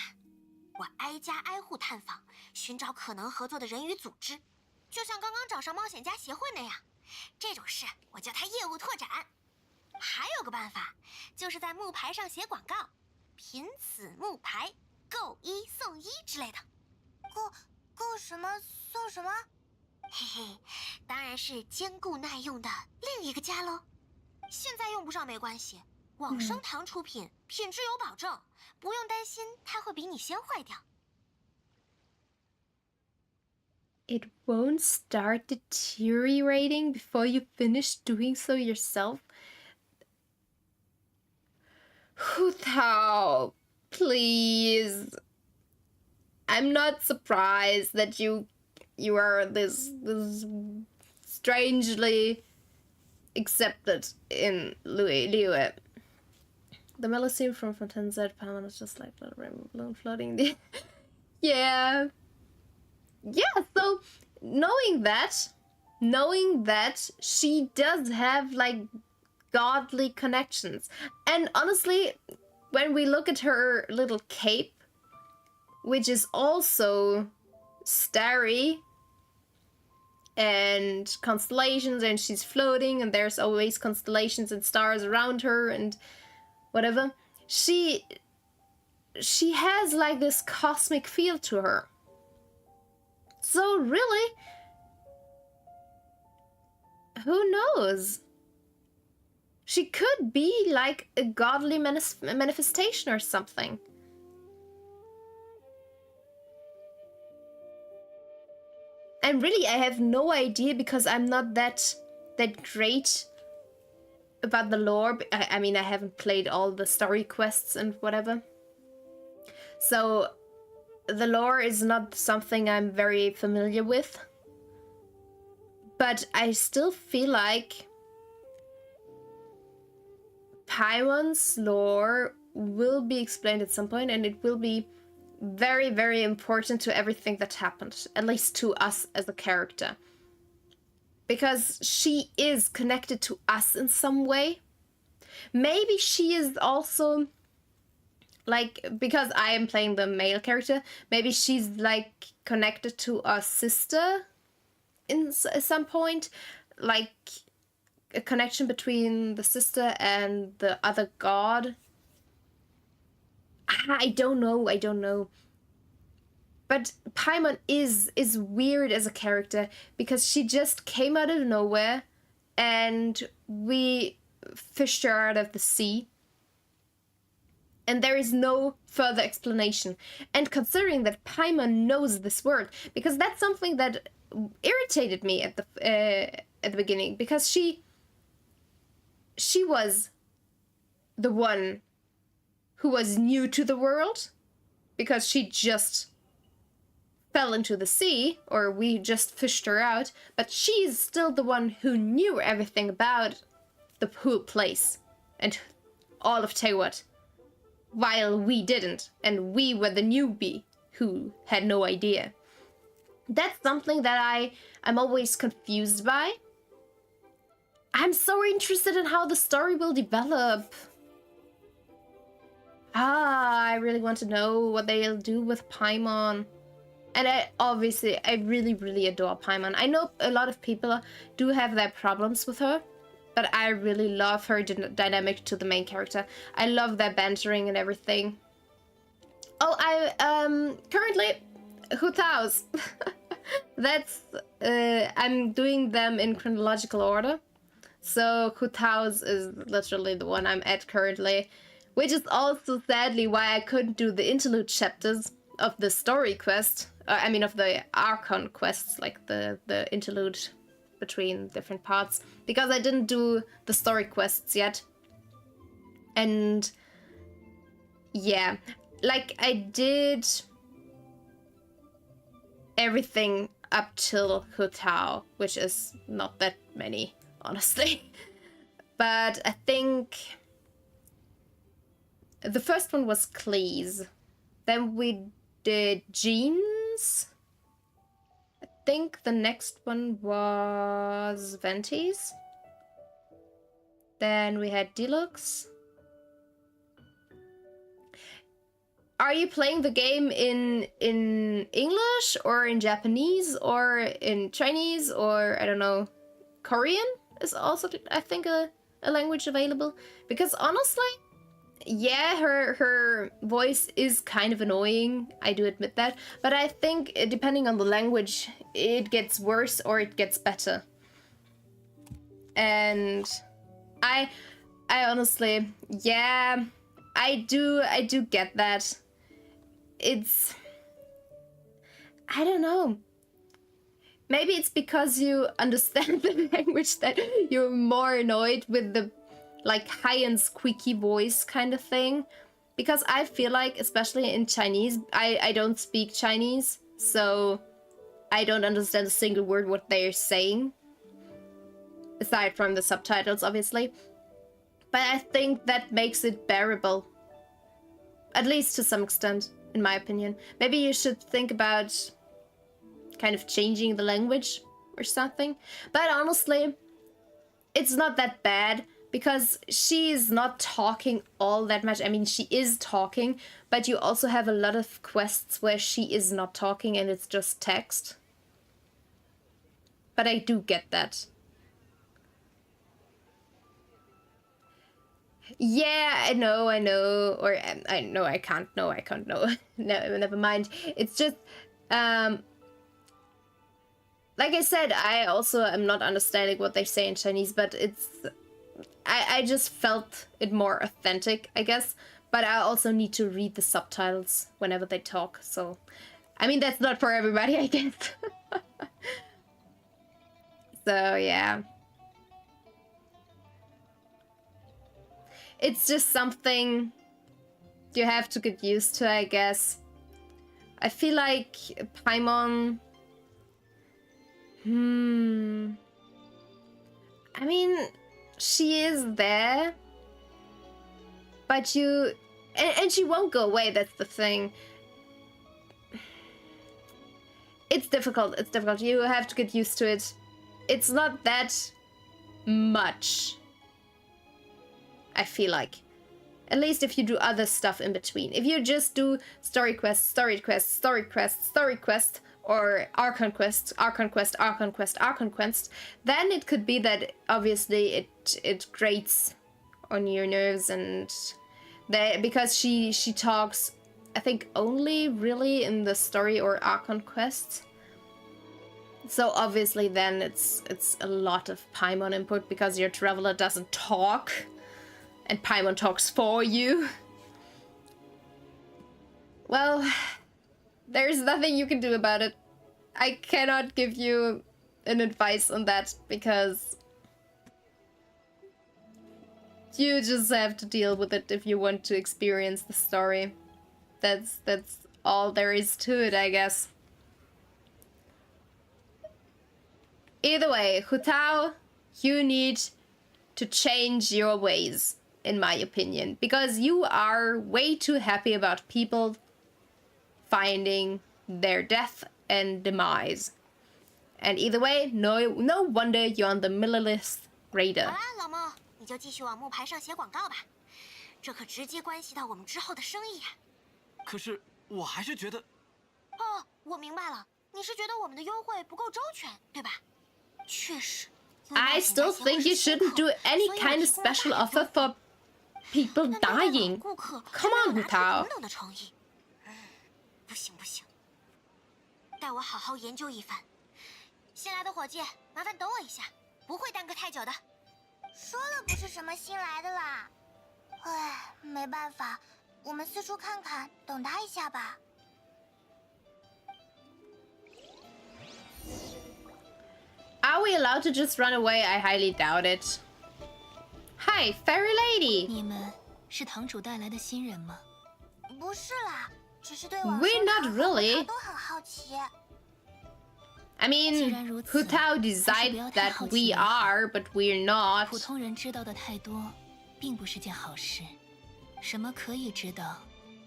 我挨家挨户探访，寻找可能合作的人与组织，就像刚刚找上冒险家协会那样。这种事我叫它业务拓展。还有个办法，就是在木牌上写广告，凭此木牌购一送一之类的。购什么送什么？嘿嘿，当然是坚固耐用的另一个家喽。现在用不上没关系，往生堂出品，品质有保证，不用担心它会比你先坏掉。 It won't start deteriorating before you finish doing so yourself? Hu Tao, please. I'm not surprised that you are this strangely accepted in Liyue. The Melusine from Fontaine Z Paimon is just like little rainbow balloon floating the yeah. Yeah, so knowing that she does have like godly connections. And honestly, when we look at her little cape, which is also starry and constellations, and she's floating and there's always constellations and stars around her and whatever, she has like this cosmic feel to her. So really, who knows? She could be like a godly manifestation or something. And really, I have no idea because I'm not that great about the lore. I mean, I haven't played all the story quests and whatever. So the lore is not something I'm very familiar with. But I still feel like Paimon's lore will be explained at some point, and it will be very, very important to everything that happened, at least to us as a character. Because she is connected to us in some way. Maybe she is also, like, because I am playing the male character, maybe she's, like, connected to our sister in some point. Like, a connection between the sister and the other god. I don't know. But Paimon is weird as a character because she just came out of nowhere and we fished her out of the sea. And there is no further explanation. And considering that Paimon knows this world, because that's something that irritated me at the beginning, because she was the one who was new to the world, because she just fell into the sea, or we just fished her out, but she's still the one who knew everything about the whole place and all of Teyvat, while we didn't, and we were the newbie who had no idea. That's something that I'm always confused by. I'm so interested in how the story will develop. I really want to know what they'll do with Paimon. And I really, really adore Paimon. I know a lot of people do have their problems with her, but I really love her dynamic to the main character. I love their bantering and everything. Oh, currently, Hutaos. That's, I'm doing them in chronological order. So Hutaos is literally the one I'm at currently, which is also sadly why I couldn't do the interlude chapters of the story quest. Of the Archon quests, like the interlude between different parts, because I didn't do the story quests yet. And yeah, like I did everything up till Hutao, which is not that many, honestly. But I think the first one was Cleese. Then we did Jeans. I think the next one was Venti's. Then we had Deluxe. Are you playing the game in English or in Japanese or in Chinese or, I don't know, Korean is also, I think, a language available? Because honestly, yeah, her voice is kind of annoying, I do admit that, but I think depending on the language, it gets worse or it gets better. And I honestly, yeah, I do get that. It's, I don't know. Maybe it's because you understand the language that you're more annoyed with the like high and squeaky voice kind of thing. Because I feel like, especially in Chinese, I don't speak Chinese, so I don't understand a single word what they're saying. Aside from the subtitles, obviously. But I think that makes it bearable. At least to some extent, in my opinion. Maybe you should think about kind of changing the language or something. But honestly, it's not that bad because she is not talking all that much. I mean, she is talking, but you also have a lot of quests where she is not talking and it's just text. But I do get that. Yeah, I know, or I know, I can't know. No, never mind. It's just, like I said, I also am not understanding what they say in Chinese, but it's, I just felt it more authentic, I guess. But I also need to read the subtitles whenever they talk, so, I mean, that's not for everybody, I guess. So, yeah. It's just something you have to get used to, I guess. I feel like Paimon... I mean, she is there, but you... And she won't go away, that's the thing. It's difficult, it's difficult. You have to get used to it. It's not that much, I feel like. At least if you do other stuff in between. If you just do story quest, story quest, story quest, story quest, or Archon quest, Archon quest, Archon quest, Archon quest, then it could be that obviously it grates on your nerves, and because she talks, I think, only really in the story or Archon quest. So obviously then it's a lot of Paimon input because your traveler doesn't talk and Paimon talks for you. Well, there's nothing you can do about it. I cannot give you an advice on that because you just have to deal with it if you want to experience the story. That's all there is to it, I guess. Either way, Hu Tao, you need to change your ways, in my opinion, because you are way too happy about people finding their death and demise. And either way, no wonder you're on the Millilith Raider. 好啦，老孟，你就继续往木牌上写广告吧，这可直接关系到我们之后的生意呀。可是我还是觉得，哦，我明白了，你是觉得我们的优惠不够周全，对吧？确实。I still think you shouldn't do any kind of special offer for people dying. Come on, Hu Tao. 不行不行，待我好好研究一番。新来的伙计，麻烦等我一下，不会耽搁太久的。说了不是什么新来的啦。唉，没办法，我们四处看看，等他一下吧。Are we allowed to just run away? I highly doubt it. Hi, fairy lady. 你们是堂主带来的新人吗？不是啦，只是对往 We're not really. 都很好奇。I mean, Hu Tao decided that we are, but we're not. 普通人知道的太多，并不是件好事。什么可以知道，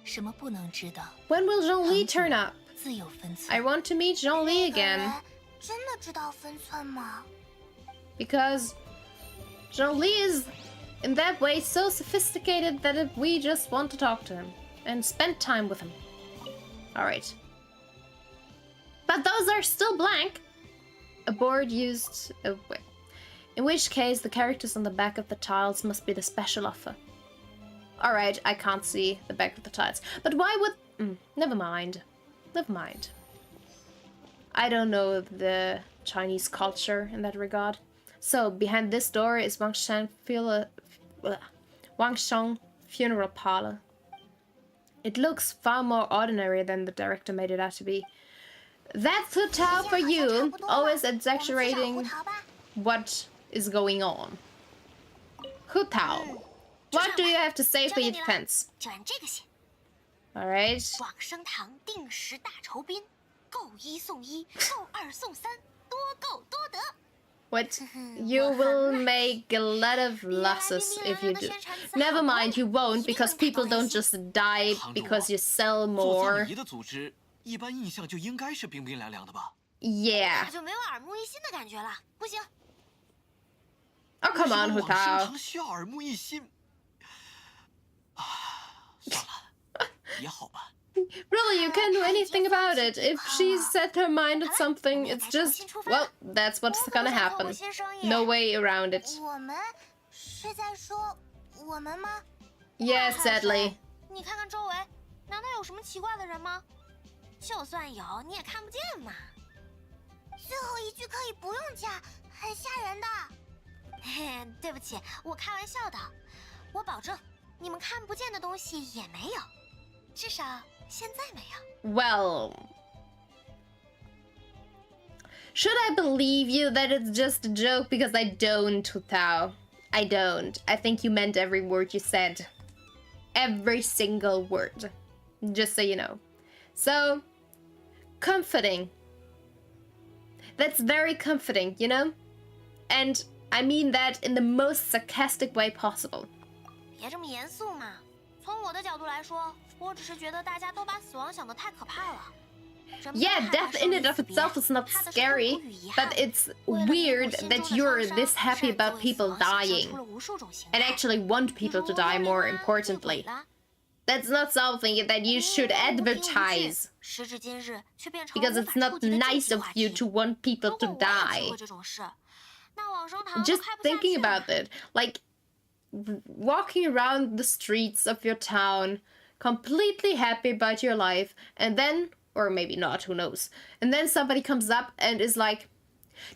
什么不能知道。When will Zhongli turn up? 自有分寸。I want to meet Zhongli again. 真的知道分寸吗？ Because Zhongli is, in that way, so sophisticated that if we just want to talk to him and spend time with him. Alright. But those are still blank. A board used... Oh, wait. In which case, the characters on the back of the tiles must be the special offer. Alright, I can't see the back of the tiles. But why would... never mind. Never mind. I don't know the Chinese culture in that regard. So, behind this door is Wangshang Funeral Parlor. It looks far more ordinary than the director made it out to be. That's Hu Tao for you, always exaggerating what is going on. Hu Tao, what do you have to say for your defense? Alright. 往生堂定时大酬宾，购一送一，购二送三，多购多得。 What? You will make a lot of losses if you do. Never mind, you won't, because people don't just die because you sell 做葬 more. 仪的组织，一般印象就应该是冰冰凉凉的吧？ Yeah. 可就没有耳目一新的感觉了，不行。 Oh, come on, 为 Hu 什么往生 Tao. 堂需要耳目一新？啊，算了，也好吧。 Really, you can't do anything about it. If she set her mind on something, it's just, well, that's what's gonna happen. No way around it. 我们是在说我们吗？ Yes, sadly. 你看看周围，难道有什么奇怪的人吗？就算有，你也看不见嘛。最后一句可以不用加，很吓人的。嘿，对不起，我开玩笑的。我保证，你们看不见的东西也没有，至少现在没有。 Well, should I believe you that it's just a joke? Because I don't, Hu Tao. I don't. I think you meant every word you said. Every single word. Just so you know. So, comforting. That's very comforting, you know? And I mean that in the most sarcastic way possible. 别这么严肃嘛，从我的角度来说，我只是觉得大家都把死亡想得太可怕了。 Yeah, death in and of itself is not scary, but it's weird that you're this happy about people dying. And actually want people to die, more importantly. That's not something that you should advertise. Because it's not nice of you to want people to die. Just thinking about it. Like, walking around the streets of your town, completely happy about your life, and then... or maybe not, who knows. And then somebody comes up and is like,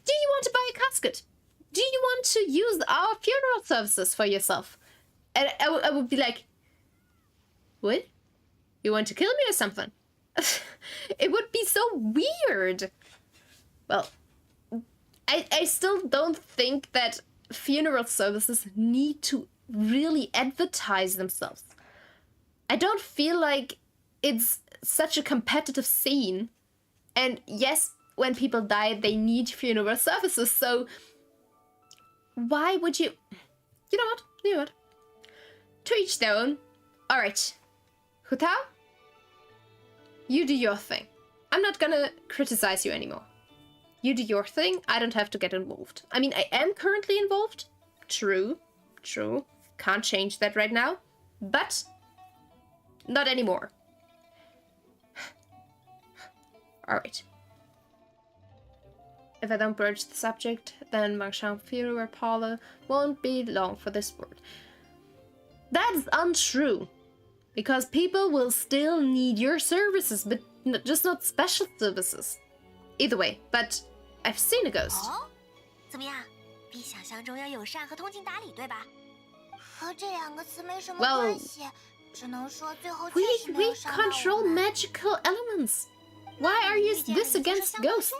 do you want to buy a casket? Do you want to use our funeral services for yourself? And I would be like, what? You want to kill me or something? It would be so weird. Well, I still don't think that funeral services need to really advertise themselves. I don't feel like it's such a competitive scene. And yes, when people die, they need funeral services, so why would you... You know what? To each their own. Alright. Hu Tao? You do your thing. I'm not gonna criticize you anymore. You do your thing, I don't have to get involved. I mean, I am currently involved. True. Can't change that right now. But not anymore. Alright. If I don't broach the subject, then Mangshang funeral parlor won't be long for this word. That's untrue. Because people will still need your services, but just not special services. Either way, but I've seen a ghost. 怎么样？比想象中要友善和通情达理，对吧？和这两个词没什么 Well, 关系，只能说最后 we 确实没有伤到我 control 们。 magical elements. Why are you this against ghosts?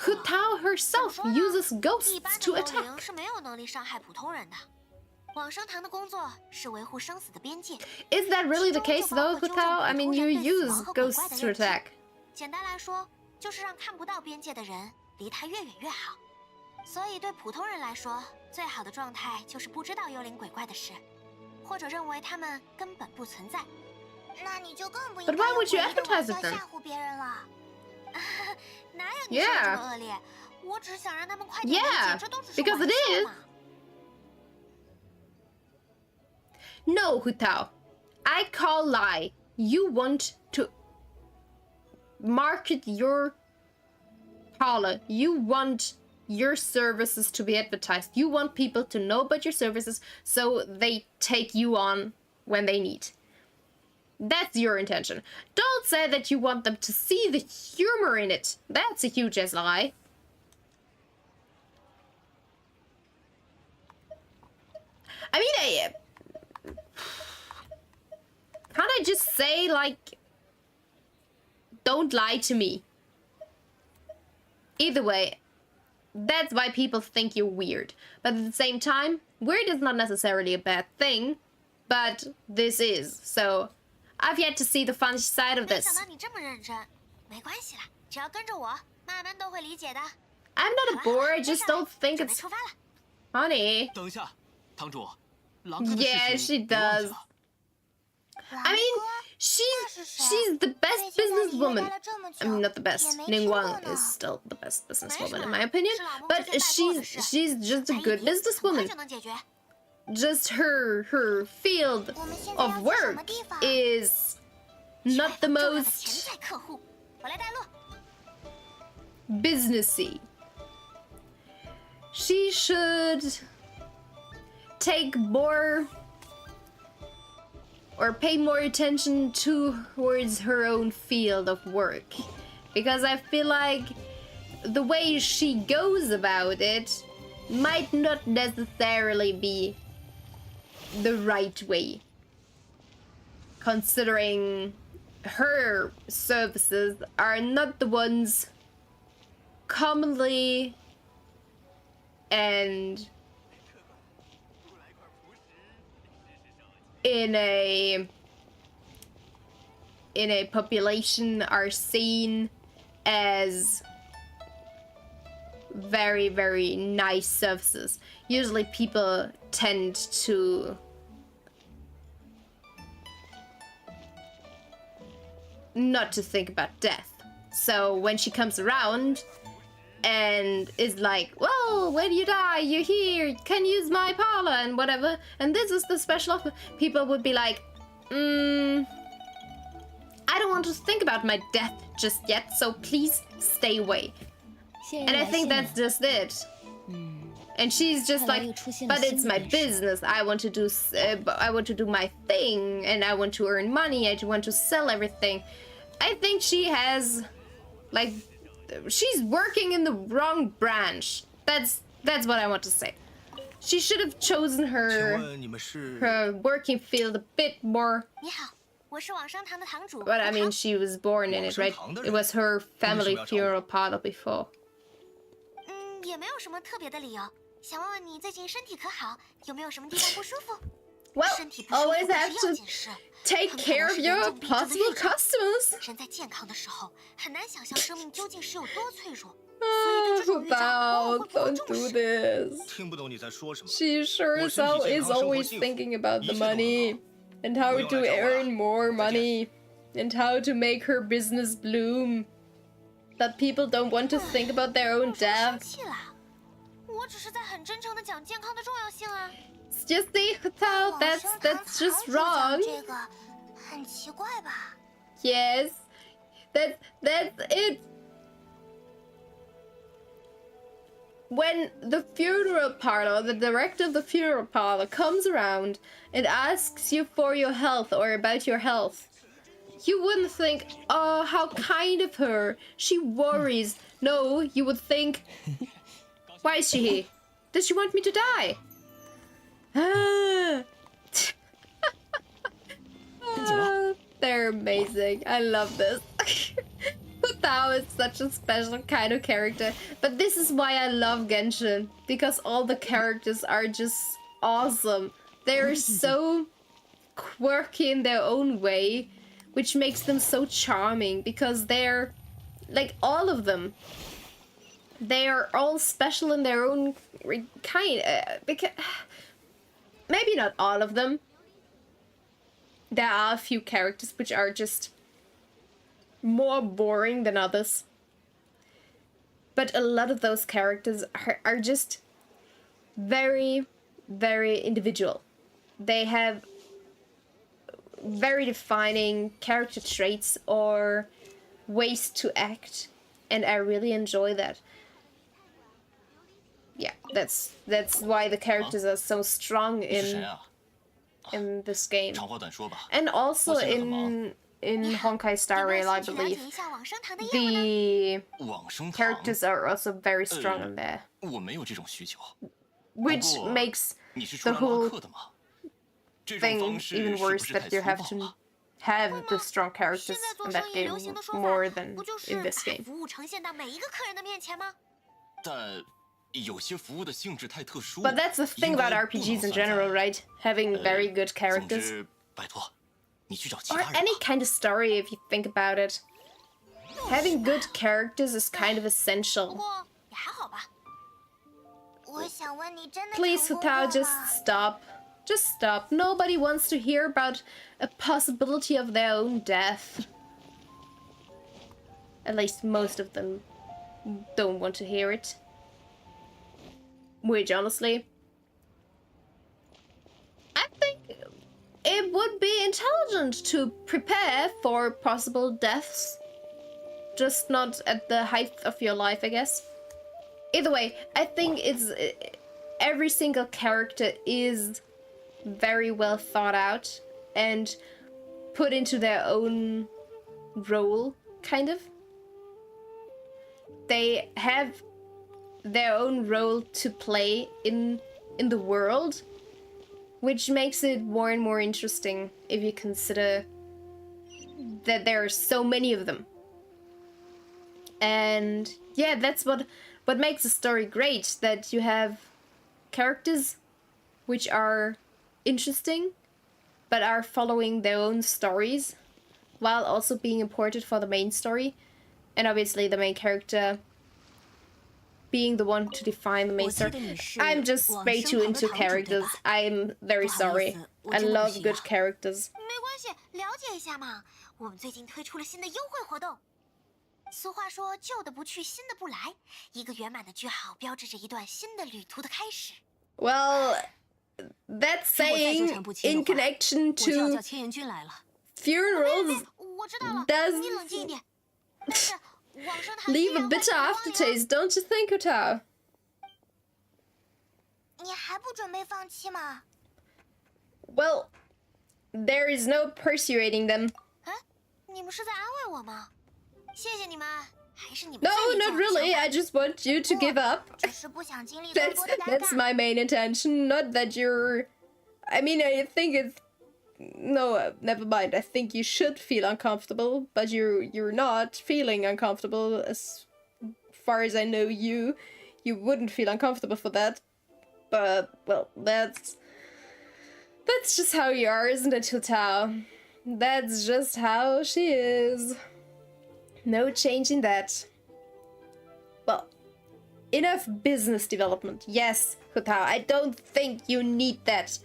Hu Tao herself uses ghosts to 一般的幽 attack. 灵是没有能力伤害普通人的。往生堂的工作是维护生死的边界。 Is that really the case though, Hu Tao? I mean, you use ghosts to attack. 简单来说，就是让看不到边界的人离他越远越好。所以对普通人来说，最好的状态就是不知道幽灵鬼怪的事，或者认为他们根本不存在。那你就更不应该 But why would you 用诡异的 advertise 玩 it 笑 then? 吓唬别人了。哪有你说的这么恶劣？我只想让他们快点理解，这都只是 because 玩 it 笑 is. 嘛。 No, Hu Tao. I call lie. You want to market your parlor. You want your services to be advertised. You want people to know about your services so they take you on when they need. That's your intention. Don't say that you want them to see the humor in it. That's a huge ass lie. I mean, can't I just say, like, don't lie to me? Either way, that's why people think you're weird. But at the same time, weird is not necessarily a bad thing, but this is. So, I've yet to see the fun side of 没 this. 想到你这么认真，没关系啦，只要跟着我，慢慢都会理解的。 I'm not a bore, I just don't think 准备 it's 出发了。 funny. 等一下，堂主，狼哥的 Yeah, 事情 she 别忘记 does. 了。 I mean, she's the best businesswoman. I mean, not the best. Ning Wang is still the best businesswoman in my opinion, but she's just a good businesswoman. 就能解决。 Just her field of work is not the 重要的 most 潜在客户，我来带路。 businessy. She should take more or pay more attention towards her own field of work, because I feel like the way she goes about it might not necessarily be the right way, considering her services are not the ones commonly and in a population are seen as very, very nice services. Usually people tend to not to think about death. So when she comes around and is like, well, when you die, you're here, you can use my parlor and whatever, and this is the special offer, people would be like, I don't want to think about my death just yet, so please stay away. And I think that's just it. And she's just like, but it's my business. I want to do my thing, and I want to earn money. I want to sell everything. I think she has, like, she's working in the wrong branch. That's what I want to say. She should have chosen her working field a bit more. But I mean, she was born in it, right? It was her family funeral parlor before. 也没有什么特别的理由，想问问你最近身体可好？有没有什么地方不舒服？ Well, always have to take care of your possible customers. 人在健康的时候很难想象生命究竟是有多脆弱， Don't do this. 听不懂你在说什么。 She sure is always thinking about the money and how to earn more money and how to make her business bloom. That people don't want to think about their own death. 我只是在很真诚的讲健康的重要性啊。 Just see how that's just wrong. 这个很奇怪吧 Yes, that's it. When the funeral parlor, the director of the funeral parlor comes around and asks you for your health or about your health, you wouldn't think, oh, how kind of her. She worries. No, you would think, why is she here? Does she want me to die? They're amazing. I love this. Tao is such a special kind of character. But this is why I love Genshin. Because all the characters are just awesome. They're so quirky in their own way, which makes them so charming. Because they're, like, all of them, they are all special in their own kind. Because maybe not all of them. There are a few characters which are just more boring than others. But a lot of those characters are just very, very individual. They have very defining character traits or ways to act, and I really enjoy that. Yeah, that's why the characters are so strong in this game. And also in Honkai Star Rail, I believe, the characters are also very strong in there. Which makes the whole thing even worse, that you have to have the strong characters in that game more than in this game. But that's the thing about RPGs in general, right? Having very good characters. Or any kind of story, if you think about it. Having good characters is kind of essential. Please, Futao, just stop. Just stop. Nobody wants to hear about a possibility of their own death. At least most of them don't want to hear it. Which, honestly, I think it would be intelligent to prepare for possible deaths. Just not at the height of your life, I guess. Either way, I think every single character is very well thought out and put into their own role, kind of. They have their own role to play in the world, which makes it more and more interesting if you consider that there are so many of them. And yeah, that's what makes a story great, that you have characters which are interesting but are following their own stories while also being important for the main story, and obviously the main character being the one to define the main story. I'm just way too into characters. I'm very sorry. I love good characters. 我们最近推出了新的优惠活动。俗话说，旧的不去，新的不来。一个圆满的句号，标志着一段新的旅途的开始。Well, that's saying in connection 我就要 to 叫千元君来了。 funerals 我知道了， does 你冷静一点。但是网上他 leave a bitter aftertaste, don't you think, Hutao? 你还不准备放弃吗？ Well, there is no persuading them. 你们是在安慰我吗？谢谢你们，还是你们 No, 最理 not 想的 really. 想法 I just want you to give up. 只是不想经历更 That's 多的尴 that's 尬。 my main intention. Not that you're. I mean, I think it's. No, never mind. I think you should feel uncomfortable, but you're not feeling uncomfortable. As far as I know you wouldn't feel uncomfortable for that. But well, that's just how you are, isn't it, Hutao? That's just how she is. No changing that. Well, enough business development. Yes, Hutao, I don't think you need that.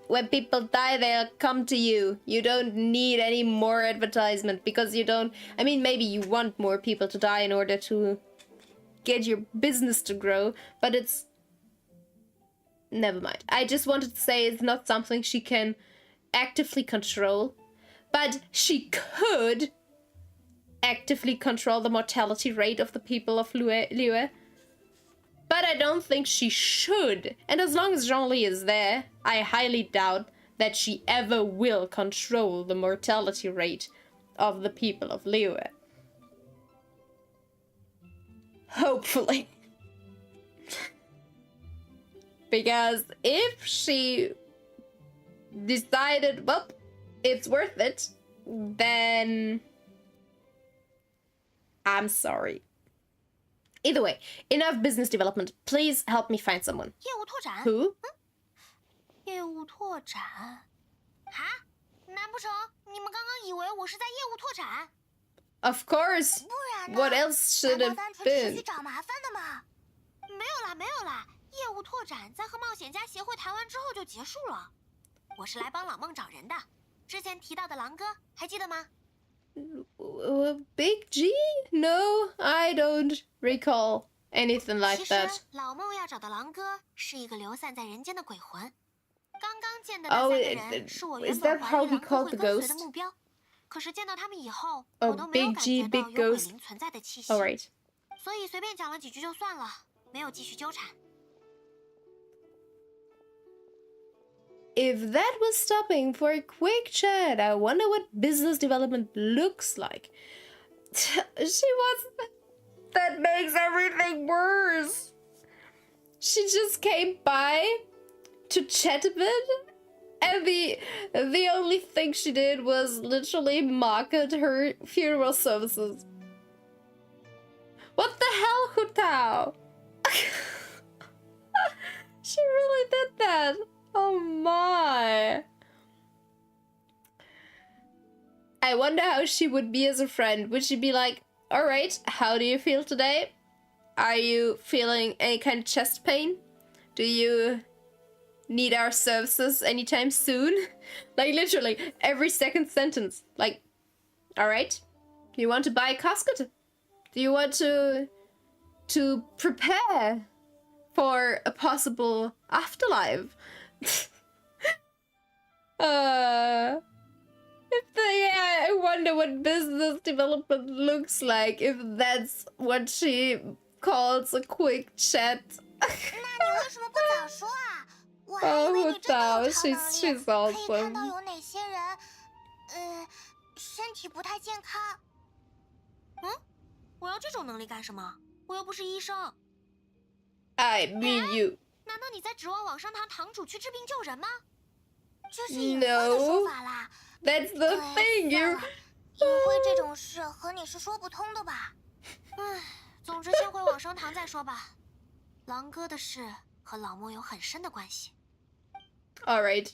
When people die, they'll come to you. You don't need any more advertisement because you don't... I mean, maybe you want more people to die in order to get your business to grow, but it's... Never mind. I just wanted to say it's not something she can actively control, but she could actively control the mortality rate of the people of Liyue. But I don't think she should. And as long as Zhongli is there, I highly doubt that she ever will control the mortality rate of the people of Liyue. Hopefully. Because if she decided, well, it's worth it, then I'm sorry. Either way, enough business development. Please help me find someone. 业务拓展？ Who? 业务拓展？哈？难不成你们刚刚以为我是在业务拓展？ Of course. 不然呢？ What else should 难道 have 单纯只是去 been? 找麻烦的吗？没有啦，没有啦。业务拓展在和冒险家协会谈完之后就结束了。我是来帮老孟找人的。之前提到的狼哥，还记得吗？ Big G? No, I don't recall anything like 其实 that. 老孟要找的狼哥是一个流散在人间的鬼魂。刚刚见的那 Oh, 三个人是我原 is 本 that 怀 how 疑 he 狼哥 called 会 the 跟随的 ghost? 目标，可是见到他们以后， Oh, 我都没有 Big 感 G, 觉到 big 有鬼 ghost. 灵存在的气息， Alright. 所以随便讲了几句就算了，没有继续纠缠。 If that was stopping for a quick chat, I wonder what business development looks like. She was... That makes everything worse. She just came by to chat a bit, and the only thing she did was literally market her funeral services. What the hell, Hutao? She really did that. Oh my. I wonder how she would be as a friend. Would she be like, alright, how do you feel today? Are you feeling any kind of chest pain? Do you need our services anytime soon? Like literally every second sentence. Like, alright, do you want to buy a casket? Do you want to prepare for a possible afterlife? Yeah, I wonder what business development looks like if that's what she calls a quick chat. 那你为什么不早说啊？我还以为你真的有超能力， she's 可以看 awesome. 到有哪些人，身体不太健康。我要这种能力干什么？我又不是医生。 I mean you. 难道你在指望网上堂堂主去治病救人吗？这是隐晦的说法啦。 That's the thing, you. 隐晦这种事和你是说不通的吧？总之先回网上堂再说吧。狼哥的事和老莫有很深的关系。 Alright.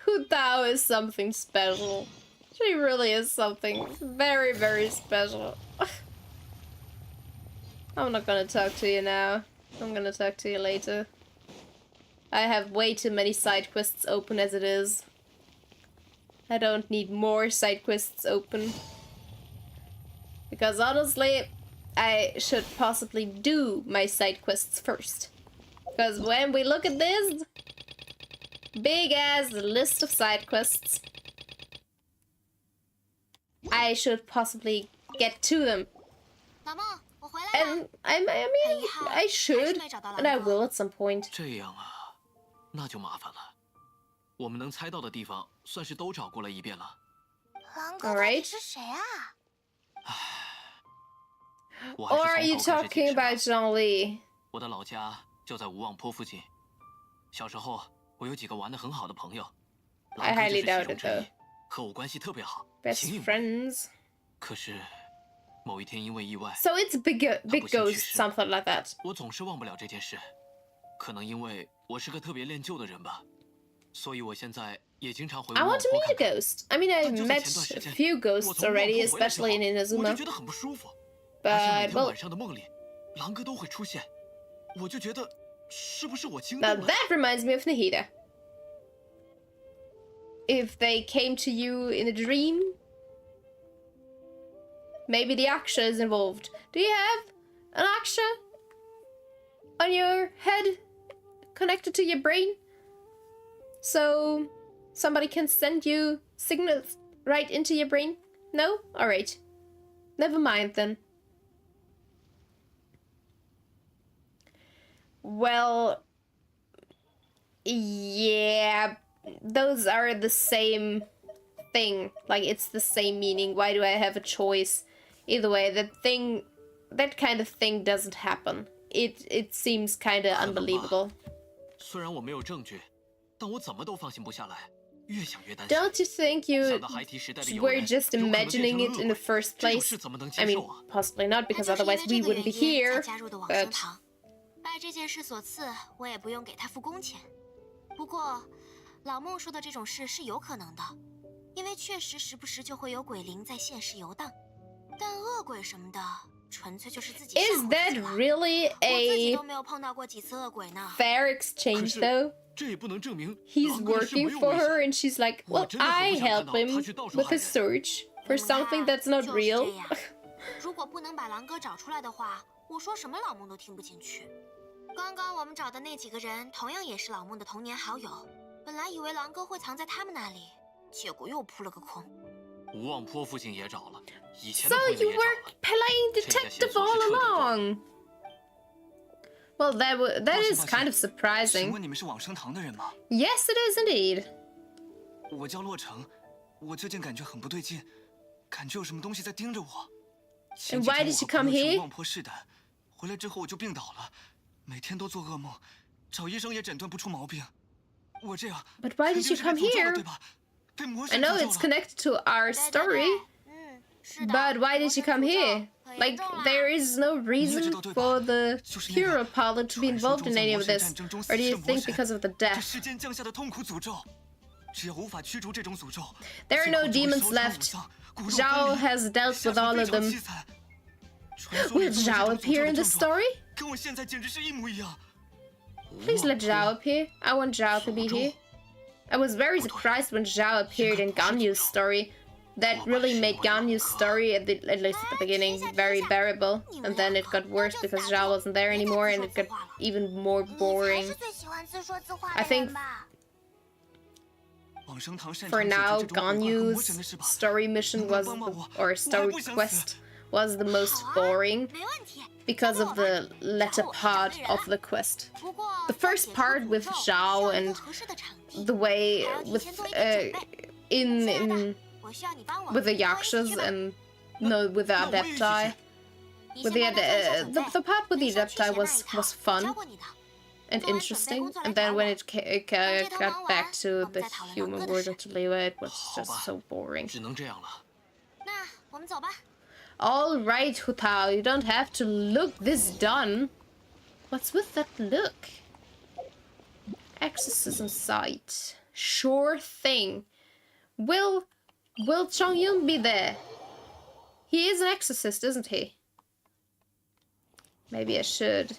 Hu Tao is something special. She really is something very, very special. I'm not gonna talk to you now. I'm gonna talk to you later. I have way too many side quests open as it is. I don't need more side quests open. Because honestly, I should possibly do my side quests first. Because when we look at this big ass list of side quests, I should possibly get to them. 老孟，我回来了。 And I should, and I will at some point. 这样啊，那就麻烦了。我们能猜到的地方，算是都找过了一遍了。狼哥到底是谁啊？ 我还 Or 是 are you 从头开始 talking 解释吧 about Zhang Li? 我的老家就在无望坡附近。小时候，我有几个玩得很好的朋友， I 狼哥 highly 就是 doubt 其中 it 之一 though. 和我关系特别好， Best 情有 friends. 可是，某一天因为意外， So it's big ghost, something like that. 我总是忘不了这件事。可能因为我是个特别恋旧的人吧，所以我现在也经常回无 I 望 want to 坡 meet a 看看。 ghost. I mean, I 但就在 met 前段时 a 间， few 我 ghosts 从无望 already, 坡回来之后 especially in 我就 Inazuma. 觉得很不舒服，而且每 But 天 well, 晚上的梦里，狼哥都会出现，我就觉得是不是我惊 now 动了？ that reminds me of Nahida. If they came to you in a dream, maybe the Aksha is involved. Do you have an Aksha on your head connected to your brain? So somebody can send you signals right into your brain? No? Alright. Never mind then. Well, yeah, those are the same thing. Like, it's the same meaning. Why do I have a choice? Either way, that kind of thing doesn't happen. It seems kind of unbelievable. 虽然我没有证据，但我怎么都放心不下来，越想越担心。 Don't you think you 想到孩提时代的友 were 人 just 有可能变成 imagining 了 it 恶 in the 鬼 first 这种 place? 事怎么能 I 接 mean, 受啊？ possibly not, 那 because 就是因 otherwise 为 we 这个 wouldn't be 原因 here. 才加入的往 But 生堂。拜这件事所赐，我也不用给他付工钱。不过，老孟说的这种事是有可能的，因为确实时不时就会有鬼灵在现实游荡。但恶鬼什么的，纯粹就是自己 is 吓唬自 that 己了。 really 我自己 a 都没有碰到过几次恶鬼呢。 fair 可 exchange 是 though? 这也不能证明 He's 狼哥的事没 working 有 for 危 her 险。 and she's like, well, 我真的很 I 不想看 help 到他 him 去到处 with 害 his 人。 search for 你们 something 看 that's not 就是 real. 这样如果不能把狼哥找出来的话，我说什么老孟都听不进去。刚刚我们找的那几个人，同样也是老孟的童年好友。本来以为狼哥会藏在他们那里，结果又扑了个空。无望坡附近也找了，以前 So 的朋友 you 也找 were 了。 playing 这个线 detective 索 all 是彻底断了。 along. Well, that is kind of 请 surprising. 问你们是往生堂的人吗？ Yes, it is indeed. 我叫洛成，我最近感觉很不对劲，感觉有什么东西在盯着我。前 And 几 why 天 did 我 you 和 come 朋友去 here? 望坡试胆，回来之后我就病倒了，每天都做噩梦，找医生也诊断不出毛病。我这样 But why 肯 did 定 you 是被 come 诅咒了 here? 对吧？被魔 I 神 know 诅咒 it's 了。 connected to our 对对 story, 对是的。 but why 魔 did you 神 come 诅咒 here? 可严 Like, 重了。 there is no reason for the 就是那个 hero pilot to be 传说 involved 中 in 在 any 魔 of 神 this, 战争中 or 死 do 去 you 的魔 think 神 because of the 这 death? 世间降下的痛苦诅咒。只要无法驱逐这种诅咒， There are 最 no 后就会 demons 烧成 left. 五脏，骨肉 Zhao 分离 has dealt 下 with 场 all 非 of 常 them. 凄惨。传说里 Will 中的 Zhao 这种诅咒 appear 的 in the 症状 story? 跟我现在简直是一模一样。 Please let Zhao appear. I want Zhao to be here. I was very surprised when Zhao appeared in Ganyu's story. That really made Ganyu's story, at least at the beginning, very bearable. And then it got worse because Zhao wasn't there anymore and it got even more 你才 boring. 是最喜欢自说自话 I 的 think 人吧？ 往生堂擅 For 长解决 now, 这种鬼怪和魔神的 Ganyu's 事吧。 story mission was, or story quest, was the most 好啊 boring 没问题。 because of the latter part of the quest. 不过 The first part with Zhao and 合适的场地 the way 还要提 with 前做一点准备。 in 亲爱的 in 我需要你帮我 with the 跟我一起 Yakshas 去吧 and no with the 那我也一起去。 Adepti. 你 With 先 the 帮他做一下准备 the part with the 等上去 Adepti 前那 was 一套 was 我 fun 教过你的。 and 做完准备 interesting, 工作来 and 找 then when 我。 it 等这趟 got 忙 back 完 to 我们 the 再讨论 human 狼哥 world 的 of 事。 Lewa, it was 好 just 吧 so boring. 只能这样了。那我们走吧。 All right, Hutao, you don't have to look this done. What's with that look? Exorcism site. Sure thing. Will Chongyun be there? He is an exorcist, isn't he? Maybe I should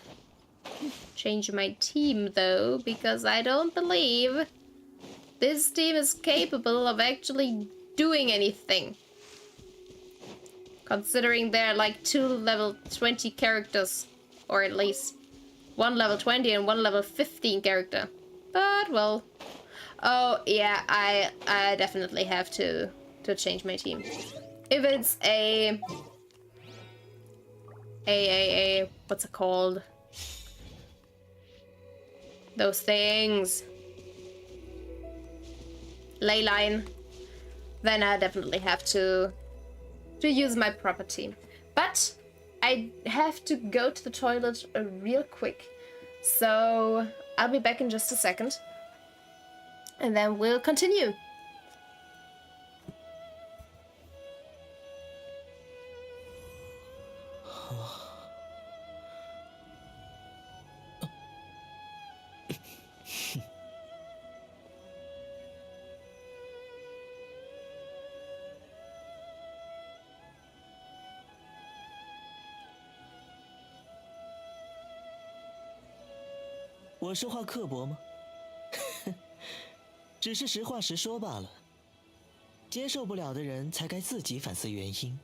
change my team though, because I don't believe this team is capable of actually doing anything. Considering they're like 2 level 20 characters, or at least 1 level 20 and 1 level 15 character. But well, oh yeah, I definitely have to change my team. If it's a what's it called? Those things. Ley line. Then I definitely have to use my proper team. But I have to go to the toilet real quick. So I'll be back in just a second. And then we'll continue.我说话刻薄吗？只是实话实说罢了。接受不了的人才该自己反思原因。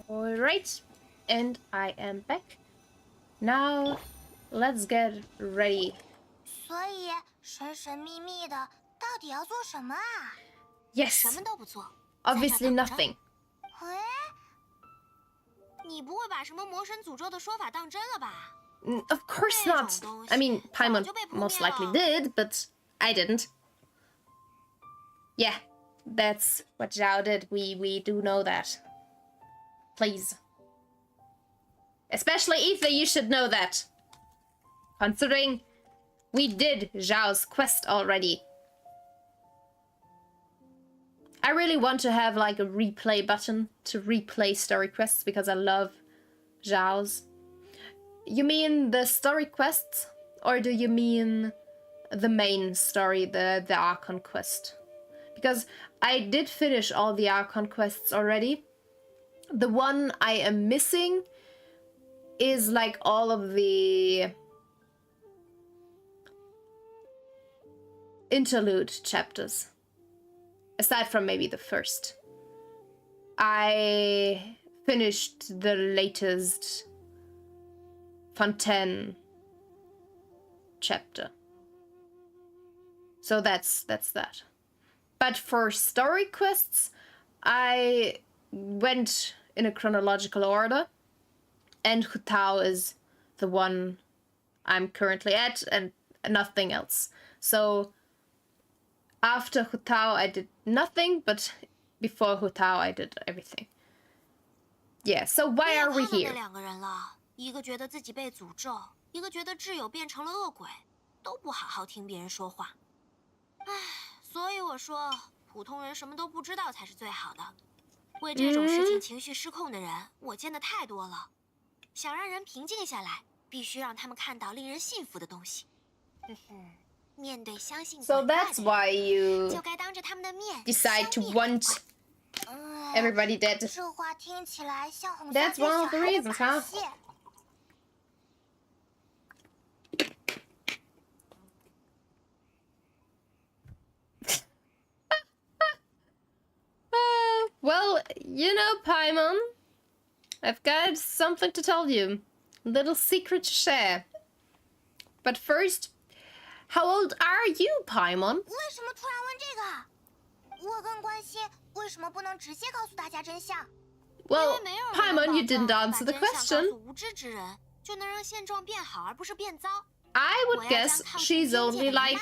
Alright, and I am back. Now, let's get ready. 所以神神秘秘的，到底要做什么啊？ Yes, 什么都不做。 obviously nothing. 哎，你不会把什么魔神诅咒的说法当真了吧？ Of course not. I mean, Paimon most likely did, but I didn't. Yeah, that's what Zhao did. We do know that. Please. Especially Ether, you should know that. Considering we did Zhao's quest already. I really want to have like a replay button to replay story quests because I love Zhao's. You mean the story quests? Or do you mean the main story, the Archon quest? Because I did finish all the Archon quests already. The one I am missing is like all of the interlude chapters. Aside from maybe the first. I finished the latest Fontaine chapter. So that's that. But for story quests, I went in a chronological order, and Hu Tao is the one I'm currently at, and nothing else. So after Hu Tao, I did nothing, but before Hu Tao, I did everything. Yeah, so why are we here? 两个人了，一个觉得自己被诅咒，一个觉得挚友变成了恶鬼，都不好好听别人说话。唉，所以我说，普通人什么都不知道才是最好的。为这种事情情绪失控的人，我见的太多了。想让人平静下来，必须让他们看到令人信服的东西。面对相信 So that's why you 就该当着他们的面 decide to want everybody dead. 这话听起来像哄 That's one of the reasons, huh? you know, Paimon, I've got something to tell you. A little secret to share. But first, how old are you, Paimon? 为什么突然问这个？我更关心为什么不能直接告诉大家真相。 Well, Paimon, you didn't answer the question. 无知之人就能让现状变好，而不是变糟。 I would guess she's only like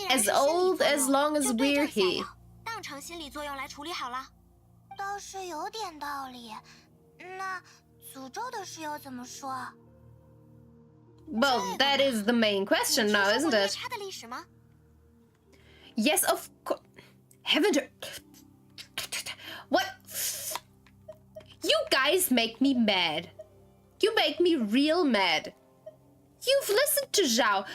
as old as long as we're here. 当成心理作用来处理好了。倒是有点道理。那诅咒的事又怎么说？ Well, that is the main question now, isn't it? 他的历史吗？ Yes, of course. Haven't you? What? You guys make me mad. You make me real mad. You've listened to Zhao.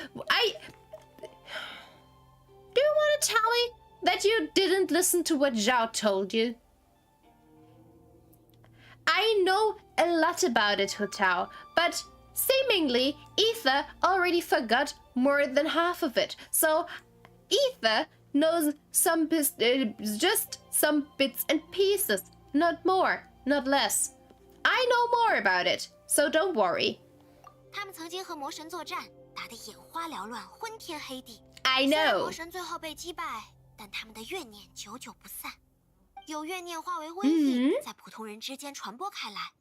Do you want to tell me that you didn't listen to what Zhao told you? I know a lot about it, Hu Tao, but seemingly Aether already forgot more than half of it. So Aether knows just some bits and pieces, not more, not less. I know more about it, so don't worry. 他们曾经和魔神作战，打得眼花缭乱，昏天黑地。 I 虽然 know. 魔神最后被击败，但他们的怨念久久不散。有怨念化为瘟疫，在普通人之间传播开来。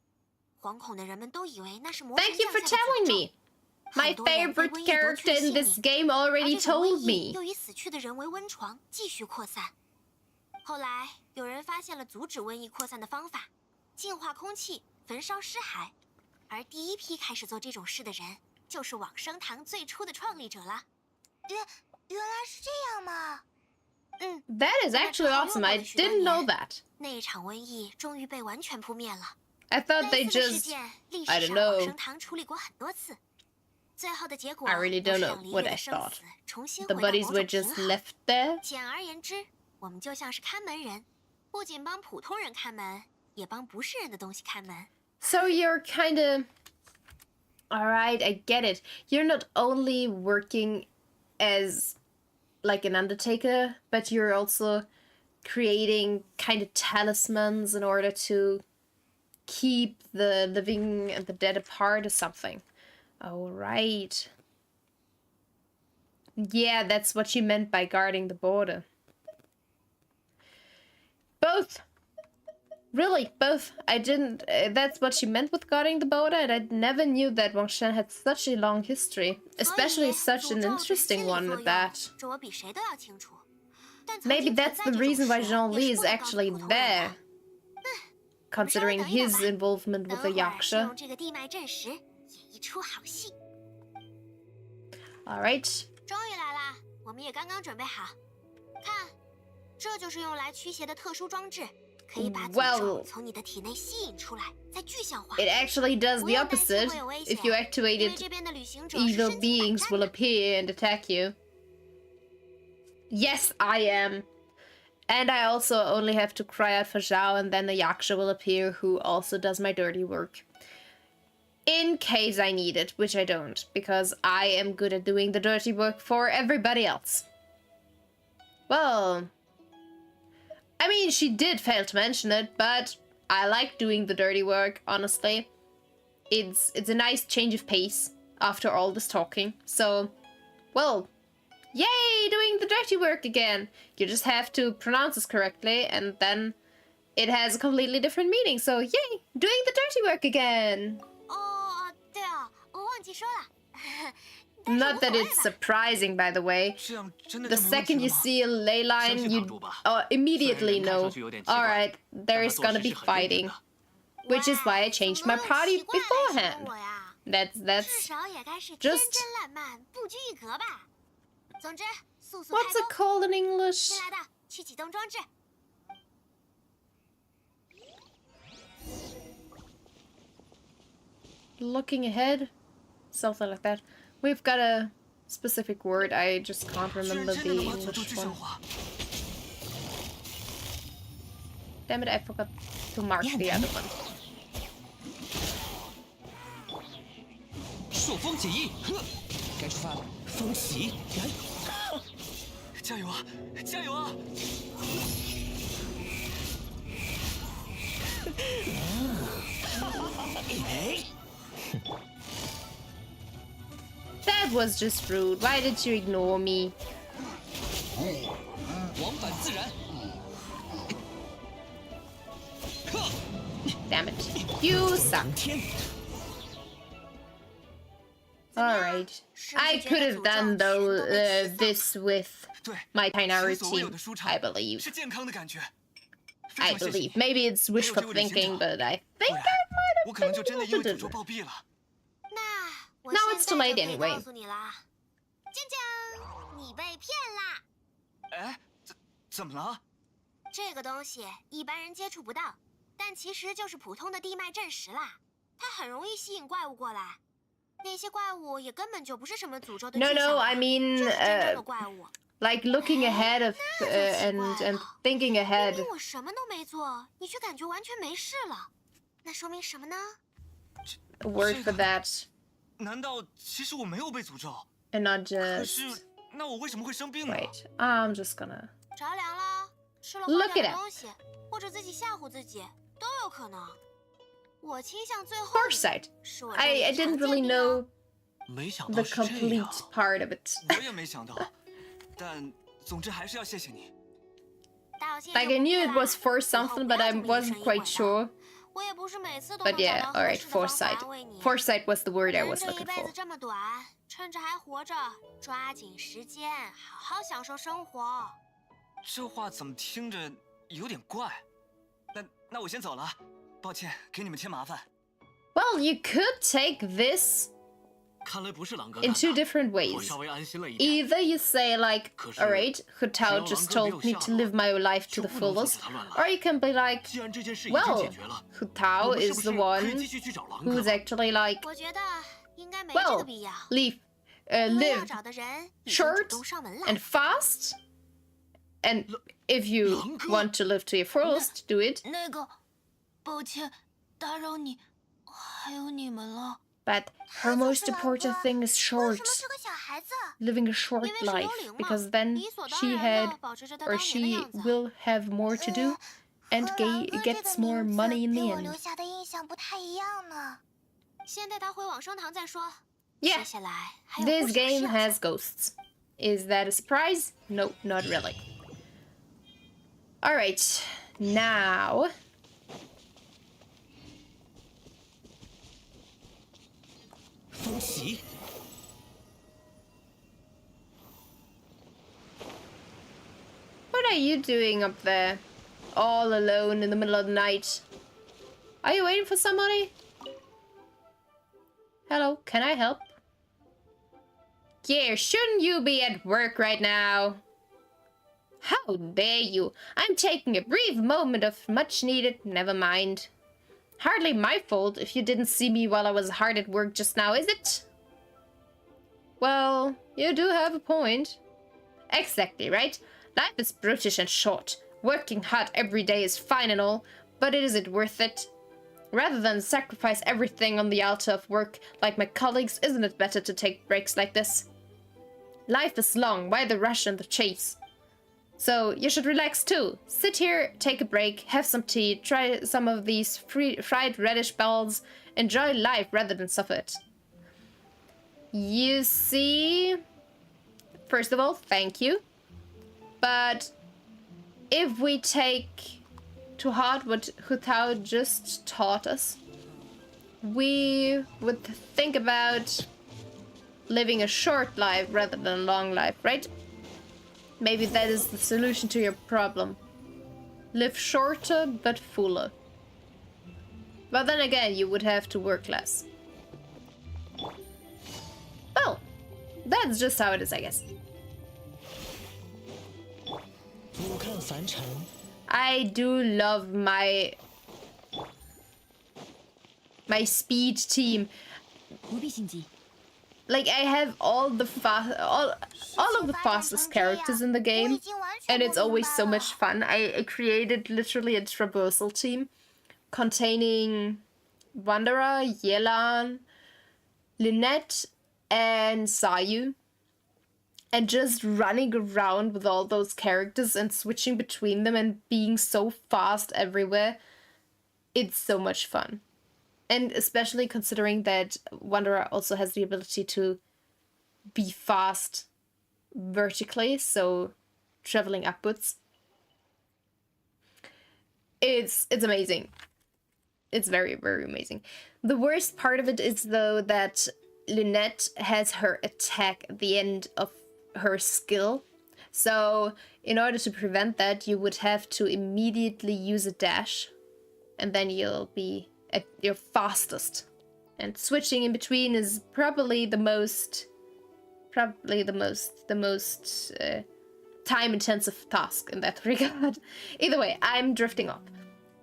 惶恐的人们都以为那是魔神 Thank you for 降下的诅 telling 咒。 me. My 很多人被 favorite 瘟疫夺 character 去了 in 性 this 命， game 而 already 这种 told 瘟疫 me. 又以死去的人为温床，继续扩散。后来有人发现了阻止瘟疫扩散的方法：净化空气，焚烧尸骸。而第一批开始做这种事的人，就是往生堂最初的创立者了。原来是这样吗？ That is actually awesome. I didn't know that. 那一场瘟疫终于被完全扑灭了。 I thought they 类似的事 just... 件，历 I 史 don't 上往 know. 生堂处理过很多次。最后的结果 I really 都 don't 是 know 让离 what 别 I 的生 thought. 死重新 The 回到 buddies 某 were 种 just 平衡。 left there. 简而言之，我们就像是看门人，不仅帮普通人看门，也帮不是人的东西看门。 So you're kind of... Alright, I get it. You're not only working as like an undertaker, but you're also creating kind of talismans in order to keep the living and the dead apart or something. Alright. Yeah, that's what you meant by guarding the border. Both. Really, both. I didn't... that's what she meant with guarding the border, and I never knew that Wangshan had such a long history. Especially such an interesting one at that. 这我比谁都要清楚。但曾 Maybe 经存 that's 在 the 这种 reason why 事 Jean 也 Li 是 is 不能告诉 actually 普通人 there. 的。 Considering 稍等一会儿 his 吧。 involvement 等 with 会 the 儿是 Yaksha. 用这个地脉阵石演一出好戏。 Alright. 终于来啦！我们也刚刚准备好。看，这就是用来驱邪的特殊装置，可以把诅咒 Well, 从你的体内吸引出来，再具象化。 it actually does 不 the 用担心 opposite. 会有危险， If you activate 因为 it, 这边的旅行者是 evil 身经百 beings 战 will 的。 appear and attack you. Yes, I am. And I also only have to cry out for Zhao, and then the Yaksha will appear who also does my dirty work. In case I need it, which I don't, because I am good at doing the dirty work for everybody else. Well, I mean, she did fail to mention it, but I like doing the dirty work, honestly. It's a nice change of pace after all this talking. So, well, yay, doing the dirty work again. You just have to pronounce this correctly, and then it has a completely different meaning. So, yay, doing the dirty work again. 哦，对啊，我忘记说了。 Not that it's surprising, by the way. 这样真的 The 就没问题 second 了 you 吗？ see a ley line, you immediately know. Alright, there is gonna be fighting. Which is why I changed my party beforehand. 至 That's 少也该是天 just... 真烂漫、不拘一格吧。总之，速速 What's 开 it 工。 called in English? 新来的，去启动装置。 Looking ahead? Something like that. We've got a specific word, I just can't 居然 remember 真 the 的能把诅咒 English 具象 one. 化， Damn it, I forgot to mark the other one. 朔风解衣，呵，该出发了。风起，来，加油啊，加油啊！ That was just rude. Why did you ignore me? 往返自然。 Damn it. You suck. 天， Alright. I could have done this with 对， my 前 Tainari 所未有的 team, 舒 I 畅 believe. 是健康的感觉。非 I 常谢谢你 believe. Maybe it's wishful 还有这位旅行 thinking, 者 but I 不 think 然 I might 我 have 可能就 been 真的 able 因 to 为 do 诅咒 it. 暴毙了。那我 Now 现 it's 在 too 就 late 可以 anyway. 告诉你啦，江江，你被骗啦！哎，怎么了？这个东西一般人接触不到，但其实就是普通的地脉阵石啦。它很容易吸引怪物过来，那些怪物也根本就不是什么诅咒的 No, 迹象 no, 啊 I mean, 就是真正的怪物。 like looking ahead of 那就奇 and 怪了 thinking 明 ahead. 明我什么都没做，你却感觉完全没事了，那说明什么呢？ A word for that, 难道其实我没有被诅咒？ and not 可 just. 是，那我为什么会生病呢？ Wait, I'm just gonna. 着凉了，吃了 Look 坏掉 at 的 it. 东西，或者自己吓唬自己，都有可能。我倾向最后一个 Foresight. 是我这 I 里 I 的 didn't 常见 really 病哦 know 没想 the 到是这 complete 样。 part of it. 我也没想到，但总之还是要谢谢你。道歉 Like 就 I 不 knew 必 it 啦 was for 以后 something, 不 but 要 I 这么疑 wasn't 神疑 quite 鬼的 sure. 我也不是每次都 But 能找 yeah, 到合 alright, 适的方法 foresight. 安慰你。 Foresight was the word I 人 was 这一 looking 辈 for. 子这么短，趁着还活着，抓紧时间，好好享受生活。这话怎么听着有点怪？那我先走了，抱歉给你们添麻烦。 Well, you could take this 看来不是狼哥 in 干 two 的， different 我 ways. 稍微安心了一点。 Either you say like, 可是， alright, Hu 只要 Tao just 狼哥没有 told me 下 to 落， live my life to 就 the 不能阻止 fullest, 他乱 or 来。 you can be like, 既然这件事已经 well, 解决了， Hu 我 Tao 们是 is 不 the 是可以 one 继续去找狼哥 who's 了？ actually like, 我觉得应该没这 well, 个必要， live, 因为要 live 找的人已经主 short 动上门了。 and fast, and if you 狼哥 want to live to your fullest, do it. 那个，抱歉，打扰你，还有你们了。 But her 就 most 是狼 important 哥 thing is 为 short, 什么是个小孩子？ living a short 因为是 life, 幽灵嘛， because then 理所当 she 然 had 的保持着他 or 当年的 she 样子。 will have more to do, and 和狼哥这 gets 个 more 名 money in 字 the 给我留 end. 下的印象不太一样呢。先带他回往生堂再说。 Yeah, 接下来还有不 this 少事 game 要 has 做 ghosts. Is that a surprise? No, not really. Alright, now... 风袭， What are you doing up there? All alone in the middle of the night? Are you waiting for somebody? Hello, can I help? Yeah, shouldn't you be at work right now? How dare you? I'm taking a brief moment of much needed... Never mind. Hardly my fault if you didn't see me while I was hard at work just now, is it? Well, you do have a point. Exactly, right? Life is brutish and short. Working hard every day is fine and all, but is it worth it? Rather than sacrifice everything on the altar of work like my colleagues, isn't it better to take breaks like this? Life is long, why the rush and the chase? So you should relax too. Sit here, take a break, have some tea, try some of these fried radish balls, enjoy life rather than suffer it. You see... First of all, thank you. But if we take to heart what Hu Tao just taught us, we would think about living a short life rather than a long life, right? Maybe that is the solution to your problem. Live shorter but fuller. But then again, you would have to work less. Well, that's just how it is, I guess. 俯瞰凡尘， I do love my speed team. 不必心急。 Like I have all of the fastest characters in the game, and it's always so much fun. I created literally a traversal team containing Wanderer, Yelan, Lynette, and Sayu. And just running around with all those characters and switching between them and being so fast everywhere it's so much fun. And especially considering that Wanderer also has the ability to be fast vertically, so traveling upwards. It's amazing. It's very, very amazing. The worst part of it is, though, that Lynette has her attack at the end of her skill. So in order to prevent that, you would have to immediately use a dash, and then you'll be at your fastest. And switching in between is probably the most time-intensive task in that regard. Either way, I'm drifting off.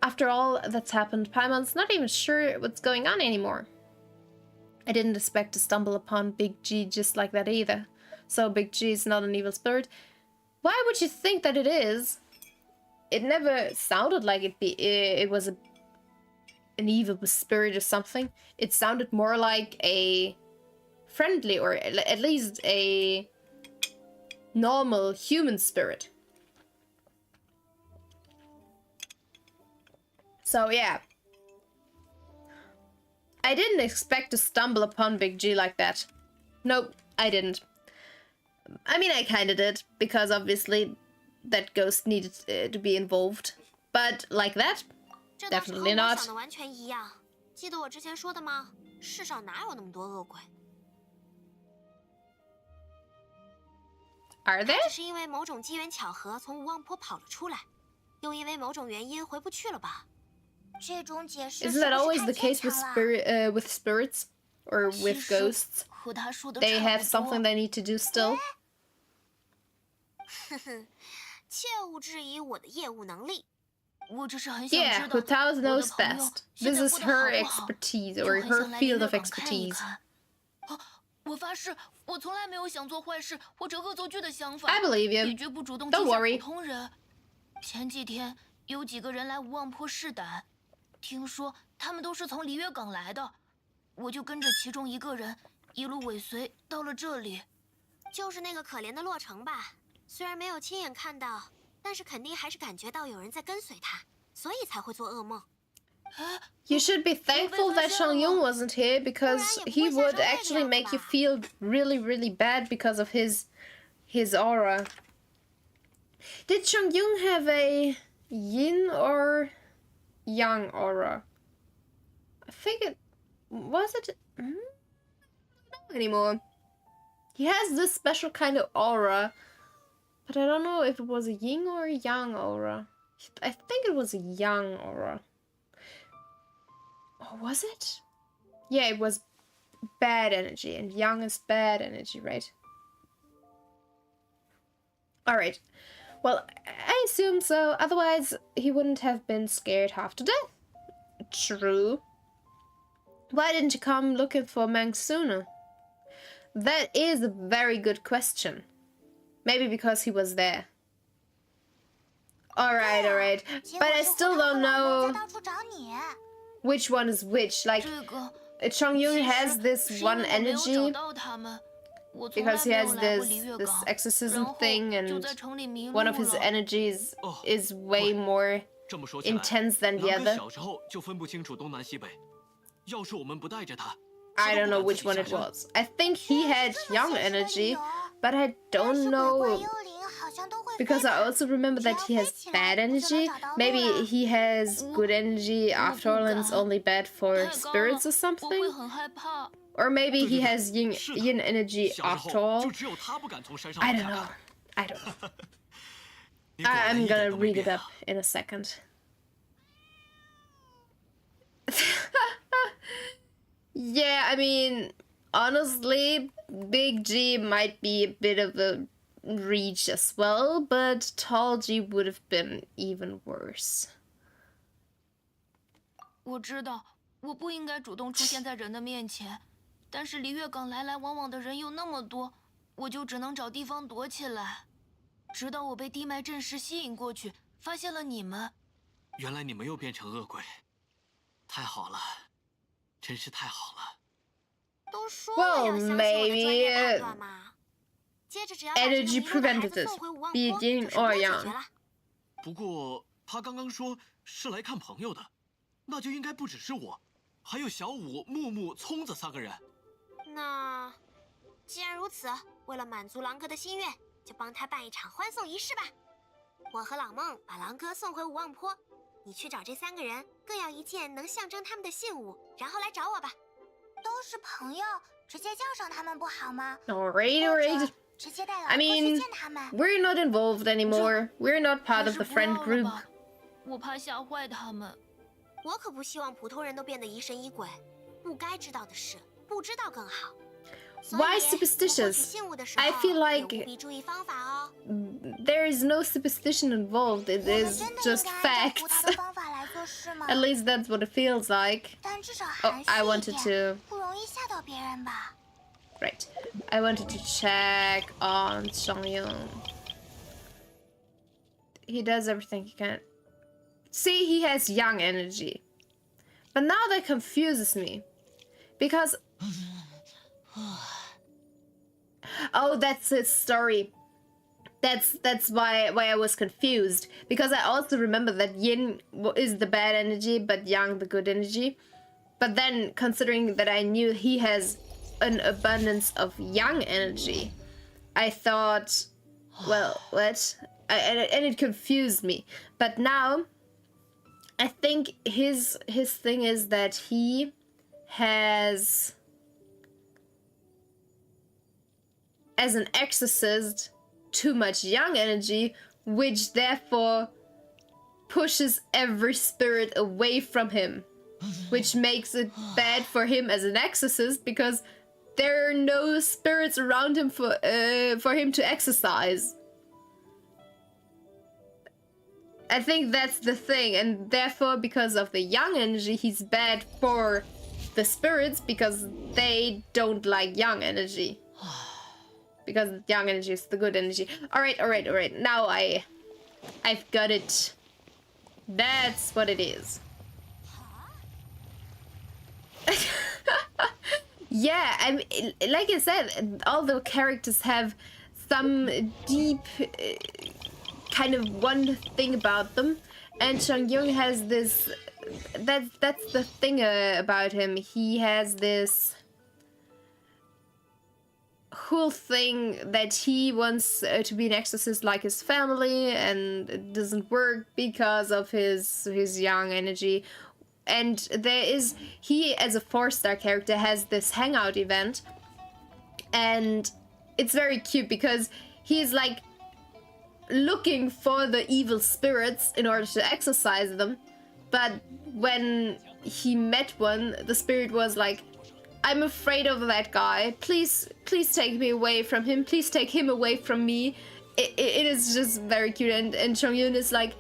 After all that's happened, Paimon's not even sure what's going on anymore. I didn't expect to stumble upon Big G just like that either. So Big G is not an evil spirit. Why would you think that it is? It never sounded like it was an evil spirit or something. It sounded more like a friendly, or at least a normal human spirit. So yeah, I didn't expect to stumble upon Big G like that. Nope, I didn't. I mean, I kinda did, because obviously that ghost needed to be involved. But like that? Definitely not. Are there? Isn't that always the case with spirits or with ghosts? They have something they need to do still. Yeah, Hutao knows best. This is her expertise, or her field of expertise. I believe you. Don't worry. 前几天有几个人来无望坡试胆，听说他们都是从璃月港来的，我就跟着其中一个人一路尾随到了这里。就是那个可怜的洛城吧？虽然没有亲眼看到，但是肯定还是感觉到有人在跟随他，所以才会做噩梦。You should be thankful that Changyun wasn't here, because he would actually make you feel really, really bad because of his aura. Did Changyun have a yin or yang aura? I think it was it. I don't know anymore. He has this special kind of aura, but I don't know if it was a yin or a yang aura. I think it was a yang aura. Or was it? Yeah, it was bad energy, and yang is bad energy, right? Alright. Well, I assume so, otherwise he wouldn't have been scared half to death. True. Why didn't you come looking for Mang sooner? That is a very good question. Maybe because he was there. Alright. But I still don't know which one is which. Like, Changyun has this one energy because he has this exorcism thing, and one of his energies is way more intense than the other. I don't know which one it was. I think he had young energy, but I don't know, because I also remember that he has bad energy. Maybe he has good energy after all and it's only bad for spirits or something. Or maybe he has yin energy after all. I don't know. I'm gonna read it up in a second. Yeah, I mean, honestly, Big G might be a bit of a reach as well, but Tall G would have been even worse. 我知道，我不应该主动出现在人的面前，但是离月港来来往往的人又那么多，我就只能找地方躲起来。直到我被地脉阵势吸引过去，发现了你们。原来你们又变成恶鬼，太好了，真是太好了。都说了要相信我的专业判断嘛。接着只要把这个迷路的孩子送回无望坡，就是多解决了。不过他刚刚说是来看朋友的，那就应该不只是我，还有小五、木木、聪子3个人。那既然如此，为了满足狼哥的心愿，就帮他办一场欢送仪式吧。我和老孟把狼哥送回无望坡，你去找这3个人，更要一件能象征他们的信物，然后来找我吧。都是朋友，直接叫上他们不好吗？ Alright. 直接带狼 I 哥去 mean, 见他们。 we're not involved anymore. We're not part of the friend group. 我怕吓坏他们。我可不希望普通人都变得疑神疑鬼，不该知道的事不知道更好。 Why superstitious? I feel like there is no superstition involved. It is just facts. At least that's what it feels like. Oh, I wanted to... Right. I wanted to check on Songyung. He does everything he can. See, he has young energy. But now that confuses me. Because... Oh, that's his story. That's why I was confused. Because I also remember that Yin is the bad energy, but Yang the good energy. But then, considering that I knew he has an abundance of Yang energy, I thought, well, what? And it confused me. But now, I think his thing is that he has... as an exorcist, too much Yang energy, which therefore pushes every spirit away from him, which makes it bad for him as an exorcist because there are no spirits around him for him to exorcise. I think that's the thing, and therefore because of the Yang energy, he's bad for the spirits because they don't like Yang energy. Because Yang energy is the good energy. Alright. Now I've got it. That's what it is. Yeah, I mean, like I said, all the characters have some deep kind of one thing about them. And Songyung has this... That's the thing about him. He has this... whole thing that he wants to be an exorcist like his family, and it doesn't work because of his Yang energy. And he as a 4-star character has this hangout event, and it's very cute because he's like looking for the evil spirits in order to exorcise them, but when he met one, the spirit was like, I'm afraid of that guy. Please take me away from him. Please take him away from me. It is just very cute. And Chongyun is like,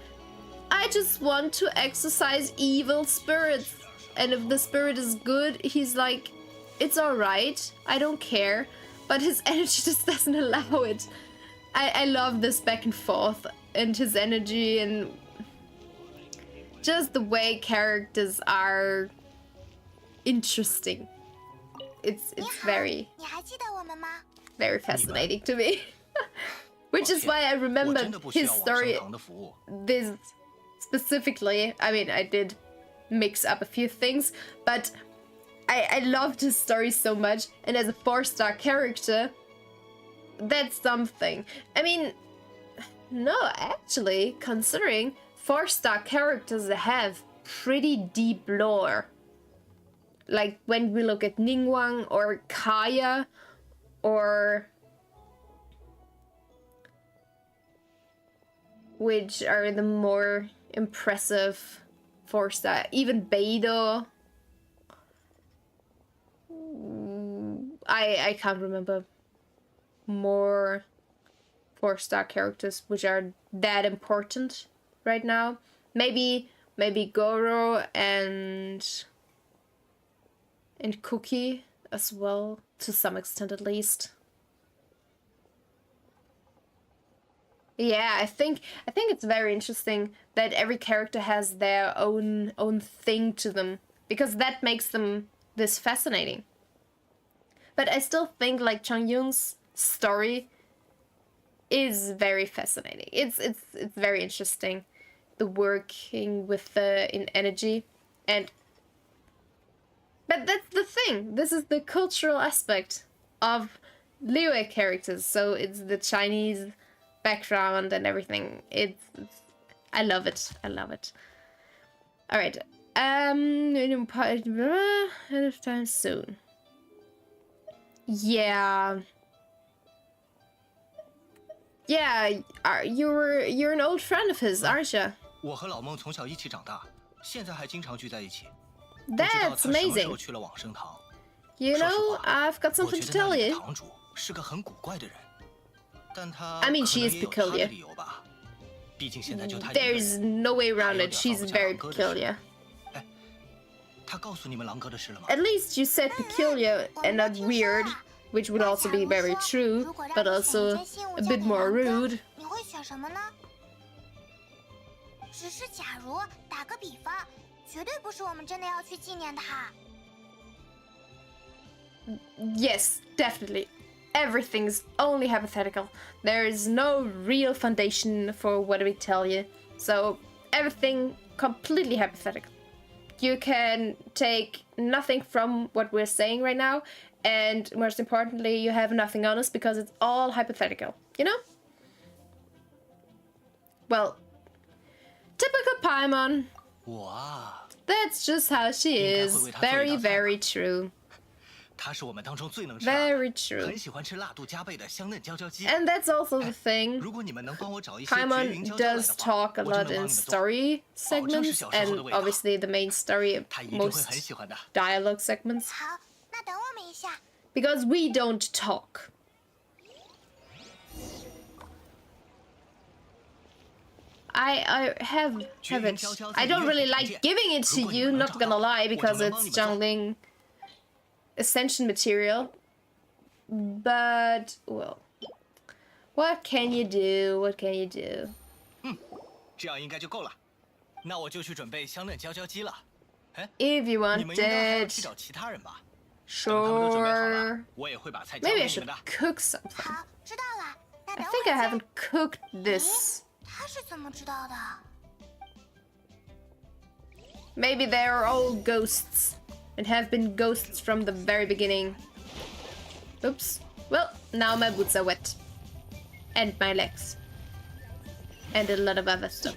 I just want to exorcise evil spirits. And if the spirit is good, he's like, it's alright. I don't care. But his energy just doesn't allow it. I love this back and forth and his energy and just the way characters are interesting. It's very fascinating to me. Which is why I remembered his story this specifically. I mean, I did mix up a few things, but I loved his story so much, and as a 4-star character, that's something. I mean, no, actually, considering 4-star characters have pretty deep lore. Like when we look at Ningguang or Kaya or which are the more impressive 4-star, even Beidou. I can't remember more 4-star characters which are that important right now. Maybe Goro and Cookie as well, to some extent at least. Yeah, I think it's very interesting that every character has their own thing to them, because that makes them this fascinating. But I still think like Chongyung's story is very fascinating. It's very interesting, the working with the in energy. But that's the thing. This is the cultural aspect of Liyue characters. So it's the Chinese background and everything. I love it. I love it. All right. End of time soon. Yeah. Yeah. You're an old friend of his, aren't you? 我和老孟从小一起长大，现在还经常聚在一起。 That's amazing. You know, I've got something to tell you. I mean, she is peculiar. There's no way around it. She's very peculiar. At least you said peculiar and not weird, which would also be very true, but also a bit more rude. 你会选什么呢？只是假如打个比方。 绝对不是我们真的要去纪念他。Yes, definitely. Everything's only hypothetical. There is no real foundation for what we tell you. So everything completely hypothetical. You can take nothing from what we're saying right now, and most importantly, you have nothing on us because it's all hypothetical. You know? Well, typical Paimon. Wow. That's just how she is. Very, very true. Very true. And that's also the thing. Paimon does talk a lot in story segments, and obviously the main story, most dialogue segments. 好，那等我们一下。 Because we don't talk. I have it. I don't really like giving it to you, not gonna lie, because it's Zhangling Ascension material. But, well, what can you do? What can you do? 这样应该就够了。那我就去准备香嫩焦焦鸡了。哎， If you 你们应该还要 wanted, 去找其他人吧？ sure. 我也会把菜交 Maybe 给 I 你 should 们的。 cook something. 好，知道了。那 I 等 think I 会儿 haven't cooked this. 他是怎么知道的？ Maybe they're all ghosts and have been ghosts from the very beginning. Oops. Well, now my boots are wet. And my legs. And a lot of other stuff,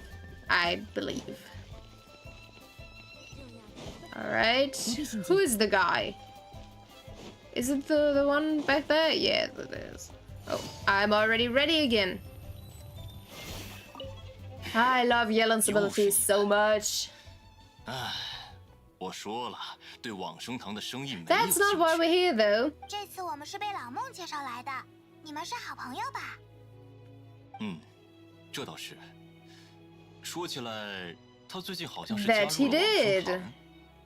I believe. Alright. Who is the guy? Is it the one back there? Yeah, it is. Oh, I'm already ready again. I love Yelan's abilities so much. 我说了，对往生堂的生意没有 That's not why we're here, though. 这次我们是被老孟介绍来的，你们是好朋友吧？这倒是。说起来，他最近好像是加 That he 入了往生 did. 堂。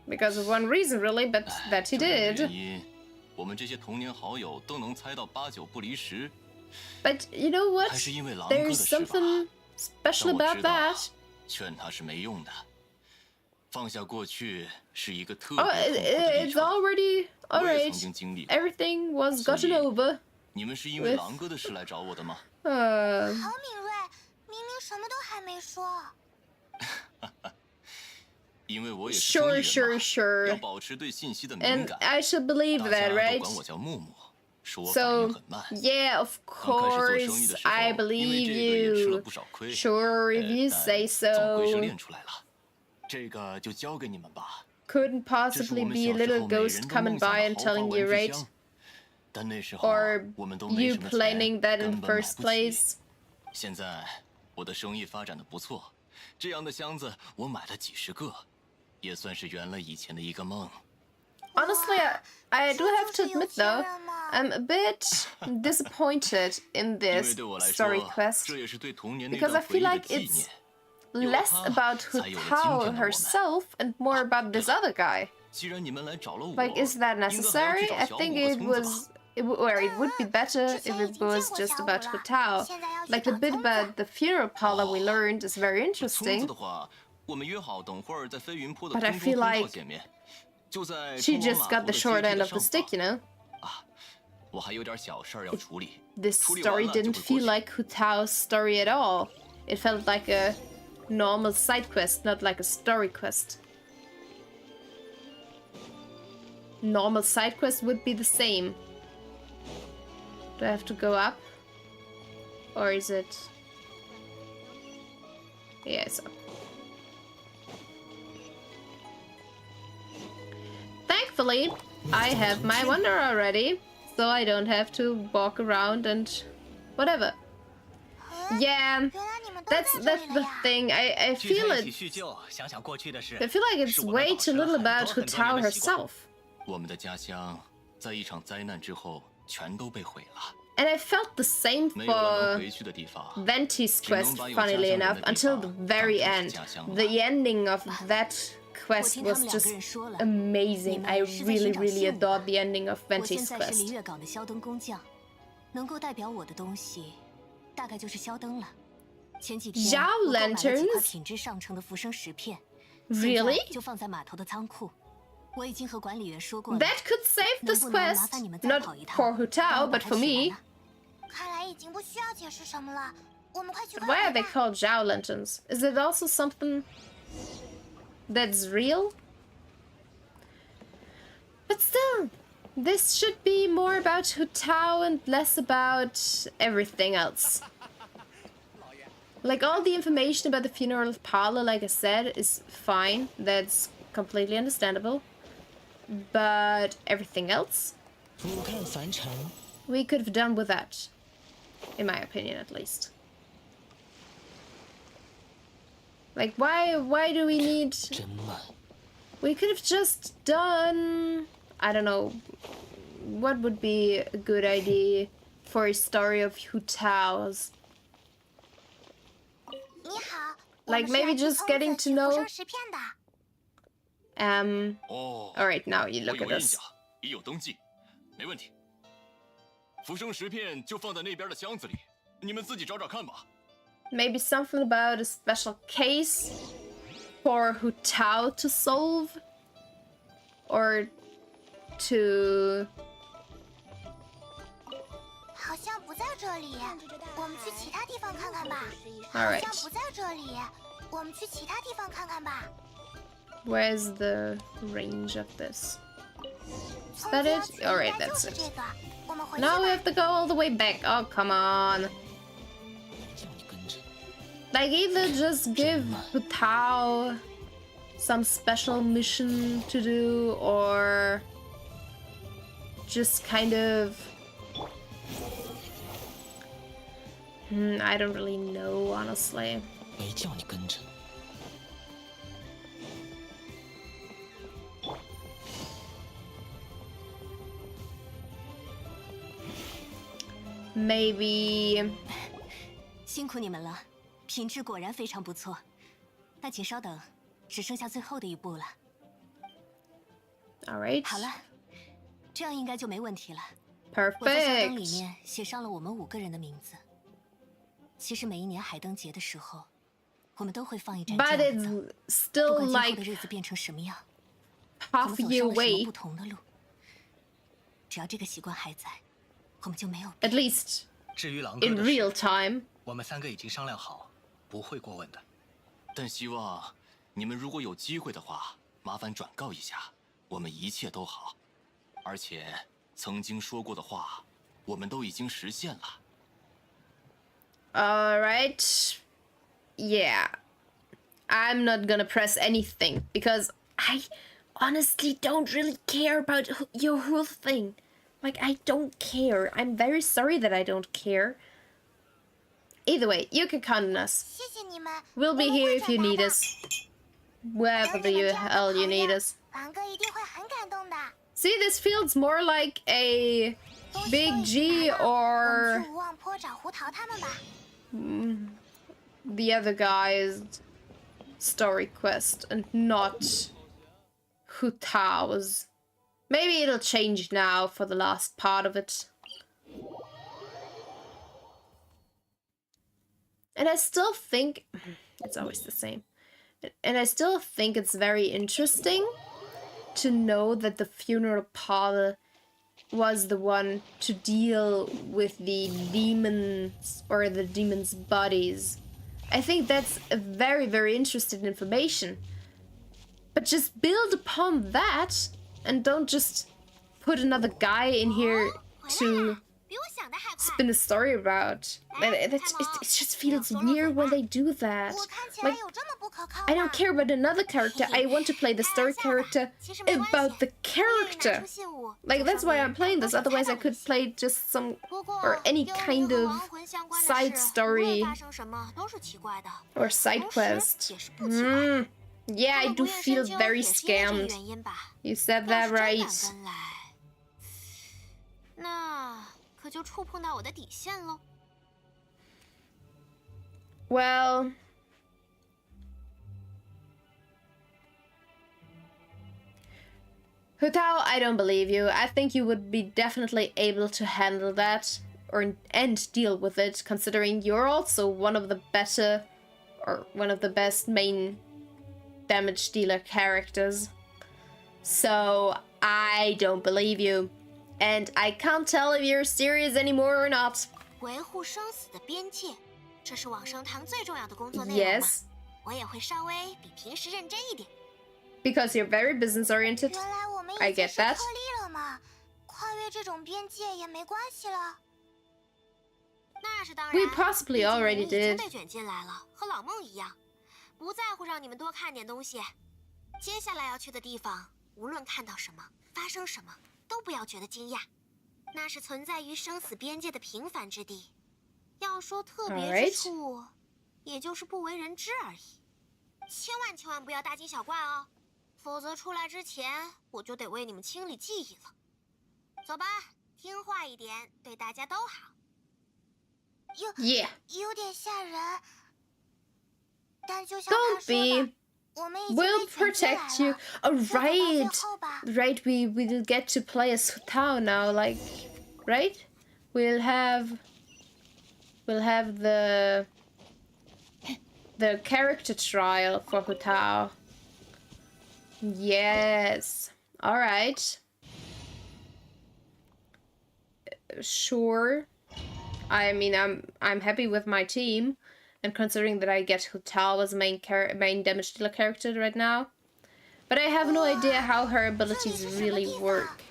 Because of one reason, really, but that he 这个 did. 原因，我们这些童年好友都能猜到8、9不离十。 But you know what? 还是因为狼哥的 There's 事吧。 something special 但我 about 知道 that. 劝他是没用的。放下过去是一个特 Oh, 别痛苦的历 it's 程。 already 我也 alright. 曾经经历过。 Everything was 所 gotten 以 over. 你们是因为 with- 狼哥的事来找我的吗？好敏锐，明明什么都还没说。因为我也是生意 Sure, 人 sure, 嘛，要 sure. 保持对信息的敏 And 感。 I should believe 大 that, 家都 right? 管我叫木木，说我反 So, 应很慢。 yeah, of 刚开始做生意 course, 的时候， I 因为 believe 这个也吃了 you. 不少亏。 Sure, if you 但 say 总归是 so. 练出来了。这个就交给你们吧。 Couldn't 这是 possibly 我们 be a 小时 little 候每 ghost 人都 coming 梦想 by 的 and 豪华 telling 玩 you, 具 right? 箱。但那时候 Or 我们都没 you 什么 planning 钱， that in 根本买 first 不起。 place? 现在我的生意发展的不错，这样的箱子我买了几十个，也算是圆了以前的一个梦。 Honestly, I do have to admit though, I'm a bit disappointed in 因 this 为对我来 story 说， quest 这也是对童年那 because I 段回 feel 忆的 like 纪 it's 念。 less about 才有了今天 Hutao 的我们。 herself and more about this other guy. 既然你们来找了我， Like, is that 应该还要去 necessary? 找 I 小 think 五和 it 村子 was, 吧。 or it would be better if it was just about Hutao. Like the bit about the funeral parlor we learned is very 村子 interesting. 的话，我们约好等会儿在飞云坡的 But I 空中 feel 通道 like 见面。就在 She 通往 just 码 got 头 the 的 short 阶梯 end 的 of the 上 stick, 方 you know? 我还有点小事儿要处理。 This 处理 story 完了就 didn't 会过 feel 去。 like Hutao's story at all. It felt like a normal side quest, not like a story quest. normal side quest would be the same. Do I have to go up? Or is it... Yeah, it's up. Thankfully, I have my wonder already, so I don't have to walk around and whatever. Yeah, that's the thing. I feel it. I feel like it's way too little about Hu Tao herself. 我们的家乡在一场灾难之后全都被毁了。 And I felt the same for Venti's quest, funnily enough, until the very end. The ending of that quest was just amazing. I really, really adored the ending of Venti's quest. 能够代表我的东西，大概就是消灯了。前几天 Zhao 我购买了几 lanterns? 块品质上乘的浮生石片， Really? 现在就放在码头的仓库。我已经和管理员说过了。 That could save this quest, not for Hu Tao, but for me. 看来已经不需要解释什么了，我们快去 But 看 why are 看 they 吧。 called Zhao lanterns? Is it also something that's real? But still, this should be more about Hu Tao and less about everything else. Like, all the information about the funeral parlor, like I said, is fine. That's completely understandable. But everything else, 俯瞰凡尘， we could have done with that. In my opinion, at least. Like, why do we need... 真慢。 We could have just done... I don't know. What would be a good idea for a story of Hu Tao's? 你好， Like, maybe just getting to know... 浮生石片的。 Alright, now you 我 look 有 at 印 this. 象，已有登记，没问题。浮生石片就放在那边的箱子里，你们自己找找看吧。 Maybe something about a special case for Hu Tao to solve? Or to... 好像不在这里，我们去其他地方看看吧。 Alright. 好像不在这里，我们去其他地方看看吧。 Where's the range of this? Is that it? Alright, that's it. 这个，我们回去 Now we 吧。 have to go all the way back. Oh, come on. 叫你跟着。 Like, either just give Hu Tao some special mission to do, or just kind of... I don't really know, honestly. 没叫你跟着。 Maybe... 辛苦你们了，品质果然非常不错。那请稍等，只剩下最后的一步了。 Alright. 好了，这样应该就没问题了。我在肖灯里 Perfect. 面写上了我们5个人的名字。其实每一年海灯节的时候，我们都会放一盏这 But 样的灯。 it's 不 still 管今后 like 的日子变成什么样，我 half 们走 year 上了什么 away. 不同的路，只要这个习惯还在，我们就没有 At least 至于狼哥 in 的 real 事， time. 我们3个已经商量好，不会过问的。但希望你们如果有机会的话，麻烦转告一下，我们一切都好。而且曾经说过的话，我们都已经实现了。 Alright. Yeah. I'm not gonna press anything because I honestly don't really care about your whole thing. Like, I don't care. I'm very sorry that I don't care. Either way, you can count on us. 谢谢你们。 We'll be 我们 here 会 if you 转达 need 的 us. Wherever 有你们 you 这样的 hell you 朋 need 友 us. 狼哥一定会很感动的。 See, this feels more like a 东西 Big 都已 G 经来了我们 or 去无望坡找胡桃他们吧。 the other guy's story quest and not Hu Tao's. Maybe it'll change now for the last part of it. And I still think it's always the same. And I still think it's very interesting to know that the funeral parlor was the one to deal with the demons or the demons' bodies. I think that's a very, very interesting information. But just build upon that and don't just put another guy in here to 比我想的还快。 spin a story about. It just feels weird when they do that. 我看起来 Like, 有这么不可靠 I 吗 don't care about another character. I want to play the story character about the character. Like, that's why I'm playing this. Otherwise, I could play just some or any kind of side story or side quest. Yeah, I do feel very scammed. You said that right. 那可就触碰到我的底线喽。 Well, Hutao, I don't believe you. I think you would be definitely able to handle that and deal with it, considering you're also one of the better or one of the best main damage dealer characters. So I don't believe you. And I can't tell if you're serious anymore or not. 维护生死的边界，这是往生堂最重要的工作内容嘛。 Yes, 我也会稍微比平时认真一点。 because you're very business oriented. 原来我们 I 已经 get 是 that. 特例了嘛，跨越这种边界也没关系了。那是当然。 We possibly 毕竟 already 你已经 did. 被卷进来了，和老孟一样，不在乎让你们多看点东西。接下来要去的地方，无论看到什么，发生什么，都不要觉得惊讶。那是存在于生死边界的平凡之地。要说特别之处，也就是不为人知而已。千万不要大惊小怪哦，否则出来之前我就得为你们清理记忆了。走吧，听话一点，对大家都好。 Yeah. 有点吓人，但就像他 Don't 说的， be. 我们已经 We'll 被卷进来 protect you. 了。 Oh, 就走到最 right. 后吧。 Right, we will get to play as Hutao now, like, right? We'll have the character trial for Hutao. Yes. All right. Sure. I mean, I'm happy with my team, and considering that I get Hutao as main damage dealer character right now, but I have no idea how her abilities really work.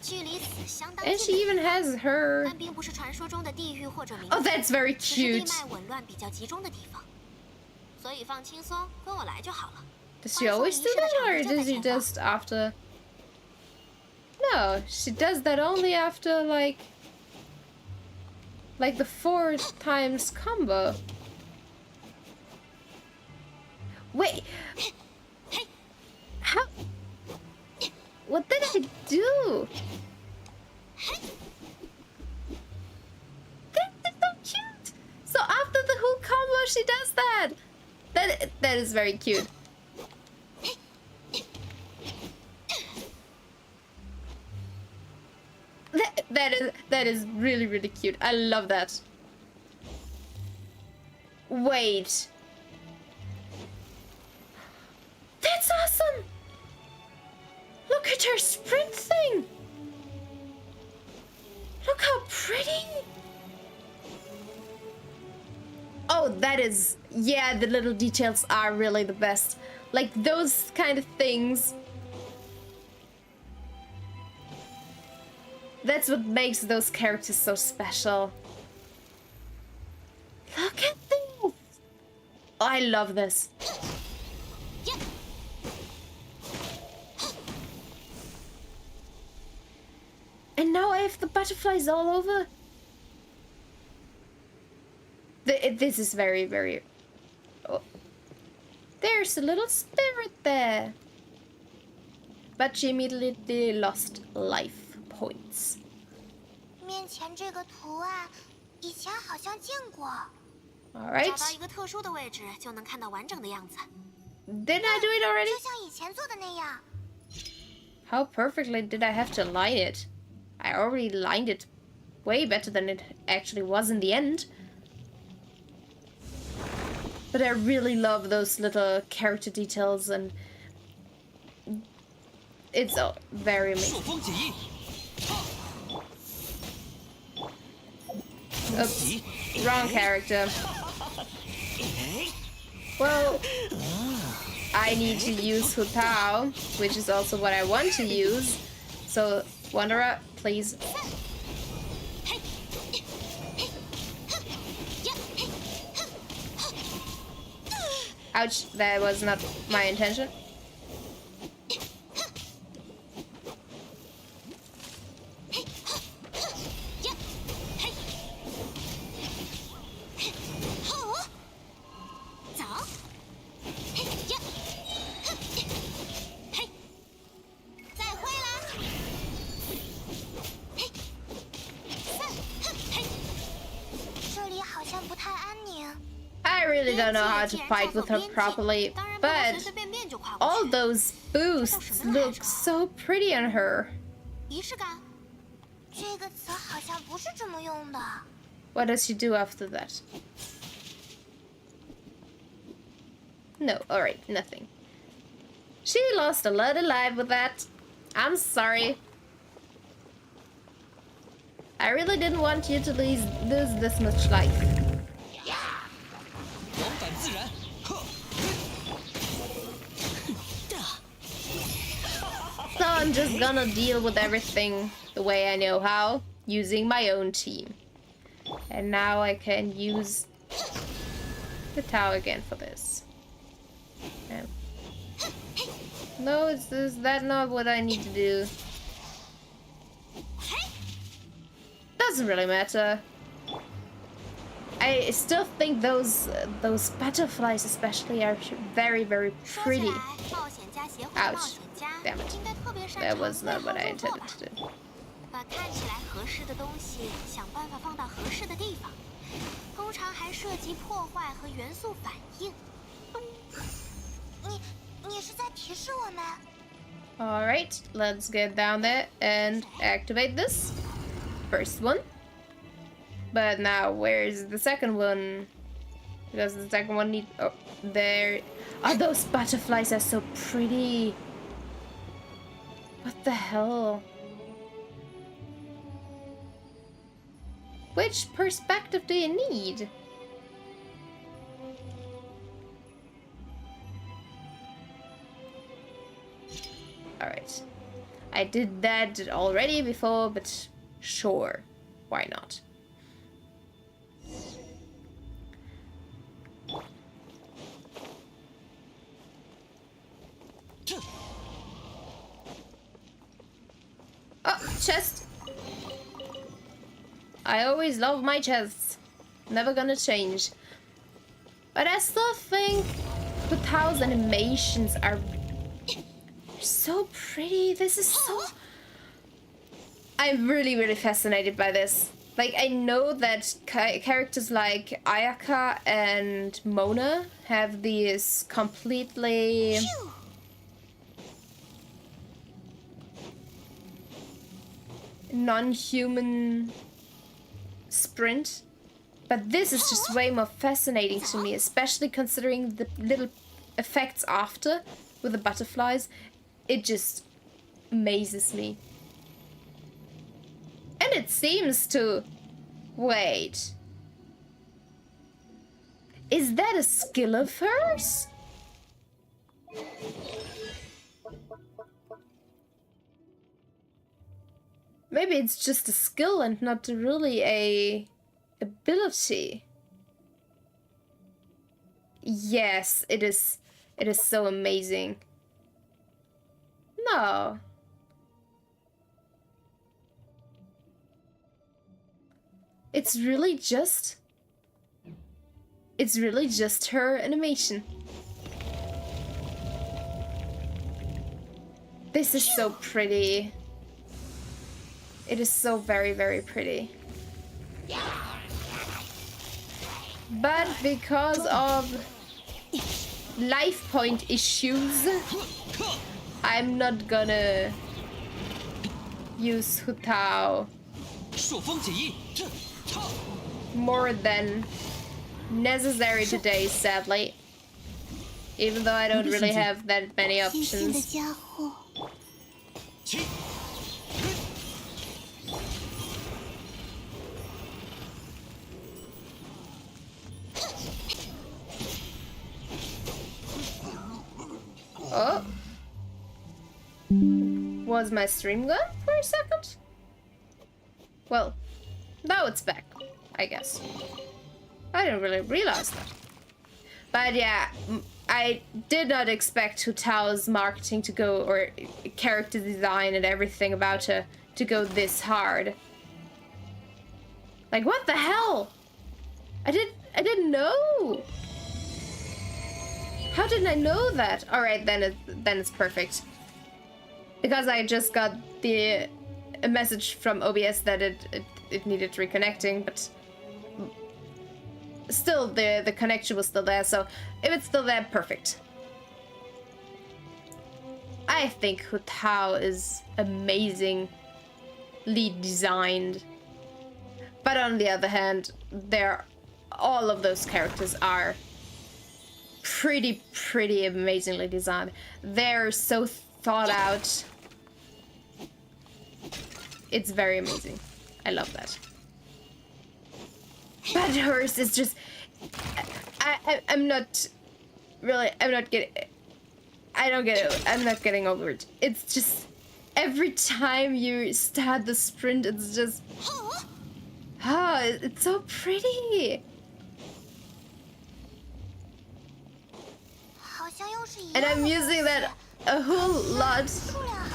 距离死相当 And 近 she even has her. 但并不是传说中的地狱或者冥 Oh, 府， that's very 只是地 cute. 脉紊乱比较集中的地方，所以放轻松，跟我来就好了。 Does she always do that, or does she just after? No, she does that only after like the 4 times combo. Wait, how? What did I do? That's so cute. So after the whole combo, she does that. That is very cute. That is really, really cute. I love that. Wait. That's awesome! Look at her sprint thing! Look how pretty! Oh, that is... Yeah, the little details are really the best. Like, those kind of things... That's what makes those characters so special. Look at this! Oh, I love this. And now I have the butterflies all over. This is very, very... Oh. There's a little spirit there. But she immediately lost life points. 面前这个图案，以前好像见过。 Alright. 找到一个特殊的位置，就能看到完整的样子。 Did I do it already? 就像以前做的那样。 How perfectly did I have to line it? I already lined it way better than it actually was in the end. But I really love those little character details, and it's very amazing. Oops, wrong character. Well, I need to use Hu Tao, which is also what I want to use. So, Wanderer, please. Ouch, that was not my intention. I really don't know how to fight with her properly, but all those boosts look so pretty on her. 仪式感，这个词好像不是这么用的。 What does she do after that? No, alright, nothing. She lost a lot of life with that. I'm sorry. I really didn't want you to lose this much life. 往返自然，呵。 So I'm just gonna deal with everything the way I know how, using my own team. And now I can use the Tao again for this. No, is that not what I need to do? Doesn't really matter. I still think those butterflies especially are very, very pretty. Ouch. Damn it. That was not what I intended to do. 把看起来合适的东西想办法放到合适的地方，通常还涉及破坏和元素反应。你是在提示我们？ Alright, let's get down there and activate this. First one. But now, where's the second one? Because the second one needs... Oh, there... Oh, those butterflies are so pretty. What the hell? Which perspective do you need? Alright. I did that already before, but sure. Why not? Oh, chest! I always love my chests. Never gonna change. But I still think Hu Tao's animations are so pretty. This is so... I'm really, really fascinated by this. Like, I know that characters like Ayaka and Mona have these completely... non-human sprint, but this is just way more fascinating to me, especially considering the little effects after with the butterflies. It just amazes me. And it seems to... Wait. Is that a skill of hers? Maybe it's just a skill and not really a ability. Yes, it is. It is so amazing. No. It's really just her animation. This is so pretty. It is so very, very pretty. But because of life point issues, I'm not gonna use Hu Tao more than necessary today, sadly. Even though I don't really have that many options. Was my stream gone for a second? Well, now it's back, I guess. I didn't really realize that. But yeah, I did not expect Hu Tao's marketing to go, or character design and everything about to go this hard. Like, what the hell? I didn't know. How didn't I know that? All right, then it's perfect. Because I just got a message from OBS that it needed reconnecting, but still the connection was still there. So if it's still there, perfect. I think Hu Tao is amazingly designed, but on the other hand, all of those characters are pretty amazingly designed. They're so thought out. It's very amazing. I love that. But hers is just... I'm not getting... I don't get it. I'm not getting over it. It's just... Every time you start the sprint, it's just... Oh, it's so pretty. And I'm using that a whole lot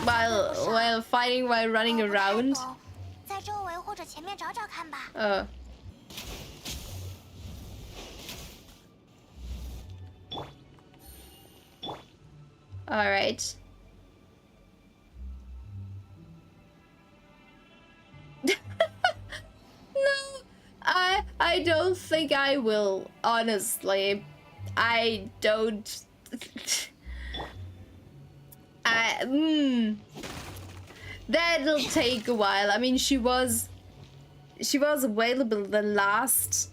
while fighting, while running around. All right. No, I don't think I will, honestly. I don't. That'll take a while. I mean, she was available the last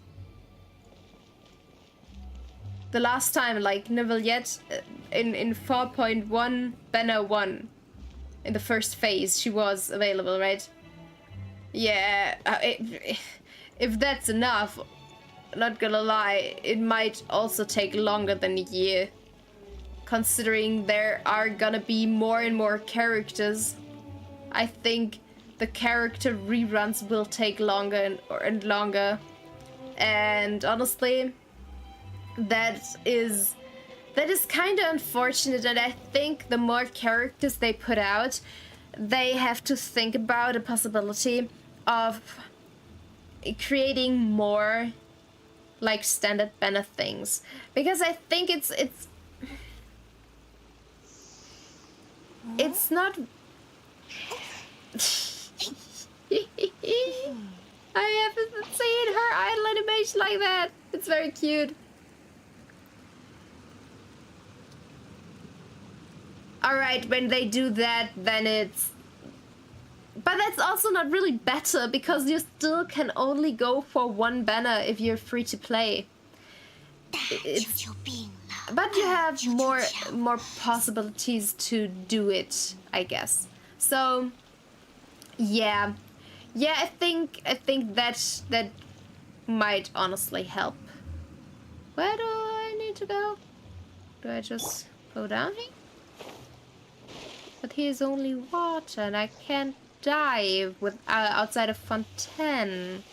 time, like Neuvillette in 4.1 Banner 1 in the first phase. She was available, right? Yeah. If that's enough, not gonna lie, it might also take longer than a year, considering there are gonna be more and more characters. I think the character reruns will take longer and longer, and honestly, that is kind of unfortunate. And I think the more characters they put out, they have to think about the possibility of creating more like standard banner things, because I think it's not. I haven't seen her idle animation like that. It's very cute. Alright, when they do that, then it's... But that's also not really better, because you still can only go for one banner if you're free to play. But you have more possibilities to do it, I guess. So, yeah, I think that might honestly help. Where do I need to go? Do I just go down here? But here's only water, and I can't dive with outside of Fontaine.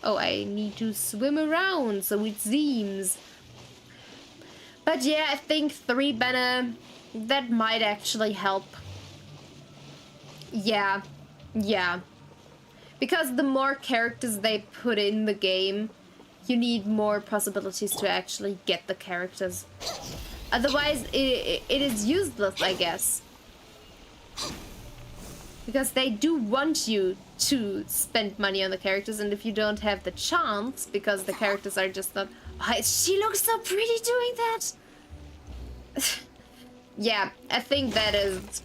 Oh, I need to swim around, so it seems. But yeah, I think 3 banner, that might actually help. Yeah. Because the more characters they put in the game, you need more possibilities to actually get the characters. Otherwise, it is useless, I guess. Because they do want you to spend money on the characters, and if you don't have the chance, because the characters are just not... Oh, she looks so pretty doing that! Yeah, I think that is...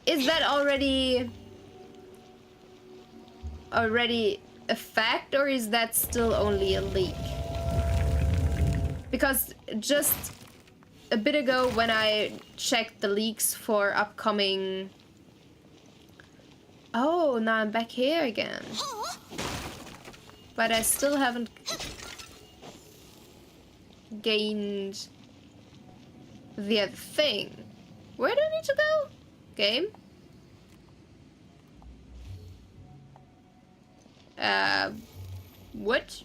Is that already a fact, or is that still only a leak? Because just a bit ago, when I checked the leaks for upcoming... Oh, now I'm back here again. But I still haven't gained the other thing. Where do I need to go? Game? What?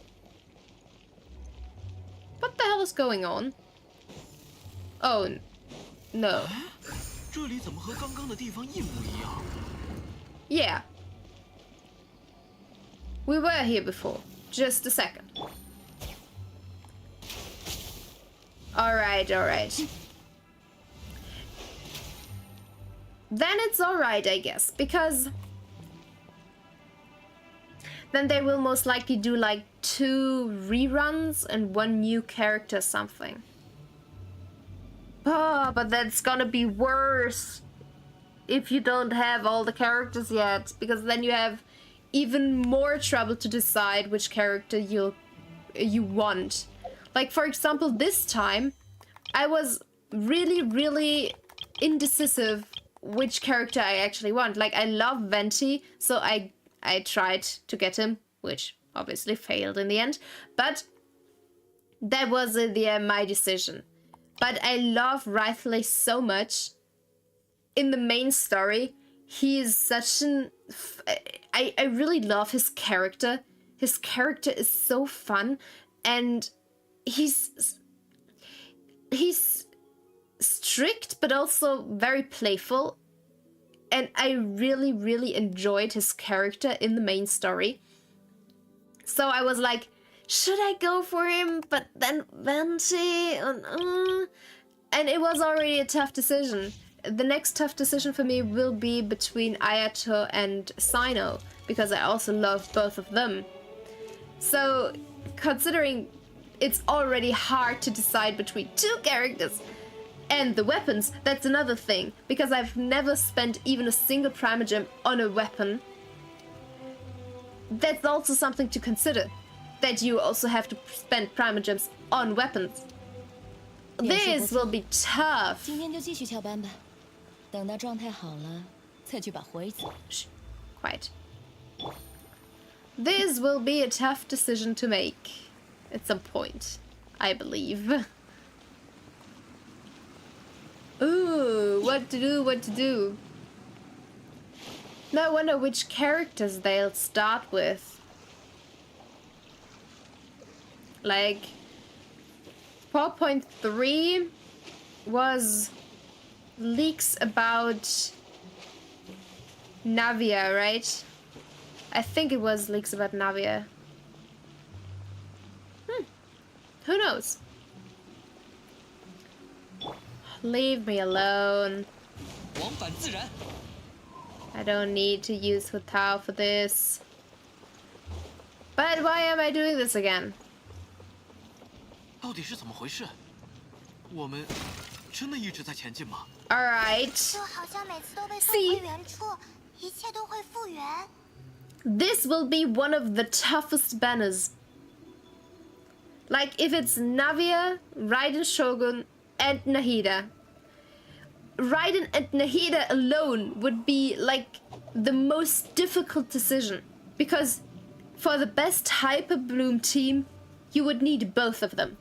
What the hell is going on? Oh, no. 这里怎么和刚刚的地方一模一样？ Yeah. We were here before. Just a second. Alright, alright. Then it's alright, I guess, because then they will most likely do like 2 reruns and 1 new character or something. Oh, but that's gonna be worse if you don't have all the characters yet, because then you have even more trouble to decide which character you want. Like, for example, this time I was really indecisive which character I actually want. Like, I love Venti, so I tried to get him, which obviously failed in the end, but that was my decision. But I love Rythley so much. In the main story, he is such an... I really love his character. His character is so fun, and he's strict, but also very playful. And I really enjoyed his character in the main story. So I was like, should I go for him? But then Venti, and it was already a tough decision. The next tough decision for me will be between Ayato and Sino, because I also love both of them. So, considering it's already hard to decide between 2 characters, and the weapons, that's another thing, because I've never spent even a single Primogem on a weapon. That's also something to consider, that you also have to spend Primogems on weapons. This will be tough. 今天就继续翘班吧，等到状态好了，再去把活儿子。Shh, quiet. This will be a tough decision to make at some point, I believe. Ooh, what to do? Now I wonder which characters they'll start with. Like, 4.3 was leaks about Navia, right? I think it was leaks about Navia. Who knows? Leave me alone. 往返自然。 I don't need to use Hutao for this. But why am I doing this again? 到底是怎么回事？我们真的一直在前进吗？ Alright. 就好像每次都被送回原处，一切都会复原。 This will be one of the toughest banners. Like, if it's Navia, Raiden Shogun, and Nahida. Raiden and Nahida alone would be, like, the most difficult decision. Because for the best Hyper Bloom team, you would need both of them.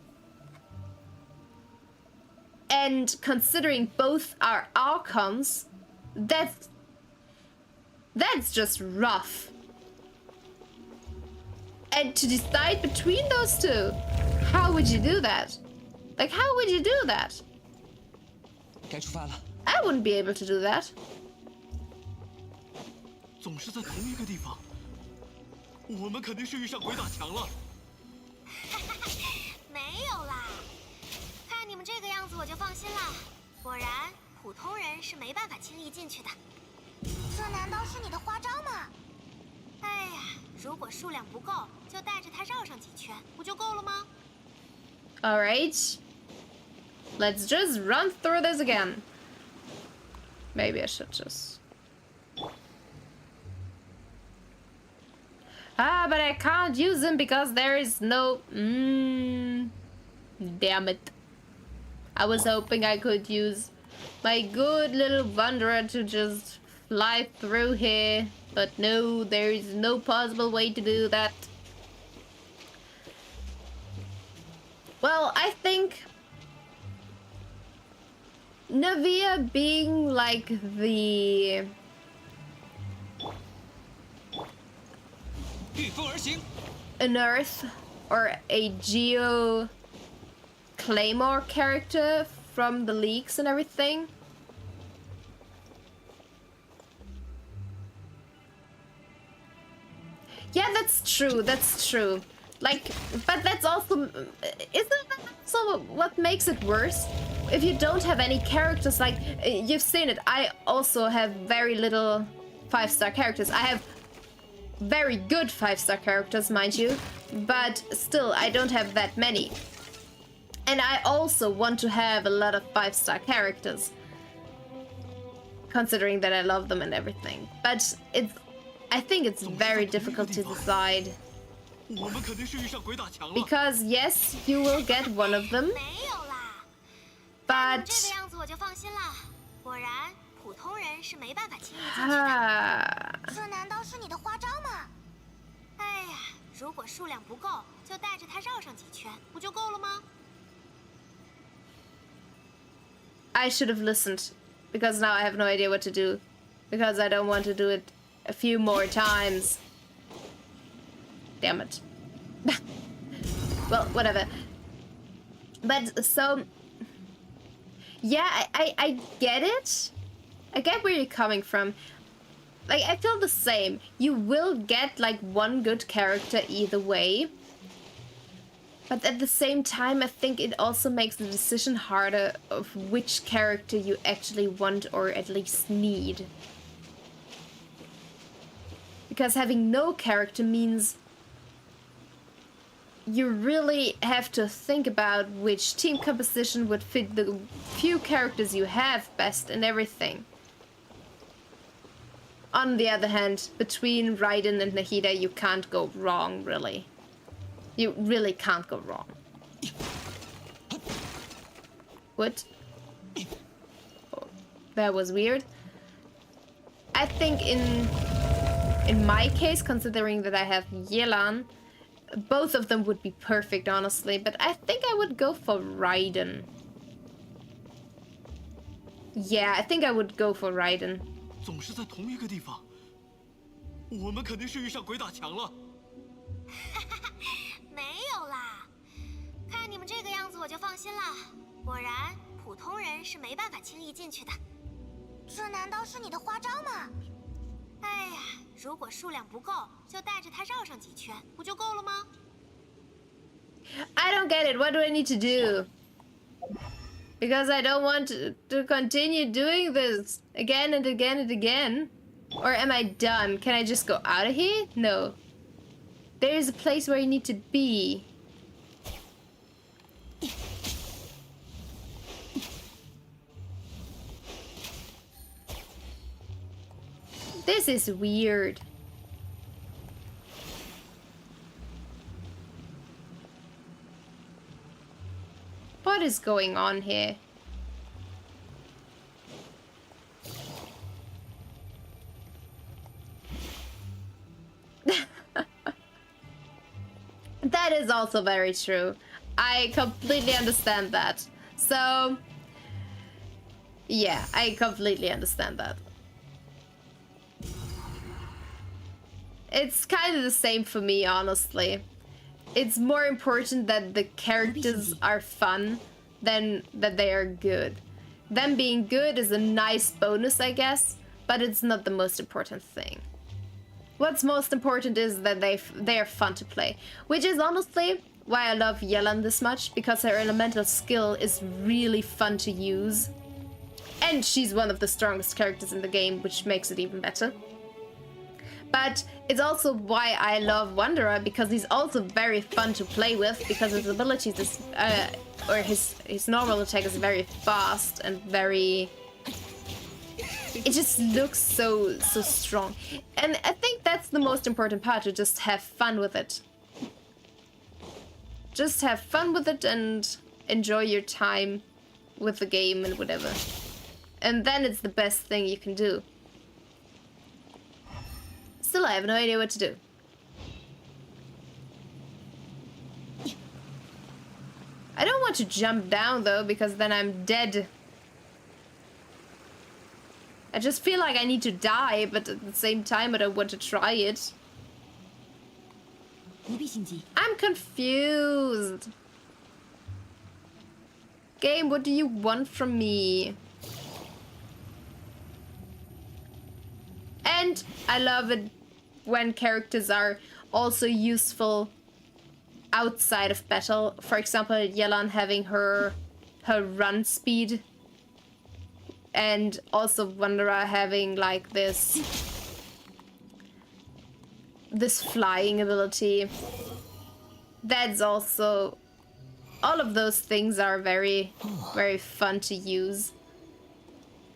And considering both are Archons, that's just rough. And to decide between those 2, how would you do that? Like, how would you do that? 该出发了。 I wouldn't be able to do that. 总是在同一个地方，我们肯定是遇上鬼打墙了。没有啦，看你们这个样子我就放心了。果然，普通人是没办法轻易进去的。这难道是你的花招吗？哎呀，如果数量不够，就带着它绕上几圈，不就够了吗？ Alright. Let's just run through this again. Maybe I should just... but I can't use them because there is no... Damn it. I was hoping I could use my good little wanderer to just fly through here. But no, there is no possible way to do that. Well, I think... Navia being like the... 御风而行。 an Earth or a Geo Claymore character from the leaks and everything. Yeah, that's true. That's true. Like, but that's also, isn't that also what makes it worse? If you don't have any characters, like, you've seen it. I also have very little 5-star characters. I have very good 5-star characters, mind you, but still, I don't have that many. And I also want to have a lot of 5-star characters, considering that I love them and everything. But I think it's very difficult to decide. Because yes, you will get one of them, 没有啦。 but 这个样子我就放心了。果然，普通人是没办法轻易进去的。这难道是你的花招吗？哎呀，如果数量不够，就带着它绕上几圈，不就够了吗？ I should have listened, because now I have no idea what to do, because I don't want to do it a few more times. Damn it. Well, whatever. But so, yeah, I get it. I get where you're coming from. Like, I feel the same. You will get like one good character either way. But at the same time, I think it also makes the decision harder of which character you actually want or at least need. Because having no character means you really have to think about which team composition would fit the few characters you have best and everything. On the other hand, between Raiden and Nahida, you can't go wrong, really. You really can't go wrong. What? Oh, that was weird. I think in my case, considering that I have Yelan, both of them would be perfect, honestly, but I think I would go for Raiden. Yeah, I think I would go for Raiden. 总是在同一个地方，我们肯定是遇上鬼打墙了。没有啦，看你们这个样子我就放心了。果然，普通人是没办法轻易进去的。这难道是你的花招吗？哎呀，如果数量不够，就带着它绕上几圈，不就够了吗？ I don't get it. What do I need to do? Because I don't want to continue doing this again and again and again. Or am I done? Can I just go out of here? No. There is a place where you need to be. This is weird. What is going on here? That is also very true. I completely understand that. So, yeah, I completely understand that. It's kind of the same for me, honestly. It's more important that the characters are fun than that they are good. Them being good is a nice bonus, I guess, but it's not the most important thing. What's most important is that they are fun to play, which is honestly why I love Yelan this much, because her elemental skill is really fun to use. And she's one of the strongest characters in the game, which makes it even better. But it's also why I love Wanderer, because he's also very fun to play with, because his abilities is, or his normal attack is very fast and very... It just looks so strong. And I think that's the most important part, to just have fun with it. Just have fun with it and enjoy your time with the game and whatever. And then it's the best thing you can do. Still, I have no idea what to do. I don't want to jump down though, because then I'm dead. I just feel like I need to die, but at the same time I don't want to try it. 不必心急。 I'm confused. Game, what do you want from me? And I love it when characters are also useful outside of battle. For example, Yelan having her run speed, and also Wanderer having like this flying ability. That's also, all of those things are very, very fun to use.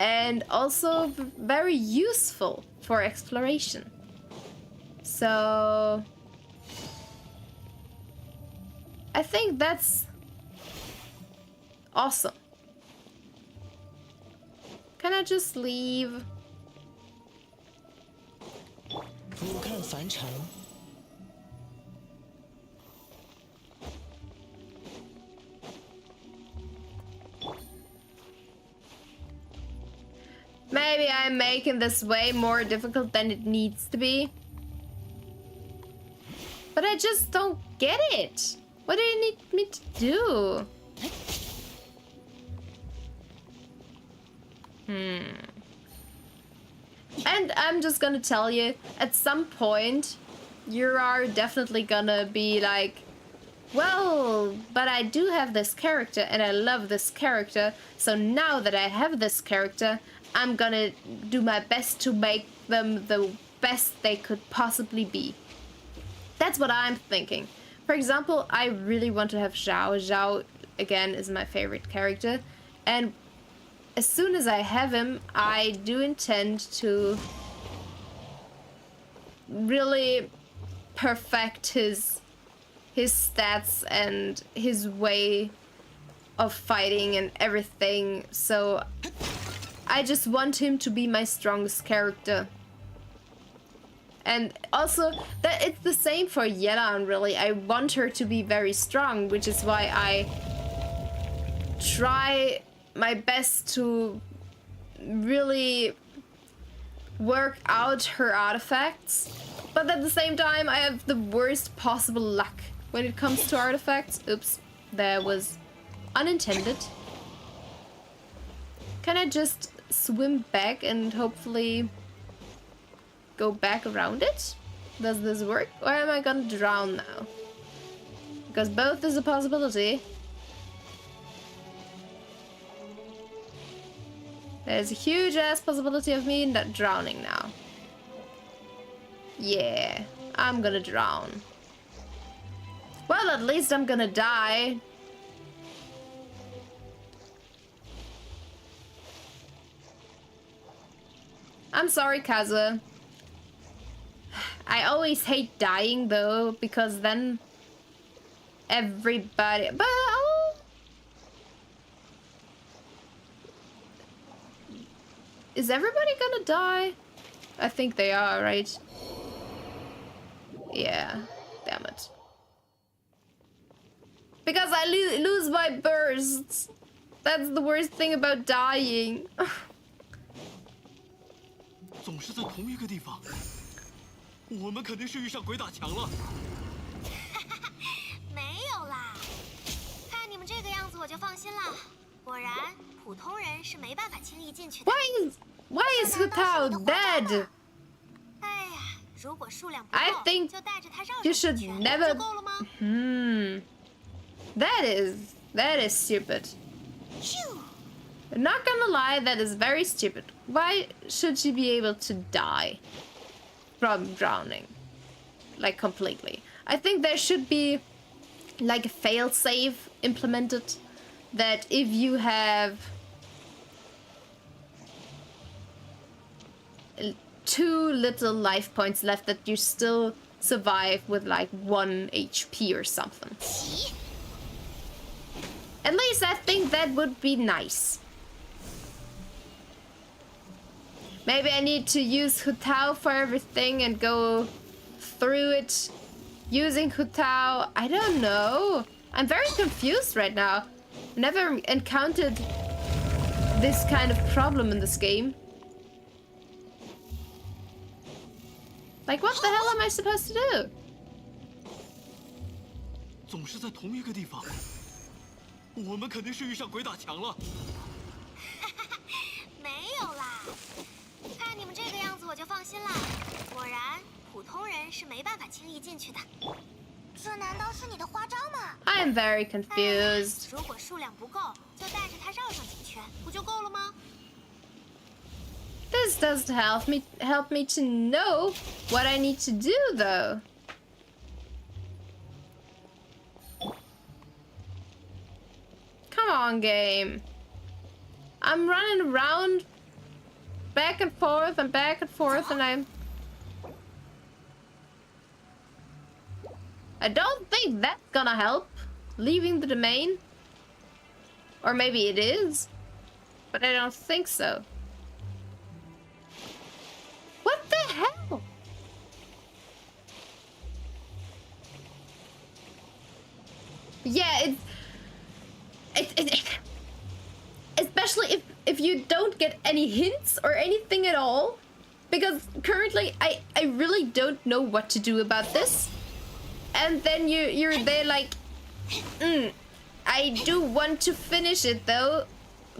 And also very useful for exploration. So I think that's awesome. Can I just leave? 俯瞰凡尘， Maybe I'm making this way more difficult than it needs to be. But I just don't get it. What do you need me to do? And I'm just gonna tell you, at some point, you are definitely gonna be like, well, but I do have this character and I love this character, so now that I have this character, I'm gonna do my best to make them the best they could possibly be. That's what I'm thinking. For example, I really want to have Zhao. Zhao, again, is my favorite character, and as soon as I have him, I do intend to really perfect his stats and his way of fighting and everything. So I just want him to be my strongest character. And also, that it's the same for Yelan, really. I want her to be very strong, which is why I try my best to really work out her artifacts. But at the same time, I have the worst possible luck when it comes to artifacts. Oops, that was unintended. Can I just swim back and hopefully go back around it? Does this work? Or am I gonna drown now? Because both is a possibility. There's a huge ass possibility of me not drowning now. Yeah, I'm gonna drown. Well, at least I'm gonna die. I'm sorry, Kaza. I always hate dying though, because then everybody... But is everybody gonna die? I think they are, right? Yeah, damn it. Because I lose my bursts. That's the worst thing about dying. 总是在同一个地方，我们肯定是遇上鬼打墙了。没有啦，看你们这个样子我就放心了。果然，普通人是没办法轻易进去的。Why is Hutao dead? 哎呀，如果数量不 I 够， think 就带着他绕 you 上 should 去 never... 就够了吗？ That is stupid. Not gonna lie, that is very stupid. Why should she be able to die from drowning? Like, completely. I think there should be, like, a failsafe implemented that if you have 2 little life points left, that you still survive with, like, 1 HP or something. At least I think that would be nice. Maybe I need to use Hutao for everything and go through it using Hutao. I don't know. I'm very confused right now. Never encountered this kind of problem in this game. Like, what the hell am I supposed to do? 总是在同一个地方，我们肯定是遇上鬼打墙了。没有啦，看你们这个样子我就放心了。果然，普通人是没办法轻易进去的。这难道是你的花招吗？ I'm very confused. 如果数量不够，就带着它绕上几圈，不就够了吗？ This doesn't help me to know what I need to do though. Come on, game. I'm running around back and forth and back and forth and I don't think that's gonna help. Leaving the domain. Or maybe it is. But I don't think so. What the hell? Yeah, especially if you don't get any hints or anything at all, because currently I really don't know what to do about this, and then you're there like, I do want to finish it though,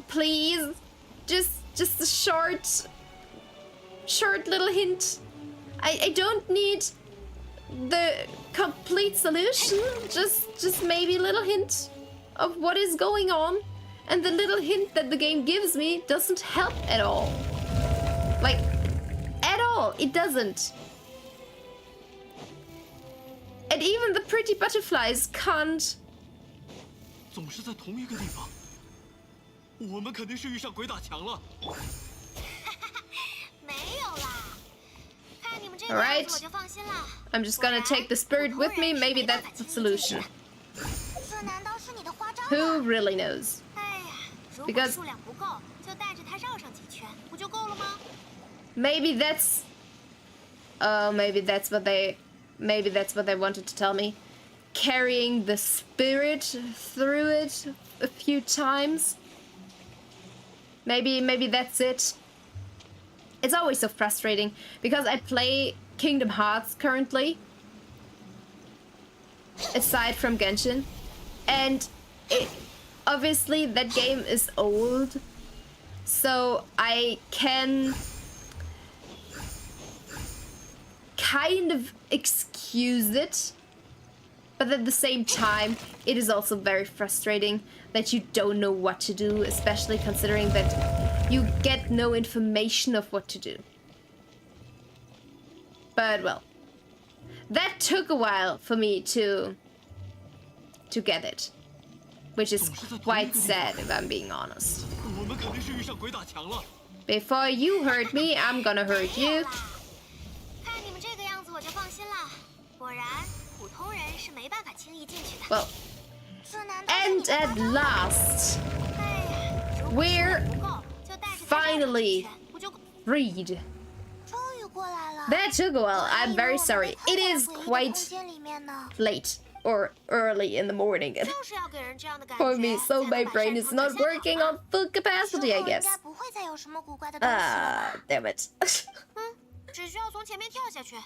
please, just a short little hint. I don't need the complete solution, just maybe a little hint of what is going on, and the little hint that the game gives me doesn't help at all. Like, at all, it doesn't. And even the pretty butterflies can't. 总是在同一个地方，我们肯定是遇上鬼打墙了。没有啦，看你们这个 Alright. 样子我就放心了。 I'm just gonna take the spirit with me, maybe that's the solution. 这难道是你的花招吗？ Who really knows? 哎呀，如果 Because- 数量不够，就带着它绕上几圈，不就够了吗？ Maybe that's... Oh, maybe that's what they wanted to tell me. Carrying the spirit through it a few times. Maybe that's it. It's always so frustrating because I play Kingdom Hearts currently, aside from Genshin, and obviously that game is old, so I can kind of excuse it, but at the same time it is also very frustrating that you don't know what to do, especially considering that you get no information of what to do. But well, that took a while for me to get it, which is quite sad if I'm being honest. 我们肯定是遇上鬼打墙了。 Before you hurt me, I'm gonna hurt you. 看你们这个样子我就放心了。果然，普通人是没办法轻易进去的。 Well, 这难道是 and 你的花 at 招吗？ last, 哎呀，如果数 we're 量不够，就带着它绕上几 finally 圈，不就够？ freed. 终于过来了。 That took a while. 我还 I'm 以为 very 我们 sorry. 被 It 困 is 在诡异的 quite 空间里面呢。 late or early in the morning 就是要给人这样的感觉， for me, so 才 my 能把 brain 擅 is 长 not 表现好 working 嘛 on full 之 capacity, I 后应 guess. 该不会再有什么古怪的东西了吧？ Damn it. 只需要从前面跳下去。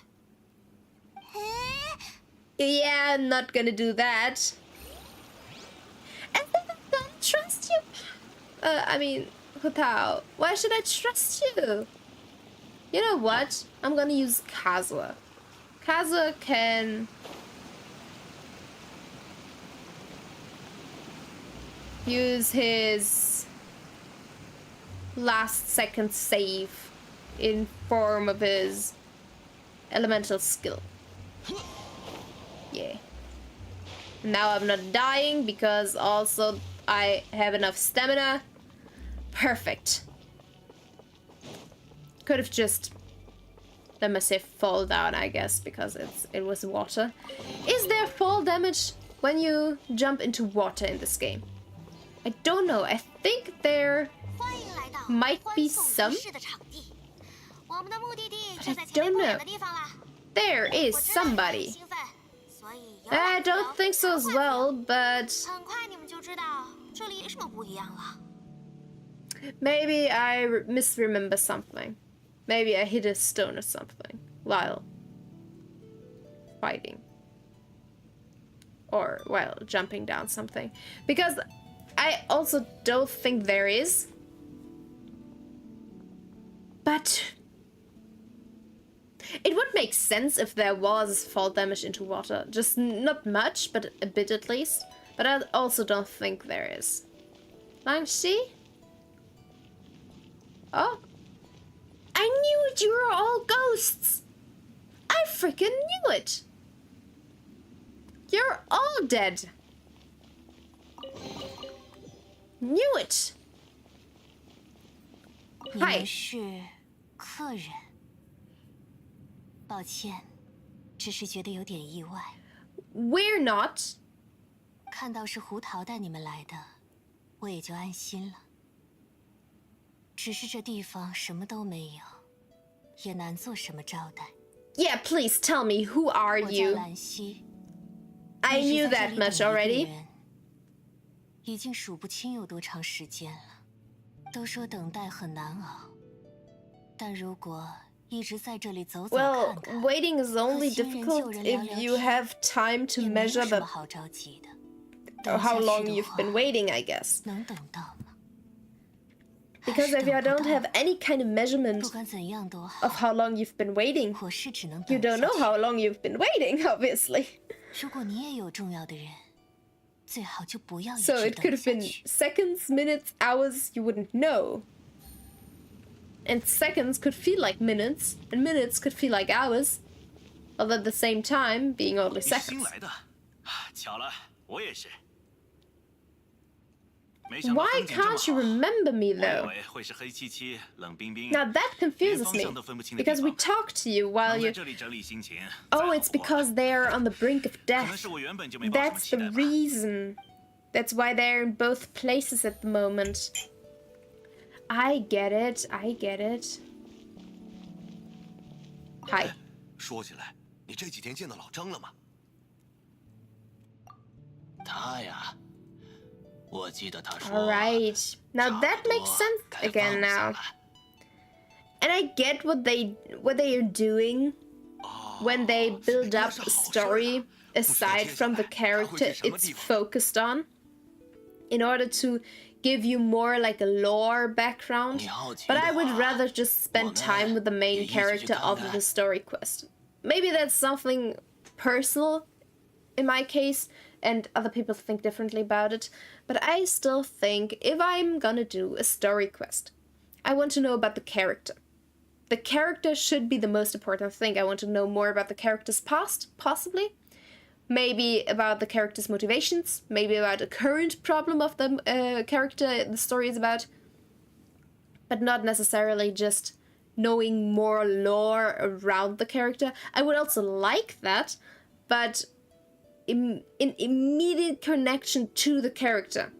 Yeah, I'm not gonna do that. And then I don't trust you. I mean, Hutao, why should I trust you? You know what? I'm gonna use Kazuha. Kazuha can... use his last second save in form of his elemental skill. Yeah. Now I'm not dying because also I have enough stamina. Perfect. Could have just let myself fall down, I guess, because it was water. Is there fall damage when you jump into water in this game? I don't know. I think there 欢迎来到 might 欢 be 送 some, 仪式的场地。我们的目的地 but 就 I 在前面 don't 不远 know. 的地方啦。 There is 我知道你们很 somebody. 兴奋，所以有 I 点自由 don't think so as 很快 well, but 很快你们就知道这里有什么不一样了。 maybe I misremember something. Maybe I hit a stone or something while fighting. or while jumping down something, because I also don't think there is. But it would make sense if there was fall damage into water. Just not much, but a bit at least. But I also don't think there is. Langshi? Oh. I knew it! You were all ghosts! I freaking knew it! You're all dead! Knew it! 你们是客人。抱歉，只是觉得有点意外。We're not. 看到是胡桃带你们来的，我也就安心了。只是这地方什么都没有，也难做什么招待。Yeah, please tell me, who are 我叫 you? 兰溪。 I knew that much already. 已经数不清有多长时间了。都说等待很难熬，但如果一直在这里走走看看， Well, waiting is only difficult if you have time to measure the how long you've been waiting, I guess. 能等到吗？ Because if you don't have any kind of measurement 不管怎样都好， of how long you've been waiting, 我是只能 you 等 don't 下 know 去。 how long you've been waiting, obviously. 如果你也有重要的人，最好就不要一 So 直 it could 等 have 下 been 去。 seconds, minutes, hours, you wouldn't know. And seconds could feel like minutes, and minutes could feel like hours, although at the same time being only 你是新 seconds. 来的，巧了，我也是。没想到 Why 风景这么 can't you 好， remember me 我以 though? 为会是黑漆漆、冷冰冰， Now that 连 confuses 方 me, 向都分不清的地 because we 方。 talk to you while 能在 you... 这里整理心情， Oh, it's 再好不过了 because they are on the brink of 可能 death. 是我原本就没抱什么 That's 期 the 待吧。 reason. That's why they're in both places at the moment. I get it, I get it. Hi. 说起来，你这几天见到老张了吗？他呀，我记得他说。 Alright. Now that makes sense again now. And I get what they are doing when they build up a story aside from the character it's focused on, in order to give you more like a lore background. But I would rather just spend time with the main character of the story quest. Maybe that's something personal in my case, and other people think differently about it, but I still think if I'm gonna do a story quest, I want to know about the character. The character should be the most important thing. I want to know more about the character's past, possibly. Maybe about the character's motivations. Maybe about a current problem of the character the story is about. But not necessarily just knowing more lore around the character. I would also like that, but in immediate connection to the character.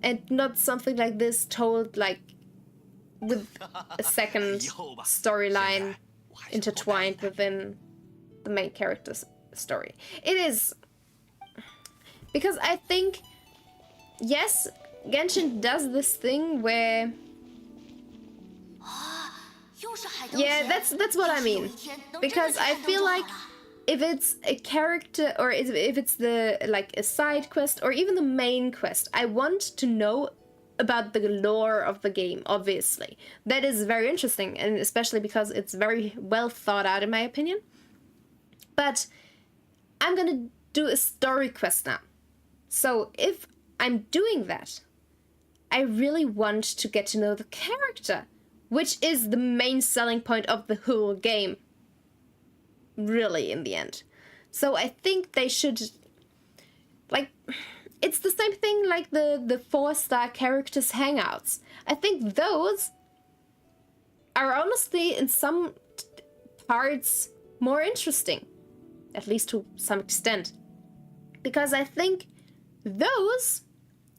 And not something like this told like with a second storyline intertwined within the main character's story. It is because I think, yes, Genshin does this thing where, yeah, that's what I mean, because I feel like if it's a character or if it's the like a side quest or even the main quest, I want to know about the lore of the game. Obviously, that is very interesting, and especially because it's very well thought out in my opinion. But I'm gonna do a story quest now, so if I'm doing that, I really want to get to know the character, which is the main selling point of the whole game, really, in the end. So I think they should, like, it's the same thing like the 4-star characters hangouts. I think those are honestly in some parts more interesting, at least to some extent, because I think those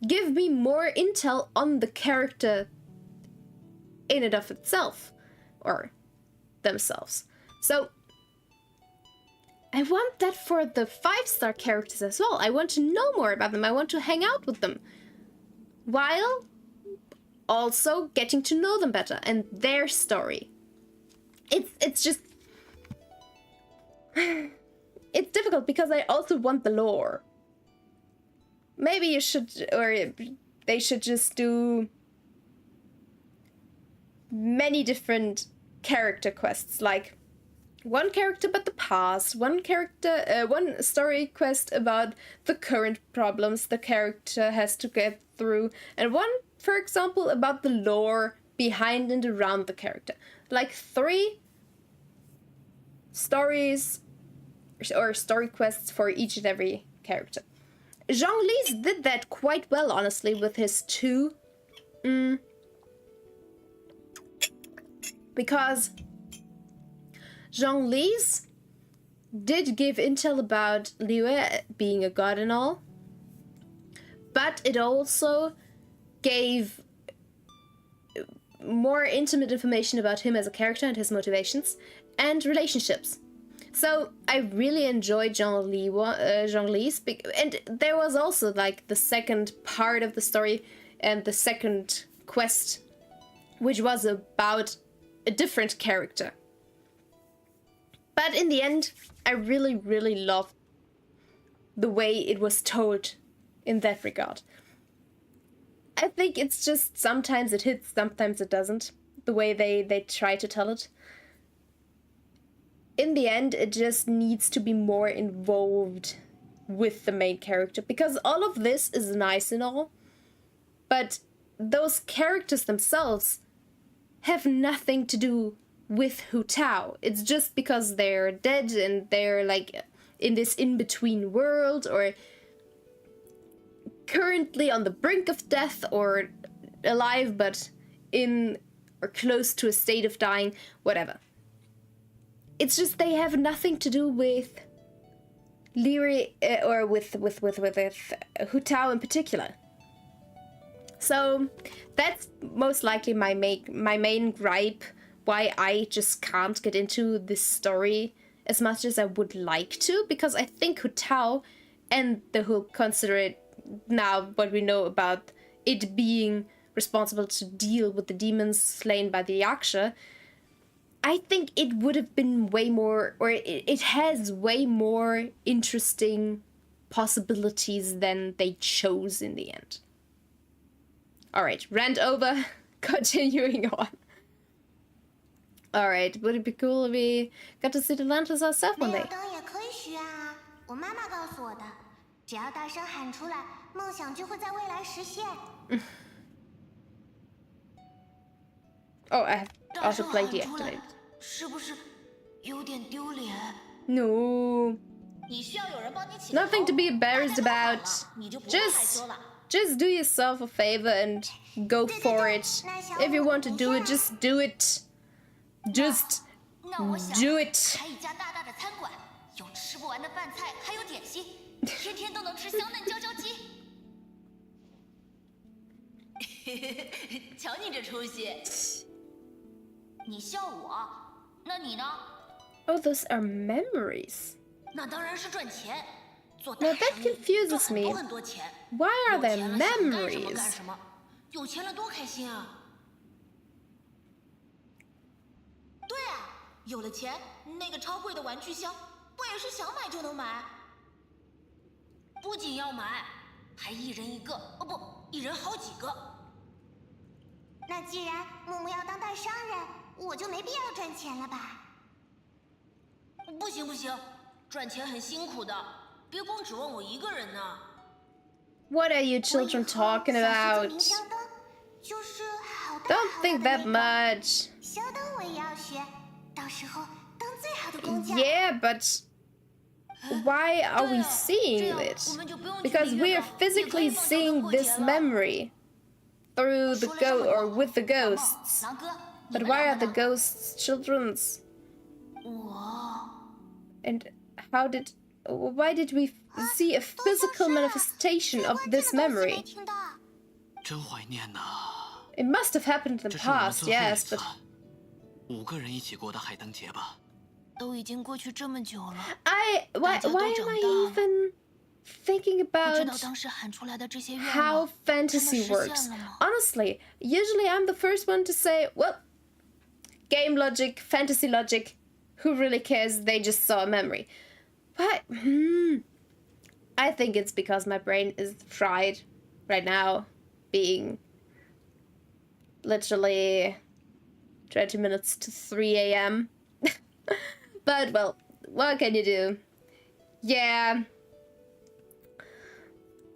give me more intel on the character in and of itself, or themselves. So I want that for the 5-star characters as well. I want to know more about them. I want to hang out with them, while also getting to know them better and their story. It's just it's difficult difficult because I also want the lore. Maybe you should, or they should just do many different character quests, like one character about the past, one story quest about the current problems the character has to get through, and one, for example, about the lore behind and around the character. Like 3 stories or story quests for each and every character. Zhongli's did that quite well, honestly, with his 2. Because Zhongli's did give intel about Liu being a god and all, but it also gave more intimate information about him as a character and his motivations and relationships. So I really enjoyed Zhongli's, and there was also like the second part of the story and the second quest, which was about a different character. But in the end, I really, really loved the way it was told in that regard. I think it's just sometimes it hits, sometimes it doesn't, the way they try to tell it. In the end, it just needs to be more involved with the main character, because all of this is nice and all, but those characters themselves have nothing to do with Hu Tao. It's just because they're dead and they're like in this in-between world, or currently on the brink of death, or alive but in or close to a state of dying, whatever. It's just they have nothing to do with Lyri or with Hu Tao in particular. So that's most likely my main gripe, why I just can't get into this story as much as I would like to, because I think Hu Tao and the whole consider it now what we know about it being responsible to deal with the demons slain by the Yaksha, I think it would have been way more, or it has way more interesting possibilities than they chose in the end. Alright, rant over. Continuing on. Alright, would it be cool if we got to see the lanterns ourselves one day? 我妈妈告诉我的，只要大声喊出来，梦想就会在未来实现。Oh, I have also played deactivated. 是不是有点丢脸？ No. 你需要有人帮你起 Nothing to be embarrassed 大家 about. 都喊了，你就不会害羞了。 Just do yourself a favor and go for it. If you want to do it, just do it. Just 那我想 do it. 开一家大大的餐馆，有吃不完的饭菜，还有点心，天天都能吃香嫩焦焦鸡。瞧你这出息！你笑我，那你呢？ Oh, those are memories. 那当然是赚钱。做 Now 大 that 生意 confuses 赚 me. 很多钱。 Why are 有 there 钱了想干什么 memories? 干什么，有钱了多开心啊！对啊，有了钱，那个超贵的玩具箱不也是想买就能买？不仅要买，还一人一个，哦不，一人好几个。那既然木木要当大商人，我就没必要赚钱了吧？不行不行，赚钱很辛苦的，别光指望我一个人呢。 What are you children talking about? 明香灯就是好大 Don't 好 think 大 that 的那个 much. 香灯我也要学，到时候当最好的工匠。 Yeah, but why are we seeing it? Because we are physically seeing this memory through the with the ghosts. 狼哥， But why are the ghosts children's? 我 And why did we see a physical manifestation of this memory? 听到。真怀念呐！ It must have happened in the 这是我们 past, 最后一 yes, 次 but 5个人一起过的海灯节吧。都已经过去这么久了， why am I even thinking 不知 about 道当时喊出来的这些愿 how 望真的 fantasy 实 works? 现了吗？ Honestly, usually I'm the first one to say, well, game logic, fantasy logic, who really cares? They just saw a memory. What? I think it's because my brain is fried right now, being literally 20 minutes to 3 a.m. But, well, what can you do? Yeah.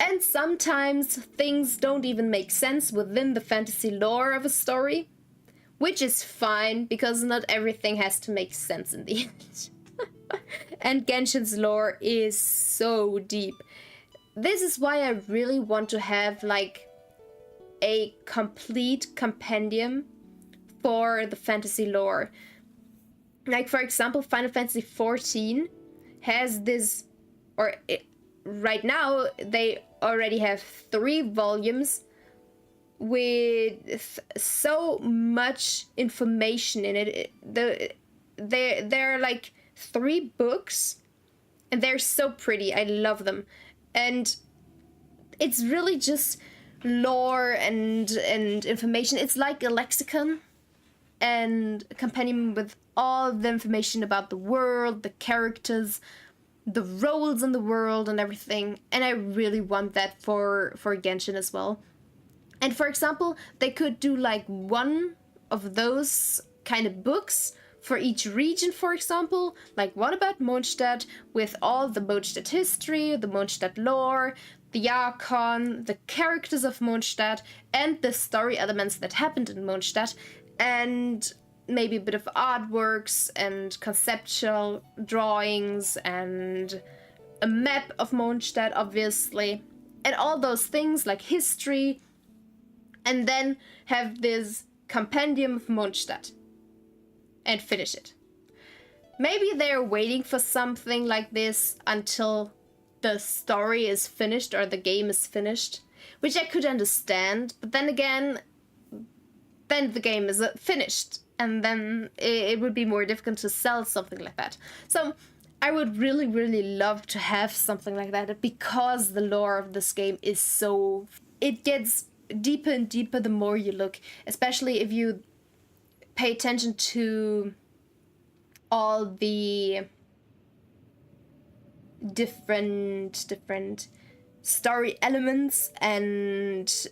And sometimes things don't even make sense within the fantasy lore of a story, which is fine, because not everything has to make sense in the end. And Genshin's lore is so deep. This is why I really want to have like a complete compendium for the fantasy lore. Like, for example, Final Fantasy XIV has this, or right now they already have 3 volumes with so much information in it. They're like 3 books, and they're so pretty. I love them. And it's really just lore and information. It's like a lexicon and a compendium with all the information about the world, the characters, the roles in the world and everything. And I really want that for Genshin as well. And for example, they could do like one of those kind of books for each region, for example. Like, what about Mondstadt, with all the Mondstadt history, the Mondstadt lore, the Archon, the characters of Mondstadt, and the story elements that happened in Mondstadt, and maybe a bit of artworks and conceptual drawings and a map of Mondstadt, obviously, and all those things like history, and then have this compendium of Mondstadt and finish it. Maybe they're waiting for something like this until the story is finished or the game is finished, which I could understand, but then again, then the game is finished, and then it would be more difficult to sell something like that. So I would really, really love to have something like that, because the lore of this game is so... It gets deeper and deeper the more you look, especially if you pay attention to all the different story elements and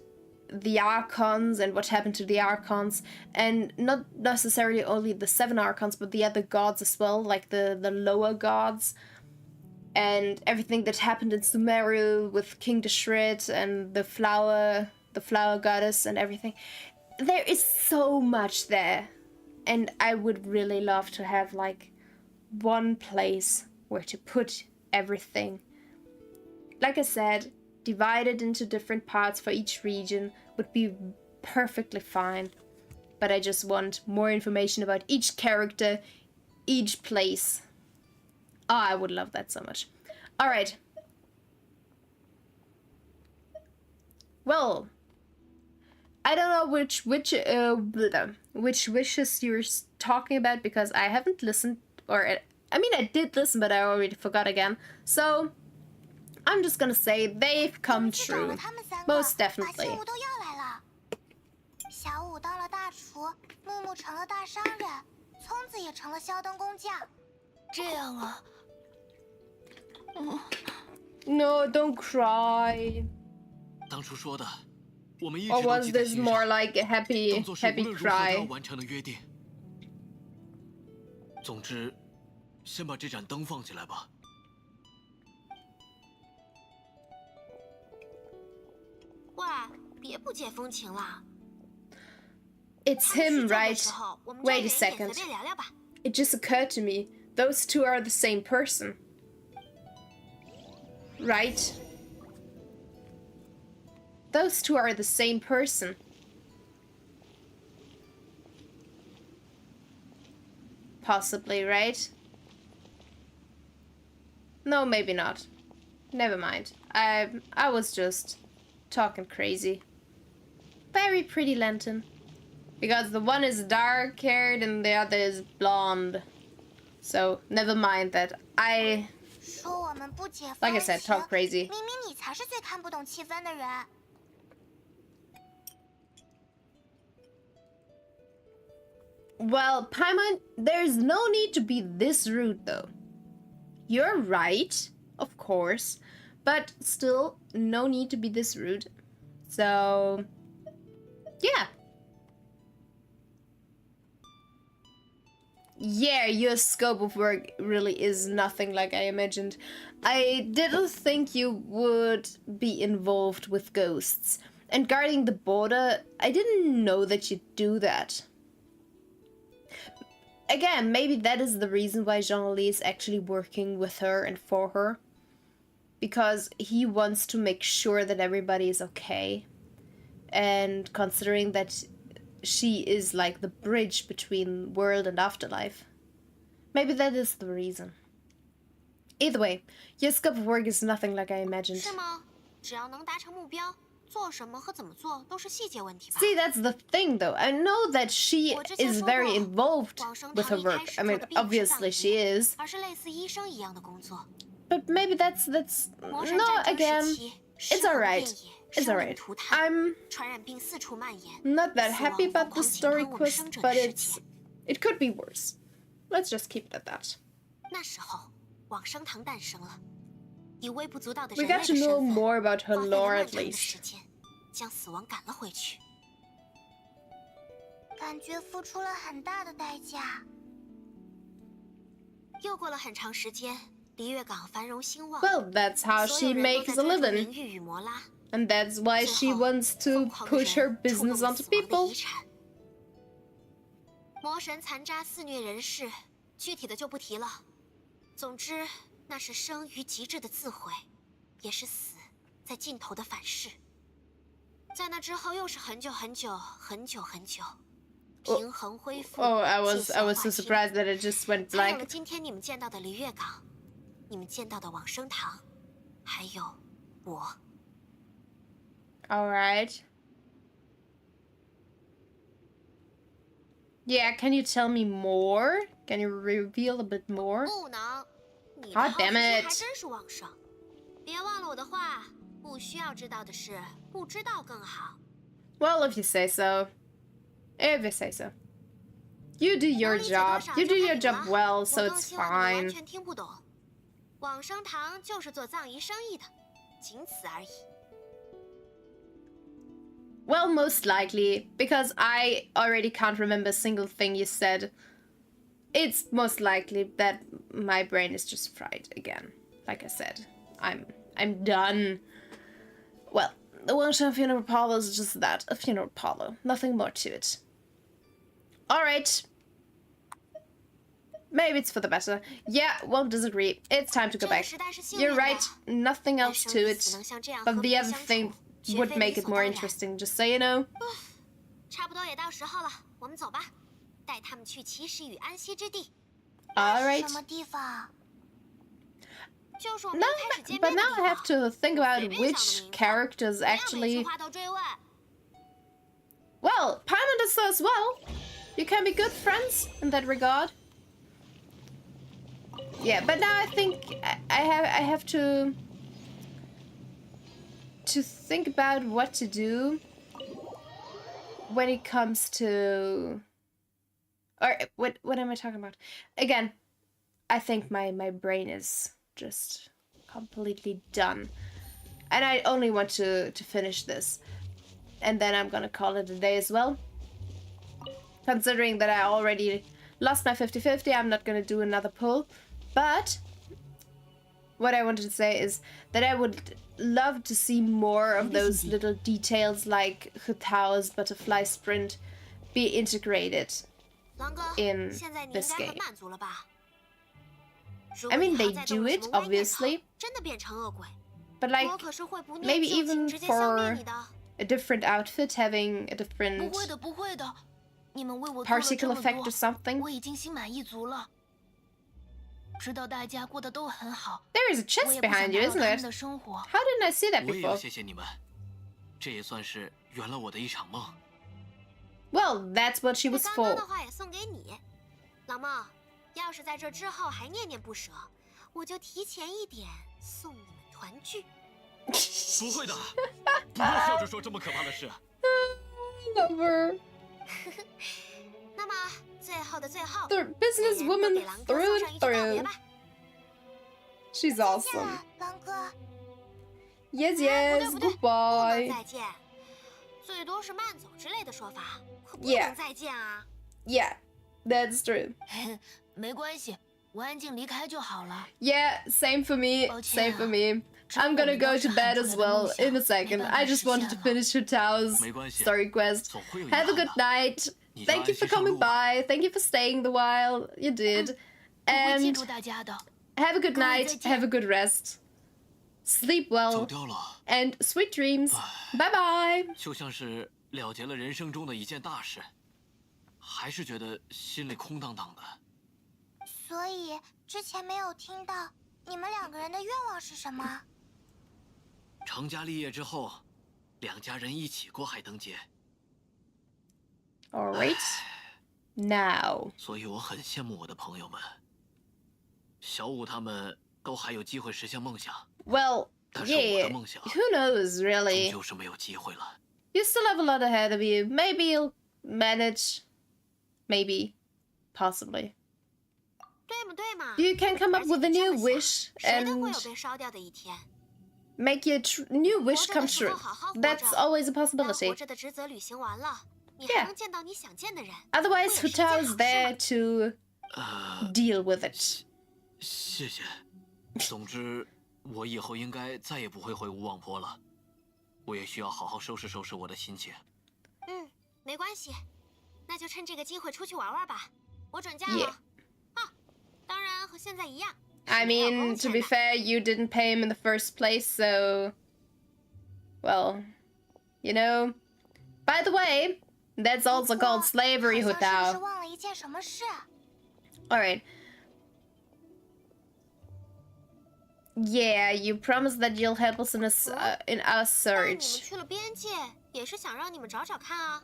the Archons and what happened to the Archons, and not necessarily only the 7 Archons, but the other gods as well, like the lower gods, and everything that happened in Sumeru with King Deshret and the flower goddess and everything. There is so much there, and I would really love to have like one place where to put everything. Like I said, divided into different parts for each region would be perfectly fine, but I just want more information about each character, each place. Oh, I would love that so much. All right. Well, I don't know which wishes you're talking about, because I haven't listened, or I mean I did listen, but I already forgot again. So I'm just gonna say they've come true, most definitely. 小五当了大厨，木木成了大商人，聪子也成了肖灯工匠。这样啊。No, don't cry. 当初说的，我们一直 Or 都 was 记在 this 心 more 上， like a 当 happy 做是无论如何都要 cry? 完成的约定。总之，先把这盏灯放起来吧。喂，别不解风情了。 It's him, right? 我们 Wait a 这人也 second. 随便聊聊吧。 It just occurred to me, those two are the same person. Right? Those two are the same person. Possibly, right? No, maybe not. Never mind. I was just talking crazy. Very pretty lantern. Because the one is dark-haired and the other is blonde. So, never mind that. Like I said, talk crazy. 明明你才是最看不懂气氛的人。Well, Paimon, there's no need to be this rude, though. You're right, of course, but still, no need to be this rude. So, yeah. Yeah, your scope of work really is nothing like I imagined. I didn't think you would be involved with ghosts. And guarding the border, I didn't know that you'd do that. Again, maybe that is the reason why Jean-Louis is actually working with her and for her. Because he wants to make sure that everybody is okay. And considering that she is like the bridge between world and afterlife. Maybe that is the reason. Either way, your scope of work is nothing like I imagined. 是吗？只要能达成目标，做什么和怎么做都是细节问题吧。 See, that's the thing though. I know that she is very involved with her work. I mean, obviously she is. 而是类似医生一样的工作。 But maybe that's no, again, it's alright. It's alright. I'm not that happy about the story quest, but it could be worse. Let's just keep it at that. 那时候，往生堂诞生了，以微不足道的 We 人类 got 的 to 身 know 份， more about her 花费了 lore 漫 at 长的时 least. 间，将死亡赶了回去。感觉付出了很大的代价。又过了很长时间，璃月港繁荣兴旺， Well, that's how 所 she 有人都 makes 在 a 追逐 living. 名誉与摩拉。 And that's why she wants to 疯狂的 push her 人触动 business 了 onto 死亡的 people. 遗产。魔神残渣肆虐人世，具体的就不提了。总之，那是生于极致的自毁，也是死在尽头的反噬。在那之后，又是很久很久很久很久，平衡恢复。 Oh, I was 界限 so 划清 surprised that it just went 才有了 blank. 今天你们见到的璃月港，你们见到的往生堂，还有我。 All right. Yeah, can you tell me more? Can you reveal a bit more? 不能，你的 God 好 damn 奇心还 it. 真是旺盛。别忘了我的话，不需要知道的事，不知道更好。 Well, if you say so. If you say so. You do your 能理解 job. 多少 You 就 do 看 your 你 job 了 well, 我 so 更 it's 希望你们完 fine. 全听不懂。往生堂就是做葬仪生意的，仅此而已。 Well, most likely, because I already can't remember a single thing you said. It's most likely that my brain is just fried again. Like I said, I'm done. Well, the Wangshan funeral parlor is just that, a funeral parlor. Nothing more to it. Alright. Maybe it's for the better. Yeah, won't disagree. It's time to go 这个 back. 时代是幸运 You're 的， right, nothing 人 else 生 to 与 it. 死能像这样 But 和 the 平 other 相 thing 处，绝 would 非 make 理 it 所 more 当然。 interesting, just so you know. 差不多也到时候了，我们走吧，带他们去起始与安息之地。 Alright. 什么地方？就是我们 Now, 要开始见 but 面的 now 地 I 方。 have to think about 随便想的 which 名字， characters 不要每 actually... 句话都追问。 Well, Paimon does so as well. You can be good friends in that regard. Yeah, but now I think I have to think about what to do when it comes to, or what am I talking about? Again, I think my brain is just completely done, and I only want to finish this, and then I'm gonna call it a day as well. Considering that I already lost my 50-50, I'm not gonna do another pull. But what I wanted to say is that I would love to see more of those little details like Hutao's butterfly sprint be integrated 狼哥， in 现在你应 this 该 game. 很满足了吧？ I mean, 如果 they 以后再 do 动了什 it, 么歪念头， obviously, 真的变成恶鬼， but like 我可是会不 maybe 念旧 even 情，直接消灭 for 你的。 a different outfit, having a 不 different 会的，不会的，你们为我做了这 particle 么 effect or 多， something. 我已经心满意足了。知道大家过得都很好， There is a 我 chest 也不想 behind you, 打扰 isn't 他们 there? 的生活。 How didn't I see that 我也要 before? 谢谢你们，这也算是圆了我的一场梦。 Well, that's what she 那 was 刚刚的 for. 话也送给你，老孟。要是在这之后还念念不舍，我就提前一点送你们团聚。不会的，不要笑着说这么可怕的事。 Lover. 那么最后的最后， The businesswoman 给狼哥 through 送上 and 一句告别 through. 吧。She's 再见 awesome. 了，狼哥。 Yes, 不 yes, 对不对，不能 goodbye. 再见，最多是慢走之类的说法，可不 Yeah. 能再见啊。 Yeah, that's true. 没关系，我安静离开就好了。 Yeah, same for me. 抱歉啊。 Same for me. I'm gonna go to bed as well in a second. I just wanted to finish Hu Tao's 没关系， story quest. 总会有遗 Have a 憾 good 的。 night. 你就 Thank you 安 for 心上 coming 路吧。 by. Thank you for staying the while. You did. 我会记 And 住大家的。 have a good 各位 night. 再见。 Have a good rest. Sleep 走 well 掉了， and sweet dreams. Bye bye. 就像是了结了人生中的一件大事，还是觉得心里空荡荡的。所以之前没有听到你们两个人的愿望是什么？ 成家立业之后，两家人一起过海灯节， All right. Now. 所以我很羡慕我的朋友们。小五他们都还有机会实现梦想， Well, 但是我 yeah. 的梦想 Who knows, 终 really? 究是没有机会了。 You still have a lot ahead of you. Maybe you'll manage. Maybe. Possibly. 对嘛对嘛， You can come up 而且 with a 你这 new 么想 wish 谁都会 and 有被烧掉的一天。 make your new wish 活着 come 的时 true. 候好好活 That's 着， always a 当 possibility. 活着的职责履行完了，你 Yeah. 还能见到你想见的人。 Otherwise, 会 Hu 也是一件 Tao 好 is 事 there 嘛 to deal with it. 谢谢。总之，我以后应该再也不会回无望坡了。我也需要好好收拾收拾我的心情。嗯，没关系，那就趁这个机会出去玩玩吧。我准假 Yeah. 了。啊，当然和现在一样。 I 是没有 mean, 工 to 钱 be 的 fair, you didn't pay him in the first place, so. Well, you know. By the way, that's also 不过 called slavery, 好 Hu 像是不是 Tao. 忘了一件什么事？ Alright. Yeah, you promised that you'll help us in in our 带你们 search. 去了边界，也是想让你们找找看啊。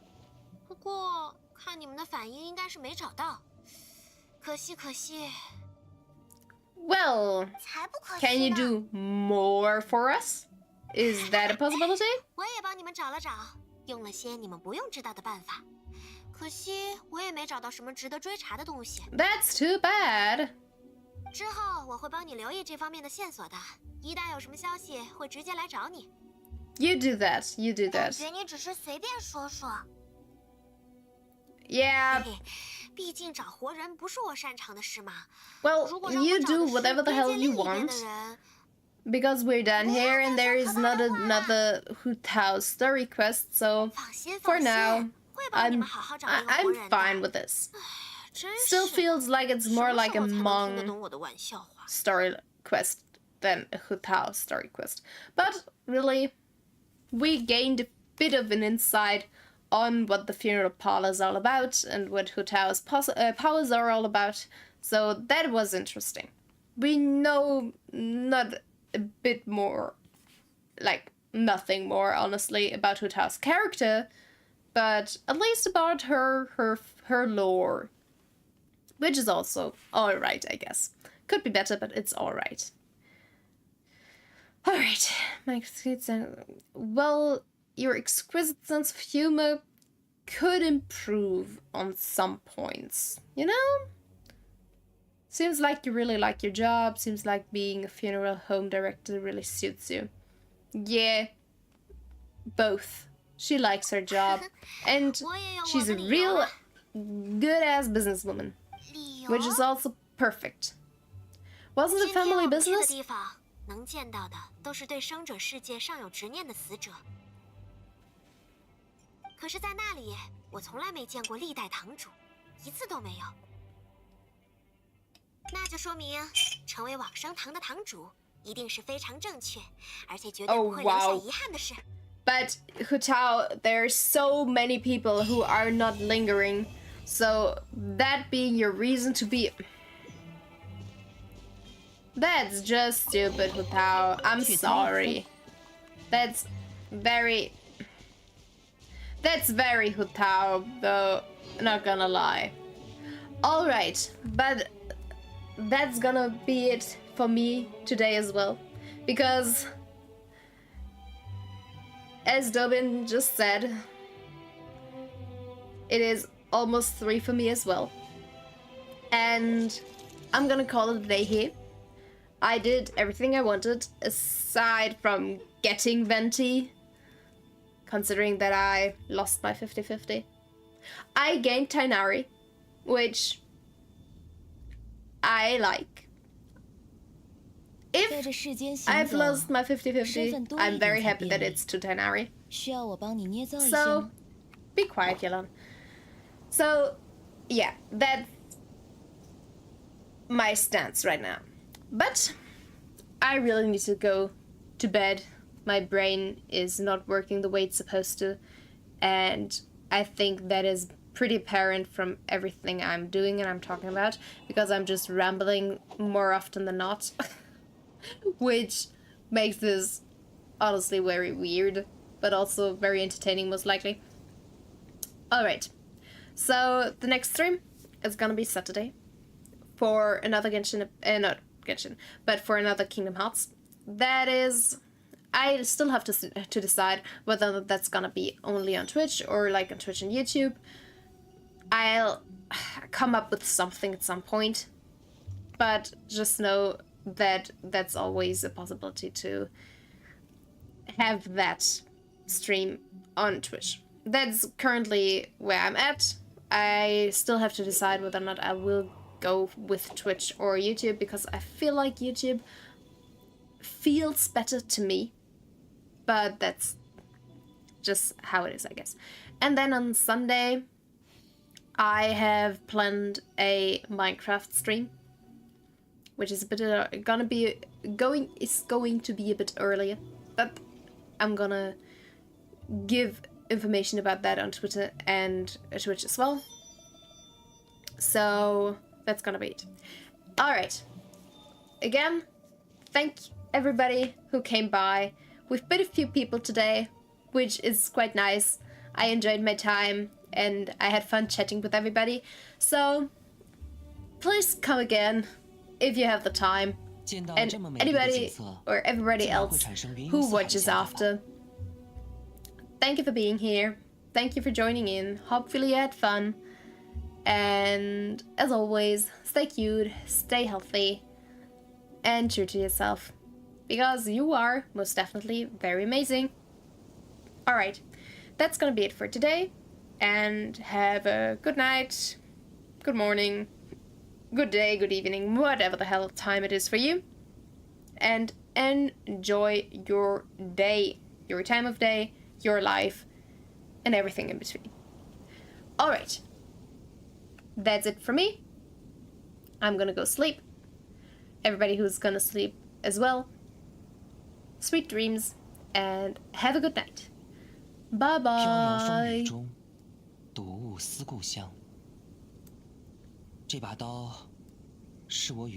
不过看你们的反应，应该是没找到。可惜可惜。 Well, 才不可 can 惜 you 呢！ do more for us? Is that a possibility? 我也帮你们找了找，用了些你们不用知道的办法。可惜我也没找到什么值得追查的东西。 That's too bad. 之后我会帮你留意这方面的线索的，一旦有什么消息，会直接来找你。 You do that. You do 感 that. 觉你只是随便说说。 Yeah. 嘿嘿，毕竟找活人不是我擅长的事嘛。 Well, 如果让我 you 找 do 的是 whatever the 边 hell 界 you 另一边 want. 的人， Because we're done here and there is not another Hu Tao story quest, so 放心 for 放 now, 心，会帮你 I'm 们好好找一个活 I'm 人的。 fine with this. 真 Still 是的 feels like it's more 什么 like 时 a 候才能听得 Hmong 懂我的玩笑话？ story quest than a Hu Tao story quest. But really, we gained a bit of an insight on what the funeral parlor is all about and what Hu Tao's powers are all about. So that was interesting. We know not a bit more, like nothing more, honestly, about Hu Tao's character, but at least about her lore, which is also all right, I guess. Could be better, but it's all right. All right, my well, your exquisite sense of humor could improve on some points, you know? Seems like you really like your job, seems like being a funeral home director really suits you. Yeah, both. She likes her job, and 我也有我 she's 的 a 理由 real 了。 good-ass businesswoman, 理由 which is also perfect. Wasn't 今 it 天 family 我们去的 business? 地方，能见到的都是对生者世界尚有执念的死者。可是，在那里，我从来没见过历代堂主，一次都没有。那就说明，成为往生堂的堂主一定是非常正确，而且绝对不会留下 wow 遗憾的事。 But Hu Tao, there's so many people who are not lingering, so that being your reason to be... That's just stupid, Hu Tao. I'm sorry. That's very Hu Tao, though, not gonna lie. Alright, but that's gonna be it for me today as well, because as Dobin just said, it is almost 3 for me as well. And I'm gonna call it a day here. I did everything I wanted, aside from getting Venti, considering that I lost my 50-50. I gained Tainari, which I like. If I've lost my 50-50, I'm very happy that it's to Tainari. So, be quiet, Yelan. So, yeah, that's my stance right now. But I really need to go to bed. My brain is not working the way it's supposed to, and I think that is pretty apparent from everything I'm doing and I'm talking about, because I'm just rambling more often than not, which makes this honestly very weird, but also very entertaining most likely. Alright, so the next stream is gonna be Saturday for another Genshin, not Genshin, but for another Kingdom Hearts. That is, I still have to decide whether that's gonna be only on Twitch or like on Twitch and YouTube. I'll come up with something at some point, but just know that that's always a possibility to have that stream on Twitch. That's currently where I'm at. I still have to decide whether or not I will go with Twitch or YouTube, because I feel like YouTube feels better to me, but that's just how it is, I guess. And then on Sunday, I have planned a Minecraft stream, which is a bit going to be a bit earlier, but I'm gonna give information about that on Twitter and Twitch as well. So that's gonna be it. Alright. Again, thank everybody who came by. We've been a few people today, which is quite nice. I enjoyed my time and I had fun chatting with everybody. So please come again if you have the time. And anybody or everybody else who watches after, thank you for being here. Thank you for joining in. Hopefully you had fun. And as always, stay cute, stay healthy, and true to yourself. Because you are most definitely very amazing. Alright, that's gonna be it for today. And have a good night, good morning, good day, good evening, whatever the hell time it is for you. And enjoy your day, your time of day, your life, and everything in between. Alright, that's it for me. I'm gonna go sleep. Everybody who's gonna sleep as well, sweet dreams, and have a good night. Bye bye. 睹物思故乡。这把刀是我与